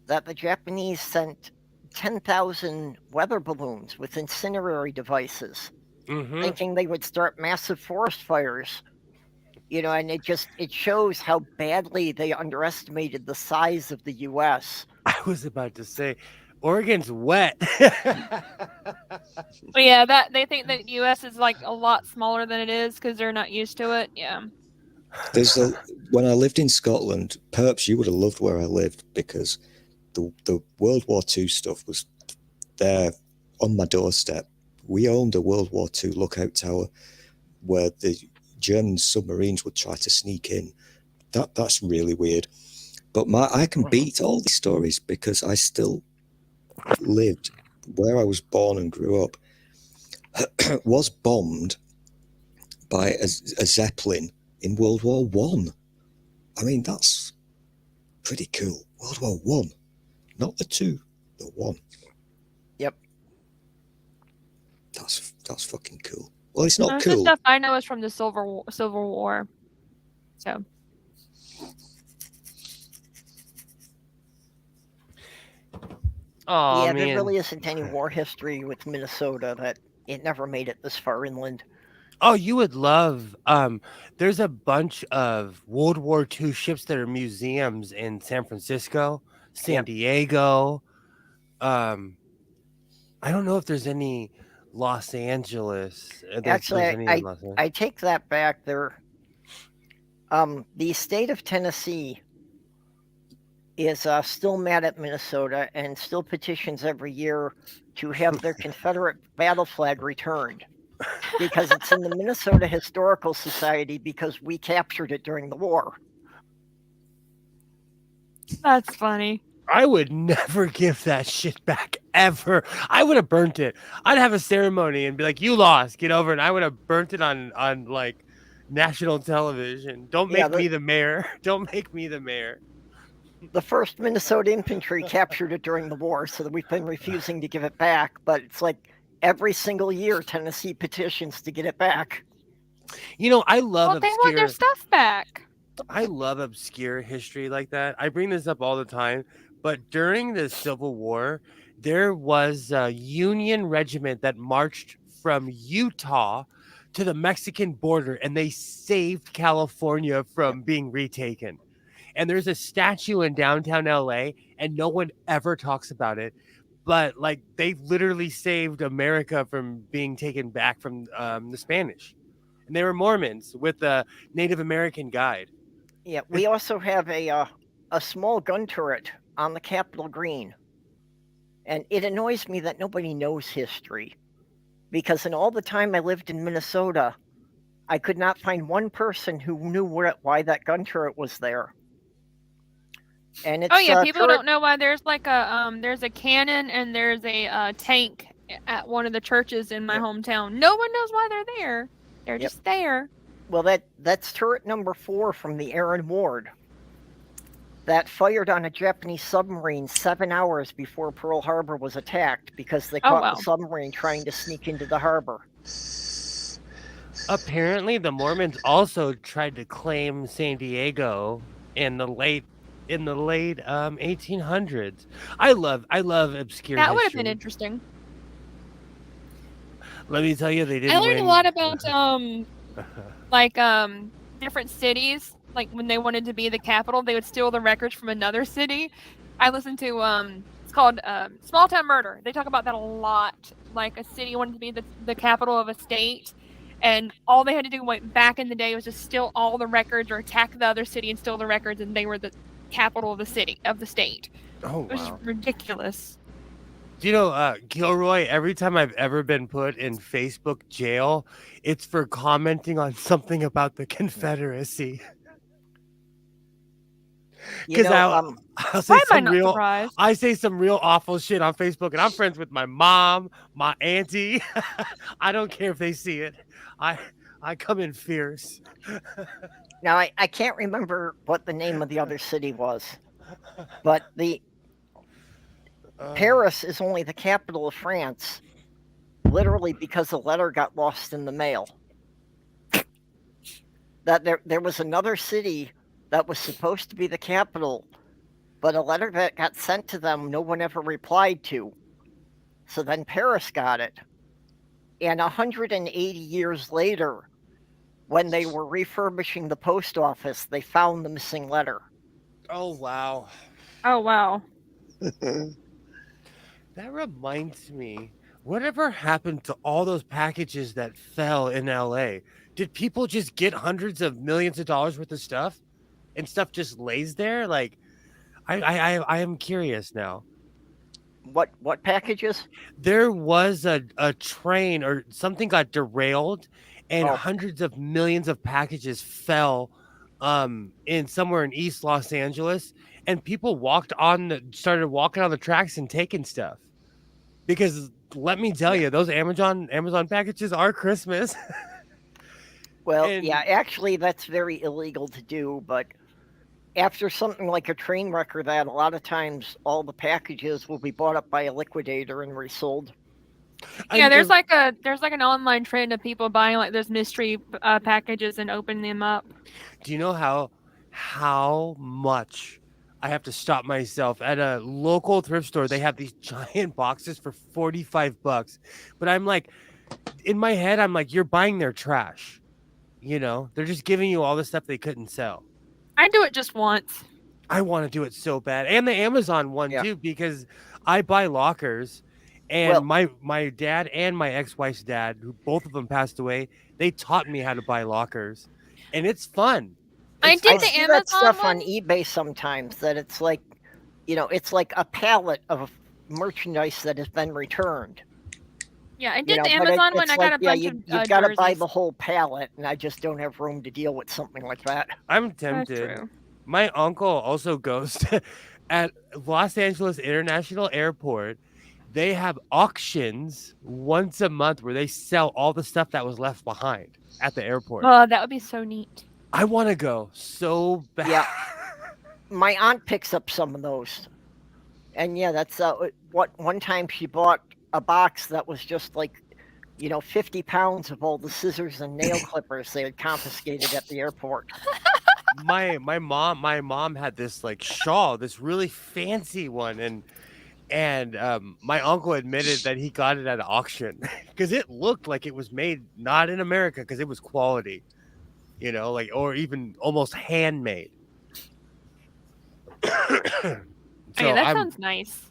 A: that the Japanese sent 10,000 weather balloons with incendiary devices, thinking they would start massive forest fires. And it shows how badly they underestimated the size of the U.S.
B: I was about to say, Oregon's wet.
D: But yeah, that they think that U.S. is like a lot smaller than it is because they're not used to it. Yeah.
H: When I lived in Scotland, perhaps you would have loved where I lived because the World War II stuff was there on my doorstep. We owned a World War II lookout tower where the German submarines would try to sneak in. That's really weird. But I can beat all these stories because I still lived where I was born and grew up. Was bombed by a Zeppelin in World War One. I mean, that's pretty cool. World War One, not the two, the one.
A: Yep.
H: That's fucking cool. Well, it's not
D: Most
H: cool.
D: of the stuff I know is from the Civil War. So.
B: Oh,
A: yeah,
B: man.
A: there really isn't any war history with Minnesota that it never made it this far inland.
B: Oh, you would love. There's a bunch of World War II ships that are museums in San Francisco, San Diego. I don't know if there's any Los Angeles.
A: Actually, I take that back. The state of Tennessee is still mad at Minnesota and still petitions every year to have their Confederate battle flag returned because it's in the Minnesota Historical Society because we captured it during the war.
D: That's funny.
B: I would never give that shit back ever. I would have burnt it. I'd have a ceremony and be like, "You lost, get over it." And I would have burnt it on like national television. Don't make me the mayor. Don't make me the mayor.
A: The 1st Minnesota Infantry captured it during the war, so that we've been refusing to give it back. But it's like every single year, Tennessee petitions to get it back.
B: I love
D: obscure. They want their stuff back.
B: I love obscure history like that. I bring this up all the time. But during the Civil War, there was a Union regiment that marched from Utah to the Mexican border, and they saved California from being retaken. And there's a statue in downtown LA, and no one ever talks about it. But like they literally saved America from being taken back from the Spanish. And they were Mormons with a Native American guide.
A: Yeah, we also have a small gun turret on the Capitol Green. And it annoys me that nobody knows history. Because in all the time I lived in Minnesota, I could not find one person who knew why that gun turret was there. And it's,
D: people don't know why there's like there's a cannon and there's a tank at one of the churches in my hometown. No one knows why they're there. They're just there.
A: Well, that's turret number 4 from the Aaron Ward. That fired on a Japanese submarine 7 hours before Pearl Harbor was attacked because they caught the submarine trying to sneak into the harbor.
B: Apparently, the Mormons also tried to claim San Diego in the late 1800s. I love obscure
D: That
B: history.
D: would have been interesting.
B: Let me tell you, they didn't.
D: I learned a lot about different cities. Like when they wanted to be the capital, they would steal the records from another city. I listened to it's called Small Town Murder. They talk about that a lot. Like a city wanted to be the capital of a state, and all they had to do back in the day was just steal all the records or attack the other city and steal the records, and they were the capital of the city, of the state.
B: Oh,
D: wow. It was ridiculous.
B: Do you know, Gilroy, every time I've ever been put in Facebook jail, it's for commenting on something about the Confederacy. Because I'll say I say some real awful shit on Facebook, and I'm friends with my mom, my auntie. I don't care if they see it. I come in fierce.
A: Now, I can't remember what the name of the other city was, but Paris is only the capital of France, literally because a letter got lost in the mail. That there was another city that was supposed to be the capital, but a letter that got sent to them, no one ever replied to. So then Paris got it. And 180 years later, when they were refurbishing the post office, they found the missing letter.
B: Oh wow.
D: Oh wow.
B: That reminds me. Whatever happened to all those packages that fell in LA? Did people just get hundreds of millions of dollars worth of stuff, and stuff just lays there? Like, I am curious now.
A: What packages?
B: There was a train or something got derailed, and
A: Oh.
B: hundreds of millions of packages fell in somewhere in East Los Angeles, and people started walking on the tracks and taking stuff. Because let me tell you, those Amazon packages are Christmas.
A: Well,
B: And-
A: yeah, actually, that's very illegal to do. But after something like a train wreck or that, a lot of times all the packages will be bought up by a liquidator and resold.
D: Yeah, there's like an online trend of people buying like those mystery packages and opening them up.
B: Do you know how much I have to stop myself at a local thrift store? They have these giant boxes for $45, but I'm like, in my head, I'm like, you're buying their trash. You know, they're just giving you all the stuff they couldn't sell.
D: I do it just once.
B: I want to do it so bad, and the Amazon one
A: Yeah.
B: too, because I buy lockers, and my dad and my ex-wife's dad, who both of them passed away, they taught me how to buy lockers, and it's fun.
D: I
B: It's
D: did
B: fun.
D: the
A: see
D: Amazon
A: that stuff
D: one.
A: on eBay sometimes. That it's like, it's like a pallet of merchandise that has been returned.
D: Yeah, I
A: You
D: did
A: know,
D: the
A: but
D: Amazon one.
A: it's
D: I got a bunch
A: you've
D: of
A: got to buy
D: jerseys.
A: the whole pallet, and I just don't have room to deal with something like that.
B: I'm
D: That's
B: tempted.
D: true.
B: My uncle also goes to, at Los Angeles International Airport. They have auctions once a month where they sell all the stuff that was left behind at the airport.
D: Oh, that would be so neat.
B: I want to go so bad.
A: Yeah. My aunt picks up some of those, and yeah, that's what one time she bought a box that was just like, 50 pounds of all the scissors and nail clippers they had confiscated at the airport.
B: my mom had this like shawl, this really fancy one, and my uncle admitted that he got it at an auction because it looked like it was made not in America because it was quality, like, or even almost handmade.
D: Okay, that sounds nice.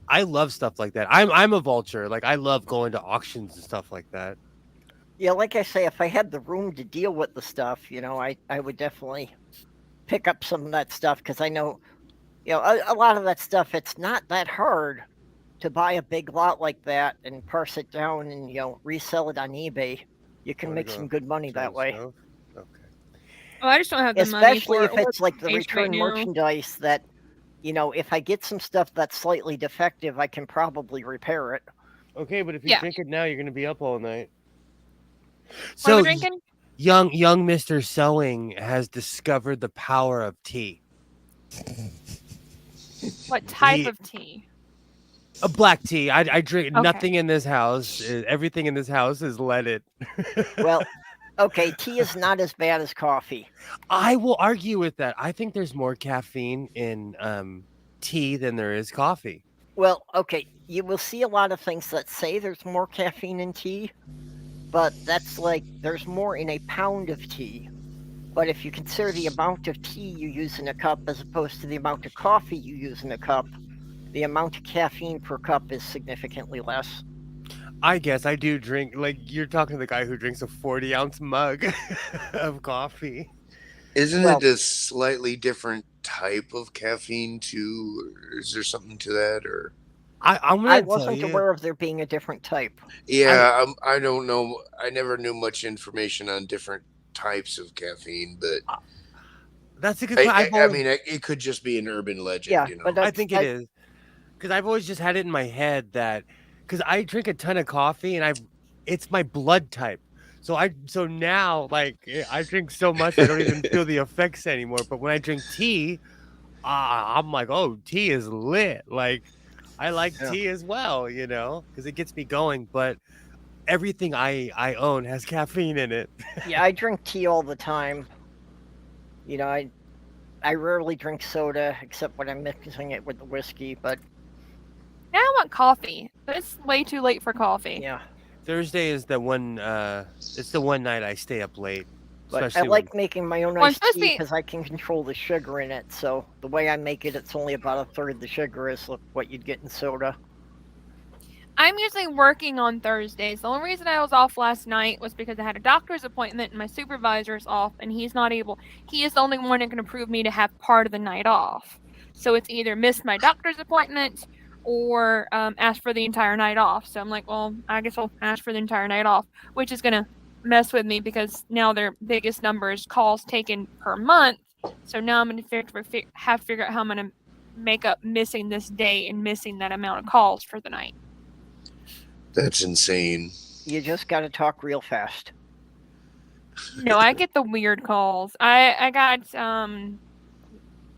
B: I love stuff like that. I'm a vulture. Like, I love going to auctions and stuff like that.
A: Yeah, like I say, if I had the room to deal with the stuff, I would definitely pick up some of that stuff because I know, a lot of that stuff, it's not that hard to buy a big lot like that and parse it down and, resell it on eBay. You can
B: Wanna
A: make
B: go
A: some good money
B: turn
A: that
B: the
A: way.
B: stove? Okay.
D: Oh, I just don't have the money
A: Especially
D: for
A: if
D: it or
A: it's like the
D: space right
A: return
D: now.
A: merchandise that, if I get some stuff that's slightly defective, I can probably repair it.
B: Okay, but if you
D: Yeah.
B: drink it now, you're gonna be up all night.
D: What are
B: So
D: we drinking?
B: young Mr. Sewing has discovered the power of tea.
D: What type
B: he-
D: of tea?
B: A black tea. I drink
D: Okay.
B: nothing in this house. Everything in this house is leaded.
A: Well, okay, tea is not as bad as coffee.
B: I will argue with that. I think there's more caffeine in tea than there is coffee.
A: Well, okay, you will see a lot of things that say there's more caffeine in tea, but that's like there's more in a pound of tea. But if you consider the amount of tea you use in a cup as opposed to the amount of coffee you use in a cup, the amount of caffeine per cup is significantly less.
B: I guess I do drink, like, you're talking to the guy who drinks a 40-ounce mug of coffee.
G: Isn't
A: Well-
G: it a slightly different type of caffeine too? Or is there something to that? Or
B: I'm gonna
A: I
B: tell
A: wasn't
B: you,
A: aware of there being a different type.
G: yeah, I don't know. I never knew much information on different types of caffeine, but
B: that's a good question.
G: I mean, it could just be an urban legend.
A: Yeah,
G: you know?
A: but
B: I think it is, because I've always just had it in my head that, because I drink a ton of coffee and it's my blood type. So now, like, I drink so much I don't even feel the effects anymore. But when I drink tea, I'm like, oh, tea is lit. Like, I like tea as well, because it gets me going. But everything I own has caffeine in it.
A: Yeah, I drink tea all the time. I rarely drink soda except when I'm mixing it with the whiskey, but
D: Now I want coffee, but it's way too late for coffee.
A: yeah.
B: Thursday is the one. It's the one night I stay up late.
A: But I
B: Especially
A: like making my own
D: Well,
A: iced
D: it's supposed to
A: tea
D: be-
A: because I can control the sugar in it. So the way I make it, it's only about a third the sugar is what you'd get in soda.
D: I'm usually working on Thursdays. The only reason I was off last night was because I had a doctor's appointment and my supervisor's off, and he's not able. He is the only one that can approve me to have part of the night off. So it's either miss my doctor's appointment or ask for the entire night off. So I'm like, well, I guess I'll ask for the entire night off, which is gonna mess with me because now their biggest number is calls taken per month. So now I'm gonna have to figure out how I'm gonna make up missing this day and missing that amount of calls for the night.
G: That's insane.
A: You just got to talk real fast.
D: No, I get the weird calls. I got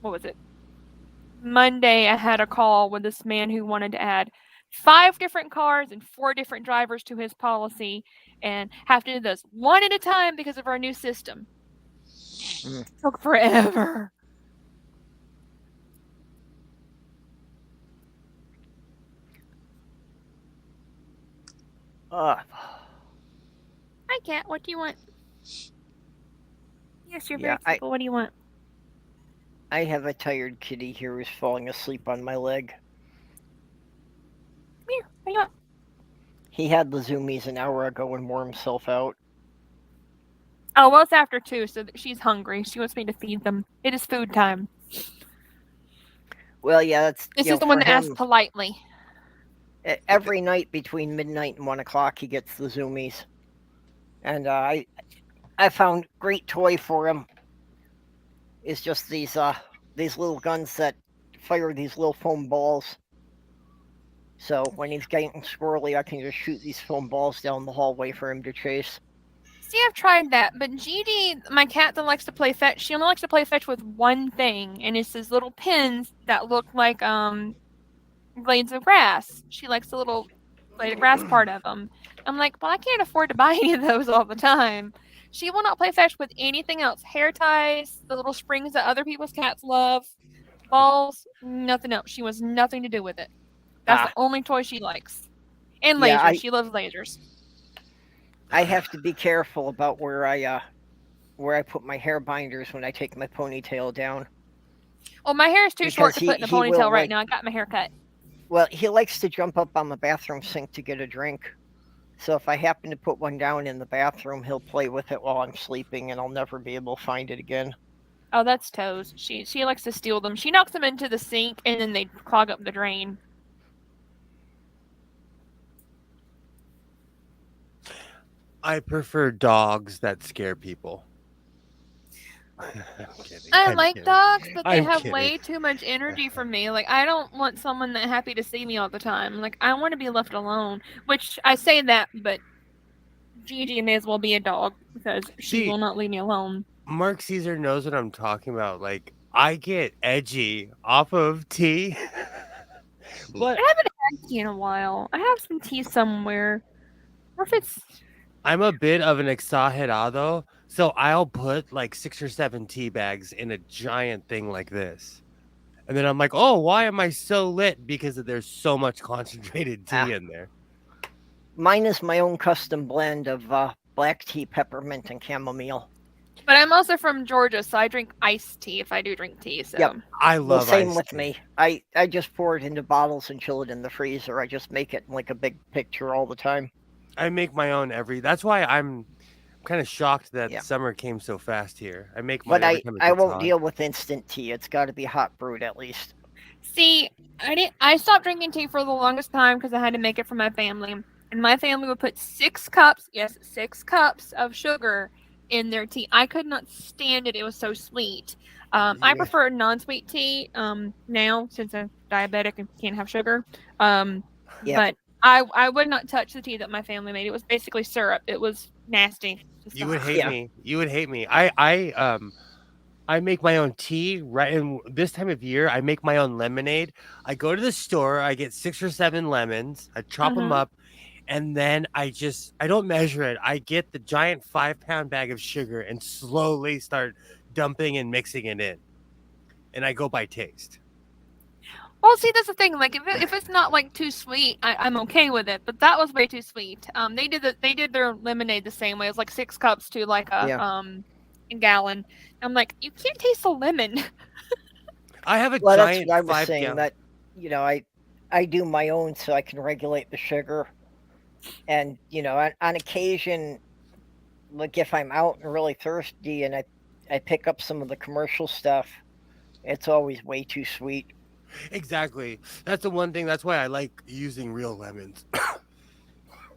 D: what was it? Monday I had a call with this man who wanted to add 5 different cars and 4 different drivers to his policy and have to do this one at a time because of our new system. Took forever. Hi, Cat. What do you want? Yes, you're very simple. What do you want?
A: I have a tired kitty here who's falling asleep on my leg.
D: Here, what do you want?
A: He had the zoomies an hour ago and wore himself out.
D: Oh, well, it's after 2, so she's hungry. She wants me to feed them. It is food time.
A: Well, yeah, that's...
D: This is the one that asked politely.
A: Every night between midnight and 1 o'clock, he gets the zoomies. And I found a great toy for him. It's just these little guns that fire these little foam balls. So when he's getting squirrely, I can just shoot these foam balls down the hallway for him to chase.
D: See, I've tried that, but Gigi, my cat that likes to play fetch, she only likes to play fetch with one thing, and it's these little pins that look like blades of grass. She likes the little blade of grass part of them. I'm like, well, I can't afford to buy any of those all the time. She will not play fetch with anything else. Hair ties, the little springs that other people's cats love, balls, nothing else. She wants nothing to do with it. That's the only toy she likes. And lasers.
A: Yeah,
D: she loves lasers.
A: I have to be careful about where I put my hair binders when I take my ponytail down.
D: Well, my hair is too short to
A: Because
D: put in a
A: he will,
D: ponytail right
A: like-
D: now. I got my hair cut.
A: Well, he likes to jump up on the bathroom sink to get a drink. So if I happen to put one down in the bathroom, he'll play with it while I'm sleeping, and I'll never be able to find it again.
D: Oh, that's Toes. She likes to steal them. She knocks them into the sink, and then they clog up the drain.
B: I prefer dogs that scare people. I'm kidding.
D: I
B: I'm
D: like
B: kidding.
D: dogs, but they
B: I'm
D: have
B: kidding.
D: way too much energy for me. Like, I don't want someone that's happy to see me all the time. Like, I want to be left alone. Which, I say that, but Gigi may as well be a dog because she
B: See-
D: will not leave me alone.
B: Mark Caesar knows what I'm talking about. Like, I get edgy off of tea. But
D: I haven't had tea in a while. I have some tea somewhere. Or if it's...
B: I'm a bit of an exagerado, so I'll put like 6 or 7 tea bags in a giant thing like this. And then I'm like, oh, why am I so lit? Because there's so much concentrated tea in there.
A: Mine is my own custom blend of black tea, peppermint, and chamomile.
D: But I'm also from Georgia, so I drink iced tea if I do drink tea. So.
A: Yep.
B: I love
A: same
B: iced
A: with
B: tea.
A: me. I just pour it into bottles and chill it in the freezer. I just make it like a big picture all the time.
B: I make my own That's why I'm kind of shocked that
A: Yeah.
B: summer came so fast here. I make mine
A: But
B: every time it
A: I
B: gets
A: won't
B: hot.
A: deal with instant tea. It's got to be hot brewed at least.
D: See, I stopped drinking tea for the longest time because I had to make it for my family. And my family would put 6 cups of sugar in their tea. I could not stand it. It was so sweet. I prefer non-sweet tea now since I'm diabetic and can't have sugar. But I would not touch the tea that my family made. It was basically syrup. It was nasty.
B: You would hate me. You would hate me. I make my own tea right in this time of year. I make my own lemonade. I go to the store. I get 6 or 7 lemons. I chop them up, and then I don't measure it. I get the giant 5-pound bag of sugar and slowly start dumping and mixing it in, and I go by taste.
D: Well, see, that's the thing. Like, if it's not like too sweet, I'm okay with it. But that was way too sweet. They did their lemonade the same way. It was like 6 cups to like a a gallon. I'm like, you can't taste the lemon.
B: I have a
A: Well, that's
B: giant
A: what I was
B: 5
A: saying.
B: gallon.
A: That I do my own so I can regulate the sugar, and on occasion, like if I'm out and really thirsty and I pick up some of the commercial stuff, it's always way too sweet.
B: Exactly. That's the one thing. That's why I like using real lemons.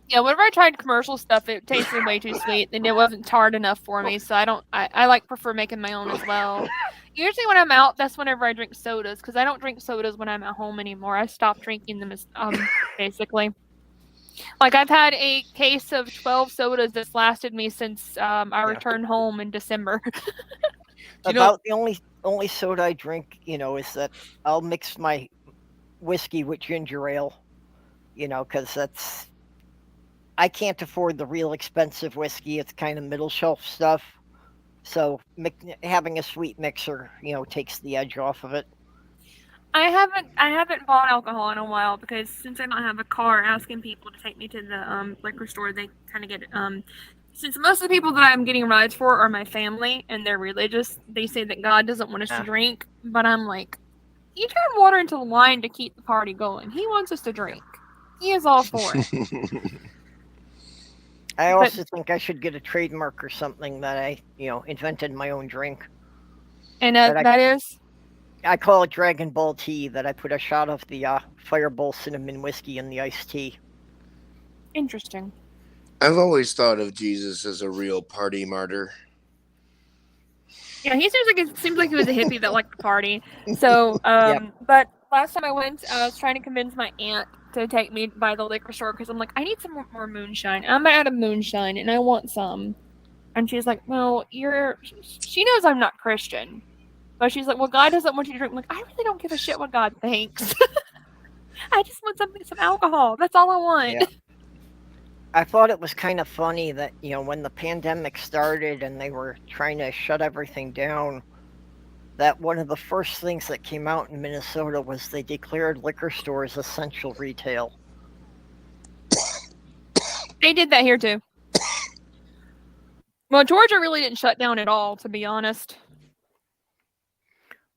D: Yeah, whenever I tried commercial stuff, it tasted way too sweet and it wasn't tart enough for me. So I like prefer making my own as well. Usually when I'm out, that's whenever I drink sodas, because I don't drink sodas when I'm at home anymore. I stopped drinking them basically. Like I've had a case of 12 sodas that's lasted me since I returned home in December.
A: About the only soda I drink, is that I'll mix my whiskey with ginger ale, because I can't afford the real expensive whiskey. It's kind of middle shelf stuff. So having a sweet mixer, takes the edge off of it.
D: I haven't bought alcohol in a while because since I don't have a car, asking people to take me to the liquor store, they kind of get since most of the people that I'm getting rides for are my family and they're religious, they say that God doesn't want us to drink, but I'm like, you turn water into the wine to keep the party going. He wants us to drink. He is all for it.
A: I also think I should get a trademark or something that I, invented my own drink.
D: And that is?
A: I call it Dragon Ball tea, that I put a shot of the Fireball cinnamon whiskey in the iced tea.
D: Interesting.
G: I've always thought of Jesus as a real party martyr.
D: Yeah, he seems like he was a hippie that liked to party. So, but last time I went, I was trying to convince my aunt to take me by the liquor store because I'm like, I need some more moonshine. I'm out of moonshine and I want some. And she's like, well, she knows I'm not Christian. But she's like, well, God doesn't want you to drink. I'm like, I really don't give a shit what God thinks. I just want some alcohol. That's all I want.
A: Yeah. I thought it was kind of funny that, when the pandemic started and they were trying to shut everything down, that one of the first things that came out in Minnesota was they declared liquor stores essential retail.
D: They did that here too. Well, Georgia really didn't shut down at all, to be honest.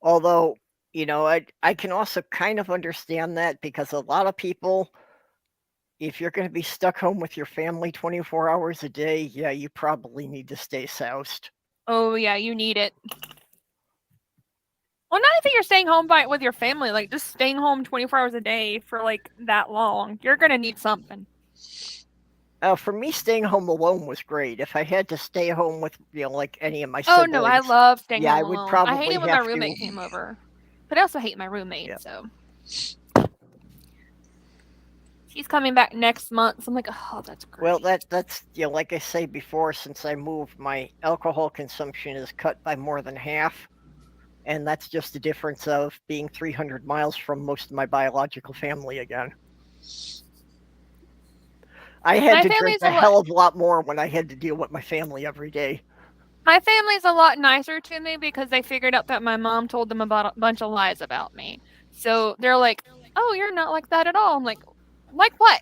A: Although, I can also kind of understand that because a lot of people, if you're going to be stuck home with your family 24 hours a day, yeah, you probably need to stay soused.
D: Oh, yeah, you need it. Well, not if you're staying home with your family, like just staying home 24 hours a day for like that long. You're going to need something.
A: For me, staying home alone was great. If I had to stay home with, like any of my siblings.
D: Oh, no, I love staying home
A: I
D: alone.
A: would probably
D: I hated when my roommate came over. But I also hate my roommate, so. She's coming back next month, so I'm like, oh, that's great.
A: Well, that's like I say before, since I moved, my alcohol consumption is cut by more than half. And that's just the difference of being 300 miles from most of my biological family again. I had to drink a hell of a lot more when I had to deal with my family every day.
D: My family's a lot nicer to me because they figured out that my mom told them about a bunch of lies about me. So they're like, oh, you're not like that at all. I'm like what?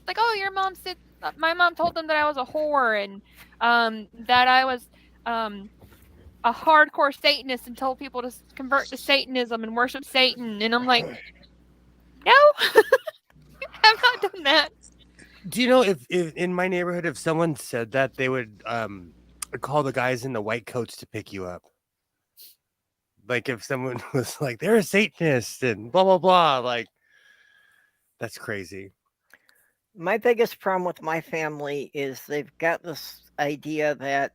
D: Like, oh, your mom said, my mom told them that I was a whore and that I was a hardcore Satanist and told people to convert to Satanism and worship Satan. And I'm like, no, I've not done that.
B: Do you know if in my neighborhood, if someone said that, they would call the guys in the white coats to pick you up? Like if someone was like, they're a Satanist and blah, blah, blah. Like, that's crazy.
A: My biggest problem with my family is they've got this idea that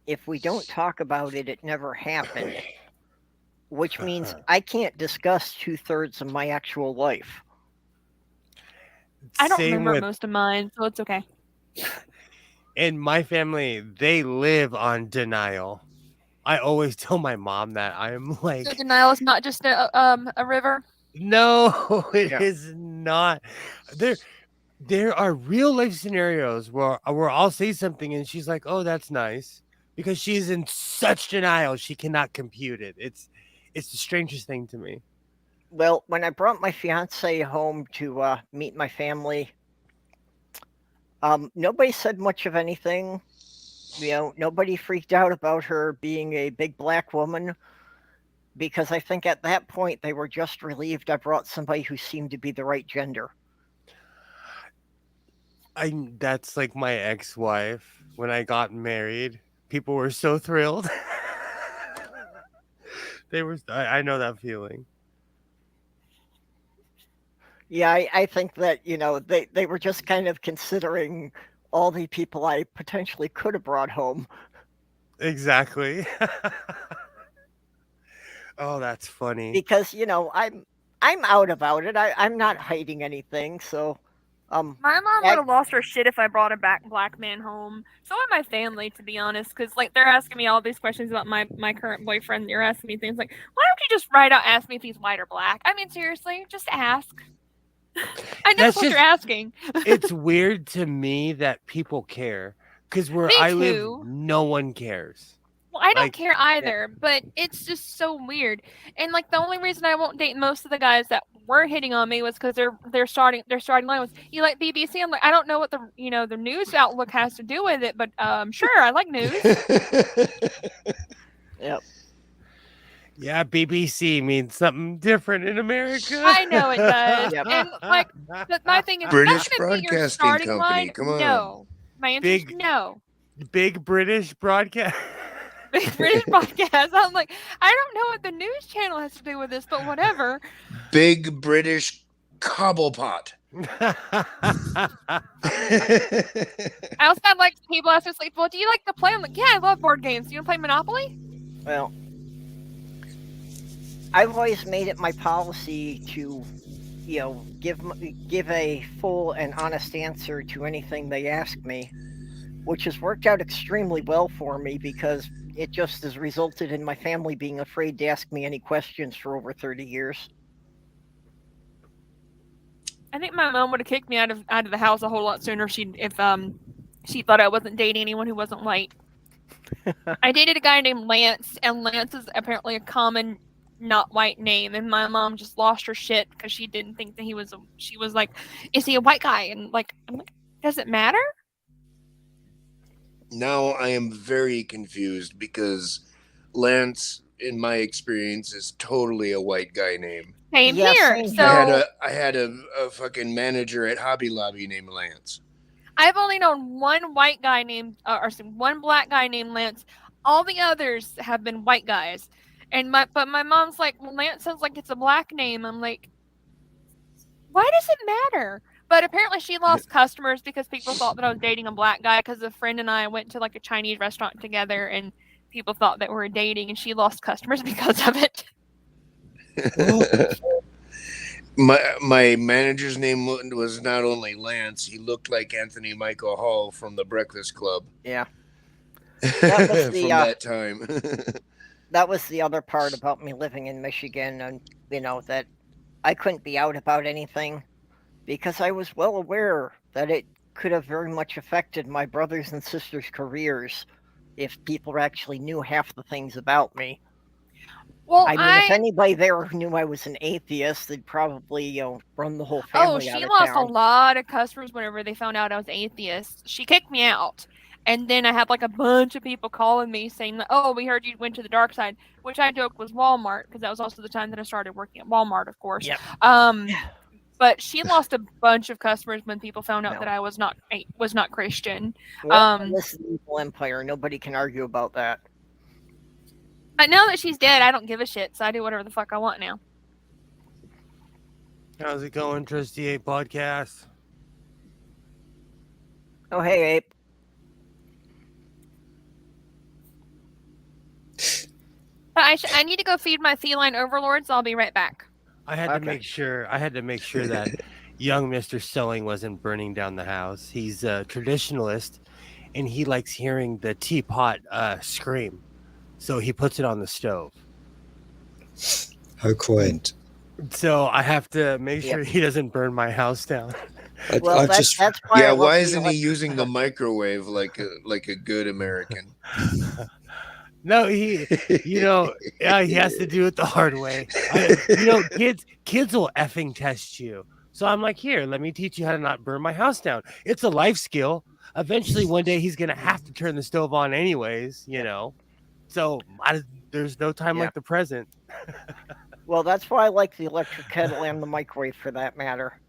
A: if we don't talk about it, it never happened. Which means I can't discuss 2/3 of my actual life.
D: I don't remember most of mine, so it's okay.
B: In my family, they live on denial. I always tell my mom that. I'm like,
D: so denial is not just a river?
B: No, it is not. There are real life scenarios where I'll say something and she's like, oh, that's nice. Because she's in such denial, she cannot compute it. It's the strangest thing to me.
A: Well, when I brought my fiance home to meet my family, nobody said much of anything. nobody freaked out about her being a big black woman, because I think at that point they were just relieved I brought somebody who seemed to be the right gender.
B: That's like my ex-wife. When I got married, people were so thrilled. I know that feeling.
A: Yeah, I think that, they were just kind of considering all the people I potentially could have brought home.
B: Exactly. Oh, that's funny.
A: Because, I'm out about it. I'm not hiding anything, so
D: my mom would have lost her shit if I brought a black man home. So would my family, to be honest, because like they're asking me all these questions about my current boyfriend. You're asking me things like, why don't you just ask me if he's white or black? I mean, seriously, just ask. I know that's what you're asking.
B: It's weird to me that people care, because where I live, no one cares.
D: Well, I don't care either, but it's just so weird. And like the only reason I won't date most of the guys that were hitting on me was because their starting line was, "You like BBC?" I'm like, I don't know what the news outlook has to do with it, but sure, I like news.
A: Yep.
B: Yeah, BBC means something different in America.
D: I know it does.
A: Yep.
D: And like, my thing is,
G: British
D: that's gonna be your
G: Broadcasting
D: starting
G: Company,
D: line.
G: come on.
D: No, my answer is no.
B: Big British broadcast.
D: British broadcast. I'm like, I don't know what the news channel has to do with this, but whatever.
G: Big British Cobblepot.
D: I also had like people ask us like, well, do you like to play? I'm like, yeah, I love board games. Do you want to play Monopoly?
A: Well, I've always made it my policy to, give a full and honest answer to anything they ask me, which has worked out extremely well for me because it just has resulted in my family being afraid to ask me any questions for over 30 years.
D: I think my mom would have kicked me out of the house a whole lot sooner if she thought I wasn't dating anyone who wasn't white. I dated a guy named Lance, and Lance is apparently a common not white name, and my mom just lost her shit because she didn't think that she was like, is he a white guy? And like, I'm like, does it matter?
G: Now I am very confused because Lance, in my experience, is totally a white guy name.
D: Same here. So
G: I had a fucking manager at Hobby Lobby named Lance.
D: I've only known one white guy named, one black guy named Lance. All the others have been white guys. But my mom's like, well, Lance sounds like it's a black name. I'm like, why does it matter? But apparently she lost customers because people thought that I was dating a black guy because a friend and I went to like a Chinese restaurant together and people thought that we were dating, and she lost customers because of it.
G: My manager's name was not only Lance, he looked like Anthony Michael Hall from the Breakfast Club.
A: Yeah. That was
G: from that time.
A: That was the other part about me living in Michigan, and that I couldn't be out about anything because I was well aware that it could have very much affected my brothers and sisters' careers if people actually knew half the things about me.
D: Well,
A: I mean, if anybody there knew I was an atheist, they'd probably, run the whole family out of
D: she lost
A: town.
D: a lot of customers whenever they found out I was atheist. She kicked me out. And then I had like a bunch of people calling me saying, oh, we heard you went to the dark side, which I joked was Walmart, because that was also the time that I started working at Walmart, of course.
A: Yep.
D: But she lost a bunch of customers when people found out that I was not Christian.
A: Well, this is an evil empire. Nobody can argue about that.
D: But now that she's dead, I don't give a shit, so I do whatever the fuck I want now.
B: How's it going, Trusty Ape Podcast?
A: Oh, hey, Ape.
D: But I need to go feed my feline overlords. I'll be right back.
B: I had to make sure that young Mr. Selling wasn't burning down the house. He's a traditionalist, and he likes hearing the teapot scream, so he puts it on the stove.
H: How quaint!
B: So I have to make sure he doesn't burn my house down.
A: Well, that's why.
G: Yeah, why isn't he using the microwave like a good American?
B: No, he has to do it the hard way. Kids will effing test you. So I'm like, here, let me teach you how to not burn my house down. It's a life skill. eventually one day he's gonna have to turn the stove on anyways, you know. So there's no time like the present.
A: Well, that's why I like the electric kettle and the microwave for that matter.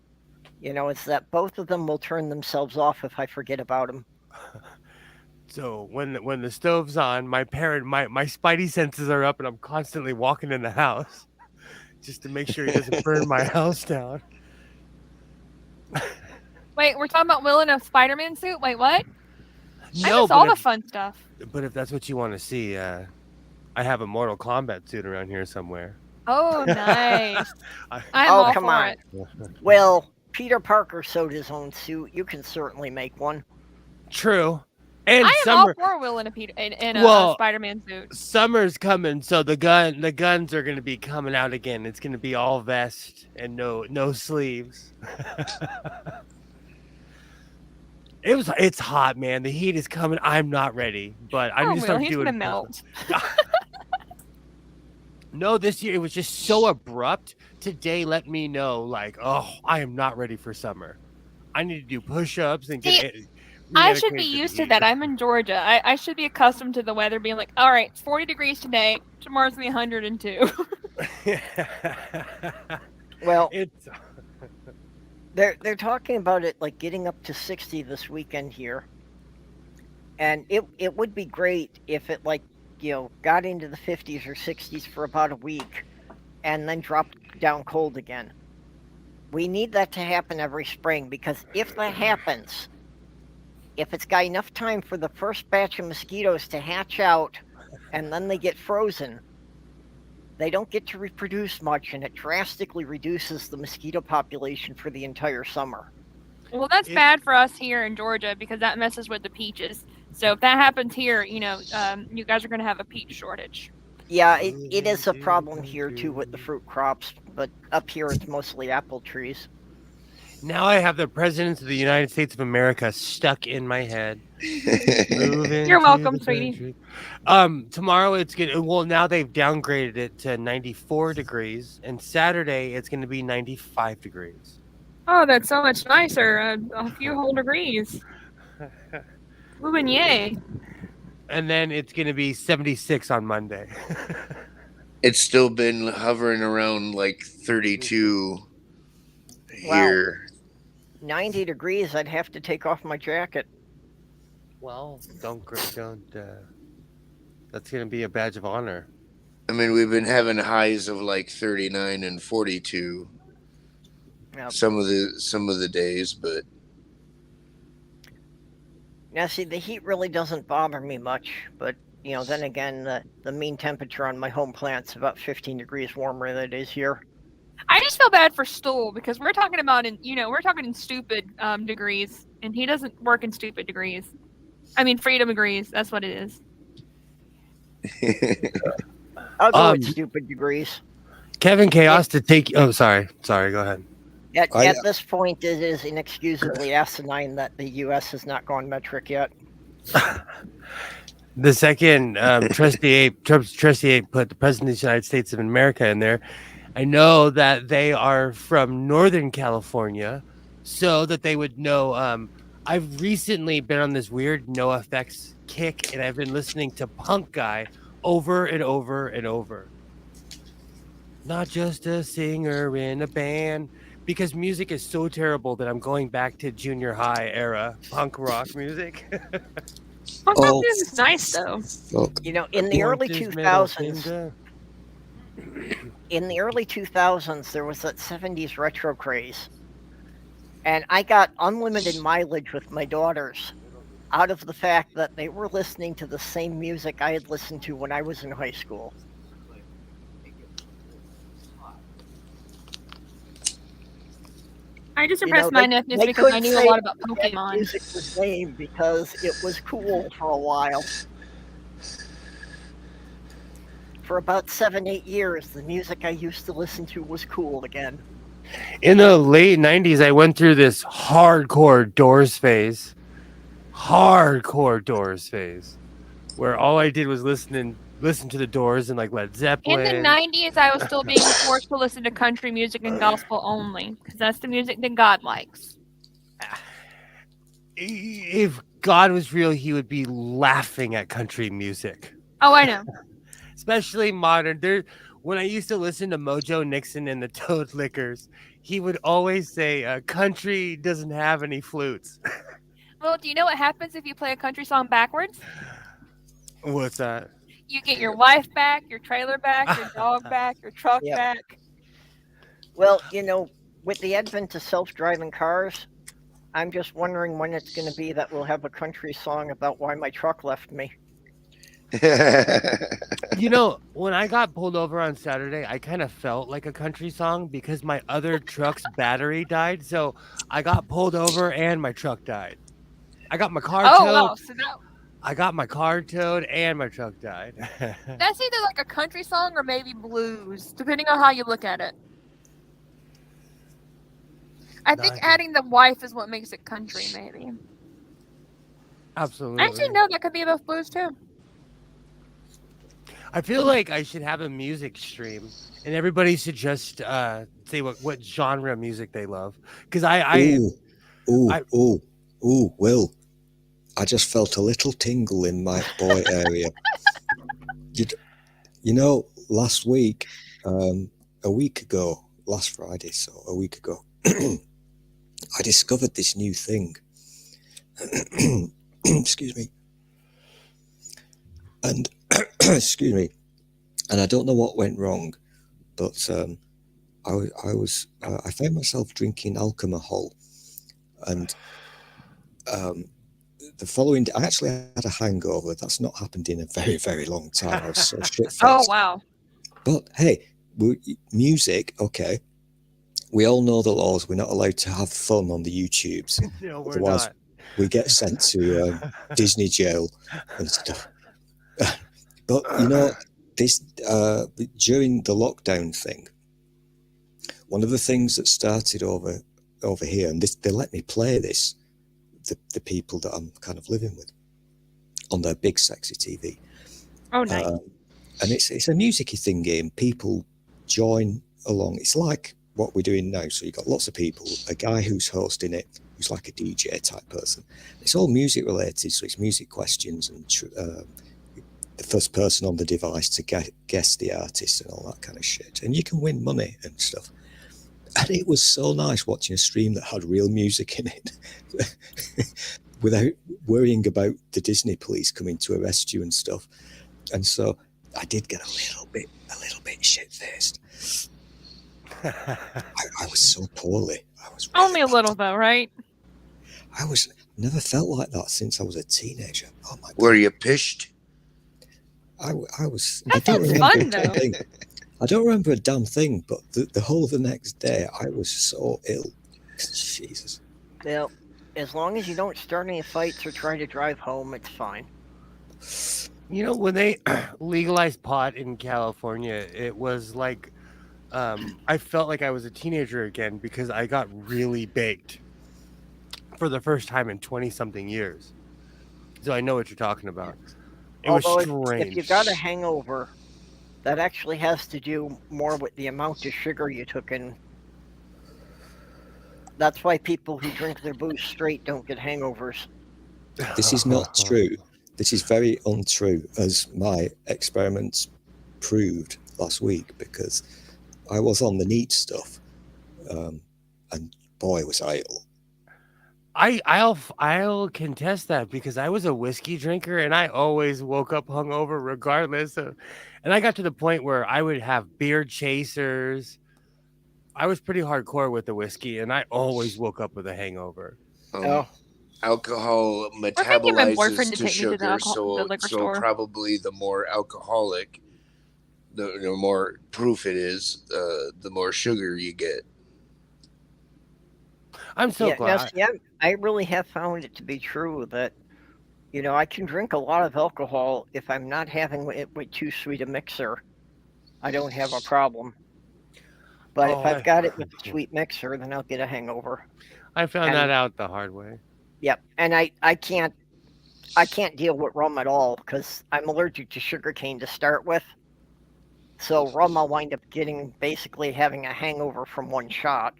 A: You know, it's that both of them will turn themselves off if I forget about them.
B: So when the stove's on, my spidey senses are up, and I'm constantly walking in the house just to make sure he doesn't burn my house down.
D: Wait, we're talking about Will in a Spider-Man suit? Wait, what? I
B: No,
D: miss all the fun stuff.
B: But if that's what you want to see, I have a Mortal Kombat suit around here somewhere.
D: Oh, nice. I'm
A: Oh,
D: all
A: come
D: for
A: on.
D: it.
A: Well, Peter Parker sewed his own suit. You can certainly make one.
B: True. And
D: I am
B: summer,
D: all for Will in a Spider-Man suit.
B: Summer's coming, so the guns are going to be coming out again. It's going to be all vest and no sleeves. It's hot, man. The heat is coming. I'm not ready, but I need to start
D: he's
B: doing.
D: Gonna melt.
B: No, this year it was just so abrupt. Today let me know, like, oh, I am not ready for summer. I need to do push-ups and get.
D: I should be used to that. I'm in Georgia. I should be accustomed to the weather being like, all right, it's 40 degrees today. Tomorrow's gonna be 102.
A: Well,
B: it's.
A: They're talking about it like getting up to 60 this weekend here, and it would be great if it got into the 50s or 60s for about a week, and then dropped down cold again. We need that to happen every spring, because if that happens, if it's got enough time for the first batch of mosquitoes to hatch out, and then they get frozen, they don't get to reproduce much, and it drastically reduces the mosquito population for the entire summer.
D: Well, that's bad for us here in Georgia because that messes with the peaches. So if that happens here, you guys are going to have a peach shortage.
A: Yeah, it is a problem here too with the fruit crops, but up here it's mostly apple trees.
B: Now I have the President of the United States of America stuck in my head.
D: You're welcome, sweetie.
B: Tomorrow it's gonna. Well, now they've downgraded it to 94 degrees, and Saturday it's going to be 95 degrees.
D: Oh, that's so much nicer. A few whole degrees. Ooh, and yay.
B: And then it's going to be 76 on Monday.
G: It's still been hovering around like 32 here.
A: 90 degrees, I'd have to take off my jacket.
B: Well, don't. That's going to be a badge of honor.
G: I mean, we've been having highs of like 39 and 42.
A: Yep.
G: Some of the days, but
A: Now, see, the heat really doesn't bother me much, but then again, the mean temperature on my home plant's about 15 degrees warmer than it is here.
D: I just feel bad for Stool because we're talking about we're talking in stupid degrees, and he doesn't work in stupid degrees. I mean, freedom degrees. That's what it is.
A: I'll go with stupid degrees.
B: Kevin Chaos to take. Oh, sorry. Go ahead.
A: At this point, it is inexcusably asinine that the U.S. has not gone metric yet.
B: The second Trusty Ape put the President of the United States of America in there. I know that they are from Northern California, so that they would know. I've recently been on this weird NoFX kick, and I've been listening to Punk Guy over and over and over. Not just a singer in a band, because music is so terrible that I'm going back to junior high era punk rock music.
D: Punk rock music is nice though.
A: In the early 2000s. In the early 2000s, there was that 70s retro craze. And I got unlimited mileage with my daughters out of the fact that they were listening to the same music I had listened to when I was in high school.
D: I just impressed my nephews because I knew a lot about Pokemon.
A: Music was lame because it was cool for a while. For about 7-8 years, the music I used to listen to was cool again.
B: In the late 90s, I went through this hardcore Doors phase. Where all I did was listen to the Doors and like Led Zeppelin.
D: In the 90s, I was still being forced to listen to country music and gospel only, because that's the music that God likes.
B: if God was real, he would be laughing at country music,
D: Oh, I know.
B: especially modern. When I used to listen to Mojo Nixon and the Toad Lickers, he would always say, "Country doesn't have any flutes."
D: Well, do you know what happens if you play a country song backwards?
B: What's that?
D: You get your wife back, your trailer back, your dog back, your truck
A: Yep.
D: back.
A: Well, with the advent of self-driving cars, I'm just wondering when it's going to be that we'll have a country song about why my truck left me.
B: When I got pulled over on Saturday, I kind of felt like a country song because my other truck's battery died. So I got pulled over and my truck died. I got my car
D: Oh,
B: towed.
D: wow. So
B: I got my car towed and my truck died.
D: that's either like a country song or maybe blues, depending on how you look at it. I think adding the wife is what makes it country, maybe.
B: Absolutely.
D: Actually, no, that could be both blues too.
B: I feel like I should have a music stream, and everybody should just say what genre of music they love. Because
H: Will, I just felt a little tingle in my boy area. Last week, a week ago, last Friday, so a week ago, I discovered this new thing. Excuse me. And excuse me. And I don't know what went wrong, but I found myself drinking alcohol, and the following day, I actually had a hangover. That's not happened in a very, very long time. I was so shit-faced.
D: Oh, wow.
H: But hey, music, okay. We all know the laws. We're not allowed to have fun on the YouTubes.
B: No, we're
H: Otherwise,
B: not.
H: we get sent to Disney jail and stuff. But this during the lockdown thing, one of the things that started over here, and they let me play this, the people that I'm kind of living with, on their big sexy TV.
D: Oh, nice.
H: And it's a music-y thing game. People join along. It's like what we're doing now. So you've got lots of people, a guy who's hosting it, who's like a DJ type person. It's all music related, so it's music questions and the first person on the device to guess the artist and all that kind of shit. And you can win money and stuff. And it was so nice watching a stream that had real music in it without worrying about the Disney police coming to arrest you and stuff. And so I did get a little bit shit-faced. I was so poorly. I was really
D: Only a little, though, right?
H: I never felt like that since I was a teenager. Oh my God.
G: Were you pissed?
H: I was.
D: That sounds fun, though.
H: I don't remember a damn thing, but the whole of the next day, I was so ill. Jesus.
A: Well, as long as you don't start any fights or try to drive home, it's fine.
B: When they legalized pot in California, it was like I felt like I was a teenager again because I got really baked for the first time in 20-something years. So I know what you're talking about. It was strange.
A: If you got a hangover, that actually has to do more with the amount of sugar you took in. That's why people who drink their booze straight don't get hangovers.
H: This is not true. This is very untrue, as my experiments proved last week, because I was on the neat stuff, and boy, was I ill.
B: I'll contest that because I was a whiskey drinker and I always woke up hungover regardless of, and I got to the point where I would have beer chasers. I was pretty hardcore with the whiskey and I always woke up with a hangover.
G: Alcohol metabolizes to sugar, so probably the more alcoholic, the more proof it is, the more sugar you get.
B: I'm so glad.
A: I really have found it to be true that, I can drink a lot of alcohol if I'm not having it with too sweet a mixer. I don't have a problem. But if I've got it with a sweet mixer, then I'll get a hangover.
B: I found that out the hard way.
A: Yep, and I can't deal with rum at all because I'm allergic to sugarcane to start with. So rum, I'll wind up basically having a hangover from one shot.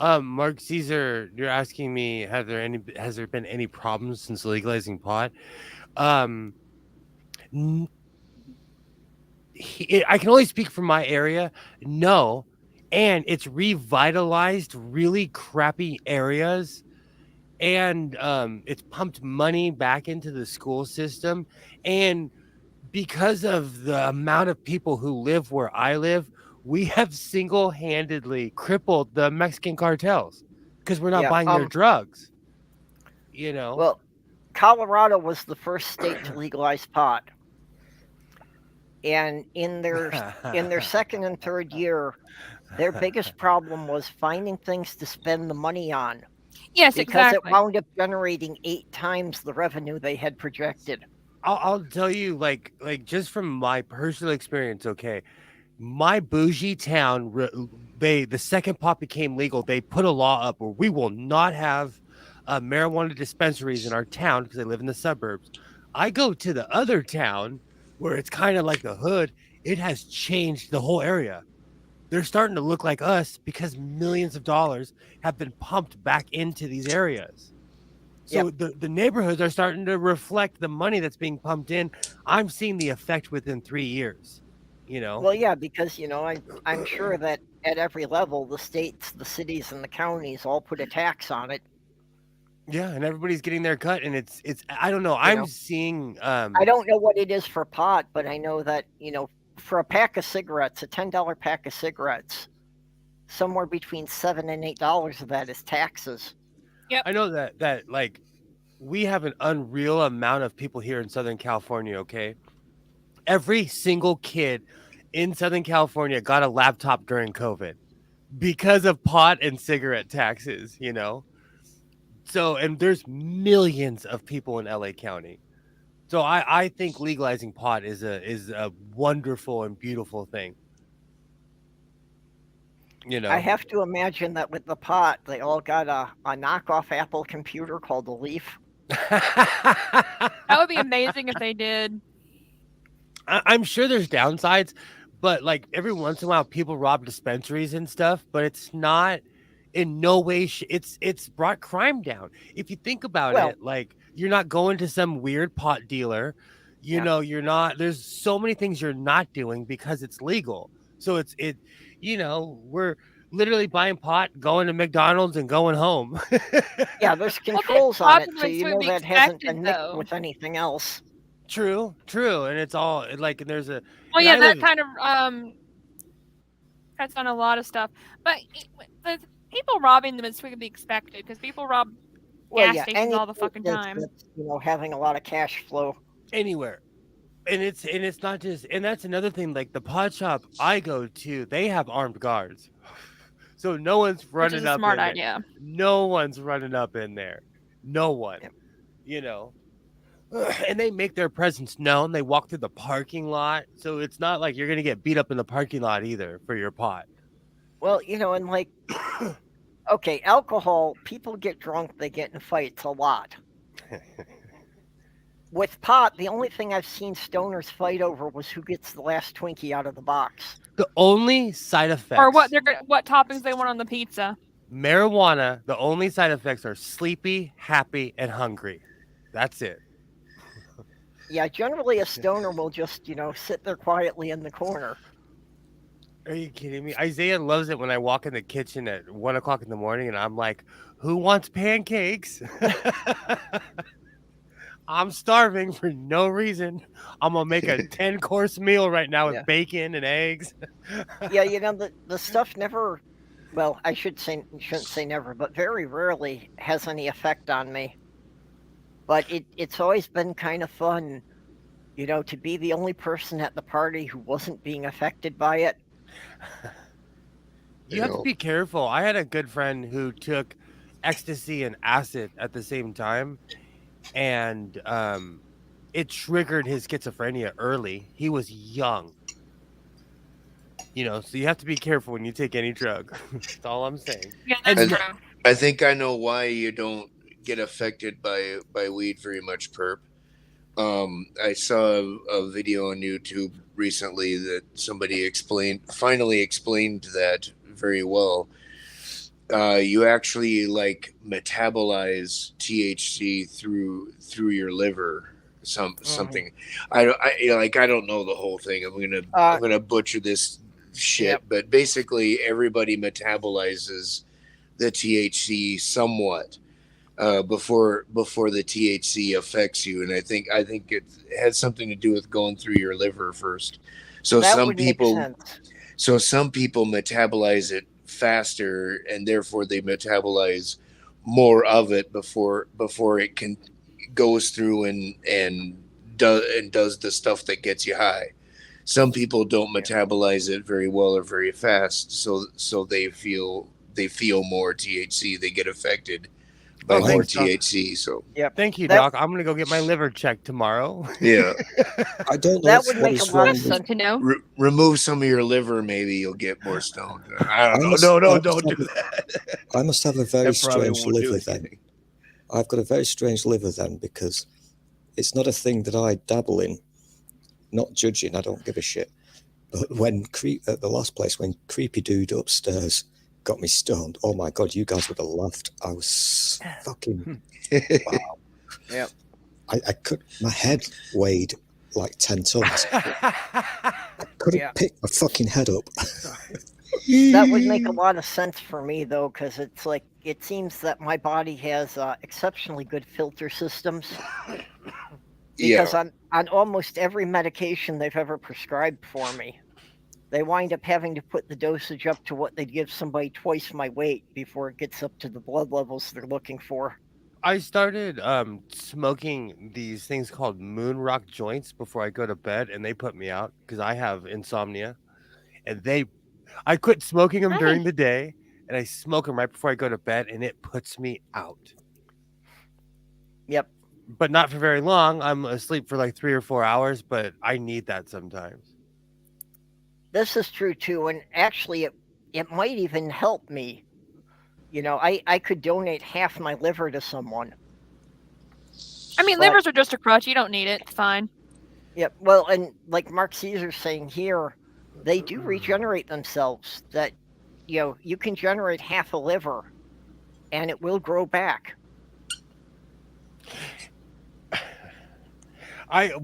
B: Mark Caesar, you're asking me, has there been any problems since legalizing pot? I can only speak from my area. No, and it's revitalized really crappy areas, and it's pumped money back into the school system, and because of the amount of people who live where I live, we have single-handedly crippled the Mexican cartels because we're not buying their drugs. You know.
A: Well, Colorado was the first state to legalize pot, and in their second and third year, their biggest problem was finding things to spend the money on.
D: Yes,
A: because
D: exactly.
A: it wound up generating 8 times the revenue they had projected.
B: I'll tell you, like just from my personal experience, okay, my bougie town, the second pot became legal, they put a law up where we will not have marijuana dispensaries in our town because I live in the suburbs. I go to the other town where it's kind of like the hood. It has changed the whole area. They're starting to look like us because millions of dollars have been pumped back into these areas. So the neighborhoods are starting to reflect the money that's being pumped in. I'm seeing the effect within 3 years, you know?
A: Well, yeah, because, I'm sure that at every level, the states, the cities, and the counties all put a tax on it.
B: Yeah, and everybody's getting their cut, and it's I don't know. I'm seeing
A: I don't know what it is for pot, but I know that, for a pack of cigarettes, a $10 pack of cigarettes, somewhere between $7 and $8 of that is taxes.
D: Yep.
B: I know that like we have an unreal amount of people here in Southern California, okay? Every single kid in Southern California got a laptop during COVID because of pot and cigarette taxes, you know? So, and there's millions of people in LA County. So I think legalizing pot is a wonderful and beautiful thing. You know,
A: I have to imagine that with the pot, they all got a knockoff Apple computer called the Leaf.
D: That would be amazing if they did.
B: I'm sure there's downsides, but like every once in a while, people rob dispensaries and stuff. But it's not in no way. It's brought crime down. If you think about it, like you're not going to some weird pot dealer. You know, you're not. There's so many things you're not doing because it's legal. So we're literally buying pot, going to McDonald's, and going home.
A: Yeah, there's controls on it, so
D: probably
A: that hasn't been mixed
D: though.
A: with anything else.
B: True, and it's all like there's a.
D: Well, yeah, that kind of cuts on a lot of stuff, but the people robbing them is to be expected because people rob gas stations all the fucking time.
A: Having a lot of cash flow
B: anywhere. And it's not just, and that's another thing, like the pot shop I go to, they have armed guards. So no one's running up. Which is a smart idea. No one's running up in there. No one. Yep. And they make their presence known. They walk through the parking lot. So it's not like you're going to get beat up in the parking lot either for your pot.
A: Well, and like, okay, alcohol, people get drunk, they get in fights a lot. With pot, the only thing I've seen stoners fight over was who gets the last Twinkie out of the box.
B: The only side effects,
D: or what toppings they want on the pizza.
B: Marijuana. The only side effects are sleepy, happy, and hungry. That's it.
A: Yeah, generally a stoner will just sit there quietly in the corner.
B: Are you kidding me? Isaiah loves it when I walk in the kitchen at 1 o'clock in the morning, and I'm like, "Who wants pancakes?" I'm starving for no reason. I'm gonna make a 10-course meal right now with bacon and eggs.
A: Yeah, the stuff never. Well, I shouldn't say never, but very rarely has any effect on me. But it's always been kind of fun, to be the only person at the party who wasn't being affected by it.
B: You have to be careful. I had a good friend who took ecstasy and acid at the same time. And it triggered his schizophrenia early. He was young. So you have to be careful when you take any drug. That's all I'm saying.
D: Yeah, that's true.
G: I think I know why you don't get affected by weed very much, Perp. I saw a video on YouTube recently that somebody finally explained that very well. you actually like metabolize THC through your liver. Something. I don't know the whole thing. I'm gonna butcher this shit, but basically everybody metabolizes the THC somewhat before the THC affects you, and I think it has something to do with going through your liver first. So some people metabolize it faster, and therefore they metabolize more of it before it can goes through and does the stuff that gets you high. Some people don't metabolize it very well or very fast, so they feel more THC. They get affected by more THC. So
B: thank you, Doc. I'm gonna go get my liver checked tomorrow.
G: Yeah,
H: I don't know.
A: That would make a lot of
D: That's fun to know.
G: remove some of your liver, maybe you'll get more stoned. I don't know. No, don't do that.
H: I must have a very strange liver then. I've got a very strange liver then, because it's not a thing that I dabble in. Not judging, I don't give a shit. But when at the last place, when Creepy Dude upstairs got me stoned, oh my God, you guys would have laughed. I was fucking wow.
A: Yep.
H: I could. My head weighed like 10 tons. I couldn't pick my fucking head up.
A: That would make a lot of sense for me, though, because it's like it seems that my body has exceptionally good filter systems. Because on almost every medication they've ever prescribed for me, they wind up having to put the dosage up to what they'd give somebody twice my weight before it gets up to the blood levels they're looking for.
B: I started smoking these things called moon rock joints before I go to bed, and they put me out because I have insomnia. And I quit smoking them during the day, and I smoke them right before I go to bed, and it puts me out.
A: Yep.
B: But not for very long. I'm asleep for like 3 or 4 hours, but I need that sometimes.
A: This is true too, and actually it might even help me. You know, I could donate half my liver to someone.
D: I mean, livers are just a crutch. You don't need it. It's fine.
A: Yep. Well, and like Mark Caesar's saying here, they do regenerate themselves. That, you know, you can generate half a liver, and it will grow back.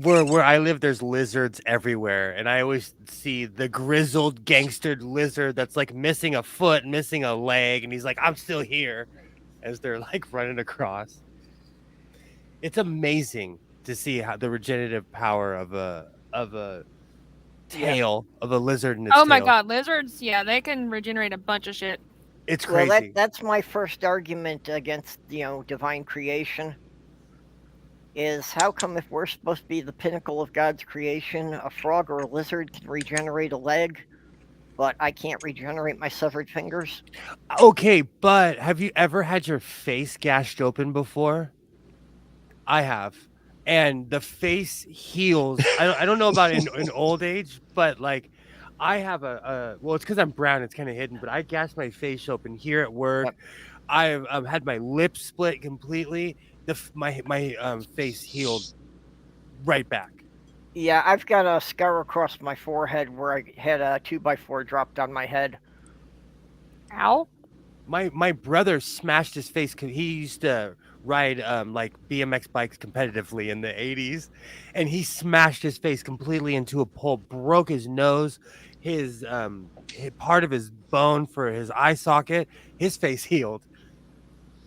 B: Where I live, there's lizards everywhere, and I always see the grizzled gangstered lizard that's like missing a foot, missing a leg, and he's like, "I'm still here," as they're like running across. It's amazing to see how the regenerative power of a tail of a lizard in its tail.
D: Oh my God, lizards! Yeah, they can regenerate a bunch of shit.
B: It's crazy.
A: Well, that's my first argument against, you know, divine creation. Is how come if we're supposed to be the pinnacle of God's creation, a frog or a lizard can regenerate a leg, but I can't regenerate my severed fingers?
B: Okay, but have you ever had your face gashed open before? I have. And the face heals. I don't know about in old age, but like I have well, it's because I'm brown, it's kind of hidden, but I gashed my face open here at work. Yep. I've had my lips split completely. My face healed right back.
A: Yeah, I've got a scar across my forehead where I had a 2x4 dropped on my head.
D: Ow.
B: My brother smashed his face. He used to ride like BMX bikes competitively in the 80s, and he smashed his face completely into a pole, broke his nose, his part of his bone for his eye socket. His face healed.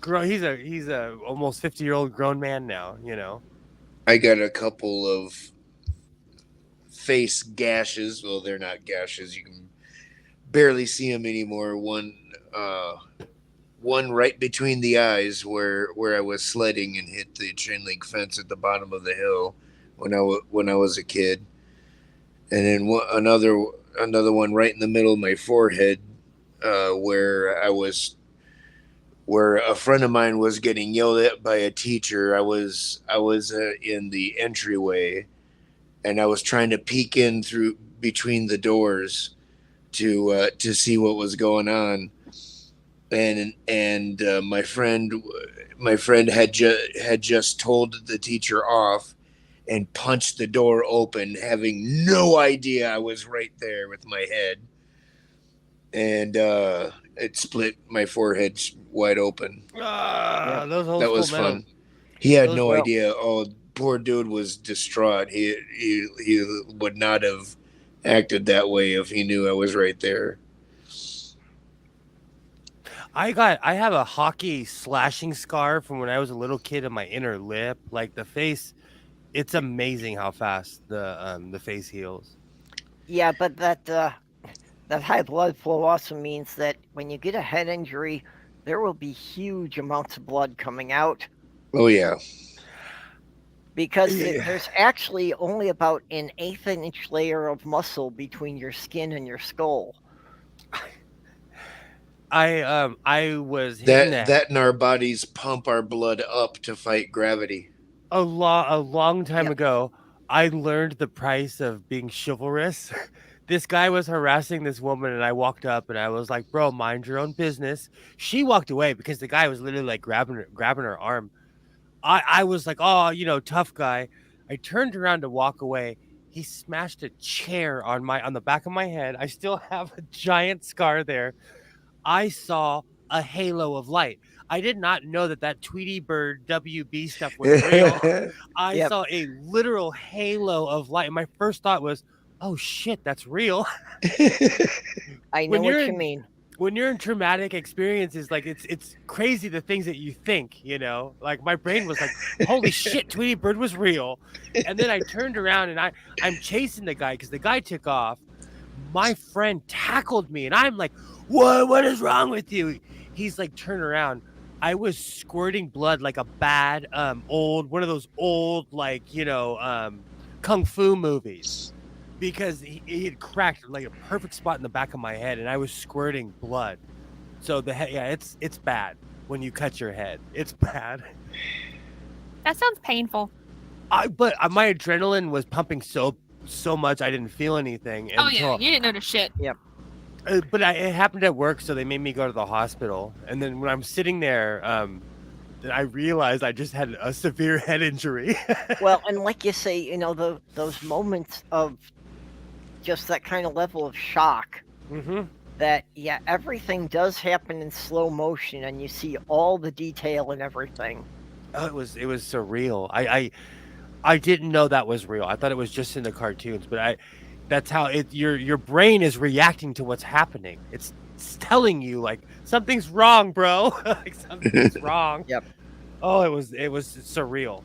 B: He's a almost 50-year-old grown man now, you know.
G: I got a couple of face gashes. Well, they're not gashes. You can barely see them anymore. One right between the eyes where I was sledding and hit the chain link fence at the bottom of the hill when I was a kid, and then another one right in the middle of my forehead where a friend of mine was getting yelled at by a teacher. I was in the entryway, and I was trying to peek in through between the doors to see what was going on, and my friend had just told the teacher off and punched the door open, having no idea I was right there with my head. and it split my forehead wide open.
B: Those old
G: That was
B: school men.
G: fun. He had
B: Those-
G: no
A: well-
G: idea. Oh, poor dude was distraught. He would not have acted that way if he knew I was right there.
B: I have a hockey slashing scar from when I was a little kid in my inner lip. Like the face, it's amazing how fast the face heals.
A: Yeah, but that high blood flow also means that when you get a head injury, there will be huge amounts of blood coming out.
G: Oh yeah.
A: Because there's actually only about an 1/8 inch layer of muscle between your skin and your skull.
B: I was hitting
G: That and our bodies pump our blood up to fight gravity.
B: a long time ago. I learned the price of being chivalrous. This guy was harassing this woman, and I walked up and I was like, "Bro, mind your own business." She walked away because the guy was literally like grabbing her arm. I was like, "Oh, tough guy." I turned around to walk away. He smashed a chair on the back of my head. I still have a giant scar there. I saw a halo of light. I did not know that Tweety Bird WB stuff was real. I saw a literal halo of light. And my first thought was, oh shit, that's real.
A: I know what you mean.
B: When you're in traumatic experiences, like it's crazy the things that you think, like my brain was like, holy shit, Tweety Bird was real. And then I turned around and I'm chasing the guy because the guy took off. My friend tackled me and I'm like, what is wrong with you? He's like, turn around. I was squirting blood like a bad one of those old kung fu movies, because he had cracked like a perfect spot in the back of my head and I was squirting blood. So it's bad when you cut your head. It's bad.
D: That sounds painful.
B: But my adrenaline was pumping so much I didn't feel anything.
D: Oh yeah, you didn't notice shit.
A: Yep.
B: But it happened at work, so they made me go to the hospital. And then when I'm sitting there, I realized I just had a severe head injury.
A: Well, and like you say, those moments of just that kind of level of shock, that everything does happen in slow motion, and you see all the detail and everything.
B: Oh, it was surreal. I didn't know that was real. I thought it was just in the cartoons, but that's how your brain is reacting to what's happening. It's telling you like something's wrong, bro. Like something's wrong.
A: Yep.
B: Oh, it was surreal.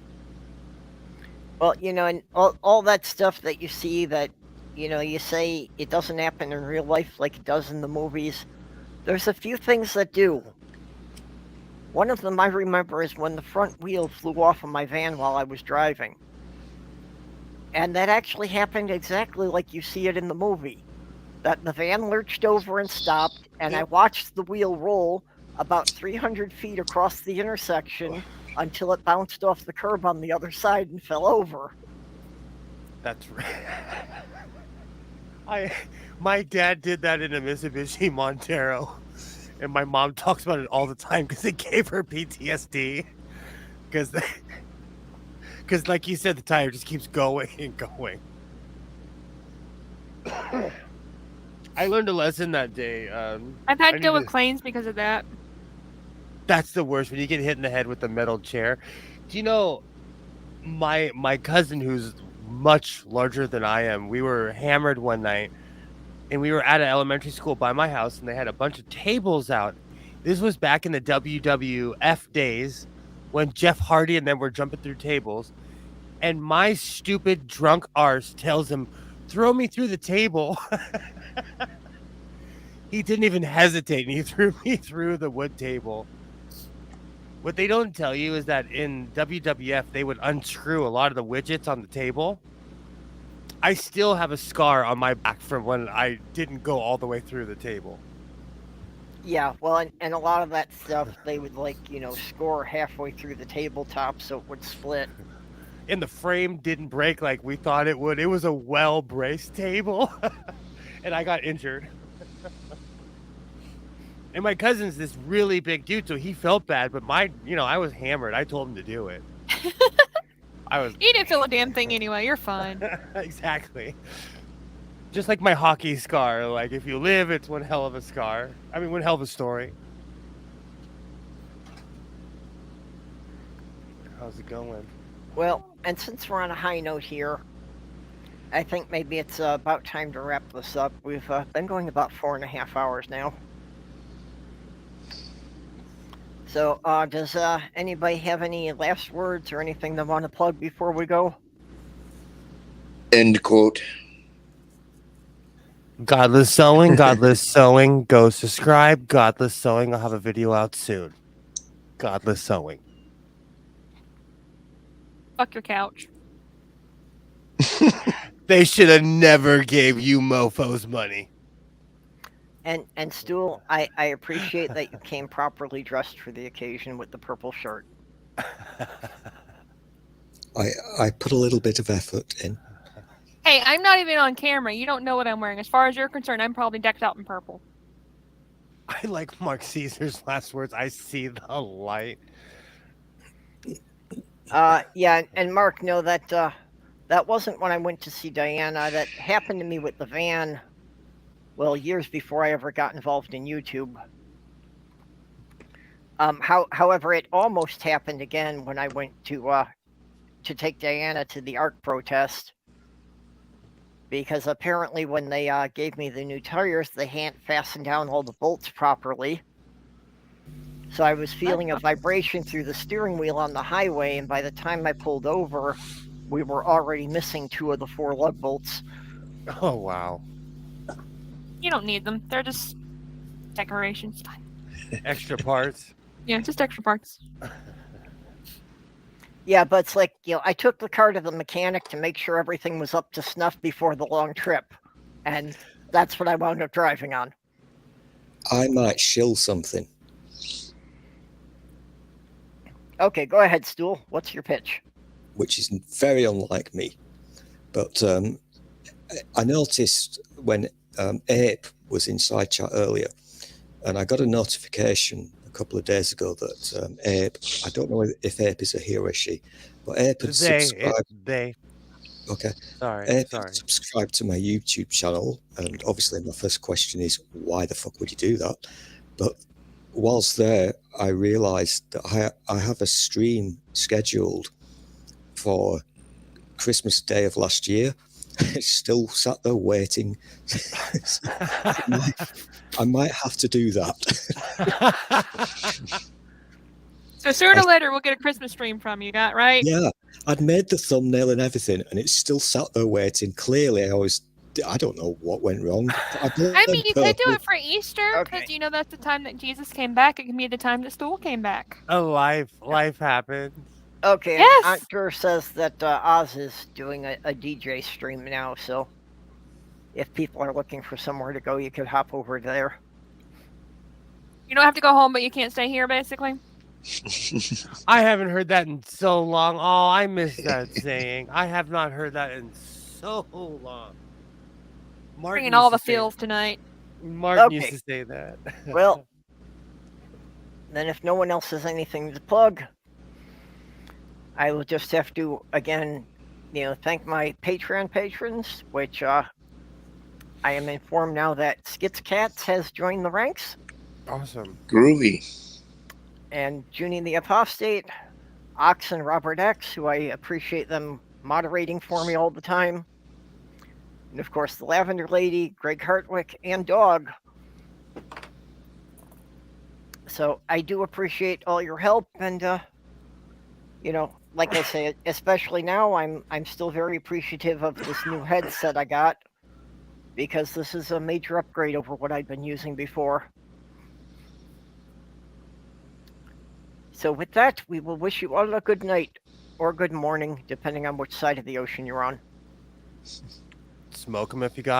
A: Well, and all that stuff that you see that, you say it doesn't happen in real life like it does in the movies. There's a few things that do. One of them I remember is when the front wheel flew off of my van while I was driving. And that actually happened exactly like you see it in the movie. That the van lurched over and stopped, and I watched the wheel roll about 300 feet across the intersection until it bounced off the curb on the other side and fell over.
B: That's right. My dad did that in a Mitsubishi Montero, and my mom talks about it all the time because it gave her PTSD. Because like you said, the tire just keeps going and going. I learned a lesson that day.
D: I've had to deal with claims because of that.
B: That's the worst, when you get hit in the head with a metal chair. Do you know, my cousin, who's much larger than I am, we were hammered one night, and we were at an elementary school by my house, and they had a bunch of tables out. This was back in the WWF days, when Jeff Hardy and them were jumping through tables, and my stupid drunk arse tells him, throw me through the table. He didn't even hesitate, and he threw me through the wood table. What they don't tell you is that in WWF, they would unscrew a lot of the widgets on the table. I still have a scar on my back from when I didn't go all the way through the table.
A: Yeah, well, and a lot of that stuff, they would score halfway through the tabletop so it would split.
B: And the frame didn't break like we thought it would. It was a well-braced table. And I got injured. And my cousin's this really big dude, so he felt bad, but I was hammered. I told him to do it.
D: You didn't feel a damn thing anyway. You're fine.
B: Exactly. Just like my hockey scar. Like, if you live, it's one hell of a scar. I mean, one hell of a story. How's it going?
A: Well, and since we're on a high note here, I think maybe it's about time to wrap this up. We've been going about 4.5 hours now. So, does anybody have any last words or anything they want to plug before we go?
G: End quote.
B: Godless Sewing, Godless Sewing. Go subscribe. Godless Sewing. I'll have a video out soon. Godless Sewing.
D: Fuck your couch.
B: They should have never gave you mofos money.
A: And Stool, I appreciate that you came properly dressed for the occasion with the purple shirt.
H: I put a little bit of effort in.
D: Hey, I'm not even on camera. You don't know what I'm wearing. As far as you're concerned, I'm probably decked out in purple.
B: I like Mark Caesar's last words. I see the light.
A: Yeah, and Mark, know that that wasn't when I went to see Diana. That happened to me with the van. Well, years before I ever got involved in YouTube. However, it almost happened again when I went to take Diana to the ARC protest. Because apparently when they gave me the new tires, they hadn't fastened down all the bolts properly. So I was feeling a vibration through the steering wheel on the highway, and by the time I pulled over, we were already missing 2 of the 4 lug bolts.
B: Oh, wow.
D: You don't need them. They're just decorations.
B: Extra parts.
D: Yeah, just extra parts.
A: Yeah, but it's like, I took the car to the mechanic to make sure everything was up to snuff before the long trip. And that's what I wound up driving on.
H: I might shill something.
A: Okay, go ahead, Stool. What's your pitch?
H: Which is very unlike me. But I noticed when Ape was in side chat earlier, and I got a notification a couple of days ago that Ape, I don't know if Ape is a he or a she, but Ape had subscribed.
B: They.
H: Okay.
B: Sorry.
H: Ape had subscribed to my YouTube channel, and obviously my first question is, why the fuck would you do that? But whilst there, I realised that I have a stream scheduled for Christmas Day of last year. It's still sat there waiting. I might have to do that.
D: So sooner or later, we'll get a Christmas stream from you, got right?
H: Yeah, I'd made the thumbnail and everything, and it's still sat there waiting. Clearly, I don't know what went wrong.
D: I mean, you could do it for Easter, because that's the time that Jesus came back. It can be the time that Stool came back.
B: Life happens.
A: Okay,
D: yes.
A: Aunt Ger says that Oz is doing a DJ stream now, so if people are looking for somewhere to go, you could hop over there.
D: You don't have to go home, but you can't stay here, basically?
B: I haven't heard that in so long. Oh, I miss that saying. I have not heard that in so long.
D: Bringing all the feels tonight.
B: Martin used to say that.
A: Well, then if no one else has anything to plug, I will just have to, again, thank my Patreon patrons, which I am informed now that Skits Cats has joined the ranks.
B: Awesome.
G: Groovy.
A: And Jyuni the Apostate, Ox and Robert X, who I appreciate them moderating for me all the time. And of course, the Lavender Lady, Greg Hartwick, and Dog. So I do appreciate all your help, and like I say, especially now, I'm still very appreciative of this new headset I got, because this is a major upgrade over what I'd been using before. So with that, we will wish you all a good night, or good morning, depending on which side of the ocean you're on.
B: Smoke them if you got